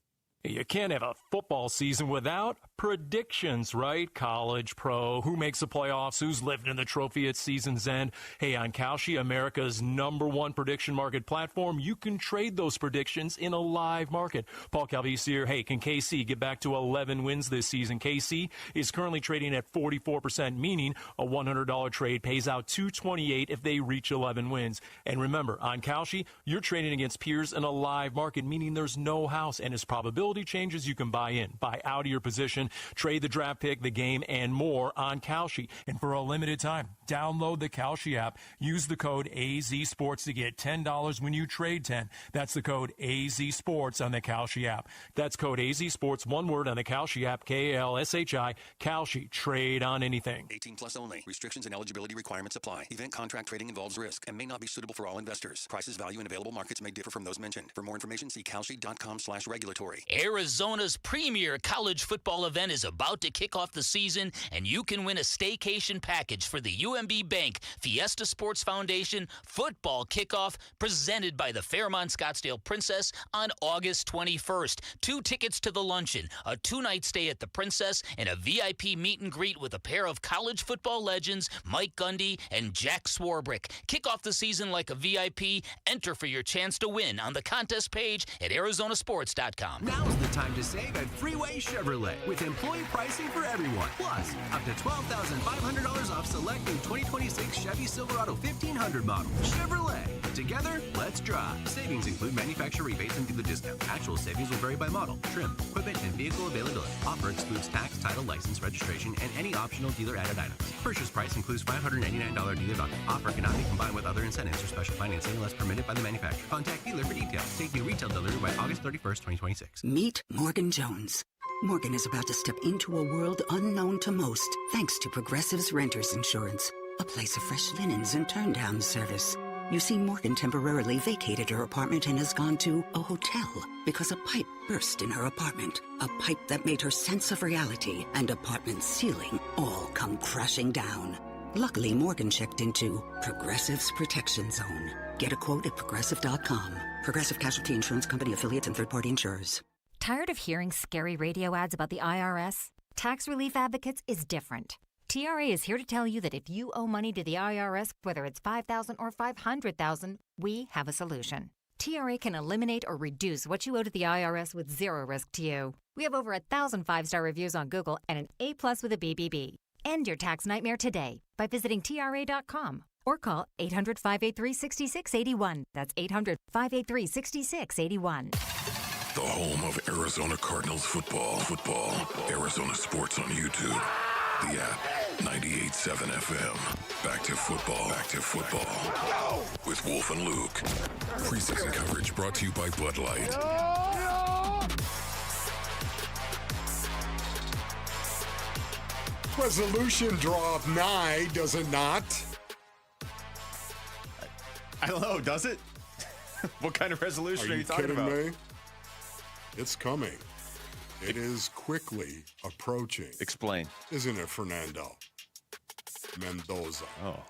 You can't have a football season without predictions, right? College, pro, who makes the playoffs, who's living in the trophy at season's end. Hey, on Kalshi, America's #1 prediction market platform, you can trade those predictions in a live market. Paul Calvise here. Hey, can KC get back to 11 wins this season? KC is currently trading at 44%, meaning a $100 trade pays out $228 if they reach 11 wins. And remember, on Kalshi, you're trading against peers in a live market, meaning there's no house, and as probability changes, you can buy in, buy out of your position, trade the draft pick, the game, and more on Kalshi. And for a limited time, download the Kalshi app. Use the code AZSports to get $10 when you trade 10. That's the code AZSports on the Kalshi app. That's code AZSports, one word, on the Kalshi app, Kalshi. Kalshi, trade on anything. 18 plus only. Restrictions and eligibility requirements apply. Event contract trading involves risk and may not be suitable for all investors. Prices, value, and available markets may differ from those mentioned. For more information, see kalshi.com/regulatory. Arizona's premier college football event is about to kick off the season, and you can win a staycation package for the UMB Bank Fiesta Sports Foundation football kickoff presented by the Fairmont Scottsdale Princess on August 21st. 2 tickets to the luncheon, a 2-night stay at the Princess, and a VIP meet and greet with a pair of college football legends, Mike Gundy and Jack Swarbrick. Kick off the season like a VIP. Enter for your chance to win on the contest page at arizonasports.com. Now's the time to save at Freeway Chevrolet with employee pricing for everyone. Plus, up to $12,500 off select new 2026 Chevy Silverado 1500 model. Chevrolet. Together, let's drive. Savings include manufacturer rebates and dealer discount. Actual savings will vary by model, trim, equipment, and vehicle availability. Offer excludes tax, title, license, registration, and any optional dealer-added items. Purchase price includes $589 dealer value. Offer cannot be combined with other incentives or special financing unless permitted by the manufacturer. Contact dealer for details. Take new retail delivery by August 31st, 2026. Meet Morgan Jones. Morgan is about to step into a world unknown to most, thanks to Progressive's Renters Insurance, a place of fresh linens and turn-down service. You see, Morgan temporarily vacated her apartment and has gone to a hotel because a pipe burst in her apartment. A pipe that made her sense of reality and apartment ceiling all come crashing down. Luckily, Morgan checked into Progressive's Protection Zone. Get a quote at Progressive.com. Progressive Casualty Insurance Company affiliates and third-party insurers. Tired of hearing scary radio ads about the IRS? Tax Relief Advocates is different. TRA is here to tell you that if you owe money to the IRS, whether it's $5,000 or $500,000, we have a solution. TRA can eliminate or reduce what you owe to the IRS with zero risk to you. We have over 1,000 5-star reviews on Google and an A+ with a BBB. End your tax nightmare today by visiting TRA.com or call 800-583-6681. That's 800-583-6681. The home of Arizona Cardinals football. Arizona Sports on YouTube. The app, 98.7 FM. Back to football. With Wolf and Luke. Preseason coverage brought to you by Bud Light. Resolution drop nigh, does it not? I don't know, does it? What kind of resolution are you talking about? Me? It's coming. It is quickly approaching. Explain. Isn't it, Fernando? Mendoza.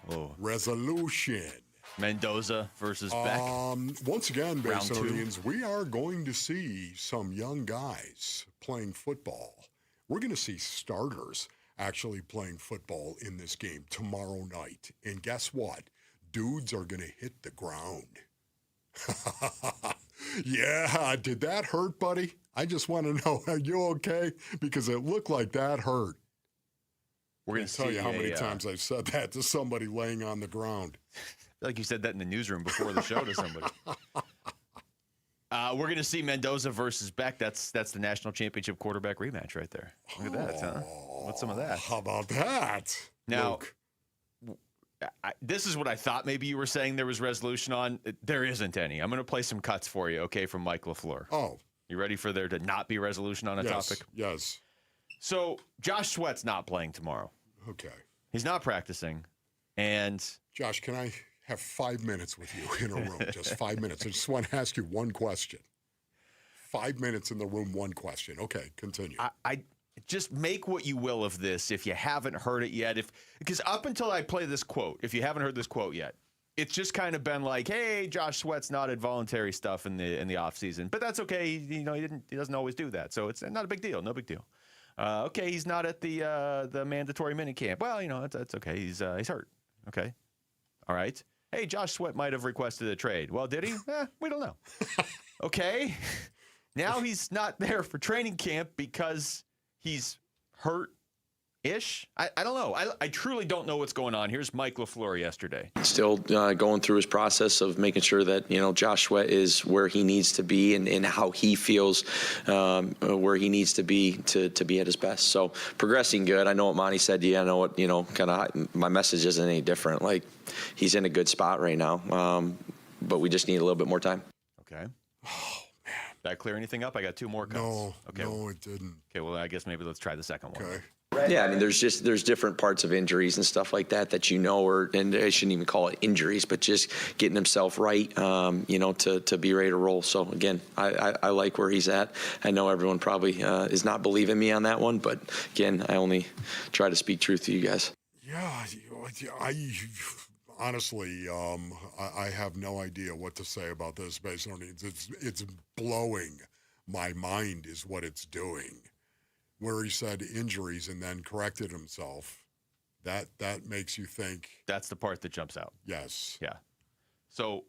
Oh. Resolution. Mendoza versus Beck. Once again, Round two. Basonians, we are going to see some young guys playing football. We're going to see starters actually playing football in this game tomorrow night. And guess what? Dudes are going to hit the ground. Yeah, did that hurt, buddy? I just want to know, are you okay? Because it looked like that hurt. We're going to tell you how many times I've said that to somebody laying on the ground. Like you said that in the newsroom before the show to somebody. We're going to see Mendoza versus Beck. That's the national championship quarterback rematch right there. Look at that, huh? What's some of that? How about that? Now, this is what I thought maybe you were saying there was resolution on. There isn't any. I'm going to play some cuts for you, okay, from Mike LaFleur. Oh. You ready for there to not be resolution on a topic? Yes. So, Josh Sweat's not playing tomorrow. Okay. He's not practicing. And Josh, can I have 5 minutes with you in a room? Just 5 minutes. I just want to ask you one question. 5 minutes in the room, one question. Okay, continue. I just make what you will of this if you haven't heard it yet. Because up until I play this quote, if you haven't heard this quote yet, it's just kind of been like, hey, Josh Sweat's not at voluntary stuff in the offseason. But that's okay. He doesn't always do that. So it's not a big deal. No big deal. Okay, he's not at the mandatory minicamp. Well, that's okay. He's hurt. Okay. All right. Hey, Josh Sweat might have requested a trade. Well, did he? We don't know. Okay. Now he's not there for training camp because he's hurt-ish. I don't know. I truly don't know what's going on. Here's Mike LaFleur yesterday. Still going through his process of making sure that, Josh Sweat is where he needs to be and how he feels where he needs to be to be at his best. So progressing good. I know what Monty said to you. I know what, kind of my message isn't any different. Like, he's in a good spot right now, but we just need a little bit more time. Okay. Did I clear anything up? I got two more cuts. No, okay. No, it didn't. Okay, well, I guess maybe let's try the second one. Okay. Yeah, I mean, there's different parts of injuries and stuff like that and I shouldn't even call it injuries, but just getting himself right, to be ready to roll. So, again, I like where he's at. I know everyone probably is not believing me on that one, but, again, I only try to speak truth to you guys. Yeah, honestly, I have no idea what to say about this based on it's blowing my mind is what it's doing. Where he said injuries and then corrected himself, that makes you think. That's the part that jumps out. Yes. Yeah. So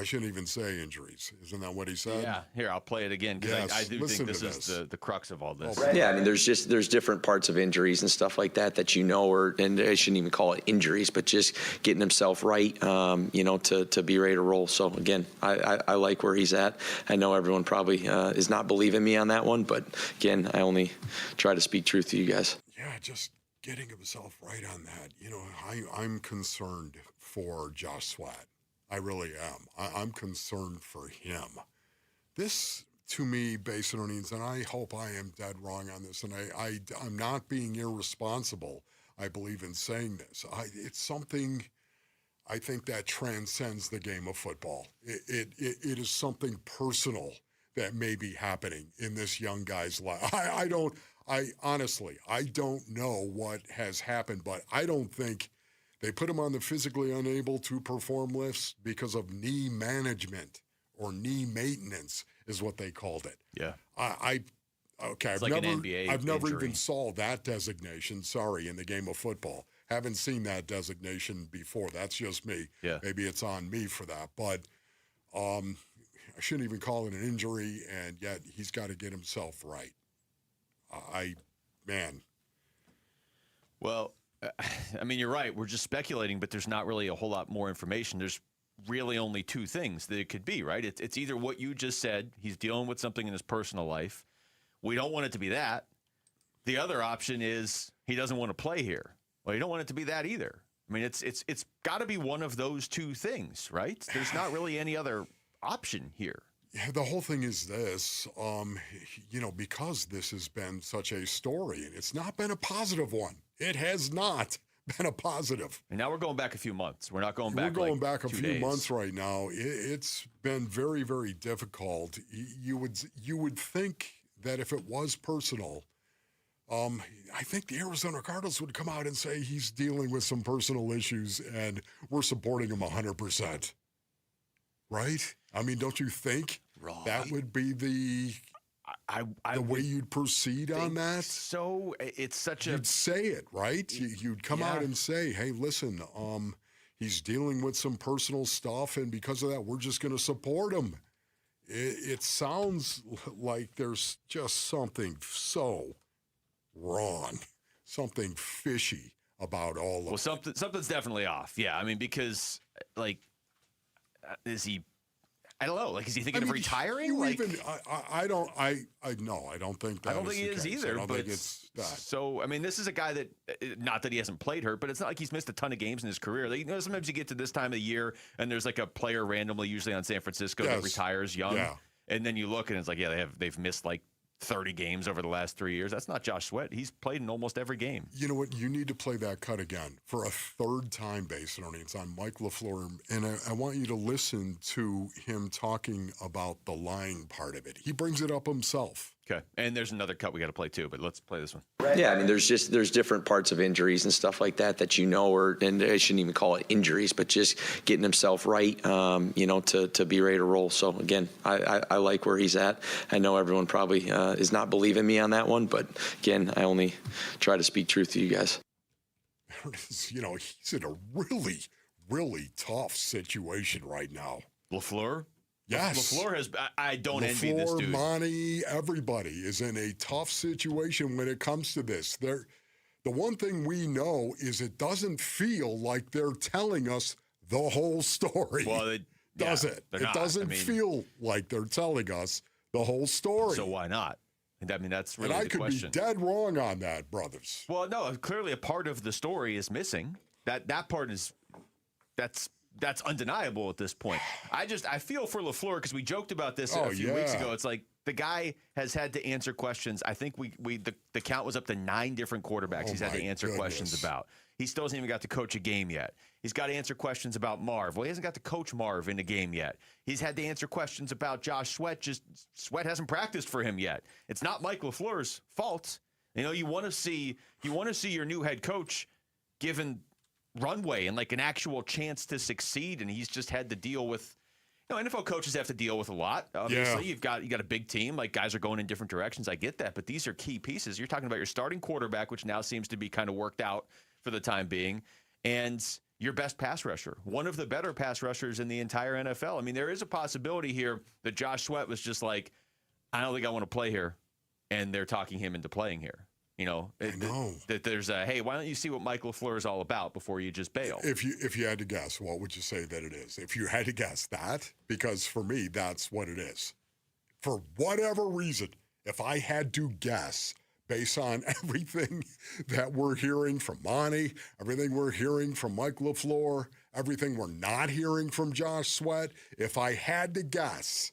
I shouldn't even say injuries. Isn't that what he said? Yeah. Here, I'll play it again because Yes, I do listen think this to is the crux of all this. Yeah, I mean, there's different parts of injuries and stuff like that you know, and I shouldn't even call it injuries, but just getting himself right, to be ready to roll. So again, I like where he's at. I know everyone probably is not believing me on that one, but again, I only try to speak truth to you guys. Yeah, just getting himself right on that. I'm concerned for Josh Sweat. I really am. I'm concerned for him. This, to me, Basinonians, and I hope I am dead wrong on this, and I'm not being irresponsible, I believe, in saying this. It's something I think that transcends the game of football. It is something personal that may be happening in this young guy's life. I honestly don't know what has happened, but I don't think they put him on the physically unable to perform lifts because of knee management or knee maintenance is what they called it. Yeah. I've never even saw that designation, in the game of football. Haven't seen that designation before. That's just me. Yeah. Maybe it's on me for that. But I shouldn't even call it an injury, and yet he's got to get himself right. Well, I mean, you're right. We're just speculating, but there's not really a whole lot more information. There's really only two things that it could be, right? It's either what you just said, he's dealing with something in his personal life. We don't want it to be that. The other option is he doesn't want to play here. Well, you don't want it to be that either. I mean, it's got to be one of those two things, right? There's not really any other option here. Yeah, the whole thing is this, because this has been such a story, and it's not been a positive one. It has not been a positive. And now we're going back a few months. We're not going back. We're going back a 2 few days. months right now. It's been very, very difficult. You would think that if it was personal, I think the Arizona Cardinals would come out and say he's dealing with some personal issues, and we're supporting him 100%. Right? I mean, don't you think that would be the way you'd proceed on that? So it's such You'd say it, right? You'd come out and say, hey, listen, he's dealing with some personal stuff, and because of that, we're just going to support him. It sounds like there's just something so wrong, something fishy about all of it. Well, something's definitely off. Yeah, I mean, because, is he... I don't know. Is he thinking of retiring? I don't think that. I don't think he is case. either. I don't but think it's that. So, I mean, this is a guy that, not that he hasn't played hurt, but it's not like he's missed a ton of games in his career. Sometimes you get to this time of the year and there's a player randomly, usually on San Francisco, that retires young, and then you look and it's they've missed 30 games over the last 3 years. That's not Josh Sweat. He's played in almost every game. You know what? You need to play that cut again for a third time, Basinoni. It's on Mike LaFleur, and I want you to listen to him talking about the lying part of it. He brings it up himself. Okay, and there's another cut we got to play too, but let's play this one. Yeah, I mean, there's different parts of injuries and stuff like that you know, and I shouldn't even call it injuries, but just getting himself right, to be ready to roll. So again, I like where he's at. I know everyone probably is not believing me on that one, but again, I only try to speak truth to you guys. He's in a really, really tough situation right now. LaFleur? Yes. LaFleur has. I don't envy this dude. Monty, everybody is in a tough situation when it comes to this. The one thing we know is it doesn't feel like they're telling us the whole story. Well, does it? It doesn't feel like they're telling us the whole story. So why not? I mean, that's really the question. And I could be dead wrong on that, brothers. Well, no, clearly a part of the story is missing. That part is that's undeniable at this point. I feel for LaFleur because we joked about this a few weeks ago. It's like the guy has had to answer questions. I think the count was up to 9 different quarterbacks he's had to answer questions about. He still hasn't even got to coach a game yet. He's got to answer questions about Marv. Well, he hasn't got to coach Marv in a game yet. He's had to answer questions about Josh Sweat. Sweat hasn't practiced for him yet. It's not Mike LaFleur's fault. You want to see your new head coach given runway and an actual chance to succeed, and he's just had to deal with NFL coaches have to deal with a lot. Obviously, you got a big team, guys are going in different directions. I get that, but these are key pieces. You're talking about your starting quarterback, which now seems to be kind of worked out for the time being, and your best pass rusher, one of the better pass rushers in the entire NFL. I mean, there is a possibility here that Josh Sweat was just like, I don't think I want to play here, and they're talking him into playing here. You know, that there's a, hey, why don't you see what Mike LaFleur is all about before you just bail? If you had to guess, what would you say that it is? If you had to guess that, because for me, that's what it is. For whatever reason, if I had to guess, based on everything that we're hearing from Monty, everything we're hearing from Mike LaFleur, everything we're not hearing from Josh Sweat, if I had to guess,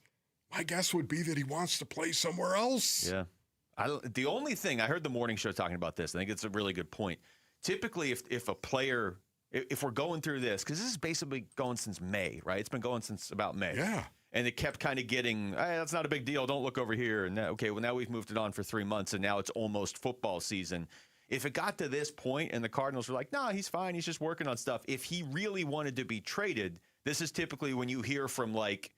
my guess would be that he wants to play somewhere else. Yeah. The only thing, I heard the morning show talking about this. I think it's a really good point. Typically, if a player, if we're going through this, because this is basically going since May, right? It's been going since about May. Yeah. And it kept kind of getting, hey, that's not a big deal. Don't look over here. And now we've moved it on for 3 months, and now it's almost football season. If it got to this point and the Cardinals were like, no, he's fine. He's just working on stuff. If he really wanted to be traded, this is typically when you hear from like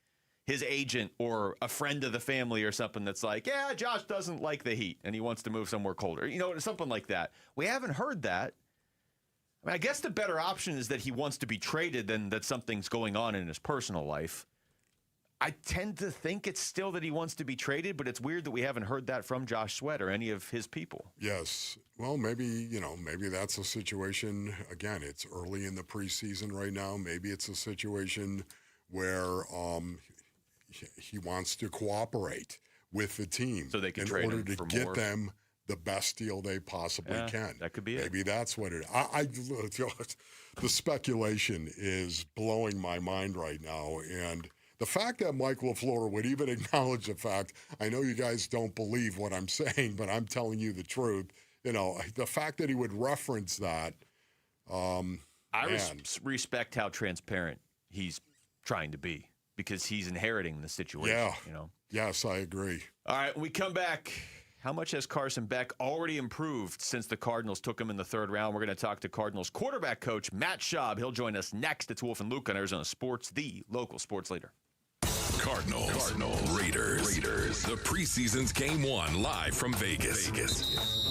his agent or a friend of the family or something that's like, yeah, Josh doesn't like the heat and he wants to move somewhere colder. You know, something like that. We haven't heard that. I mean, I guess the better option is that he wants to be traded than that something's going on in his personal life. I tend to think it's still that he wants to be traded, but it's weird that we haven't heard that from Josh Sweat or any of his people. Yes. Well, maybe that's a situation. Again, it's early in the preseason right now. Maybe it's a situation where he wants to cooperate with the team so they can in trade order him to for get more. them the best deal they possibly can. That could be it. Maybe that's what it is. The speculation is blowing my mind right now. And the fact that Mike LaFleur would even acknowledge the fact, I know you guys don't believe what I'm saying, but I'm telling you the truth. You know, the fact that he would reference that. I respect how transparent he's trying to be, because he's inheriting the situation. Yeah. You know? Yes, I agree. All right, when we come back, how much has Carson Beck already improved since the Cardinals took him in the third round? We're going to talk to Cardinals quarterback coach Matt Schaub. He'll join us next. It's Wolf and Luke on Arizona Sports, the local sports leader. Cardinals, Raiders. The preseason's Game 1 live from Vegas.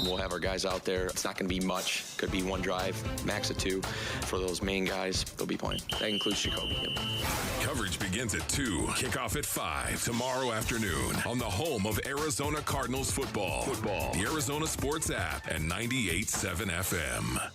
We'll have our guys out there. It's not going to be much. Could be one drive, max of 2. For those main guys, they'll be playing. That includes Jacoby. Coverage begins at 2, kickoff at 5 tomorrow afternoon on the home of Arizona Cardinals football. The Arizona Sports app and 98.7 FM.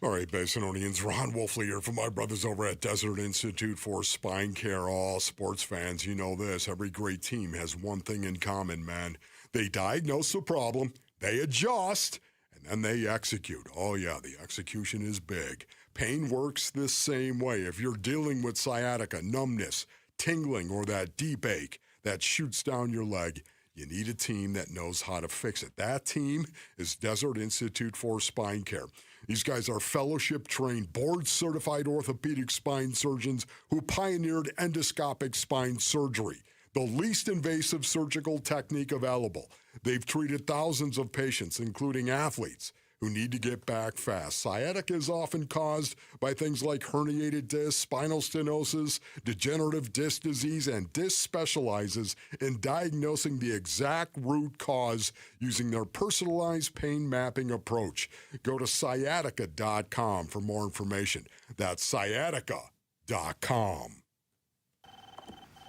All right, Basinonians, Ron Wolfley here from my brothers over at Desert Institute for Spine Care. All sports fans, you know this. Every great team has one thing in common, man. They diagnose the problem, they adjust, and then they execute. Oh, yeah, the execution is big. Pain works the same way. If you're dealing with sciatica, numbness, tingling, or that deep ache that shoots down your leg, you need a team that knows how to fix it. That team is Desert Institute for Spine Care. These guys are fellowship-trained, board-certified orthopedic spine surgeons who pioneered endoscopic spine surgery, the least invasive surgical technique available. They've treated thousands of patients, including athletes, who need to get back fast. Sciatica is often caused by things like herniated discs, spinal stenosis, degenerative disc disease, and DISC specializes in diagnosing the exact root cause using their personalized pain mapping approach. Go to sciatica.com for more information. That's sciatica.com.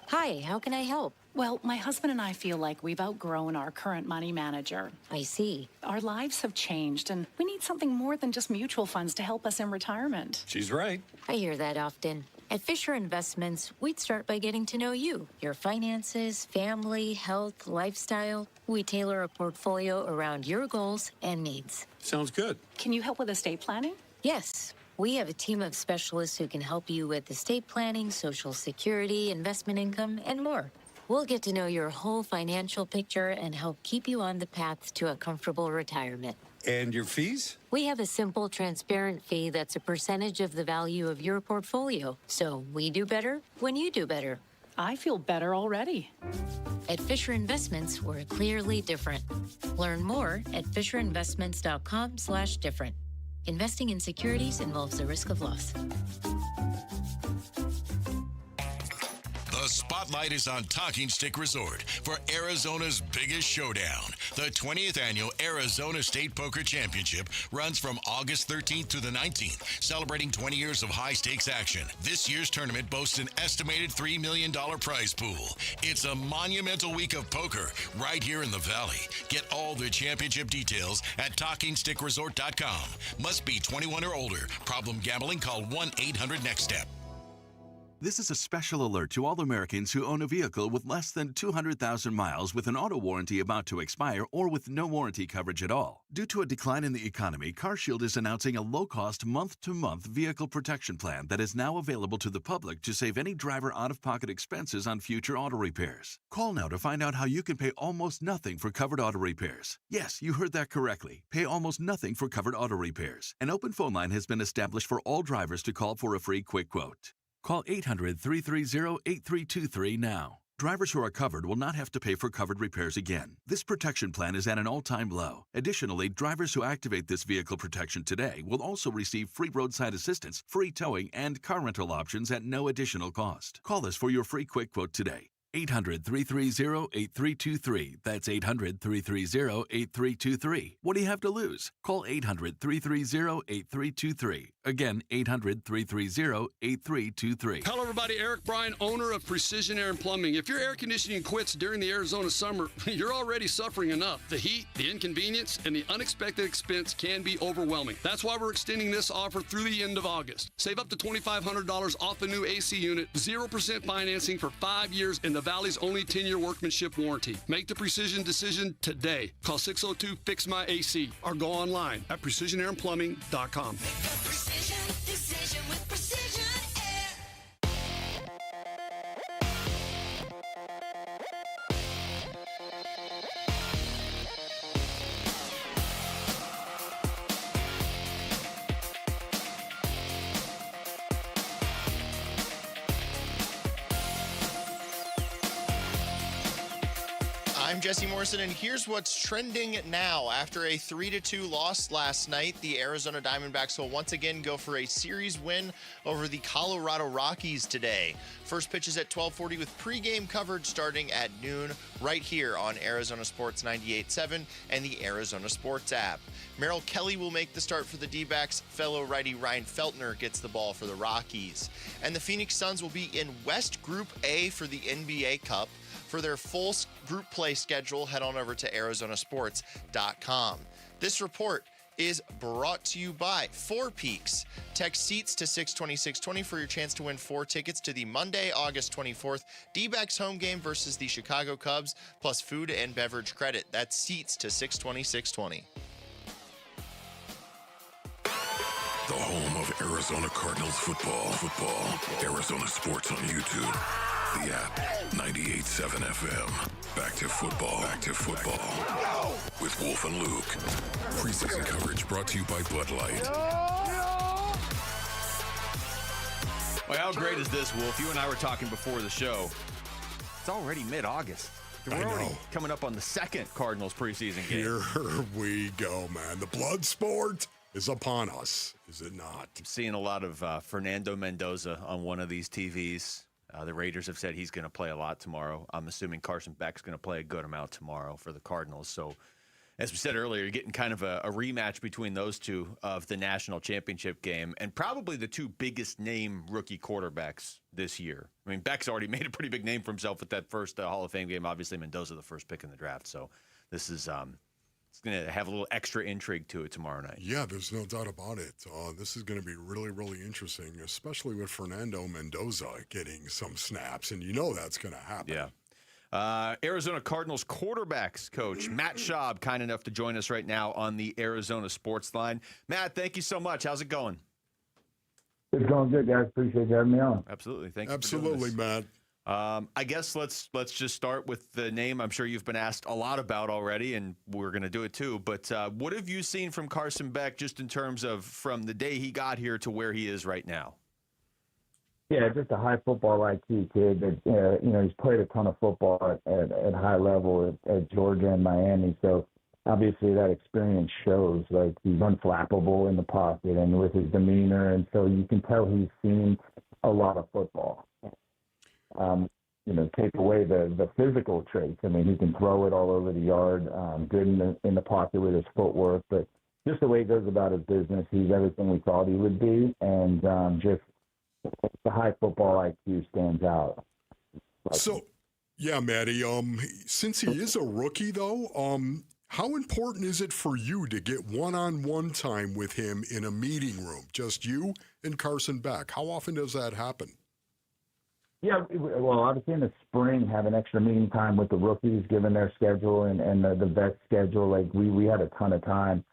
Hi, how can I help? Well, my husband and I feel like we've outgrown our current money manager. I see. Our lives have changed, and we need something more than just mutual funds to help us in retirement. She's right. I hear that often. At Fisher Investments, we'd start by getting to know you, your finances, family, health, lifestyle. We tailor a portfolio around your goals and needs. Sounds good. Can you help with estate planning? Yes. We have a team of specialists who can help you with estate planning, Social Security, investment income, and more. We'll get to know your whole financial picture and help keep you on the path to a comfortable retirement. And your fees? We have a simple, transparent fee that's a percentage of the value of your portfolio. So we do better when you do better. I feel better already. At Fisher Investments, we're clearly different. Learn more at fisherinvestments.com/different. Investing in securities involves the risk of loss. The The spotlight is on Talking Stick Resort for Arizona's biggest showdown. The 20th annual Arizona State Poker Championship runs from August 13th to the 19th, celebrating 20 years of high-stakes action. This year's tournament boasts an estimated $3 million prize pool. It's a monumental week of poker right here in the Valley. Get all the championship details at TalkingStickResort.com. Must be 21 or older. Problem gambling? Call 1-800-NEXT-STEP. This is a special alert to all Americans who own a vehicle with less than 200,000 miles with an auto warranty about to expire or with no warranty coverage at all. Due to a decline in the economy, CarShield is announcing a low-cost month-to-month vehicle protection plan that is now available to the public to save any driver out-of-pocket expenses on future auto repairs. Call now to find out how you can pay almost nothing for covered auto repairs. Yes, you heard that correctly. Pay almost nothing for covered auto repairs. An open phone line has been established for all drivers to call for a free quick quote. Call 800-330-8323 now. Drivers who are covered will not have to pay for covered repairs again. This protection plan is at an all-time low. Additionally, drivers who activate this vehicle protection today will also receive free roadside assistance, free towing, and car rental options at no additional cost. Call us for your free quick quote today. 800-330-8323. That's 800-330-8323. What do you have to lose? Call 800-330-8323. Again, 800-330-8323. Hello, everybody. Eric Bryan, owner of Precision Air and Plumbing. If your air conditioning quits during the Arizona summer, you're already suffering enough. The heat, the inconvenience, and the unexpected expense can be overwhelming. That's why we're extending this offer through the end of August. Save up to $2,500 off a new AC unit, 0% financing for 5 years, and the Valley's only 10-year workmanship warranty. Make the Precision decision today. Call 602-FIX-MY-AC or go online at precisionairandplumbing.com. Decision with Precision Air. I'm Jesse Morrison, and here's what's trending now. After a 3-2 loss last night, the Arizona Diamondbacks will once again go for a series win over the Colorado Rockies today. First pitch is at 12:40 with pregame coverage starting at noon right here on Arizona Sports 98.7 and the Arizona Sports app. Merrill Kelly will make the start for the D-backs. Fellow righty Ryan Feltner gets the ball for the Rockies. And the Phoenix Suns will be in West Group A for the NBA Cup. For their full group play schedule, head on over to arizonasports.com. This report is brought to you by Four Peaks. Text SEATS to 620-620 for your chance to win 4 tickets to the Monday, August 24th D-backs home game versus the Chicago Cubs, plus food and beverage credit. That's SEATS to 620-620. The home of Arizona Cardinals football. Arizona Sports on YouTube. The app, 98.7 FM. Back to football. With Wolf and Luke. Preseason coverage brought to you by Bud Light. Well, how great is this, Wolf? You and I were talking before the show. It's already mid-August. We're already coming up on the second Cardinals preseason game. Here we go, man. The blood sport is upon us, is it not? I'm seeing a lot of Fernando Mendoza on one of these TVs. The Raiders have said he's going to play a lot tomorrow. I'm assuming Carson Beck's going to play a good amount tomorrow for the Cardinals. So, as we said earlier, you're getting kind of a rematch between those two of the national championship game and probably the two biggest name rookie quarterbacks this year. I mean, Beck's already made a pretty big name for himself with that first Hall of Fame game. Obviously, Mendoza, the first pick in the draft. So, this is it's going to have a little extra intrigue to it tomorrow night. Yeah, there's no doubt about it. This is going to be really, really interesting, especially with Fernando Mendoza getting some snaps, and you know that's going to happen. Yeah. Arizona Cardinals quarterbacks coach Matt Schaub, kind enough to join us right now on the Arizona Sports Line. Matt, thank you so much. How's it going? It's going good, guys. Appreciate you having me on. Absolutely. Thank you. Absolutely, Matt. I guess let's just start with the name I'm sure you've been asked a lot about already, and we're going to do it too. But what have you seen from Carson Beck just in terms of from the day he got here to where he is right now? Yeah, just a high football IQ kid that, he's played a ton of football at high level at Georgia and Miami. So obviously that experience shows. Like, he's unflappable in the pocket and with his demeanor. And so you can tell he's seen a lot of football. take away the physical traits. I mean, he can throw it all over the yard, good in the pocket with his footwork, but just the way he goes about his business, he's everything we thought he would be, and just the high football IQ stands out. So, yeah, Matty, since he is a rookie, though, how important is it for you to get one-on-one time with him in a meeting room, just you and Carson Beck? How often does that happen? Yeah, well, obviously in the spring, having extra meeting time with the rookies, given their schedule and the vet schedule, like we had a ton of time.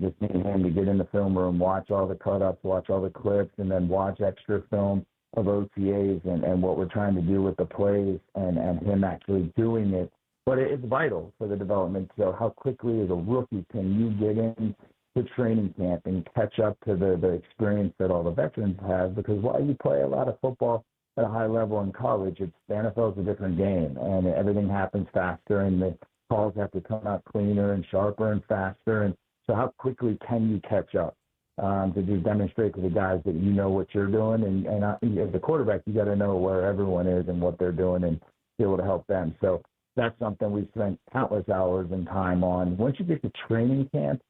Just needing him to get in the film room, watch all the cut-ups, watch all the clips, and then watch extra film of OTAs and what we're trying to do with the plays and him actually doing it. But it's vital for the development. So how quickly as a rookie can you get in to training camp and catch up to the experience that all the veterans have? Because while you play a lot of football at a high level in college, the NFL is a different game, and everything happens faster, and the calls have to come out cleaner and sharper and faster. And so how quickly can you catch up to just demonstrate to the guys that you know what you're doing? And as a quarterback, you got to know where everyone is and what they're doing and be able to help them. So that's something we spent countless hours and time on. Once you get to training camp,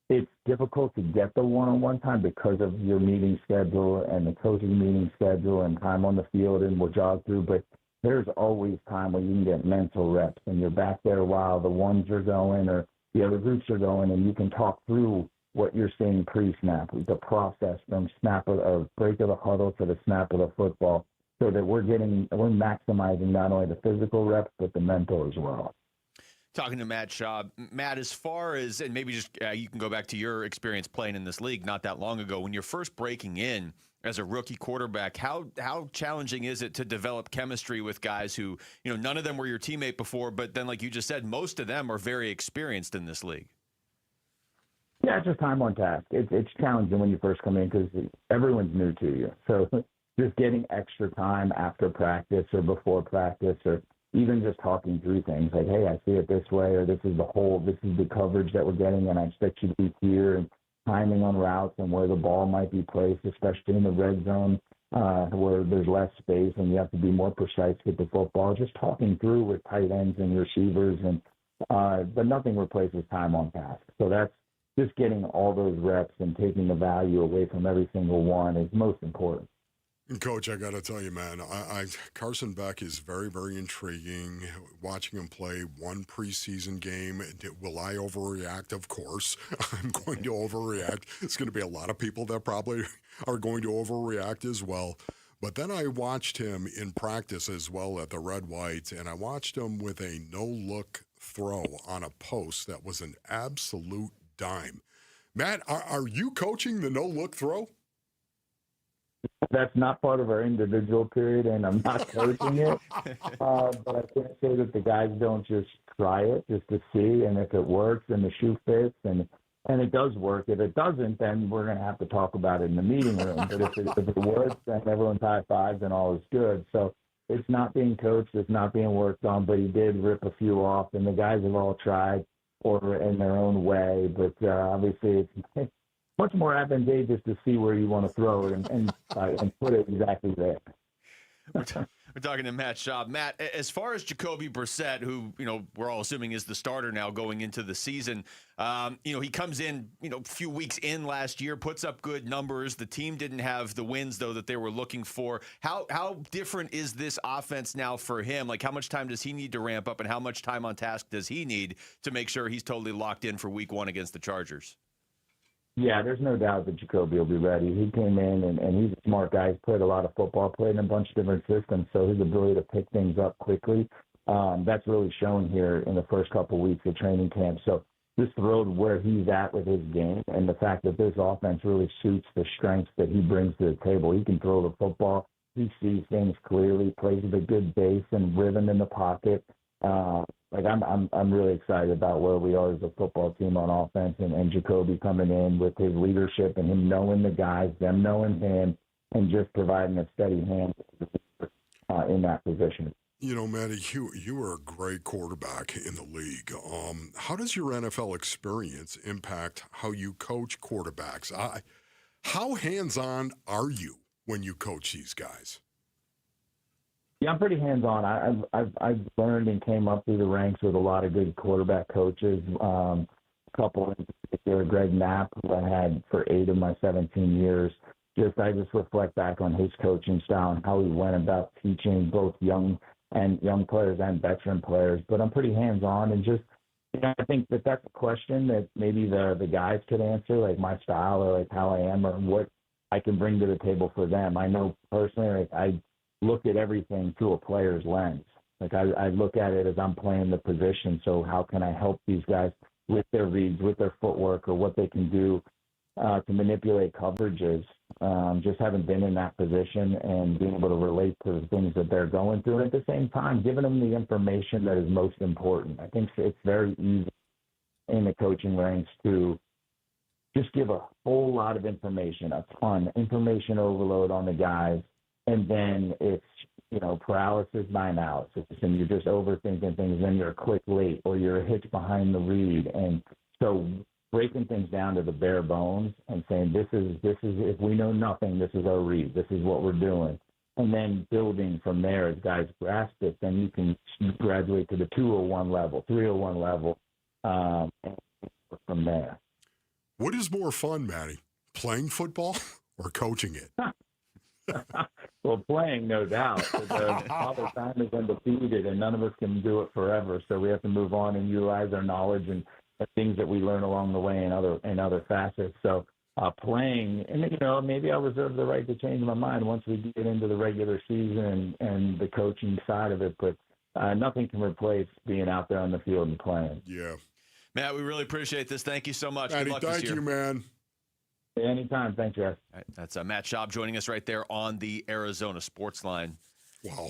it's difficult to get the one-on-one time because of your meeting schedule and the coaching meeting schedule and time on the field, and we'll jog through. But there's always time where you can get mental reps, and you're back there while the ones are going or the other groups are going, and you can talk through what you're seeing pre-snap, the process from snap of break of the huddle to the snap of the football, so that we're maximizing not only the physical reps but the mental as well. Talking to Matt Schaub. Matt, as far as, and maybe just you can go back to your experience playing in this league not that long ago, when you're first breaking in as a rookie quarterback, how challenging is it to develop chemistry with guys who, none of them were your teammate before, but then like you just said, most of them are very experienced in this league? Yeah, it's just time on task. It's challenging when you first come in because everyone's new to you. So just getting extra time after practice or before practice, or even just talking through things like, hey, I see it this way, or this is the coverage that we're getting, and I expect you to be here, and timing on routes and where the ball might be placed, especially in the red zone where there's less space and you have to be more precise with the football. Just talking through with tight ends and receivers, but nothing replaces time on task. So that's just getting all those reps and taking the value away from every single one is most important. Coach, I got to tell you, man, Carson Beck is very, very intriguing. Watching him play one preseason game, will I overreact? Of course, I'm going to overreact. It's going to be a lot of people that probably are going to overreact as well. But then I watched him in practice as well at the Red Whites, and I watched him with a no-look throw on a post that was an absolute dime. Matt, are you coaching the no-look throw? That's not part of our individual period, and I'm not coaching it. But I can't say that the guys don't just try it just to see, and if it works and the shoe fits, and it does work. If it doesn't, then we're going to have to talk about it in the meeting room. But if it works, then everyone's high fives and all is good. So it's not being coached, it's not being worked on, but he did rip a few off, and the guys have all tried or in their own way. But obviously it's much more advantageous to see where you want to throw it and put it exactly there. We're talking to Matt Schaub. Matt, as far as Jacoby Brissett, who, we're all assuming is the starter now going into the season, he comes in, a few weeks in last year, puts up good numbers. The team didn't have the wins, though, that they were looking for. How different is this offense now for him? Like, how much time does he need to ramp up, and how much time on task does he need to make sure he's totally locked in for week one against the Chargers? Yeah, there's no doubt that Jacoby will be ready. He came in, and he's a smart guy. He's played a lot of football, played in a bunch of different systems, so his ability to pick things up quickly, that's really shown here in the first couple of weeks of training camp. So just thrilled where he's at with his game and the fact that this offense really suits the strengths that he brings to the table. He can throw the football. He sees things clearly, plays with a good base and rhythm in the pocket. I'm really excited about where we are as a football team on offense, and Jacoby coming in with his leadership and him knowing the guys, them knowing him, and just providing a steady hand in that position. Matty, you were a great quarterback in the league. How does your NFL experience impact how you coach quarterbacks? How hands-on are you when you coach these guys? Yeah, I'm pretty hands-on. I've learned and came up through the ranks with a lot of good quarterback coaches. A couple in particular, Greg Knapp, who I had for 8 of my 17 years. I just reflect back on his coaching style and how he went about teaching both young players and veteran players. But I'm pretty hands-on, and just, I think that's a question that maybe the guys could answer, like my style or like how I am or what I can bring to the table for them. I know personally, I look at everything through a player's lens. Like I look at it as I'm playing the position. So how can I help these guys with their reads, with their footwork, or what they can do to manipulate coverages? Just haven't been in that position and being able to relate to the things that they're going through. And at the same time, giving them the information that is most important. I think it's very easy in the coaching ranks to just give a whole lot of information, a ton, information overload on the guys. And then it's, paralysis by analysis, and you're just overthinking things, then you're a click late or you're a hitch behind the read. And so breaking things down to the bare bones and saying, this is if we know nothing, this is our read, this is what we're doing. And then building from there as guys grasp it, then you can graduate to the 201 level, 301 level, and from there. What is more fun, Matty, playing football or coaching it? Well, playing, no doubt. Father Time is undefeated, and none of us can do it forever. So we have to move on and utilize our knowledge and the things that we learn along the way in other facets. So playing, and maybe I reserve the right to change my mind once we get into the regular season and the coaching side of it. But nothing can replace being out there on the field and playing. Yeah, Matt, we really appreciate this. Thank you so much. Matty, Good luck this year. thank you, man. Anytime. Thanks, guys. All right, that's Matt Schaub joining us right there on the Arizona Sports Line. Wow.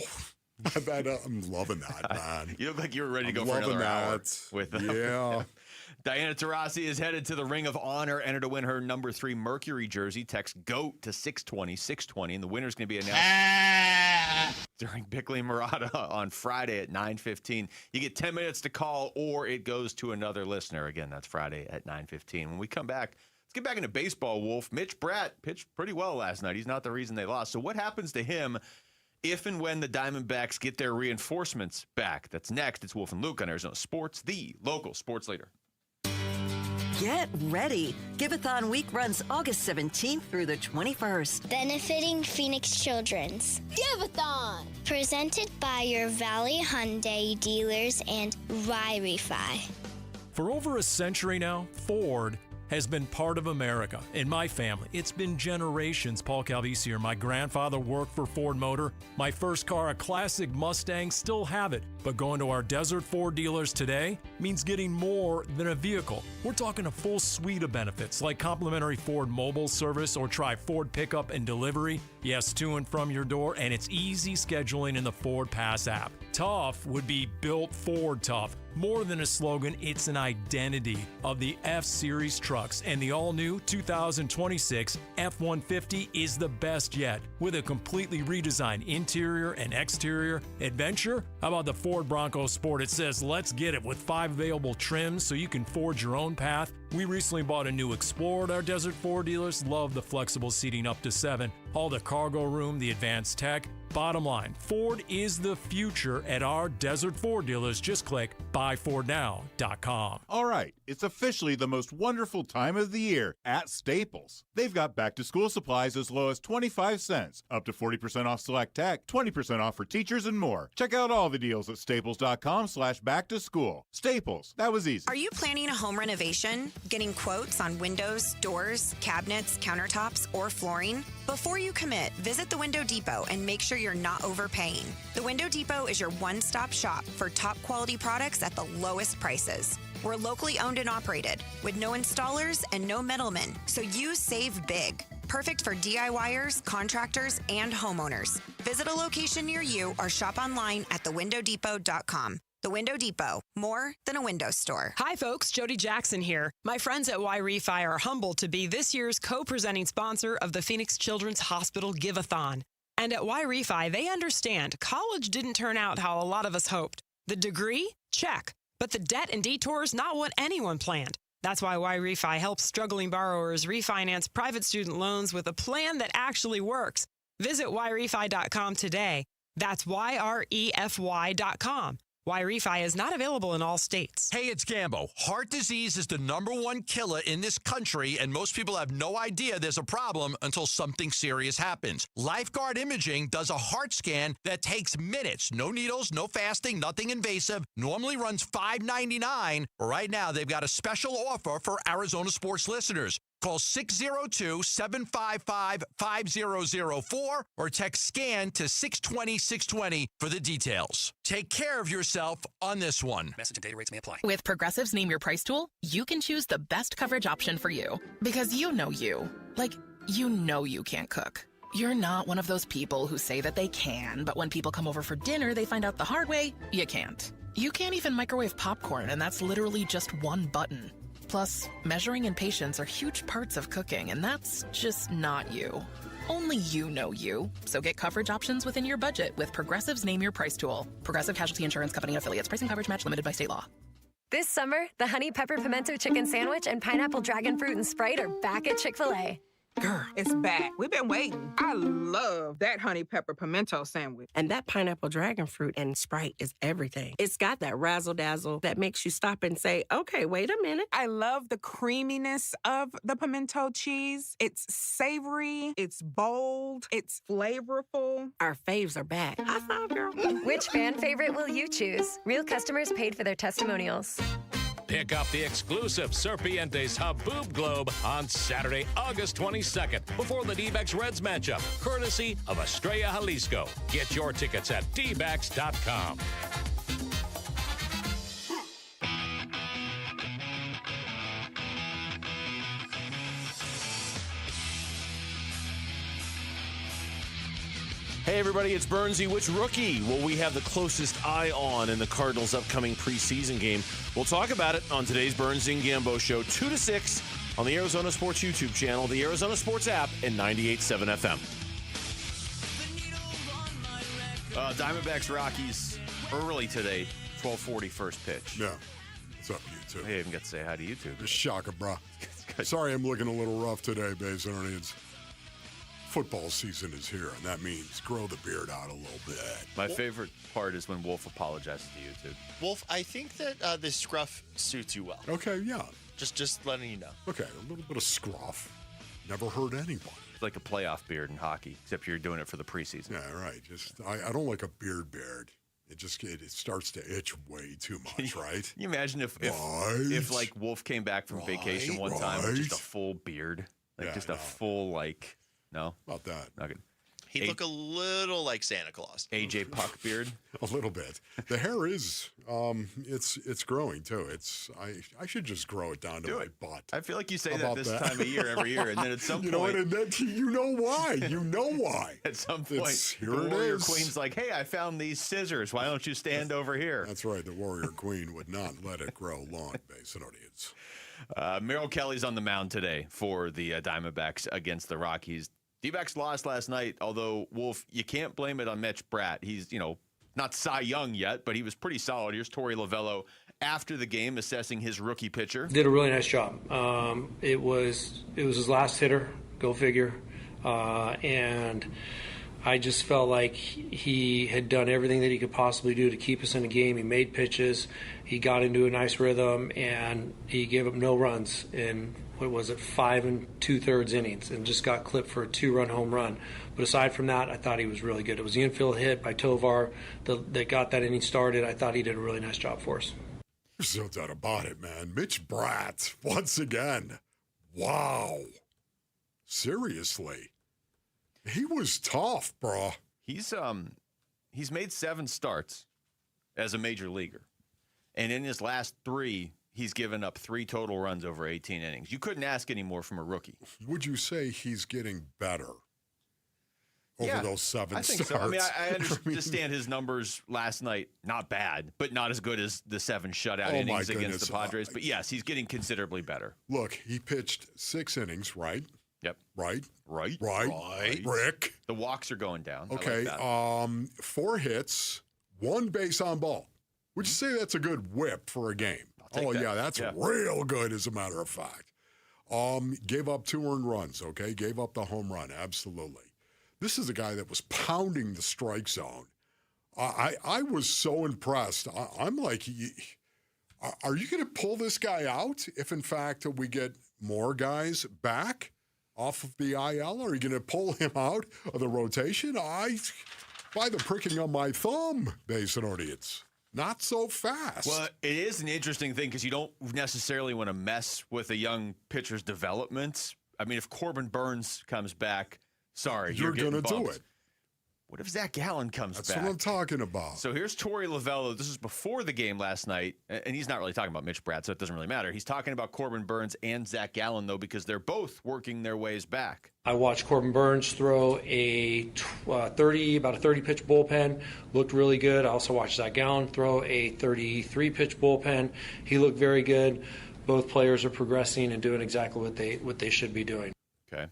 I'm loving that, man. You look like you were ready to go for another hour with yeah. Diana Taurasi is headed to the Ring of Honor, entered to win her number 3 Mercury jersey. Text GOAT to 620, and the winner's going to be announced during Bickley and Murata on Friday at 9:15. You get 10 minutes to call, or it goes to another listener. Again, that's Friday at 9:15. When we come back, let's get back into baseball, Wolf. Mitch Bratt pitched pretty well last night. He's not the reason they lost. So what happens to him if and when the Diamondbacks get their reinforcements back? That's next. It's Wolf and Luke on Arizona Sports, the local sports leader. Get ready. Giveathon week runs August 17th through the 21st. Benefiting Phoenix Children's. Giveathon! Presented by your Valley Hyundai dealers and Y-Refi. For over a century now, Ford has been part of America. In my family, it's been generations. Paul Calvisi here. My grandfather worked for Ford Motor. My first car, a classic Mustang, still have it. But going to our Desert Ford dealers today means getting more than a vehicle. We're talking a full suite of benefits like complimentary Ford mobile service or try Ford pickup and delivery. Yes, to and from your door, and it's easy scheduling in the Ford Pass app. Tough would be built Ford tough. More than a slogan, it's an identity of the F-Series trucks, and the all-new 2026 F-150 is the best yet. With a completely redesigned interior and exterior adventure, how about the Ford Bronco Sport? It says, let's get it, with 5 available trims so you can forge your own path. We recently bought a new Explorer at our Desert Ford dealers. Love the flexible seating up to 7. All the cargo room, the advanced tech. Bottom line, Ford is the future at our Desert Ford dealers. Just click buyfordnow.com. All right, it's officially the most wonderful time of the year at Staples. They've got back-to-school supplies as low as 25 cents, up to 40% off select tech, 20% off for teachers, and more. Check out all the deals at staples.com/back-to-school. Staples, that was easy. Are you planning a home renovation? Getting quotes on windows, doors, cabinets, countertops, or flooring? Before you commit, visit the Window Depot and make sure you're not overpaying. The Window Depot is your one-stop shop for top quality products at the lowest prices. We're locally owned and operated with no installers and no middlemen, so you save big. Perfect for DIYers, contractors, and homeowners. Visit a location near you or shop online at thewindowdepot.com. The Window Depot, more than a window store. Hi, folks. Jody Jackson here. My friends at Y-Refi are humbled to be this year's co-presenting sponsor of the Phoenix Children's Hospital Give-a-thon. And at Y-Refi, they understand college didn't turn out how a lot of us hoped. The degree? Check. But the debt and detours, not what anyone planned. That's why Y-Refi helps struggling borrowers refinance private student loans with a plan that actually works. Visit yrefi.com today. That's YREFY.com. YREFI is not available in all states. Hey, it's Gambo. Heart disease is the #1 killer in this country, and most people have no idea there's a problem until something serious happens. Lifeguard Imaging does a heart scan that takes minutes. No needles, no fasting, nothing invasive. Normally runs $5.99. Right now, they've got a special offer for Arizona sports listeners. Call 602-755-5004 or text SCAN to 620-620 for the details. Take care of yourself on this one. Message and data rates may apply. With Progressive's Name Your Price tool, you can choose the best coverage option for you. Because you know you. Like, you know you can't cook. You're not one of those people who say that they can, but when people come over for dinner, they find out the hard way, you can't. You can't even microwave popcorn, and that's literally just one button. Plus, measuring and patience are huge parts of cooking, and that's just not you. Only you know you. So get coverage options within your budget with Progressive's Name Your Price tool. Progressive Casualty Insurance Company affiliates. Price and coverage match limited by state law. This summer, the Honey Pepper Pimento Chicken Sandwich and Pineapple Dragon Fruit and Sprite are back at Chick-fil-A. Girl, it's back. We've been waiting. I love that honey pepper pimento sandwich. And that pineapple dragon fruit and Sprite is everything. It's got that razzle-dazzle that makes you stop and say, okay, wait a minute. I love the creaminess of the pimento cheese. It's savory, it's bold, it's flavorful. Our faves are back. High five, girl. Which fan favorite will you choose? Real customers paid for their testimonials. Pick up the exclusive Serpientes Haboob Globe on Saturday, August 22nd, before the D-backs Reds matchup, courtesy of Estrella Jalisco. Get your tickets at dbacks.com. Hey, everybody, it's Bernsey. Which rookie will we have the closest eye on in the Cardinals' upcoming preseason game? We'll talk about it on today's Bernsey and Gambo Show, 2 to 6 on the Arizona Sports YouTube channel, the Arizona Sports app, and 98.7 FM. Diamondbacks Rockies early today, 12:40 first pitch. Yeah. What's up, YouTube? Hey, I even got to say hi to YouTube. Shaka, bro. Sorry I'm looking a little rough today, Bazonians. Football season is here, and that means grow the beard out a little bit. My favorite part is when Wolf apologizes to YouTube. Wolf, I think that this scruff suits you well. Okay, yeah. Just letting you know. Okay, a little bit of scruff. Never hurt anybody. It's like a playoff beard in hockey, except you're doing it for the preseason. Yeah, right. I don't like a beard. It starts to itch way too much, right? Can you imagine if like Wolf came back from vacation one time with just a full beard? Like a full like... No? About that. Not good. He'd look a little like Santa Claus. AJ Puck beard? A little bit. The hair is, it's growing too. I should just grow it down to my butt. I feel like you say that this time of year every year, and then at some point. You know what? And then you know why. You know why. At some point, here the it Warrior is. Queen's like, hey, I found these scissors. Why don't you stand over here? That's right. The Warrior Queen would not let it grow long, Basinonians. Merrill Kelly's on the mound today for the Diamondbacks against the Rockies. D-backs lost last night, although, Wolf, you can't blame it on Mitch Bratt. He's, not Cy Young yet, but he was pretty solid. Here's Torey Lovello after the game assessing his rookie pitcher. Did a really nice job. It was his last hitter, go figure. And I just felt like he had done everything that he could possibly do to keep us in the game. He made pitches. He got into a nice rhythm, and he gave up no runs in, 5 2/3 innings, and just got clipped for a 2-run home run. But aside from that, I thought he was really good. It was the infield hit by Tovar that got that inning started. I thought he did a really nice job for us. There's no doubt about it, man. Mitch Bratt, once again. Wow. Seriously. He was tough, bro. He's made 7 starts as a major leaguer. And in his last 3, he's given up 3 total runs over 18 innings. You couldn't ask any more from a rookie. Would you say he's getting better over those 7 starts? I think so. I mean, I understand his numbers last night, not bad, but not as good as the 7 shutout innings against the Padres. But yes, he's getting considerably better. Look, he pitched 6 innings, right? Yep. Right. Right. Rick. The walks are going down. Okay. I like that. 4 hits, 1 base on ball. Would you say that's a good whip for a game? Yeah, that's real good, as a matter of fact. Gave up 2 earned runs, okay? Gave up the home run, absolutely. This is a guy that was pounding the strike zone I was so impressed. I'm like, are you going to pull this guy out if, in fact, we get more guys back off of the IL? Are you going to pull him out of the rotation? By the pricking of my thumb, Basinonians. Not so fast. Well, it is an interesting thing because you don't necessarily want to mess with a young pitcher's development. I mean, if Corbin Burns comes back, sorry, you're going to do it. What if Zach Gallen comes back? That's what I'm talking about. So here's Torey Lovello. This is before the game last night, and he's not really talking about Mitch Bratt, so it doesn't really matter. He's talking about Corbin Burns and Zach Gallen, though, because they're both working their ways back. I watched Corbin Burns throw about a 30-pitch bullpen. Looked really good. I also watched Zach Gallen throw a 33-pitch bullpen. He looked very good. Both players are progressing and doing exactly what they should be doing. Okay.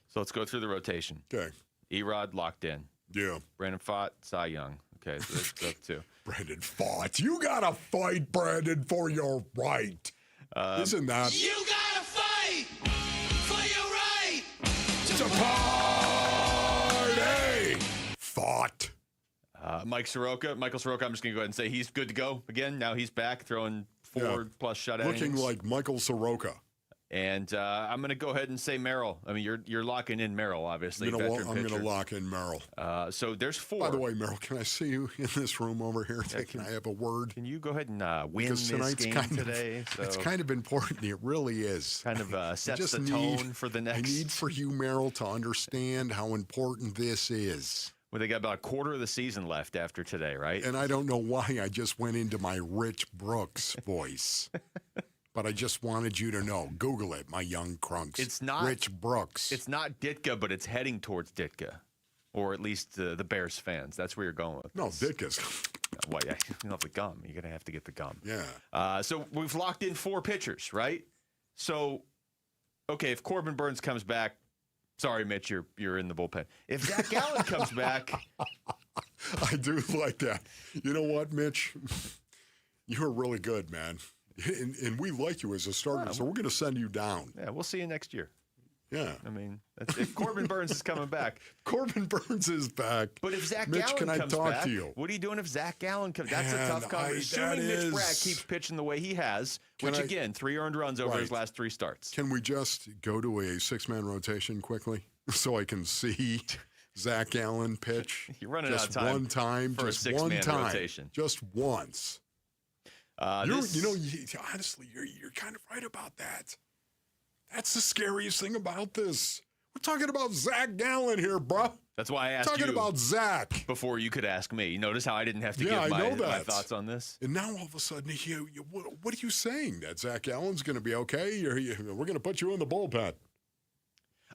So let's go through the rotation. Okay. Erod locked in. Yeah. Brandon Pfaadt, Cy Young. Okay, so that's two. Brandon Pfaadt. You got to fight, Brandon, for your right. Isn't that? You gotta fight for your right to party. Pfaadt. Michael Soroka, I'm just going to go ahead and say he's good to go again. Now he's back throwing 4+ shutout innings. Looking like Michael Soroka. And I'm going to go ahead and say Merrill. I mean, you're locking in Merrill, obviously. I'm going to lock in Merrill. So there's 4. By the way, Merrill, can I see you in this room over here? Can I have a word? Can you go ahead and win because this game today? It's kind of important. It really is. Kind of sets the tone for the next. I need for you, Merrill, to understand how important this is. Well, they got about a quarter of the season left after today, right? And I don't know why I just went into my Rich Brooks voice. But I just wanted you to know. Google it, my young crunks. It's not Rich Brooks. It's not Ditka, but it's heading towards Ditka, or at least the Bears fans. That's where you're going with. No, Ditka's. Well, yeah, you don't have the gum. You're gonna have to get the gum. Yeah. So we've locked in 4 pitchers, right? So, okay, if Corbin Burns comes back, sorry, Mitch, you're in the bullpen. If Zach Gallen comes back, I do like that. You know what, Mitch? You're really good, man. And we like you as a starter, so we're going to send you down. Yeah, we'll see you next year. Yeah. I mean, if Corbin Burns is coming back. Corbin Burns is back. But if Zach Mitch, Gallen can I comes talk back, to you? what are you doing if Zach Gallen comes? That's a tough conversation. Assuming Mitch Bratt keeps pitching the way he has, again, 3 earned runs over his last 3 starts. Can we just go to a 6-man rotation quickly so I can see Zach Gallen pitch? You're running just out of time one time, for just a 6-man one time, rotation. just once. Honestly, you're kind of right about that. That's the scariest thing about this. We're talking about Zach Gallen here, bro. That's why I asked talking you about Zach before you could ask me. You notice how I didn't have to give my thoughts on this? And now all of a sudden, what are you saying? That Zach Gallen's going to be okay? We're going to put you in the bullpen.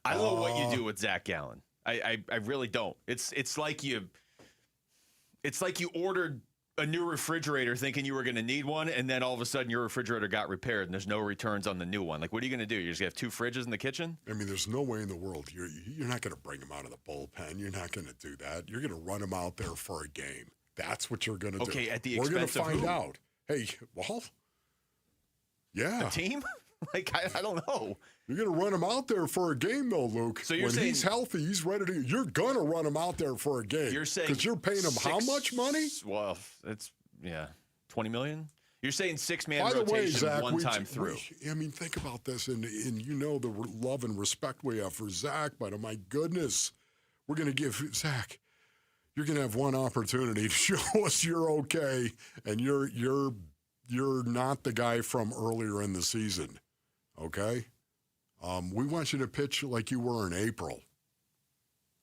I don't know what you do with Zach Gallen. I really don't. It's like you ordered a new refrigerator thinking you were going to need one, and then all of a sudden your refrigerator got repaired and there's no returns on the new one. Like, what are you going to do? You're just going to have 2 fridges in the kitchen? I mean, there's no way in the world you're not going to bring him out of the bullpen. You're not going to do that. You're going to run him out there for a game. That's what you're going to do. Okay, at the We're going to expense of find who? out. Hey, well, yeah. A team? Like, I don't know. You're going to run him out there for a game, though, Luke. So you're when saying he's healthy, he's ready to. You're going to run him out there for a game. You're saying because you're paying him how much money? Well, it's $20 million. You're saying 6-man By the rotation way, Zach, one time through. I mean, think about this, and you know the love and respect we have for Zach. But oh my goodness, we're going to give Zach. You're going to have one opportunity to show us you're okay, and you're not the guy from earlier in the season. Okay, we want you to pitch like you were in April.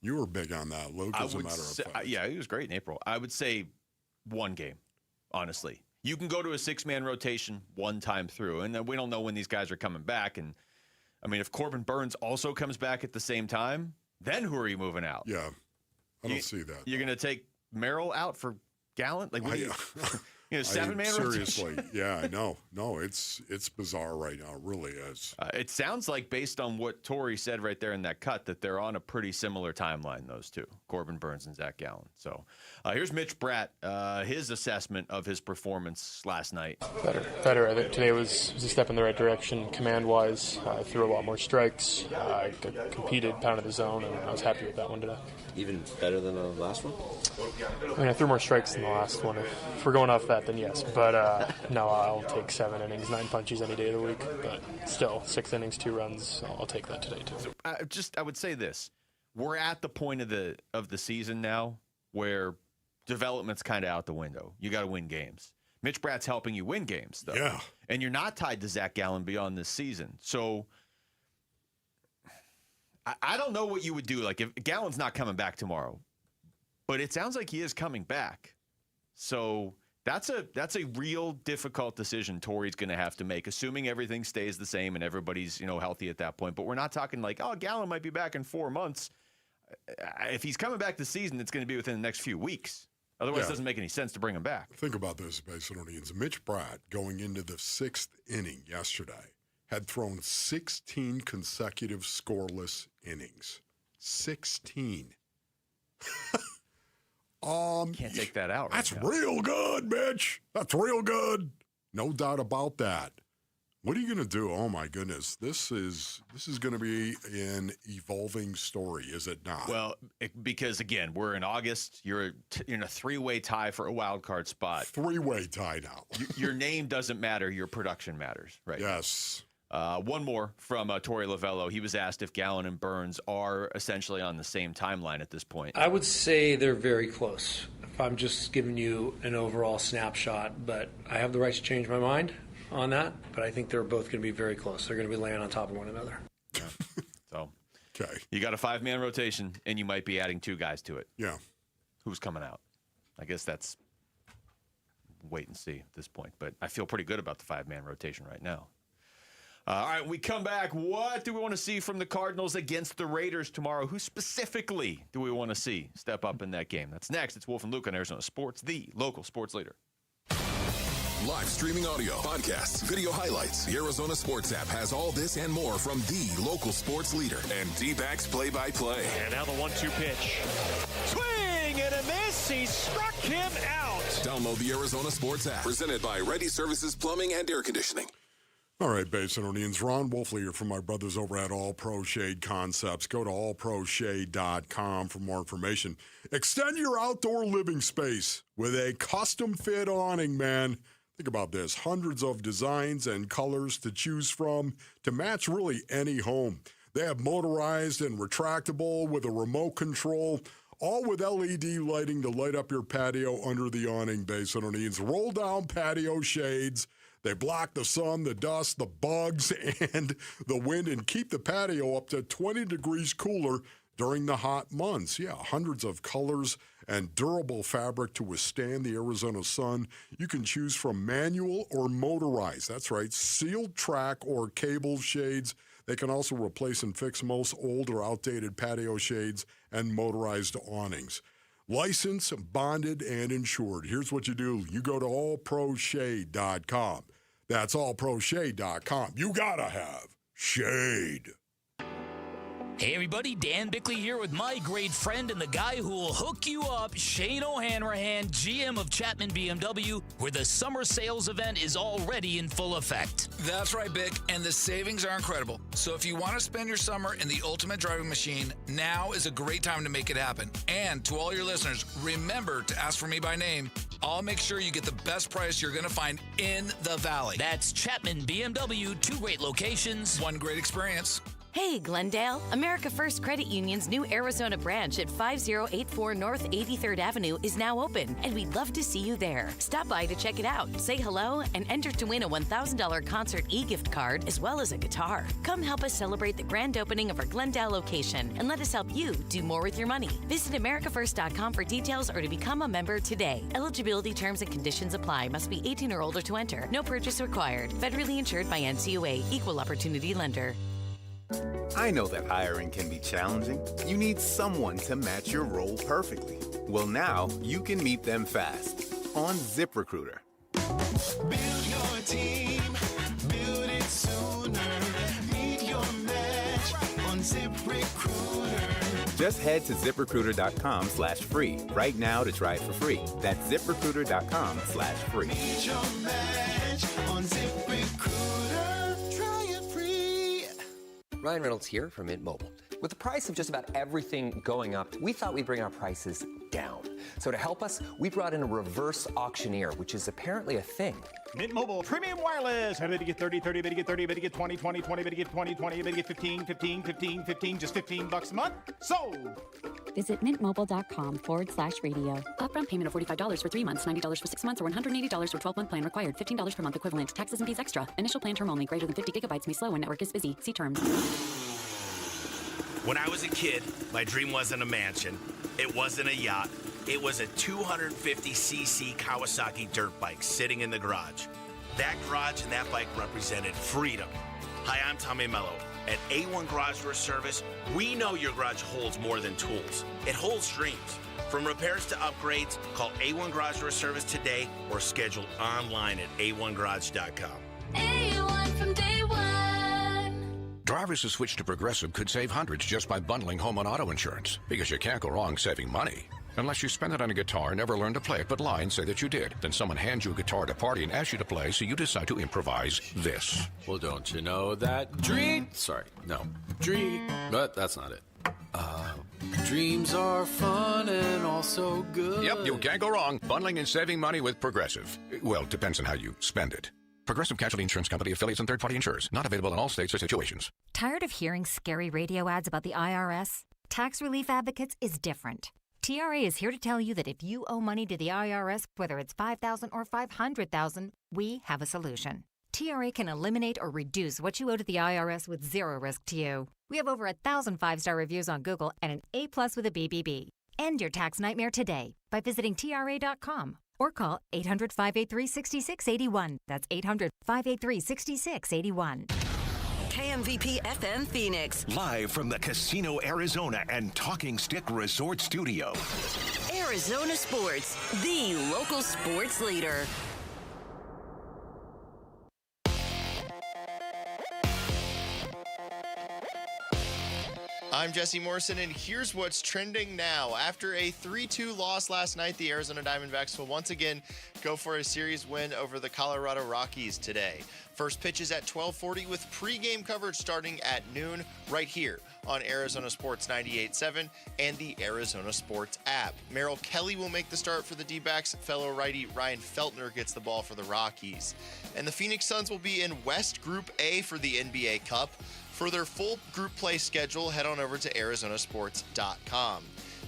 You were big on that, Luke, as a matter of fact. Yeah, he was great in April. I would say 1 game, honestly. You can go to a 6-man rotation one time through, and we don't know when these guys are coming back. And, I mean, if Corbin Burns also comes back at the same time, then who are you moving out? Yeah, I don't see that. You're going to take Merrill out for Gallen? Like, 7-man seriously, yeah, I know. No, it's bizarre right now. It really is. It sounds like, based on what Torrey said right there in that cut, that they're on a pretty similar timeline, those two, Corbin Burnes and Zach Gallen. So here's Mitch Bratt, his assessment of his performance last night. Better. I think today was a step in the right direction, command-wise. I threw a lot more strikes. I competed, pounded the zone, and I was happy with that one today. Even better than the last one? I mean, I threw more strikes than the last one. If we're going off that, then yes. But no, I'll take 7 innings, 9 punches any day of the week. But still, 6 innings, 2 runs. I'll take that today too. I would say this: we're at the point of the season now where development's kind of out the window. You got to win games. Mitch Bratt's helping you win games, though. Yeah. And you're not tied to Zach Gallen beyond this season. So I don't know what you would do. Like, if Gallen's not coming back tomorrow, but it sounds like he is coming back. So that's a real difficult decision Torrey's going to have to make, assuming everything stays the same and everybody's, healthy at that point. But we're not talking like, oh, Gallen might be back in 4 months. If he's coming back this season, it's going to be within the next few weeks. Otherwise, it doesn't make any sense to bring him back. Think about this, Basinonians. Mitch Bratt, going into the 6th inning yesterday, had thrown 16 consecutive scoreless innings. 16. Can't take that out. That's real good, Mitch. That's real good. No doubt about that. What are you going to do? Oh, my goodness. This is going to be an evolving story, is it not? Well, because, again, we're in August. You're in a 3-way tie for a wild card spot. 3-way tie now. Your name doesn't matter. Your production matters, right? Yes. One more from Torrey Lovello. He was asked if Gallen and Burnes are essentially on the same timeline at this point. I would say they're very close, if I'm just giving you an overall snapshot. But I have the right to change my mind on that. But I think they're both going to be very close. They're going to be laying on top of one another. Yeah. So, okay, you got a 5-man rotation, and you might be adding 2 guys to it. Yeah. Who's coming out? I guess that's wait and see at this point. But I feel pretty good about the 5-man rotation right now. All right, we come back. What do we want to see from the Cardinals against the Raiders tomorrow? Who specifically do we want to see step up in that game? That's next. It's Wolf and Luke on Arizona Sports, the local sports leader. Live streaming audio, podcasts, video highlights. The Arizona Sports app has all this and more from the local sports leader and D-backs play-by-play. And now the 1-2 pitch. Swing and a miss. He struck him out. Download the Arizona Sports app. Presented by Ready Services Plumbing and Air Conditioning. All right, Basinonians. Ron Wolfley here from my brothers over at All Pro Shade Concepts. Go to allproshade.com for more information. Extend your outdoor living space with a custom-fit awning, man. Think about this. Hundreds of designs and colors to choose from to match really any home. They have motorized and retractable with a remote control, all with LED lighting to light up your patio under the awning, Basinonians. Roll-down patio shades. They block the sun, the dust, the bugs, and the wind, and keep the patio up to 20 degrees cooler during the hot months. Yeah, hundreds of colors and durable fabric to withstand the Arizona sun. You can choose from manual or motorized. That's right, sealed track or cable shades. They can also replace and fix most old or outdated patio shades and motorized awnings. Licensed, bonded, and insured. Here's what you do. You go to allproshade.com. That's allproshade.com. You gotta have shade. Hey everybody, Dan Bickley here with my great friend and the guy who will hook you up, Shane O'Hanrahan, GM of Chapman BMW, where the summer sales event is already in full effect. That's right, Bick, and the savings are incredible. So if you want to spend your summer in the ultimate driving machine, now is a great time to make it happen. And to all your listeners, remember to ask for me by name. I'll make sure you get the best price you're going to find in the Valley. That's Chapman BMW, 2 great locations, 1 great experience. Hey, Glendale. America First Credit Union's new Arizona branch at 5084 North 83rd Avenue is now open, and we'd love to see you there. Stop by to check it out, say hello, and enter to win a $1,000 concert e-gift card as well as a guitar. Come help us celebrate the grand opening of our Glendale location, and let us help you do more with your money. Visit AmericaFirst.com for details or to become a member today. Eligibility terms and conditions apply. Must be 18 or older to enter. No purchase required. Federally insured by NCUA. Equal Opportunity Lender. I know that hiring can be challenging. You need someone to match your role perfectly. Well, now you can meet them fast on ZipRecruiter. Build your team, build it sooner. Meet your match on ZipRecruiter. Just head to ZipRecruiter.com/free right now to try it for free. That's ZipRecruiter.com/free. Meet your match on ZipRecruiter. Try it free. Ryan Reynolds here from Mint Mobile. With the price of just about everything going up, we thought we'd bring our prices down. So to help us, we brought in a reverse auctioneer, which is apparently a thing. Mint Mobile Premium Wireless. How to get 30, 30, bit to get 30, bit to get 20, 20, 20, bit to get 20, 20, bit to get 15, 15, 15, 15, just $15 a month? Sold! Visit mintmobile.com/radio. Upfront payment of $45 for 3 months, $90 for 6 months, or $180 for 12-month plan required. $15 per month equivalent. Taxes and fees extra. Initial plan term only. Greater than 50 gigabytes may slow when network is busy. See terms. When I was a kid, my dream wasn't a mansion. It wasn't a yacht. It was a 250cc Kawasaki dirt bike sitting in the garage. That garage and that bike represented freedom. Hi, I'm Tommy Mello. At A1 Garage Door Service, we know your garage holds more than tools. It holds dreams. From repairs to upgrades, call A1 Garage Door Service today or schedule online at a1garage.com. A1 from day one. Drivers who switch to Progressive could save hundreds just by bundling home and auto insurance, because you can't go wrong saving money. Unless you spend it on a guitar, never learn to play it, but lie and say that you did. Then someone hands you a guitar at a party and asks you to play, so you decide to improvise this. Well, don't you know that but that's not it. Dreams are fun and also good. Yep, you can't go wrong bundling and saving money with Progressive. Well, depends on how you spend it. Progressive Casualty Insurance Company, affiliates, and third-party insurers. Not available in all states or situations. Tired of hearing scary radio ads about the IRS? Tax Relief Advocates is different. TRA is here to tell you that if you owe money to the IRS, whether it's $5,000 or $500,000, we have a solution. TRA can eliminate or reduce what you owe to the IRS with zero risk to you. We have over 1,000 5-star reviews on Google and an A+ with a BBB. End your tax nightmare today by visiting TRA.com or call 800-583-6681. That's 800-583-6681. KMVP FM Phoenix. Live from the Casino Arizona and Talking Stick Resort Studio. Arizona Sports, the local sports leader. I'm Jesse Morrison, and here's what's trending now. After a 3-2 loss last night, the Arizona Diamondbacks will once again go for a series win over the Colorado Rockies today. First pitch is at 12:40 with pregame coverage starting at noon right here on Arizona Sports 98.7 and the Arizona Sports app. Merrill Kelly will make the start for the D-backs. Fellow righty Ryan Feltner gets the ball for the Rockies. And the Phoenix Suns will be in West Group A for the NBA Cup. For their full group play schedule, head on over to arizonasports.com.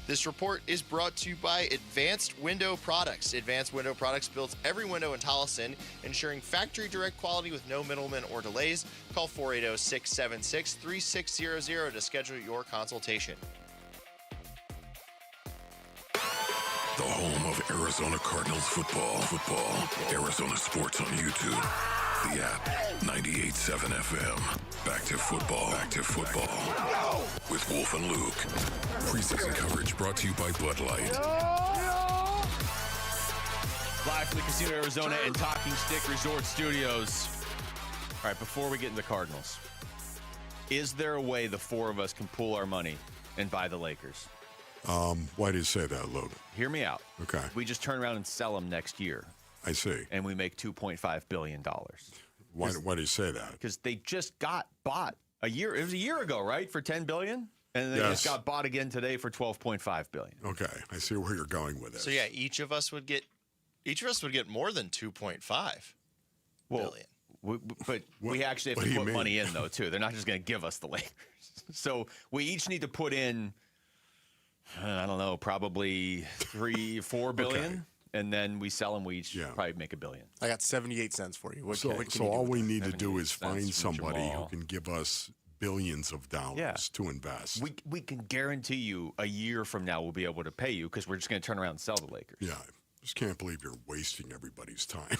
This report is brought to you by Advanced Window Products. Advanced Window Products builds every window in Tolleson, ensuring factory direct quality with no middlemen or delays. Call 480-676-3600 to schedule your consultation. The home of Arizona Cardinals football. Arizona Sports on YouTube. The app, 98.7 FM. Back to football. With Wolf and Luke. Preseason coverage brought to you by Bud Light. Live from the Casino Arizona and Talking Stick Resort Studios. All right, before we get into the Cardinals, is there a way the four of us can pool our money and buy the Lakers? Why do you say that, Luke? Hear me out. Okay. We just turn around and sell them next year. I see. And we make $2.5 billion. Why do you say that? Because they just got bought it was a year ago, right? For $10 billion? And they just got bought again today for $12.5 billion. Okay. I see where you're going with this. So yeah, each of us would get more than 2.5 billion. But we actually have to put money in, though, too. They're not just going to give us the Lakers. So we each need to put in, I don't know, probably $4 billion. Okay. And then we sell them, we each probably make $1 billion. I got 78 cents for you. So all we need to do is find somebody who can give us billions of dollars to invest. We can guarantee you a year from now we'll be able to pay you because we're just going to turn around and sell the Lakers. Yeah. Just can't believe you're wasting everybody's time.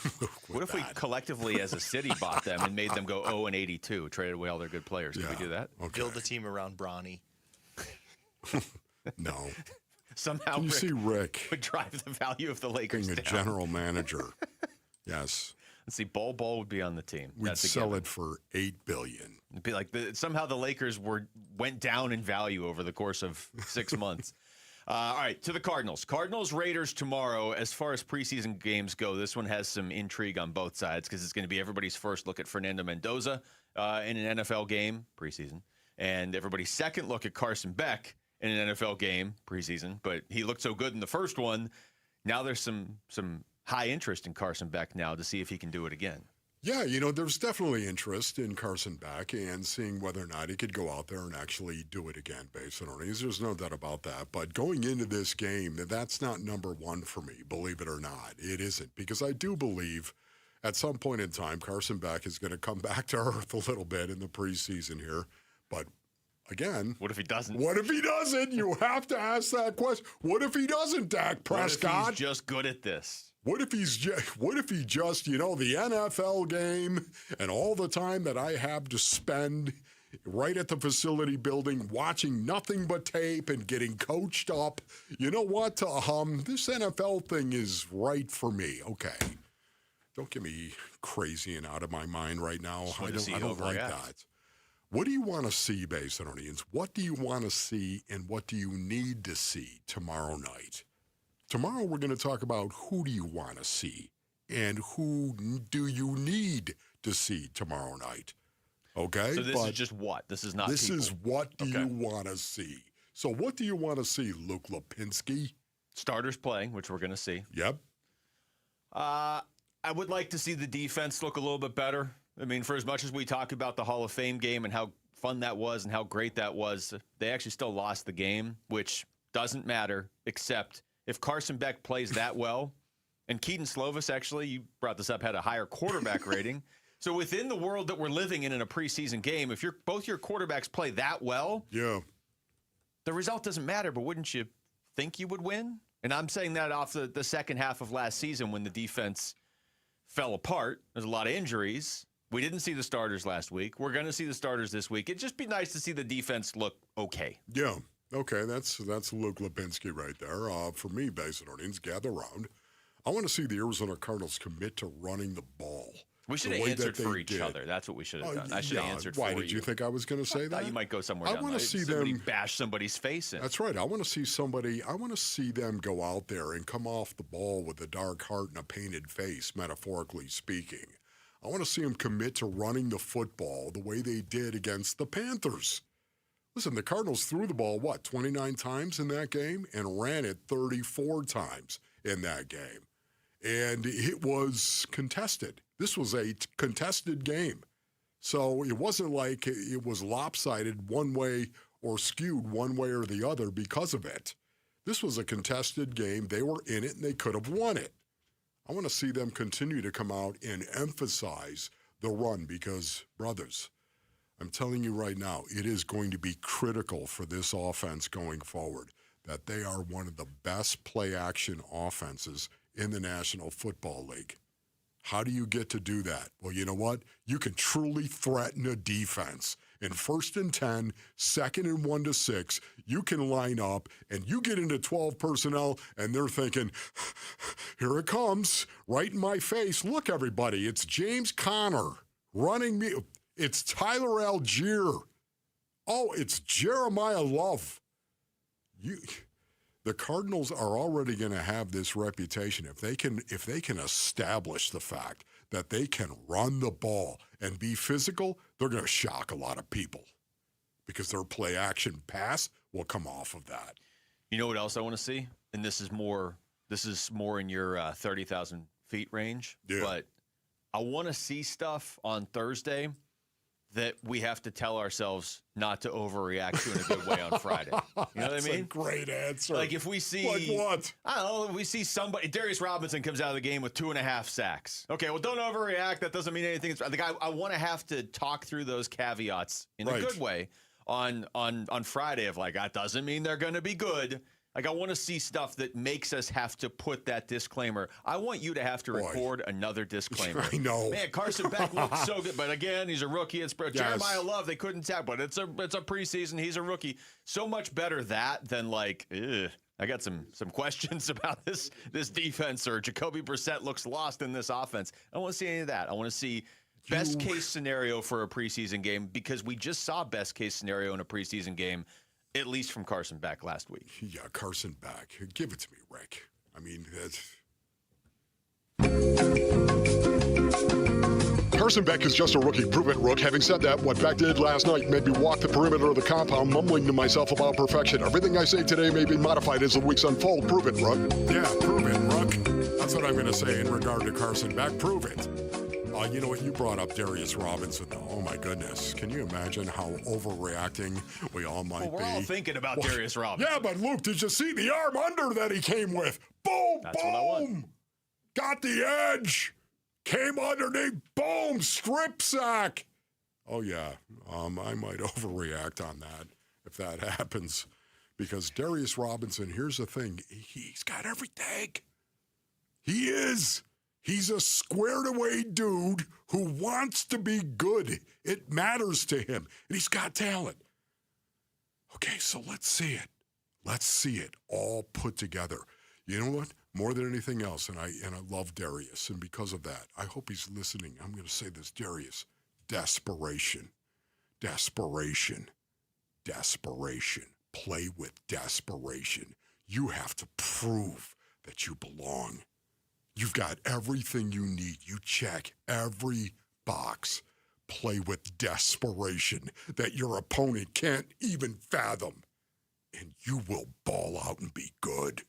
What if we collectively as a city bought them and made them go 0-82, traded away all their good players? Can we do that? Okay. Build the team around Bronny. No. Somehow Can you see Rick would drive the value of the Lakers being a down. general manager Yes. Let's see, Bol Bol would be on the team. We'd sell it for $8 billion. It'd be like somehow the Lakers went down in value over the course of 6 months. All right, to the Cardinals. Cardinals-Raiders tomorrow. As far as preseason games go, this one has some intrigue on both sides because it's going to be everybody's first look at Fernando Mendoza in an NFL game preseason, and everybody's second look at Carson Beck in an NFL game preseason. But he looked so good in the first one. Now there's some high interest in Carson Beck now to see if he can do it again. Yeah, there's definitely interest in Carson Beck and seeing whether or not he could go out there and actually do it again based on earnings. There's no doubt about that. But going into this game, that's not number one for me, believe it or not. It isn't, because I do believe at some point in time, Carson Beck is going to come back to earth a little bit in the preseason here. But again, what if he doesn't? What if he doesn't? You have to ask that question. What if he doesn't, Dak Prescott? What if he's just good at this? What if he just, the NFL game and all the time that I have to spend right at the facility building watching nothing but tape and getting coached up. You know what? This NFL thing is right for me. Okay. Don't get me crazy and out of my mind right now. I don't like that. What do you want to see, Basinonians? What do you want to see and what do you need to see tomorrow night? Tomorrow we're going to talk about who do you want to see and who do you need to see tomorrow night. Okay? So this is just what? This is not This people. is what do you want to see. So what do you want to see, Luke Lipinski? Starters playing, which we're going to see. Yep. I would like to see the defense look a little bit better. I mean, for as much as we talk about the Hall of Fame game and how fun that was and how great that was, they actually still lost the game, which doesn't matter, except if Carson Beck plays that well, and Keaton Slovis, actually, you brought this up, had a higher quarterback rating. So within the world that we're living in a preseason game, if both your quarterbacks play that well, the result doesn't matter, but wouldn't you think you would win? And I'm saying that off the second half of last season when the defense fell apart. There's a lot of injuries. We didn't see the starters last week. We're going to see the starters this week. It'd just be nice to see the defense look okay. Yeah. Okay, that's Luke Lipinski right there. For me, Basinonians, gather around. I want to see the Arizona Cardinals commit to running the ball. We should have answered for each other. That's what we should have done. I should have answered for you. Why did you think I was going to say that? You might go somewhere down I want to see them bash somebody's face in. That's right. I want to see somebody. I want to see them go out there and come off the ball with a dark heart and a painted face, metaphorically speaking. I want to see them commit to running the football the way they did against the Panthers. Listen, the Cardinals threw the ball, 29 times in that game and ran it 34 times in that game. And it was contested. This was a contested game. So it wasn't like it was lopsided one way or skewed one way or the other because of it. This was a contested game. They were in it and they could have won it. I want to see them continue to come out and emphasize the run because, brothers, I'm telling you right now, it is going to be critical for this offense going forward that they are one of the best play-action offenses in the National Football League. How do you get to do that? Well, you know what? You can truly threaten a defense. In 1st and 10, 2nd and 1 to 6, you can line up and you get into 12 personnel and they're thinking, here it comes, right in my face. Look, everybody, it's James Conner running me. It's Tyler Algier. Oh, it's Jeremiah Love. The Cardinals are already going to have this reputation if they can establish the fact that they can run the ball and be physical. They're going to shock a lot of people because their play action pass will come off of that. You know what else I want to see? And this is more in your 30,000 feet range. Yeah. But I want to see stuff on Thursday that we have to tell ourselves not to overreact to in a good way on Friday. You know what I mean? That's a great answer. Like if we see... Like what? I don't know. We see somebody... Darius Robinson comes out of the game with 2.5 sacks. Okay, well, don't overreact. That doesn't mean anything. I want to have to talk through those caveats in a good way on Friday of like, that doesn't mean they're going to be good. Like, I want to see stuff that makes us have to put that disclaimer. I want you to have to record another disclaimer. I know. Man, Carson Beck looks so good. But again, he's a rookie. It's Jeremiah Love. They couldn't tap, but it's a preseason. He's a rookie. So much better that than like, ugh. I got some questions about this defense, or Jacoby Brissett looks lost in this offense. I don't want to see any of that. I want to see best case scenario for a preseason game, because we just saw best case scenario in a preseason game, at least from Carson Beck last week. Yeah, Carson Beck. Give it to me, Rick. I mean, Carson Beck is just a rookie. Prove it, Rook. Having said that, what Beck did last night made me walk the perimeter of the compound, mumbling to myself about perfection. Everything I say today may be modified as the weeks unfold. Prove it, Rook. Yeah, prove it, Rook. That's what I'm going to say in regard to Carson Beck. Prove it. You know what? You brought up Darius Robinson. Oh, my goodness. Can you imagine how overreacting we all might be? We're all thinking about Darius Robinson. Yeah, but Luke, did you see the arm under that he came with? Boom, That's boom. what I want. Got the edge. Came underneath. Boom, strip sack. Oh, yeah. I might overreact on that if that happens. Because Darius Robinson, here's the thing. He's got everything. He is. He's a squared-away dude who wants to be good. It matters to him, and he's got talent. Okay, so let's see it. Let's see it all put together. You know what? More than anything else, and I love Darius, and because of that, I hope he's listening. I'm going to say this, Darius. Desperation. Desperation. Desperation. Play with desperation. You have to prove that you belong. You've got everything you need. You check every box. Play with desperation that your opponent can't even fathom. And you will ball out and be good.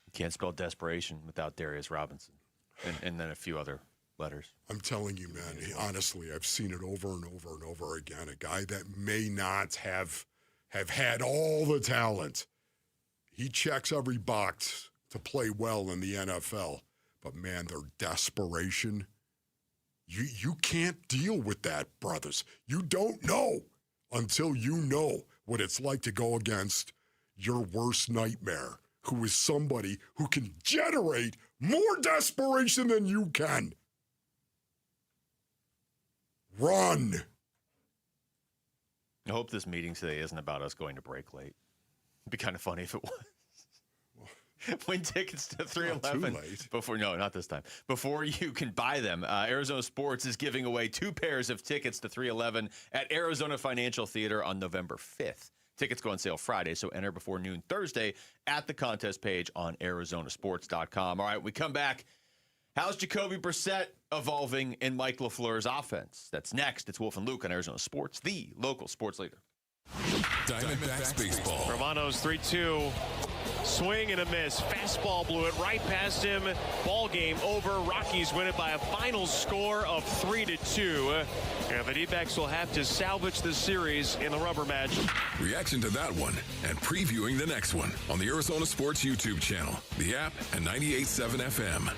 You can't spell desperation without Darius Robinson. And then a few other letters. I'm telling you, man, honestly, I've seen it over and over and over again. A guy that may not have had all the talent. He checks every box to play well in the NFL. But, man, their desperation, you can't deal with that, brothers. You don't know until you know what it's like to go against your worst nightmare, who is somebody who can generate more desperation than you can. Run. I hope this meeting today isn't about us going to break late. It'd be kind of funny if it was. Win tickets to 311 before, no, not this time. Before you can buy them, Arizona Sports is giving away 2 pairs of tickets to 311 at Arizona Financial Theater on November 5th. Tickets go on sale Friday, so enter before noon Thursday at the contest page on arizonasports.com. All right, we come back. How's Jacoby Brissett evolving in Mike LaFleur's offense? That's next. It's Wolf and Luke on Arizona Sports, the local sports leader. Diamondbacks baseball. Romano's 3-2. Swing and a miss. Fastball blew it right past him. Ball game over. Rockies win it by a final score of 3-2. And the D-backs will have to salvage the series in the rubber match. Reaction to that one and previewing the next one on the Arizona Sports YouTube channel, the app, and 98.7 FM.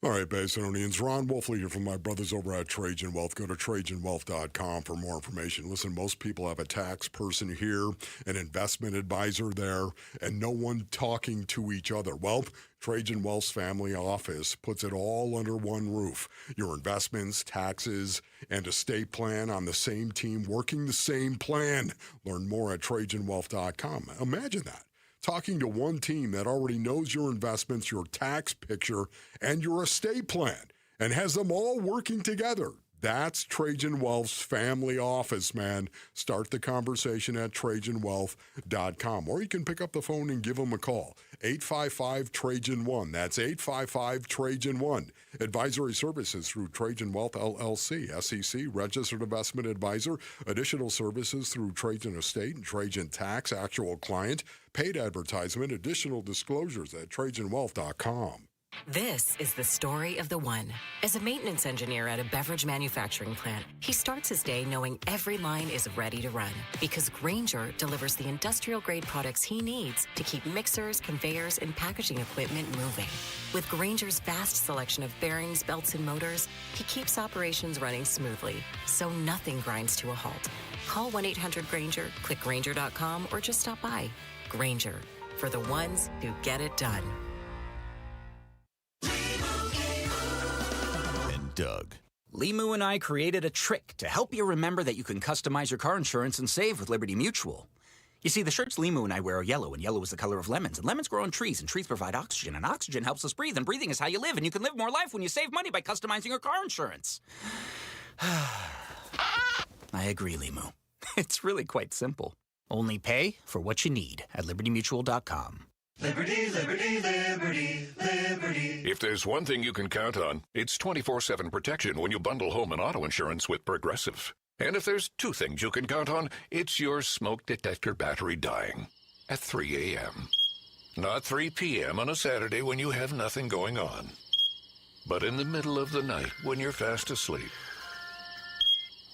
All right, Basinonians. Ron Wolfley here from my brothers over at Trajan Wealth. Go to TrajanWealth.com for more information. Listen, most people have a tax person here, an investment advisor there, and no one talking to each other. Well, Trajan Wealth's family office puts it all under one roof. Your investments, taxes, and estate plan on the same team, working the same plan. Learn more at TrajanWealth.com. Imagine that. Talking to one team that already knows your investments, your tax picture, and your estate plan, and has them all working together. That's Trajan Wealth's family office, man. Start the conversation at TrajanWealth.com. Or you can pick up the phone and give them a call. 855-TRAJAN-1. That's 855-TRAJAN-1. Advisory services through Trajan Wealth, LLC, SEC, Registered Investment Advisor. Additional services through Trajan Estate and Trajan Tax, actual client. Paid advertisement. Additional disclosures at TrajanWealth.com. This is the story of the one. As a maintenance engineer at a beverage manufacturing plant, he starts his day knowing every line is ready to run because Grainger delivers the industrial-grade products he needs to keep mixers, conveyors, and packaging equipment moving. With Grainger's vast selection of bearings, belts, and motors, he keeps operations running smoothly, so nothing grinds to a halt. Call 1-800-GRAINGER, click Grainger.com, or just stop by. Grainger, for the ones who get it done. Doug. Limu and I created a trick to help you remember that you can customize your car insurance and save with Liberty Mutual. You see, the shirts Limu and I wear are yellow, and yellow is the color of lemons. And lemons grow on trees, and trees provide oxygen. And oxygen helps us breathe, and breathing is how you live. And you can live more life when you save money by customizing your car insurance. I agree, Limu. It's really quite simple. Only pay for what you need at LibertyMutual.com. Liberty, liberty, liberty, liberty. If there's one thing you can count on, it's 24/7 protection when you bundle home and auto insurance with Progressive. And if there's two things you can count on, it's your smoke detector battery dying at 3 a.m. Not 3 p.m. on a Saturday when you have nothing going on, but in the middle of the night when you're fast asleep.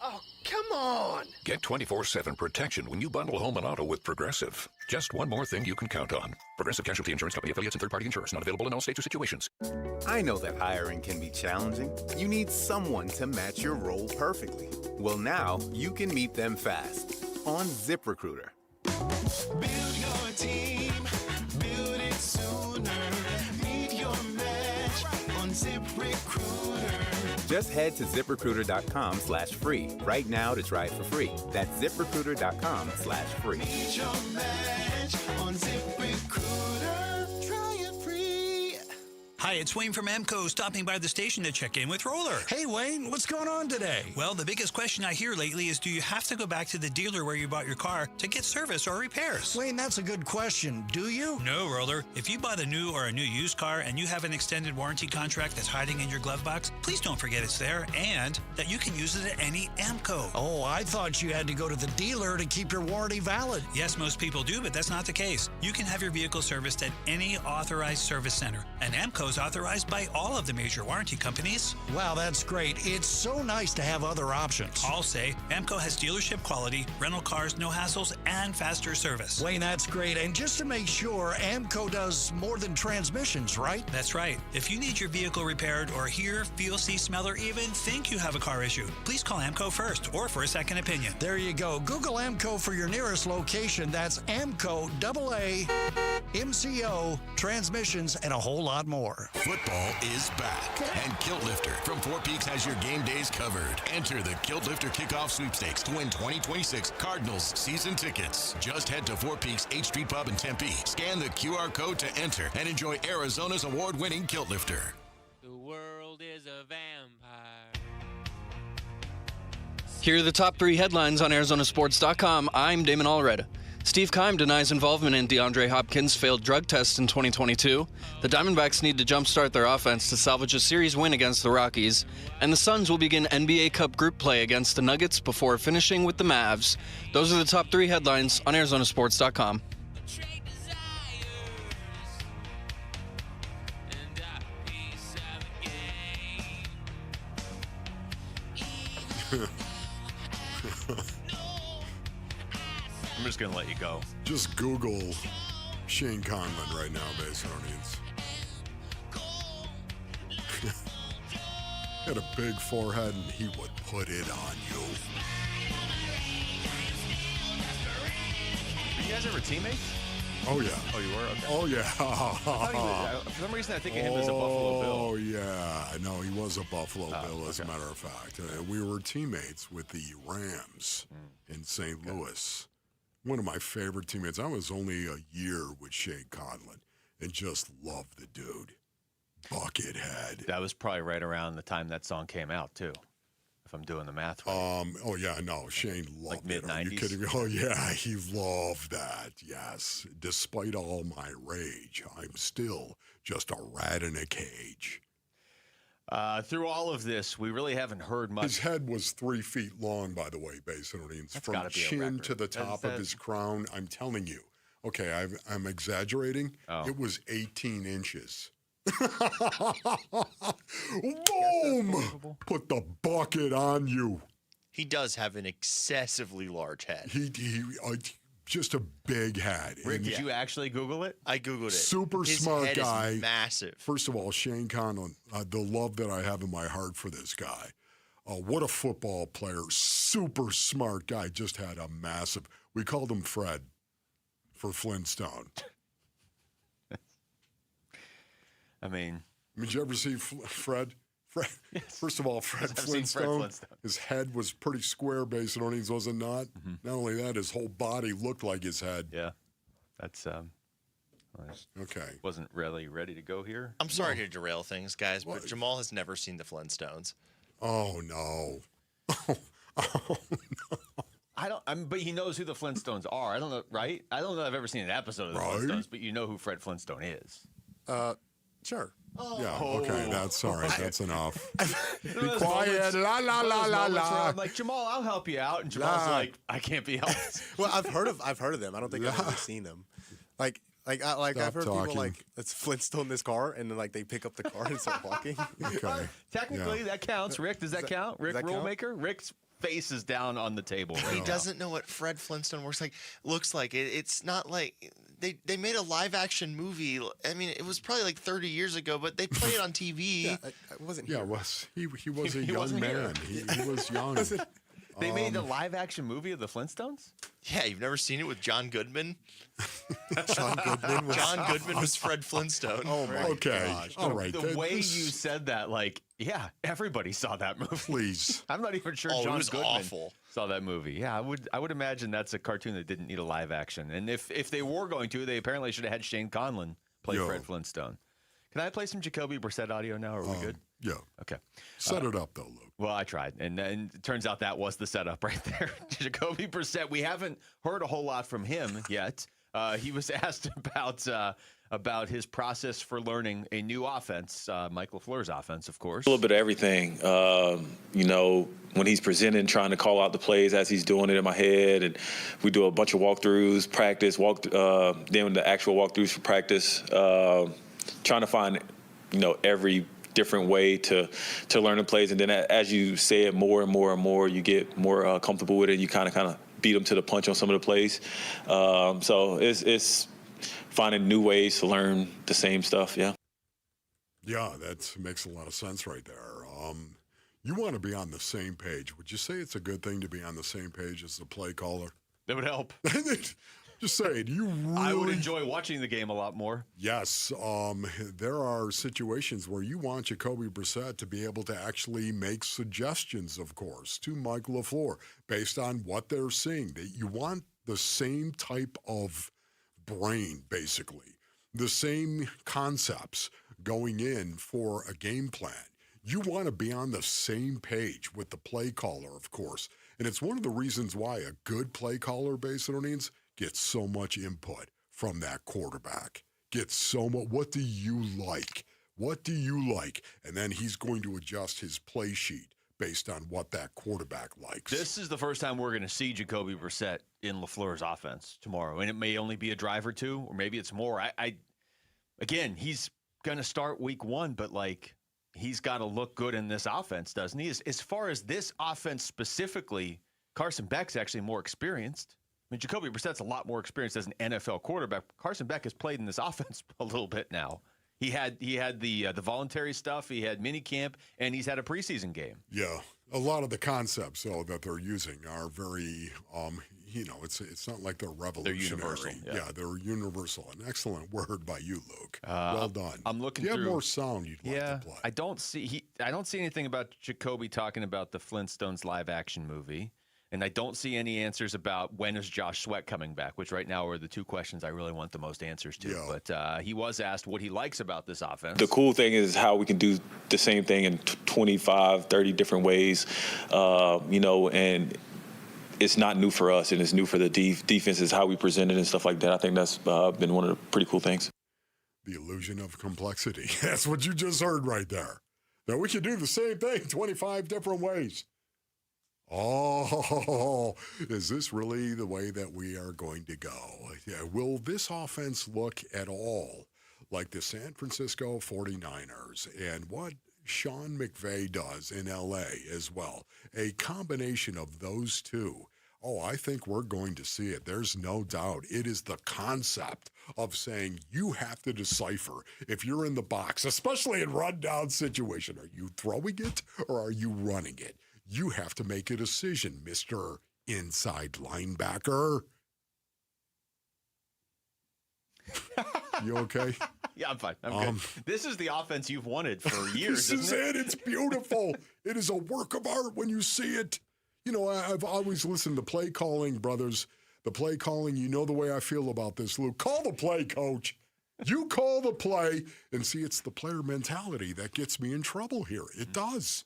Oh, come on. Get 24/7 protection when you bundle home and auto with Progressive. Just one more thing you can count on. Progressive Casualty Insurance Company affiliates and third-party insurers. Not available in all states or situations. I know that hiring can be challenging. You need someone to match your role perfectly. Well, now you can meet them fast on ZipRecruiter. Build your team. Build it sooner. Meet your match on ZipRecruiter. Just head to ZipRecruiter.com/free right now to try it for free. That's ZipRecruiter.com/free. Meet your match on ZipRecruiter. Try it free. Hi, it's Wayne from AMCO, stopping by the station to check in with Roller. Hey, Wayne, what's going on today? Well, the biggest question I hear lately is, do you have to go back to the dealer where you bought your car to get service or repairs? Wayne, that's a good question. Do you? No, Roller. If you bought a new or a new used car and you have an extended warranty contract that's hiding in your glove box, please don't forget it's there and that you can use it at any AMCO. Oh, I thought you had to go to the dealer to keep your warranty valid. Yes, most people do, but that's not the case. You can have your vehicle serviced at any authorized service center, and AMCO is authorized by all of the major warranty companies. Wow, that's great. It's so nice to have other options. I'll say AMCO has dealership quality, rental cars, no hassles, and faster service. Wayne, that's great. And just to make sure, AMCO does more than transmissions, right? That's right. If you need your vehicle repaired or hear, feel, see, smell, or even think you have a car issue, please call AMCO first or for a second opinion. There you go. Google AMCO for your nearest location. That's AMCO, AA, MCO, transmissions, and a whole lot more. Football is back, and Kilt Lifter from Four Peaks has your game days covered. Enter the Kilt Lifter Kickoff Sweepstakes to win 2026 Cardinals season tickets. Just head to Four Peaks 8th Street Pub in Tempe, scan the QR code to enter, and enjoy Arizona's award-winning Kilt Lifter. The world is a vampire. Here are the top 3 headlines on ArizonaSports.com. I'm Damon Allred. Steve Keim denies involvement in DeAndre Hopkins' failed drug test in 2022. The Diamondbacks need to jumpstart their offense to salvage a series win against the Rockies. And the Suns will begin NBA Cup group play against the Nuggets before finishing with the Mavs. Those are the top 3 headlines on ArizonaSports.com. I'm just going to let you go. Just Google Shane Conlon right now, Basinonians. Had a big forehead, and he would put it on you. Were you guys ever teammates? Oh, yeah. Oh, you were? Okay. Oh, yeah. For some reason, I think of him as a Buffalo Bill. Oh, yeah. No, he was a Buffalo Bill, as a okay. matter of fact. We were teammates with the Rams in St. Louis. One of my favorite teammates. I was only a year with Shane Conlon and just loved the dude. Buckethead. That was probably right around the time that song came out, too, if I'm doing the math right. Oh, yeah, no, Shane loved like it. Are you mid-90s? kidding me? Oh, yeah, he loved that, yes. Despite all my rage, I'm still just a rat in a cage. Through all of this, we really haven't heard much. His head was 3 feet long, by the way, Basinonians. From gotta be a chin record. to the top of his crown. I'm telling you. Okay, I'm exaggerating. Oh. It was 18 inches. Boom! Put the bucket on you. He does have an excessively large head. He just a big head. Rick, And did you actually Google it? I Googled it. Super His smart head guy. Is massive. First of all, Shane Conlon, the love that I have in my heart for this guy. What a football player. Super smart guy. Just had a massive. We called him Fred for Flintstone. I mean, Did you ever see Fred? First of all, Fred Flintstone, his head was pretty square based on his, was it not? Mm-hmm. Not only that, his whole body looked like his head. Yeah. That's okay. Wasn't really ready to go here. I'm sorry to derail things, guys, but Jamal has never seen the Flintstones. Oh no. But he knows who the Flintstones are. I don't know, right? I don't know if I've ever seen an episode of the Flintstones, but you know who Fred Flintstone is. Sure. Yeah, okay, that's all right. That's enough. Be Those quiet. moments- La, la, those la, la, moments where la. I'm like, Jamal, I'll help you out. And Jamal's Nah. like, I can't be helped. Well, I've heard of them. I don't think I've ever seen them. I've heard talking. people like, let's Flintstone this car, and then like they pick up the car and start walking. Okay. Technically, that counts. Rick, does that count? Rick, that count? Rulemaker? Rick's face is down on the table. He doesn't know what Fred Flintstone looks like. It's not like they made a live action movie. I mean, it was probably like 30 years ago, but they play it on TV. Yeah, I wasn't here. Yeah, he was a young wasn't man. here. He was young. They made a live action movie of the Flintstones? Yeah, you've never seen it with John Goodman? John Goodman was Fred Flintstone. Oh my gosh. All right. The way you said that, yeah, everybody saw that movie. Please. I'm not even sure Oh, it John was Goodman awful. saw that movie. Yeah, I would imagine that's a cartoon that didn't need a live action. And if they were going to, they apparently should have had Shane Conlon play Fred Flintstone. Can I play some Jacoby Brissett audio now? Are we good? Yeah. Okay. Set it up, though, Luke. Well, I tried, and it turns out that was the setup right there. Jacoby Brissett, we haven't heard a whole lot from him yet. He was asked about his process for learning a new offense, Mike LaFleur's offense, of course. A little bit of everything. When he's presenting, trying to call out the plays as he's doing it in my head, and we do a bunch of walkthroughs, practice, then the actual walkthroughs for practice, trying to find, every different way to learn the plays. And then as you say it more and more and more, you get more comfortable with it. You kind of beat them to the punch on some of the plays. So it's finding new ways to learn the same stuff. Yeah. Yeah, that makes a lot of sense right there. You want to be on the same page. Would you say it's a good thing to be on the same page as the play caller? That would help. Just say, do you really? I would enjoy watching the game a lot more. Yes. There are situations where you want Jacoby Brissett to be able to actually make suggestions, of course, to Mike LaFleur based on what they're seeing. You want the same type of brain, basically, the same concepts going in for a game plan. You want to be on the same page with the play caller, of course. And it's one of the reasons why a good play caller, Base Orleans, gets so much input from that quarterback. Gets so much. What do you like? What do you like? And then he's going to adjust his play sheet based on what that quarterback likes. This is the first time we're going to see Jacoby Brissett in LaFleur's offense tomorrow. And it may only be a drive or two, or maybe it's more. Again, he's going to start week one, but he's got to look good in this offense, doesn't he? As far as this offense specifically, Carson Beck's actually more experienced. I mean, Jacoby Brissett's a lot more experienced as an NFL quarterback. Carson Beck has played in this offense a little bit now. He had the voluntary stuff. He had mini camp, and he's had a preseason game. Yeah, a lot of the concepts though that they're using are very, it's not like they're revolutionary. They're universal. Yeah, they're universal. An excellent word by you, Luke. Well done. I'm looking. Do you through, have more sound you'd like to play? I don't see anything about Jacoby talking about the Flintstones live action movie. And I don't see any answers about when is Josh Sweat coming back, which right now are the two questions I really want the most answers to. Yeah. But he was asked what he likes about this offense. The cool thing is how we can do the same thing in 25, 30 different ways, and it's not new for us, and it's new for the defenses, how we present it and stuff like that. I think that's been one of the pretty cool things. The illusion of complexity. That's what you just heard right there. Now, we can do the same thing 25 different ways. Oh, is this really the way that we are going to go? Yeah, will this offense look at all like the San Francisco 49ers and what Sean McVay does in L.A. as well? A combination of those two. Oh, I think we're going to see it. There's no doubt. It is the concept of saying you have to decipher if you're in the box, especially in run-down situation. Are you throwing it or are you running it? You have to make a decision, Mr. Inside Linebacker. You okay? Yeah, I'm fine. I'm good. This is the offense you've wanted for years, This is isn't it. It's beautiful. It is a work of art when you see it. You know, I've always listened to play calling, brothers. The play calling, you know the way I feel about this, Luke. Call the play, coach. You call the play. And see, it's the player mentality that gets me in trouble here. It does.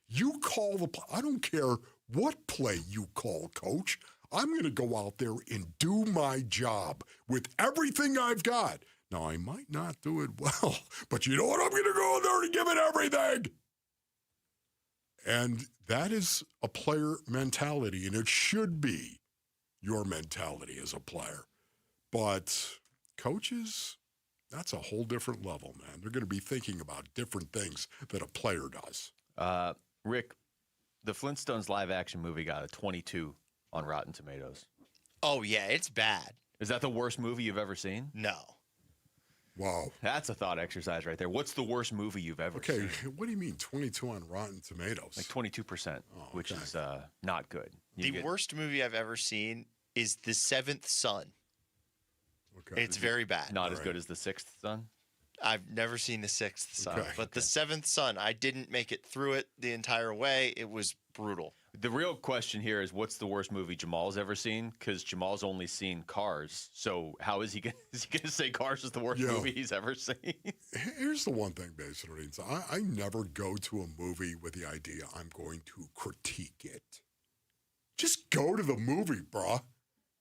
You call the play. I don't care what play you call, coach. I'm going to go out there and do my job with everything I've got. Now, I might not do it well, but you know what? I'm going to go there and give it everything. And that is a player mentality, and it should be your mentality as a player. But coaches, that's a whole different level, man. They're going to be thinking about different things that a player does. Rick, the Flintstones live-action movie got a 22 on Rotten Tomatoes. Oh, yeah, it's bad. Is that the worst movie you've ever seen? No. Wow. That's a thought exercise right there. What's the worst movie you've ever seen? Okay, what do you mean 22 on Rotten Tomatoes? Like 22%, which is not good. The worst movie I've ever seen is The Seventh Son. Okay. It's very bad. Not as good as The Sixth Son? I've never seen The Sixth Son, Okay. but The Seventh Son, I didn't make it through it the entire way. It was brutal. The real question here is, what's the worst movie Jamal's ever seen? Because Jamal's only seen Cars. So how is he going to say Cars is the worst movie he's ever seen? Here's the one thing, basically. I never go to a movie with the idea I'm going to critique it. Just go to the movie, bruh.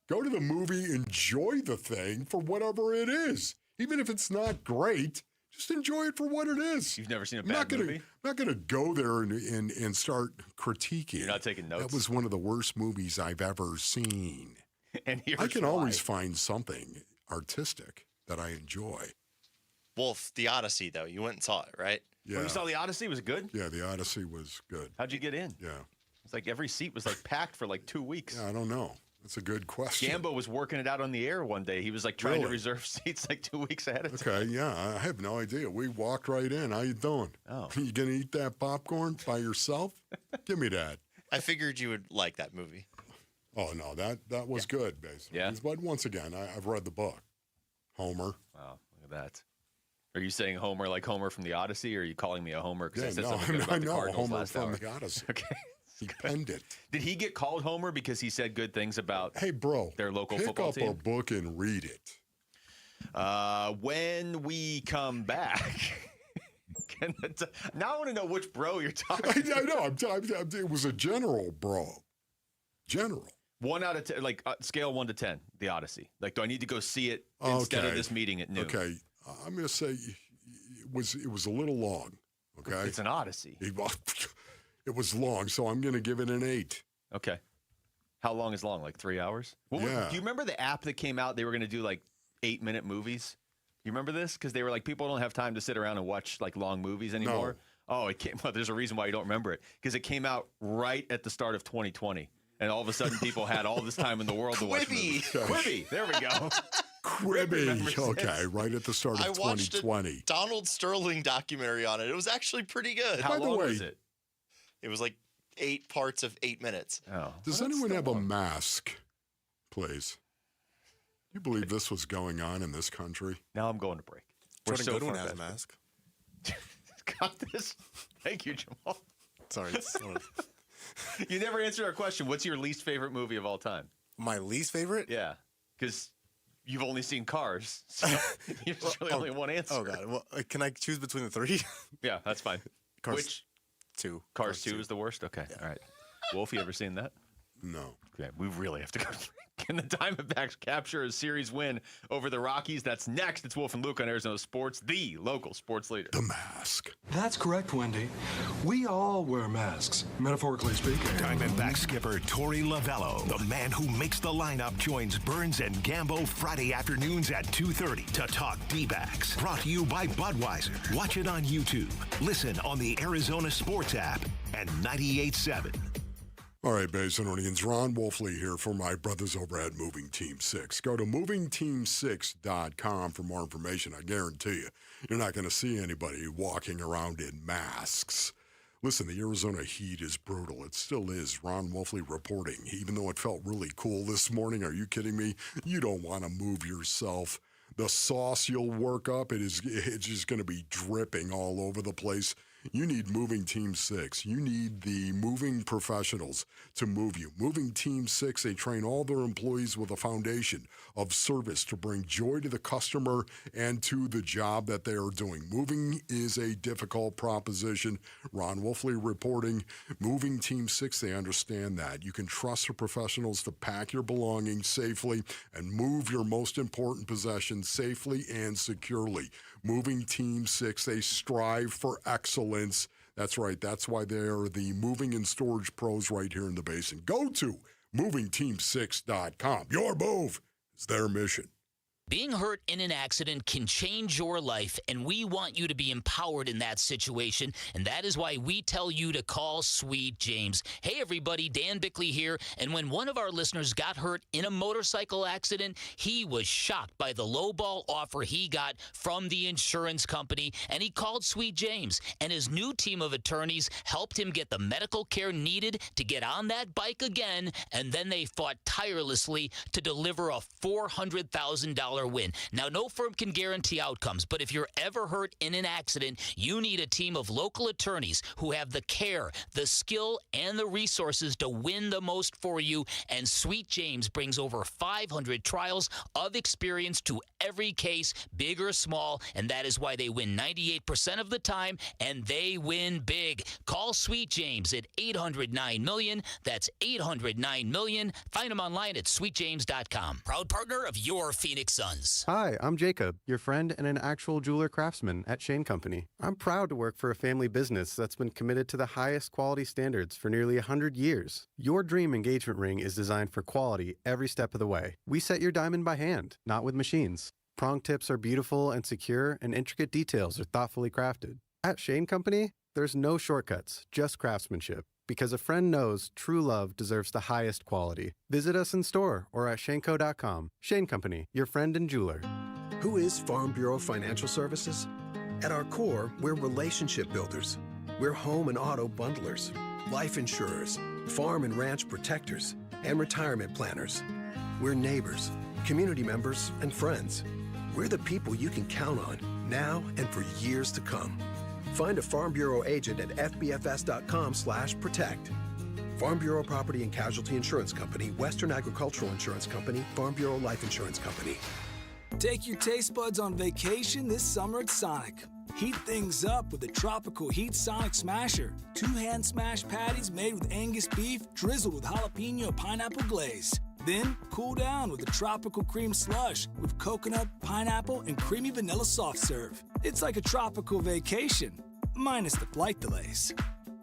Go to the movie, enjoy the thing for whatever it is. Even if it's not great, just enjoy it for what it is. You've never seen a bad movie? I'm not going to go there and start critiquing. You're not taking notes? That was one of the worst movies I've ever seen. And I can always find something artistic that I enjoy. Wolf, The Odyssey, though. You went and saw it, right? Yeah. When you saw The Odyssey, was it good? Yeah, The Odyssey was good. How'd you get in? Yeah. It's like every seat was like packed for like 2 weeks. Yeah, I don't know. That's a good question. Gambo was working it out on the air one day. He was like trying to reserve seats like 2 weeks ahead of time. Okay, yeah, I have no idea. We walked right in. How you doing? Oh. You gonna eat that popcorn by yourself? Give me that. I figured you would like that movie. Oh, no, that was good, basically. Yeah? But once again, I've read the book. Homer. Wow, look at that. Are you saying Homer like Homer from the Odyssey, or are you calling me a Homer because Yeah, I said no, something good I about the know, Cardinals Homer last from hour? the Odyssey. Okay. He penned it. Did he get called Homer because he said good things about Hey, bro, their local pick football up team? a book and read it. When we come back, now I want to know which bro you're talking I know. It was a general, bro. General. 1 out of 10, like scale 1 to 10, The Odyssey. Like, do I need to go see it instead of Okay. this meeting at noon? Okay, I'm going to say it was a little long. Okay, It's an Odyssey. It was long, so I'm going to give it an 8. Okay. How long is long? Like 3 hours? Yeah. Do you remember the app that came out? They were going to do like 8-minute movies. You remember this? Because they were like, people don't have time to sit around and watch like long movies anymore. Oh, it came. Well, there's a reason why you don't remember it, because it came out right at the start of 2020, and all of a sudden people had all this time in the world to watch movies. Quibi. There we go. Quibi. Okay, right at the start of I watched 2020. a Donald Sterling documentary on it. It was actually pretty good. How long was it? It was like 8 parts of 8 minutes. Oh. Does anyone have a mask, please? You believe this was going on in this country? Now I'm going to break. We're Jordan so Goodwin far has a past mask. Got this. Thank you, Jamal. Sorry. You never answered our question. What's your least favorite movie of all time? My least favorite? Yeah, because you've only seen Cars. So there's really only one answer. Oh, God. Well, can I choose between the 3? Yeah, that's fine. Cars Which? 2. Cars 2 is the worst? Okay, all right. Wolf, you ever seen that? No. Okay, we really have to go. Can the Diamondbacks capture a series win over the Rockies? That's next. It's Wolf and Luke on Arizona Sports, the local sports leader. The mask. That's correct, Wendy. We all wear masks, metaphorically speaking. Diamondback skipper Torey Lavello, the man who makes the lineup, joins Burns and Gambo Friday afternoons at 2:30 to talk D-backs. Brought to you by Budweiser. Watch it on YouTube. Listen on the Arizona Sports app and 98.7. All right, Basinonians, Ron Wolfley here for my brothers over at Moving Team 6. Go to movingteam6.com for more information. I guarantee you're not going to see anybody walking around in masks. Listen, the Arizona heat is brutal. It still is. Ron Wolfley reporting. Even though it felt really cool this morning, are you kidding me? You don't want to move yourself The sauce you'll work up, it's just going to be dripping all over the place. You need Moving Team 6. You need the moving professionals to move you. Moving Team 6, they train all their employees with a foundation of service to bring joy to the customer and to the job that they are doing. Moving is a difficult proposition. Ron Wolfley reporting, Moving Team 6, they understand that. You can trust the professionals to pack your belongings safely and move your most important possessions safely and securely. Moving Team 6, they strive for excellence. That's right. That's why they're the moving and storage pros right here in the basin. Go to movingteam6.com. Your move is their mission. Being hurt in an accident can change your life, and we want you to be empowered in that situation, and that is why we tell you to call Sweet James. Hey, everybody, Dan Bickley here, and when one of our listeners got hurt in a motorcycle accident, he was shocked by the lowball offer he got from the insurance company, and he called Sweet James, and his new team of attorneys helped him get the medical care needed to get on that bike again, and then they fought tirelessly to deliver a $400,000 win. Now, no firm can guarantee outcomes, but if you're ever hurt in an accident, you need a team of local attorneys who have the care, the skill, and the resources to win the most for you, and Sweet James brings over 500 trials of experience to every case, big or small, and that is why they win 98% of the time, and they win big. Call Sweet James at 800-9-million. That's 800-9-million. Find them online at sweetjames.com. Proud partner of your Phoenix Suns. Hi, I'm Jacob, your friend and an actual jeweler craftsman at Shane Company. I'm proud to work for a family business that's been committed to the highest quality standards for nearly 100 years. Your dream engagement ring is designed for quality every step of the way. We set your diamond by hand, not with machines. Prong tips are beautiful and secure, and intricate details are thoughtfully crafted. At Shane Company, there's no shortcuts, just craftsmanship. Because a friend knows true love deserves the highest quality. Visit us in store or at shaneco.com. Shane Company, your friend and jeweler. Who is Farm Bureau Financial Services? At our core, we're relationship builders. We're home and auto bundlers, life insurers, farm and ranch protectors, and retirement planners. We're neighbors, community members, and friends. We're the people you can count on now and for years to come. Find a Farm Bureau agent at fbfs.com/protect. Farm Bureau Property and Casualty Insurance Company, Western Agricultural Insurance Company, Farm Bureau Life Insurance Company. Take your taste buds on vacation this summer at Sonic. Heat things up with the Tropical Heat Sonic Smasher. 2 hand-smashed patties made with Angus beef, drizzled with jalapeno pineapple glaze. Then, cool down with a tropical cream slush with coconut, pineapple, and creamy vanilla soft serve. It's like a tropical vacation, minus the flight delays.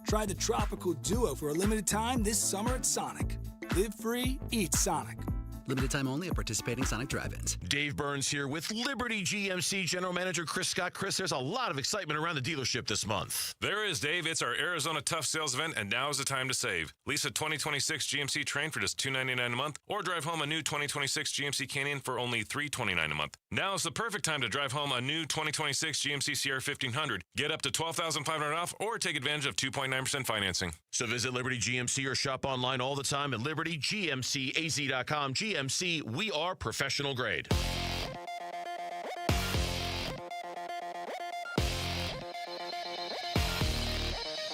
Try the Tropical Duo for a limited time this summer at Sonic. Live free, eat Sonic. Limited time only at participating Sonic drive-ins. Dave Burns here with Liberty GMC General Manager Chris Scott. Chris, there's a lot of excitement around the dealership this month. There is, Dave. It's our Arizona Tough Sales event, and now is the time to save. Lease a 2026 GMC Train for just $299 a month, or drive home a new 2026 GMC Canyon for only $329 a month. Now is the perfect time to drive home a new 2026 GMC Sierra 1500. Get up to $12,500 off, or take advantage of 2.9% financing. So visit Liberty GMC or shop online all the time at libertygmcaz.com. GMC, we are professional grade.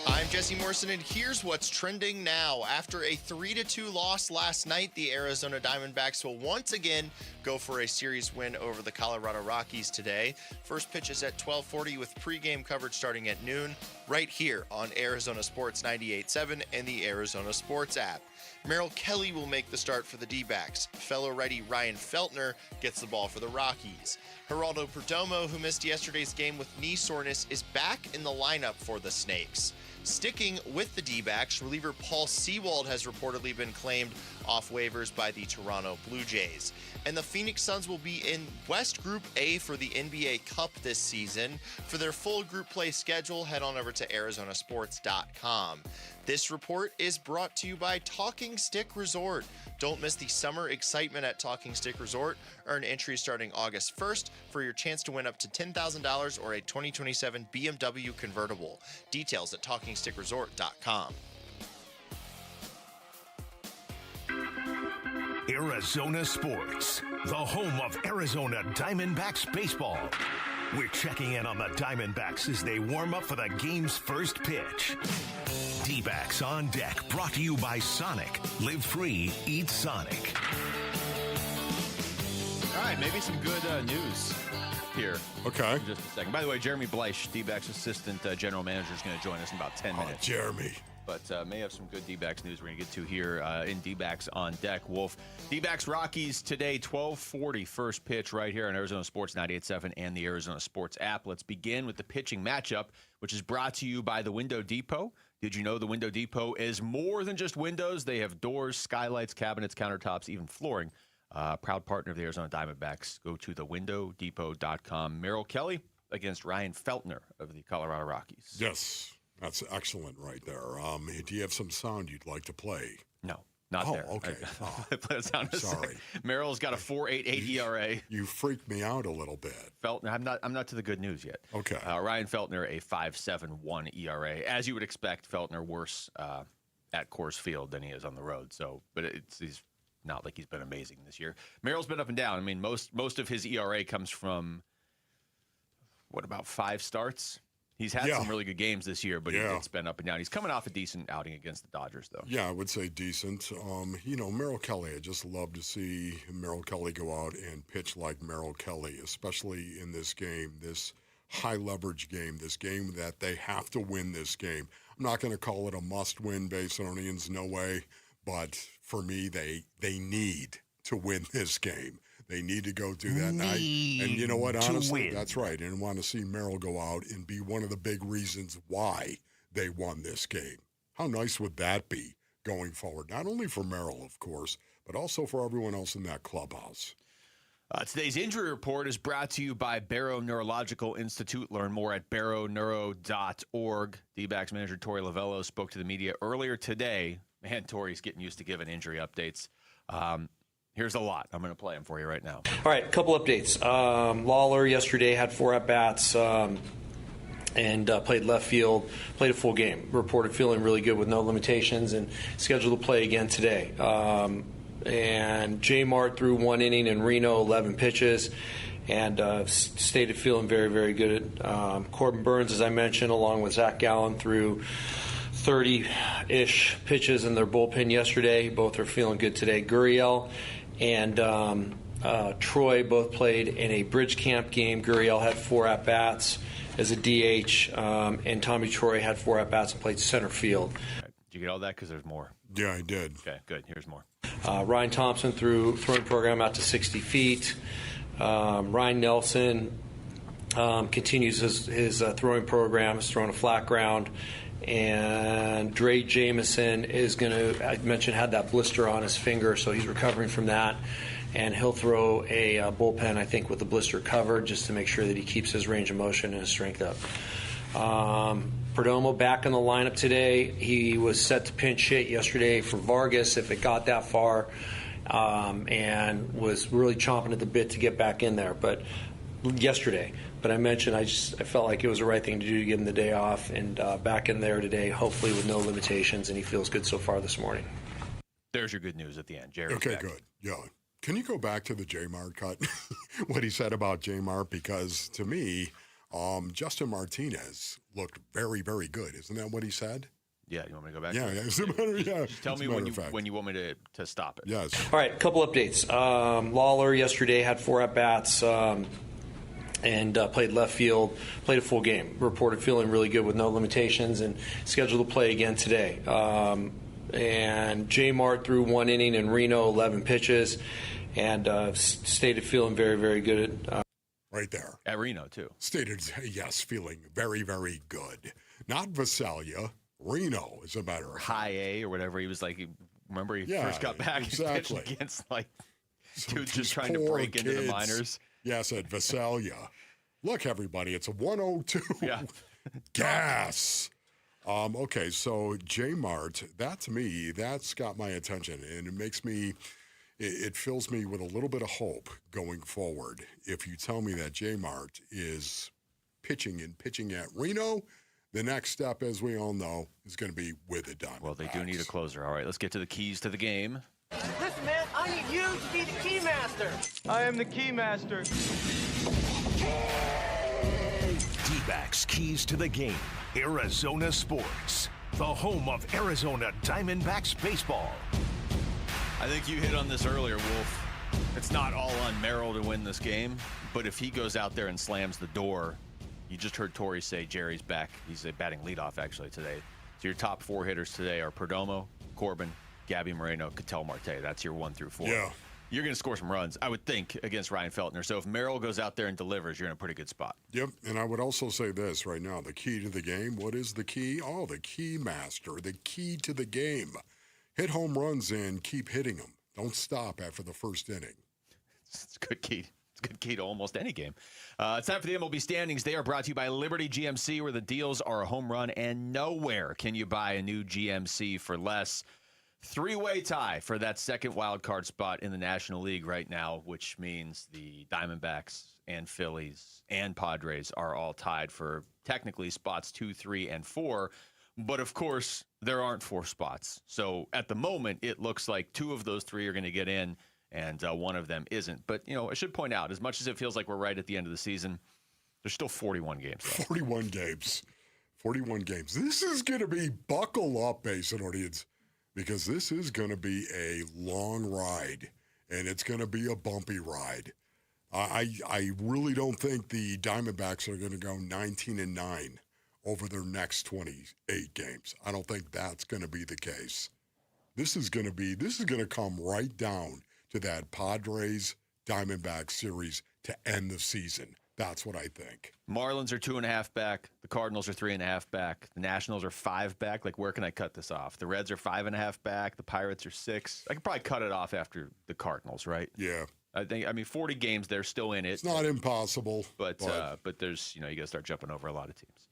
I'm Jesse Morrison, and here's what's trending now. After a 3-2 loss last night, the Arizona Diamondbacks will once again go for a series win over the Colorado Rockies today. First pitch is at 12:40 with pregame coverage starting at noon right here on Arizona Sports 98.7 and the Arizona Sports app. Merrill Kelly will make the start for the D-backs. Fellow righty Ryan Feltner gets the ball for the Rockies. Geraldo Perdomo, who missed yesterday's game with knee soreness, is back in the lineup for the Snakes. Sticking with the D-backs, reliever Paul Sewald has reportedly been claimed off waivers by the Toronto Blue Jays. And the Phoenix Suns will be in West Group A for the NBA Cup this season. For their full group play schedule, head on over to arizonasports.com. This report is brought to you by Talking Stick Resort. Don't miss the summer excitement at Talking Stick Resort. Earn entries starting August 1st for your chance to win up to $10,000 or a 2027 BMW convertible. Details at talkingstickresort.com. Arizona Sports, the home of Arizona Diamondbacks baseball. We're checking in on the Diamondbacks as they warm up for the game's first pitch. D-backs on deck, brought to you by Sonic. Live free, eat Sonic. All right, maybe some good news here. Okay. In just a second. By the way, Jeremy Bleich, D-backs assistant general manager, is going to join us in about 10 minutes. Jeremy. But may have some good D-backs news we're going to get to here in D-backs on deck. Wolf, D-backs Rockies today, 12:40 first pitch right here on Arizona Sports 98.7 and the Arizona Sports app. Let's begin with the pitching matchup, which is brought to you by the Window Depot. Did you know the Window Depot is more than just windows? They have doors, skylights, cabinets, countertops, even flooring. Proud partner of the Arizona Diamondbacks. Go to thewindowdepot.com. Merrill Kelly against Ryan Feltner of the Colorado Rockies. Yes, that's excellent right there. Do you have some sound you'd like to play? No, not there. Okay. Play the sound in a Sorry. second. Merrill's got a 4.88 ERA. You freaked me out a little bit. Feltner, I'm not to the good news yet. Okay. Ryan Feltner, a 5.71 ERA. As you would expect, Feltner worse at Coors Field than he is on the road. So, but he's not like he's been amazing this year. Merrill's been up and down. I mean, most of his ERA comes from, about 5 starts? He's had some really good games this year, but it's been up and down. He's coming off a decent outing against the Dodgers, though. Yeah, I would say decent. Merrill Kelly, I just love to see Merrill Kelly go out and pitch like Merrill Kelly, especially in this game, this high-leverage game, this game that they have to win this game. I'm not going to call it a must-win, Basinonians, no way, but for me, they need to win this game. They need to go do that night. And you know what, honestly, that's right. And I want to see Merrill go out and be one of the big reasons why they won this game. How nice would that be going forward? Not only for Merrill, of course, but also for everyone else in that clubhouse. Today's injury report is brought to you by Barrow Neurological Institute. Learn more at barrowneuro.org. D-backs manager Torey Lovello spoke to the media earlier today. Man, Torey's getting used to giving injury updates. Here's a lot. I'm going to play them for you right now. All right, a couple updates. Lawler yesterday had 4 at-bats and played left field, played a full game. Reported feeling really good with no limitations and scheduled to play again today. And J. Mart threw 1 inning in Reno, 11 pitches, and stated feeling very, very good. Corbin Burns, as I mentioned, along with Zach Gallen, threw 30-ish pitches in their bullpen yesterday. Both are feeling good today. Gurriel and Troy both played in a bridge camp game. Gurriel had 4 at-bats as a DH, and Tommy Troy had 4 at-bats and played center field. Did you get all that? Because there's more. Yeah, I did. Okay, good. Here's more. Ryan Thompson threw throwing program out to 60 feet. Ryan Nelson continues his throwing program. He's throwing a flat ground. And Dre Jameson is going to, I mentioned, had that blister on his finger, so he's recovering from that. And he'll throw a bullpen, I think, with the blister covered just to make sure that he keeps his range of motion and his strength up. Perdomo back in the lineup today. He was set to pinch hit yesterday for Vargas if it got that far, and was really chomping at the bit to get back in there. But yesterday. But I mentioned I felt like it was the right thing to do to give him the day off, and back in there today, hopefully with no limitations, and he feels good so far this morning. There's your good news at the end, Jerry. Okay, good. Yeah. Can you go back to the J-Mart cut? What he said about J-Mart? Because to me, Justin Martinez looked very, very good. Isn't that what he said? Yeah, you want me to go back? Yeah, as a matter, yeah. Just tell me when you want me to stop it. Yes. All right, a couple updates. Lawler yesterday had 4 at-bats. And played left field, played a full game. Reported feeling really good with no limitations and scheduled to play again today. And J. Mart threw 1 inning in Reno, 11 pitches, and stated feeling very, very good. Right there. At Reno, too. Stated, yes, feeling very, very good. Not Visalia, Reno, as a matter of fact. High A or whatever. He was like, remember he first got back exactly. and pitched against, dudes just trying to break into the minors. Yes, at Visalia. Look, everybody, it's a 102. Yeah. Gas. Okay, so J Mart, that to me, that's got my attention, and it makes me, it fills me with a little bit of hope going forward. If you tell me that J Mart is pitching at Reno, the next step, as we all know, is going to be with the Diamondbacks. Well, they do need a closer. All right, let's get to the keys to the game. The Listen, man, I need you to be the key master. I am the key master. D-backs keys to the game. Arizona Sports, the home of Arizona Diamondbacks baseball. I think you hit on this earlier, Wolf. It's not all on Merrill to win this game, but if he goes out there and slams the door, you just heard Torrey say Jerry's back. He's batting leadoff actually today. So your top 4 hitters today are Perdomo, Corbin, Gabby Moreno, Ketel Marte. That's your 1 through 4. Yeah. You're going to score some runs, I would think, against Ryan Feltner. So if Merrill goes out there and delivers, you're in a pretty good spot. Yep, and I would also say this right now. The key to the game, what is the key? Oh, the key master, the key to the game. Hit home runs and keep hitting them. Don't stop after the first inning. It's a good key. It's a good key to almost any game. It's time for the MLB standings. They are brought to you by Liberty GMC, where the deals are a home run, and nowhere can you buy a new GMC for less. 3-way tie for that second wild card spot in the National League right now, which means the Diamondbacks and Phillies and Padres are all tied for technically spots 2, 3, and 4. But of course, there aren't 4 spots. So at the moment, it looks like 2 of those 3 are going to get in, and 1 of them isn't. But, I should point out, as much as it feels like we're right at the end of the season, there's still 41 games left. 41 games. 41 games. This is going to be buckle up, Basin audience, because this is going to be a long ride, and it's going to be a bumpy ride. I really don't think the Diamondbacks are going to go 19-9 over their next 28 games. I don't think that's going to be the case. This is going to come right down to that Padres Diamondbacks series to end the season. That's what I think. Marlins are 2.5 back. The Cardinals are 3.5 back. The Nationals are 5 back. Like, where can I cut this off? The Reds are 5.5 back. The Pirates are 6. I could probably cut it off after the Cardinals, right? Yeah. I mean, 40 games, they're still in it. It's not impossible. But there's, you got to start jumping over a lot of teams.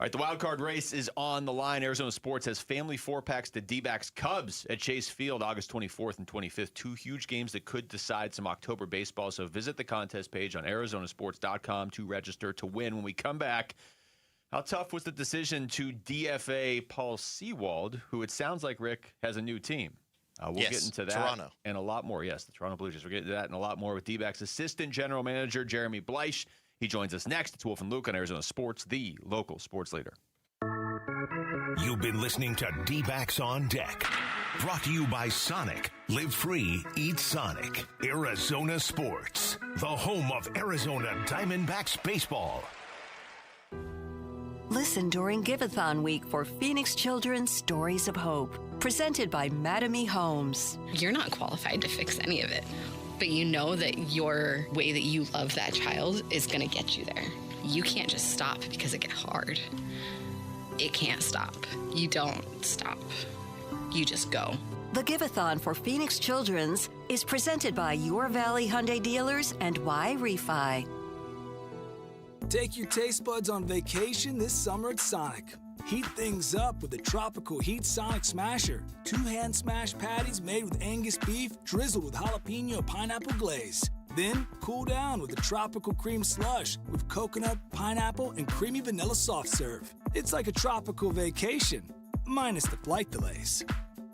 All right, the wild card race is on the line. Arizona Sports has family 4-packs to D-backs Cubs at Chase Field August 24th and 25th. 2 huge games that could decide some October baseball. So visit the contest page on arizonasports.com to register to win. When we come back, how tough was the decision to DFA Paul Sewald, who it sounds like, Rick, has a new team? We'll get into that Toronto. And a lot more. Yes, the Toronto Blue Jays. We'll get into that and a lot more with D-backs Assistant General Manager Jeremy Bleich. He joins us next. It's Wolf and Luke on Arizona Sports, the local sports leader. You've been listening to D-backs on Deck. Brought to you by Sonic. Live free, eat Sonic. Arizona Sports, the home of Arizona Diamondbacks baseball. Listen during Give-a-thon week for Phoenix Children's Stories of Hope, presented by Madame E. Homes. You're not qualified to fix any of it, but you know that your way that you love that child is going to get you there. You can't just stop because it gets hard. It can't stop. You don't stop. You just go. The Give-a-thon for Phoenix Children's is presented by Your Valley Hyundai Dealers and Y Refi. Take your taste buds on vacation this summer at Sonic. Heat things up with the Tropical Heat Sonic Smasher. 2 hand smashed patties made with Angus beef, drizzled with jalapeno pineapple glaze. Then cool down with the Tropical Cream Slush with coconut, pineapple, and creamy vanilla soft serve. It's like a tropical vacation, minus the flight delays.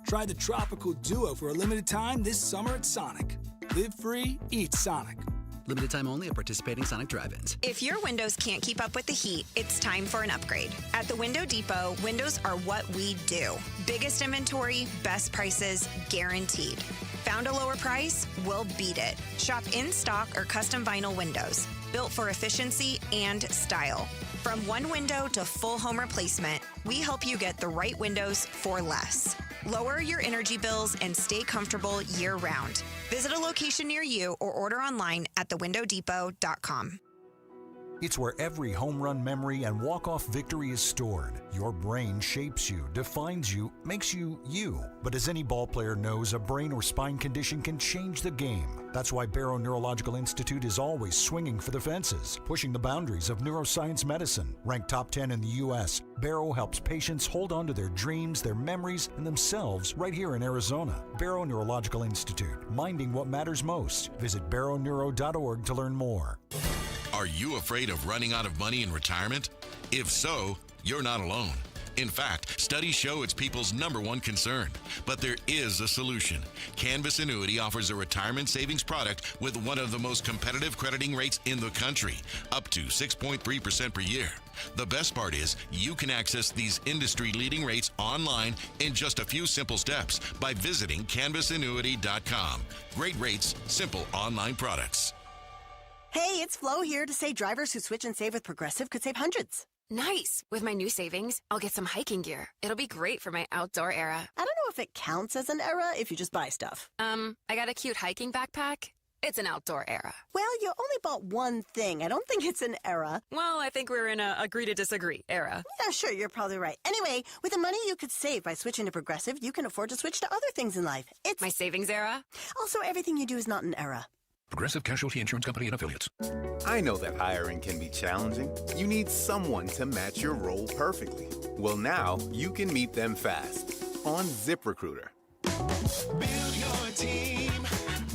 Try the Tropical Duo for a limited time this summer at Sonic. Live free, eat Sonic. Limited time only at participating Sonic drive-ins. If your windows can't keep up with the heat, it's time for an upgrade. At the Window Depot, windows are what we do. Biggest inventory, best prices, guaranteed. Found a lower price? We'll beat it. Shop in stock or custom vinyl windows, built for efficiency and style. From one window to full home replacement, we help you get the right windows for less. Lower your energy bills and stay comfortable year-round. Visit a location near you or order online at thewindowdepot.com. It's where every home run memory and walk-off victory is stored. Your brain shapes you, defines you, makes you you. But as any ball player knows, a brain or spine condition can change the game. That's why Barrow Neurological Institute is always swinging for the fences, pushing the boundaries of neuroscience medicine. Ranked top 10 in the U.S., Barrow helps patients hold on to their dreams, their memories, and themselves right here in Arizona. Barrow Neurological Institute, minding what matters most. Visit barrowneuro.org to learn more. Are you afraid of running out of money in retirement? If so, you're not alone. In fact, studies show it's people's #1 concern. But there is a solution. Canvas Annuity offers a retirement savings product with one of the most competitive crediting rates in the country, up to 6.3% per year. The best part is you can access these industry-leading rates online in just a few simple steps by visiting canvasannuity.com. Great rates, simple online products. Hey, it's Flo here to say drivers who switch and save with Progressive could save hundreds. Nice. With my new savings, I'll get some hiking gear. It'll be great for my outdoor era. I don't know if it counts as an era if you just buy stuff. I got a cute hiking backpack. It's an outdoor era. Well, you only bought one thing. I don't think it's an era. Well, I think we're in a agree to disagree era. Yeah, sure, you're probably right. Anyway, with the money you could save by switching to Progressive, you can afford to switch to other things in life. It's my savings era. Also, everything you do is not an era. Progressive Casualty Insurance Company and Affiliates. I know that hiring can be challenging. You need someone to match your role perfectly. Well, now you can meet them fast on ZipRecruiter. Build your team,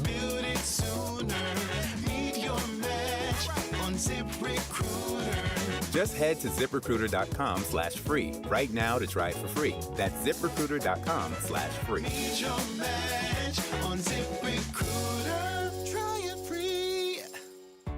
build it sooner. Meet your match on ZipRecruiter. Just head to ZipRecruiter.com/free right now to try it for free. That's ZipRecruiter.com/free. Meet your match on ZipRecruiter. Try it free.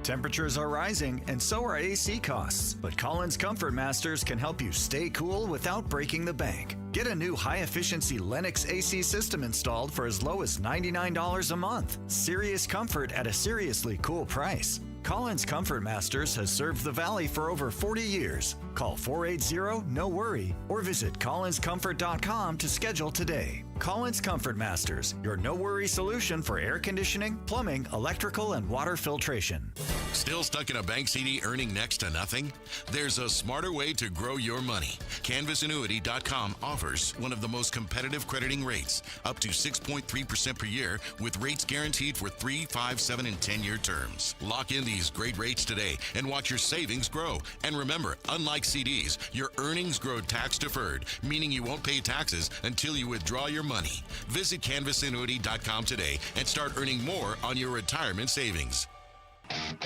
Temperatures are rising, and so are AC costs. But Collins Comfort Masters can help you stay cool without breaking the bank. Get a new high-efficiency Lennox AC system installed for as low as $99 a month. Serious comfort at a seriously cool price. Collins Comfort Masters has served the Valley for over 40 years. Call 480-NO-WORRY or visit collinscomfort.com to schedule today. Collins Comfort Masters, your no-worry solution for air conditioning, plumbing, electrical, and water filtration. Still stuck in a bank CD earning next to nothing? There's a smarter way to grow your money. CanvasAnnuity.com offers one of the most competitive crediting rates, up to 6.3% per year, with rates guaranteed for 3, 5, 7, and 10-year terms. Lock in these great rates today and watch your savings grow. And remember, unlike CDs, your earnings grow tax-deferred, meaning you won't pay taxes until you withdraw your money. Visit CanvasAnnuity.com today and start earning more on your retirement savings.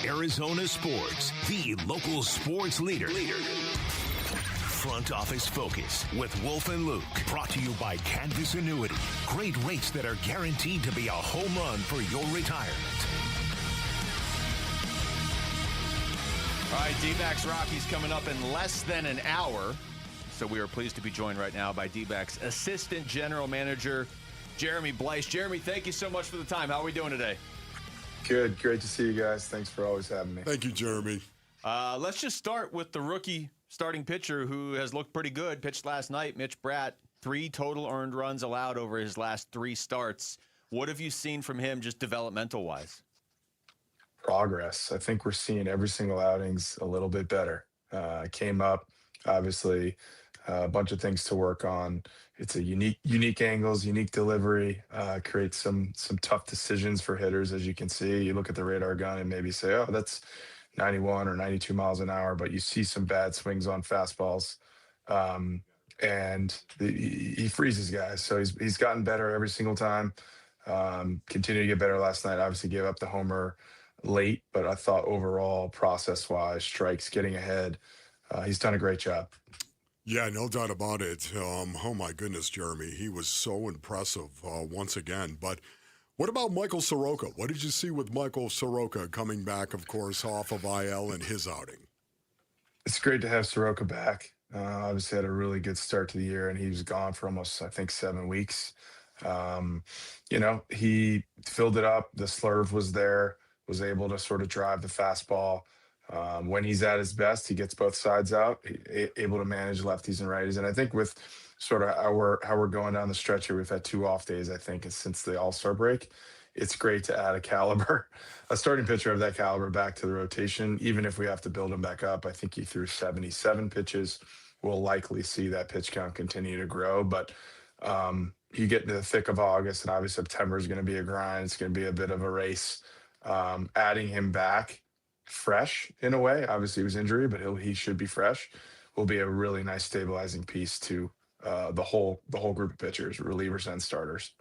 Arizona Sports, the local sports leader. Front Office Focus with Wolf and Luke. Brought to you by Canvas Annuity. Great rates that are guaranteed to be a home run for your retirement. All right, D-backs Rockies coming up in less than an hour. So we are pleased to be joined right now by D-backs Assistant General Manager Jeremy Bleish. Jeremy, thank you so much for the time. How are we doing today? Good. Great to see you guys. Thanks for always having me. Thank you, Jeremy. Let's just start with the rookie starting pitcher who has looked pretty good. Pitched last night, Mitch Bratt. 3 total earned runs allowed over his last 3 starts. What have you seen from him just developmental-wise? Progress. I think we're seeing every single outings a little bit better. Came up, obviously, a bunch of things to work on. It's a unique angles, unique delivery, creates some tough decisions for hitters, as you can see. You look at the radar gun and maybe say, oh, that's 91 or 92 miles an hour, but you see some bad swings on fastballs. And he freezes guys. So he's gotten better every single time. Continued to get better last night. Obviously gave up the homer late, but I thought overall, process-wise, strikes, getting ahead, he's done a great job. Yeah, no doubt about it. Oh, my goodness, Jeremy. He was so impressive once again. But what about Michael Soroka? What did you see with Michael Soroka coming back, of course, off of IL in his outing? It's great to have Soroka back. Obviously had a really good start to the year, and he was gone for almost, I think, 7 weeks. He filled it up. The slurve was there, was able to sort of drive the fastball. When he's at his best, he gets both sides out, able to manage lefties and righties. And I think with sort of how we're going down the stretch here, we've had 2 off days, I think, since the All-Star break. It's great to add a starting pitcher of that caliber back to the rotation, even if we have to build him back up. I think he threw 77 pitches. We'll likely see that pitch count continue to grow. But you get into the thick of August, and obviously September is going to be a grind. It's going to be a bit of a race. Adding him back fresh in a way, obviously he was injury, but he should be fresh, will be a really nice stabilizing piece to the whole group of pitchers, relievers and starters.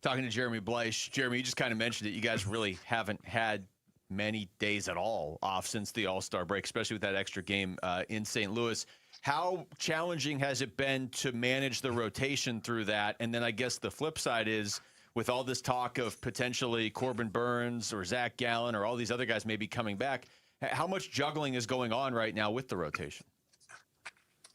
Talking to Jeremy Bleish. Jeremy, you just kind of mentioned it. You guys really haven't had many days at all off since the All-Star break, especially with that extra game in St. Louis. How challenging has it been to manage the rotation through that? And then I guess the flip side is, with all this talk of potentially Corbin Burns or Zach Gallen or all these other guys maybe coming back, how much juggling is going on right now with the rotation?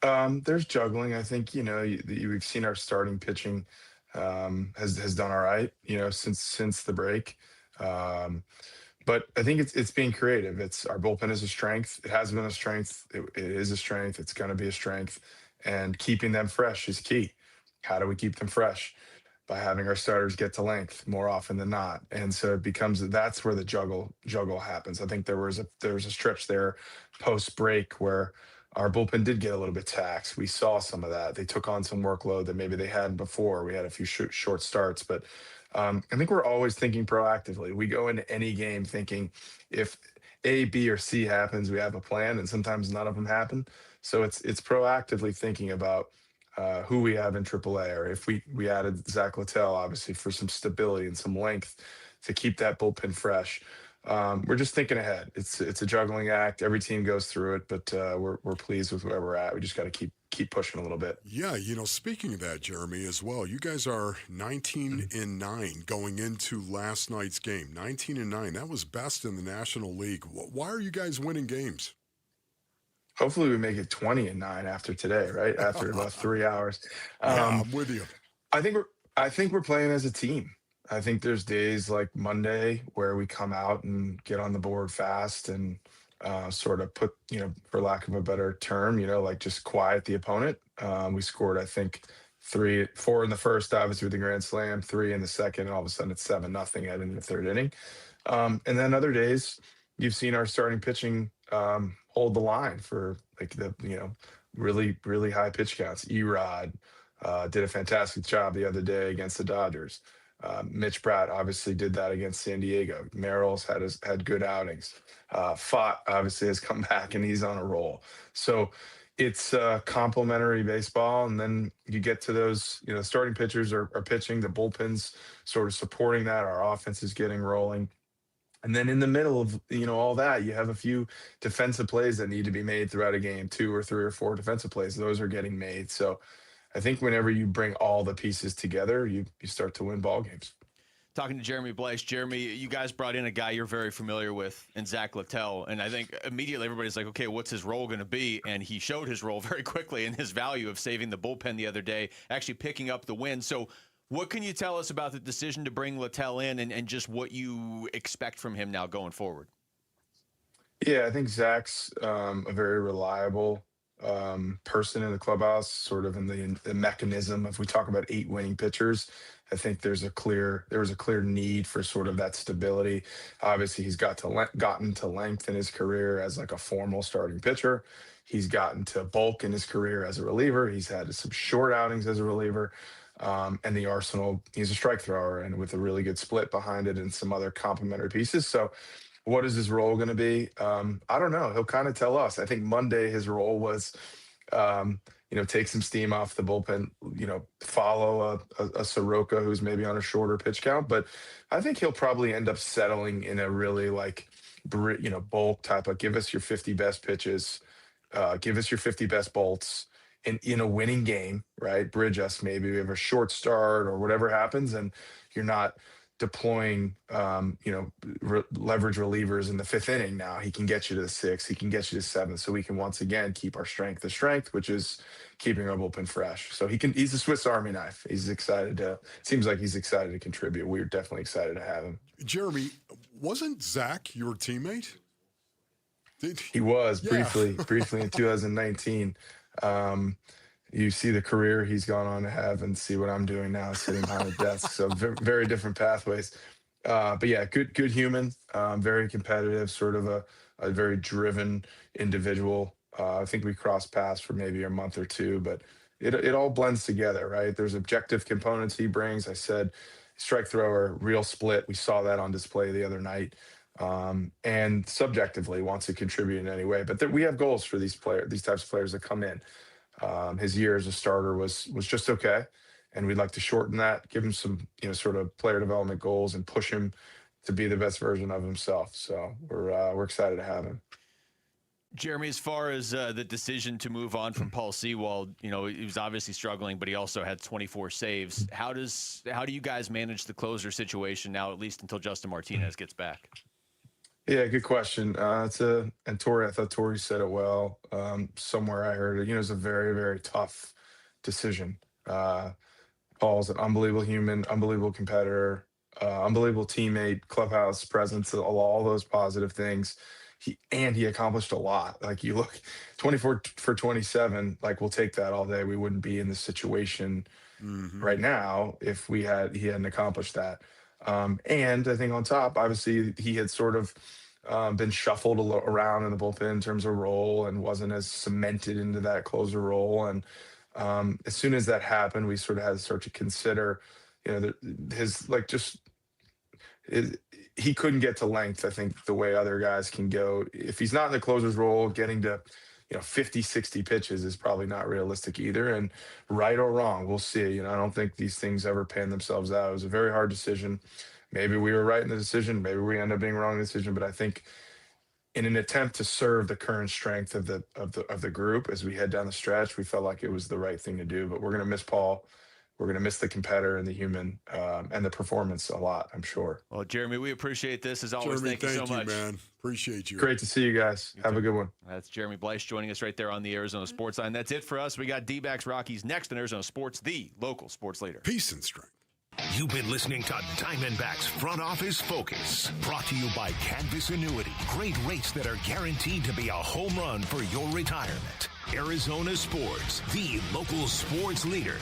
There's juggling. I think, we've seen our starting pitching has done all right, since the break. But I think it's being creative. It's our bullpen is a strength. It has been a strength. It is a strength. It's going to be a strength. And keeping them fresh is key. How do we keep them fresh? By having our starters get to length more often than not. And so that's where the juggle happens. I think there was a stretch there post break where our bullpen did get a little bit taxed. We saw some of that. They took on some workload that maybe they hadn't before. We had a few short starts, but I think we're always thinking proactively. We go into any game thinking if A, B, or C happens, we have a plan, and sometimes none of them happen. So it's proactively thinking about who we have in AAA, or if we added Zach Littell, obviously, for some stability and some length to keep that bullpen fresh. We're just thinking ahead. It's a juggling act. Every team goes through it, but we're pleased with where we're at. We just got to keep pushing a little bit. Yeah, speaking of that, Jeremy, as well, you guys are 19-9 going into last night's game. 19-9. That was best in the National League. Why are you guys winning games? Hopefully we make it 20-9 after today, right? After about 3 hours. I'm with you. I think we're playing as a team. I think there's days like Monday where we come out and get on the board fast and sort of put, for lack of a better term, like just quiet the opponent. We scored, I think, 4 in the first, obviously with the grand slam, 3 in the second, and all of a sudden it's 7-0 heading in the third inning. And then other days you've seen our starting pitching hold the line for like the, really, really high pitch counts. Erod did a fantastic job the other day against the Dodgers. Mitch Pratt obviously did that against San Diego. Merrill's had good outings. Fott obviously has come back and he's on a roll. So it's complementary baseball. And then you get to those, starting pitchers are pitching, the bullpen's sort of supporting that. Our offense is getting rolling. And then in the middle of, all that, you have a few defensive plays that need to be made throughout a game, 2 or 3 or 4 defensive plays. Those are getting made. So I think whenever you bring all the pieces together, you start to win ball games. Talking to Jeremy Bleish. Jeremy, you guys brought in a guy you're very familiar with in Zach Littell. And I think immediately everybody's like, okay, what's his role going to be? And he showed his role very quickly and his value of saving the bullpen the other day, actually picking up the win. So what can you tell us about the decision to bring Littell in and just what you expect from him now going forward? Yeah, I think Zach's a very reliable person in the clubhouse, sort of in the mechanism. If we talk about 8 winning pitchers, I think there was a clear need for sort of that stability. Obviously, he's gotten to length in his career as like a formal starting pitcher. He's gotten to bulk in his career as a reliever. He's had some short outings as a reliever. And the arsenal, he's a strike thrower and with a really good split behind it and some other complementary pieces. So what is his role going to be? I don't know. He'll kind of tell us. I think Monday his role was, take some steam off the bullpen, follow a Soroka who's maybe on a shorter pitch count. But I think he'll probably end up settling in a really bulk type of give us your 50 best pitches, give us your 50 best bolts. In a winning game, right? Bridge us. Maybe we have a short start or whatever happens, and you're not deploying, leverage relievers in the 5th inning. Now he can get you to the 6th. He can get you to 7th. So we can once again keep our strength, which is keeping our bullpen fresh. So he's a Swiss Army knife. He's excited seems like he's excited to contribute. We're definitely excited to have him. Jeremy, wasn't Zach your teammate? He was briefly in 2019. You see the career he's gone on to have and see what I'm doing now, sitting behind a desk. So very different pathways. But yeah, good human, very competitive, sort of a very driven individual. I think we crossed paths for maybe a month or 2, but it all blends together, right? There's objective components he brings. I said strike thrower, real split. We saw that on display the other night. And subjectively wants to contribute in any way. But we have goals for these types of players that come in. His year as a starter was just okay, and we'd like to shorten that, give him some sort of player development goals, and push him be the best version of himself. So we're excited to have him. Jeremy, as far as the decision to move on from Paul Sewald, he was obviously struggling, but he also had 24 saves. How do you guys manage the closer situation now, at least until Justin Martinez gets back? Yeah, good question. And Tori, I thought Tori said it well. Somewhere I heard it. It's a very, very tough decision. Paul's an unbelievable human, unbelievable competitor, unbelievable teammate, clubhouse presence, all those positive things. He accomplished a lot. Like, you look, 24 for 27, like, we'll take that all day. We wouldn't be in this situation right now if he hadn't accomplished that. And I think on top, obviously, he had sort of been shuffled around in the bullpen in terms of role and wasn't as cemented into that closer role. And as soon as that happened, we sort of had to start to consider, he couldn't get to length, I think, the way other guys can go. If he's not in the closer's role, getting to 50, 60 pitches is probably not realistic either. And right or wrong, we'll see. I don't think these things ever pan themselves out. It was a very hard decision. Maybe we were right in the decision. Maybe we end up being wrong in the decision. But I think in an attempt to serve the current strength of the group as we head down the stretch, we felt like it was the right thing to do. But we're going to miss Paul. We're going to miss the competitor and the human and the performance a lot, I'm sure. Well, Jeremy, we appreciate this as always. Jeremy, thank you so much, man. Appreciate you. Great to see you guys. Have a good one. That's Jeremy Blythe joining us right there on the Arizona Sports Line. That's it for us. We got D-backs Rockies next on Arizona Sports, the local sports leader. Peace and strength. You've been listening to Diamondbacks Front Office Focus, brought to you by Canvas Annuity. Great rates that are guaranteed to be a home run for your retirement. Arizona Sports, the local sports leader.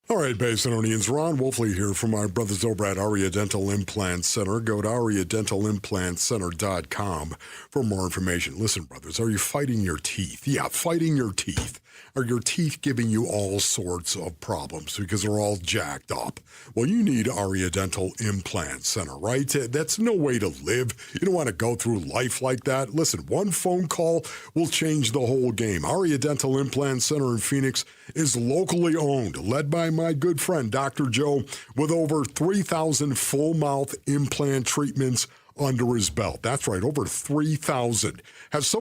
All right, Basinonians, Ron Wolfley here from our brothers over at Aria Dental Implant Center. Go to ariadentalimplantcenter.com for more information. Listen, brothers, are you fighting your teeth? Yeah, fighting your teeth. Are your teeth giving you all sorts of problems because they're all jacked up? Well, you need Aria Dental Implant Center, right? That's no way to live. You don't want to go through life like that. Listen, one phone call will change the whole game. Aria Dental Implant Center in Phoenix is locally owned, led by my good friend, Dr. Joe, with over 3,000 full mouth implant treatments under his belt. That's right, over 3,000. Have so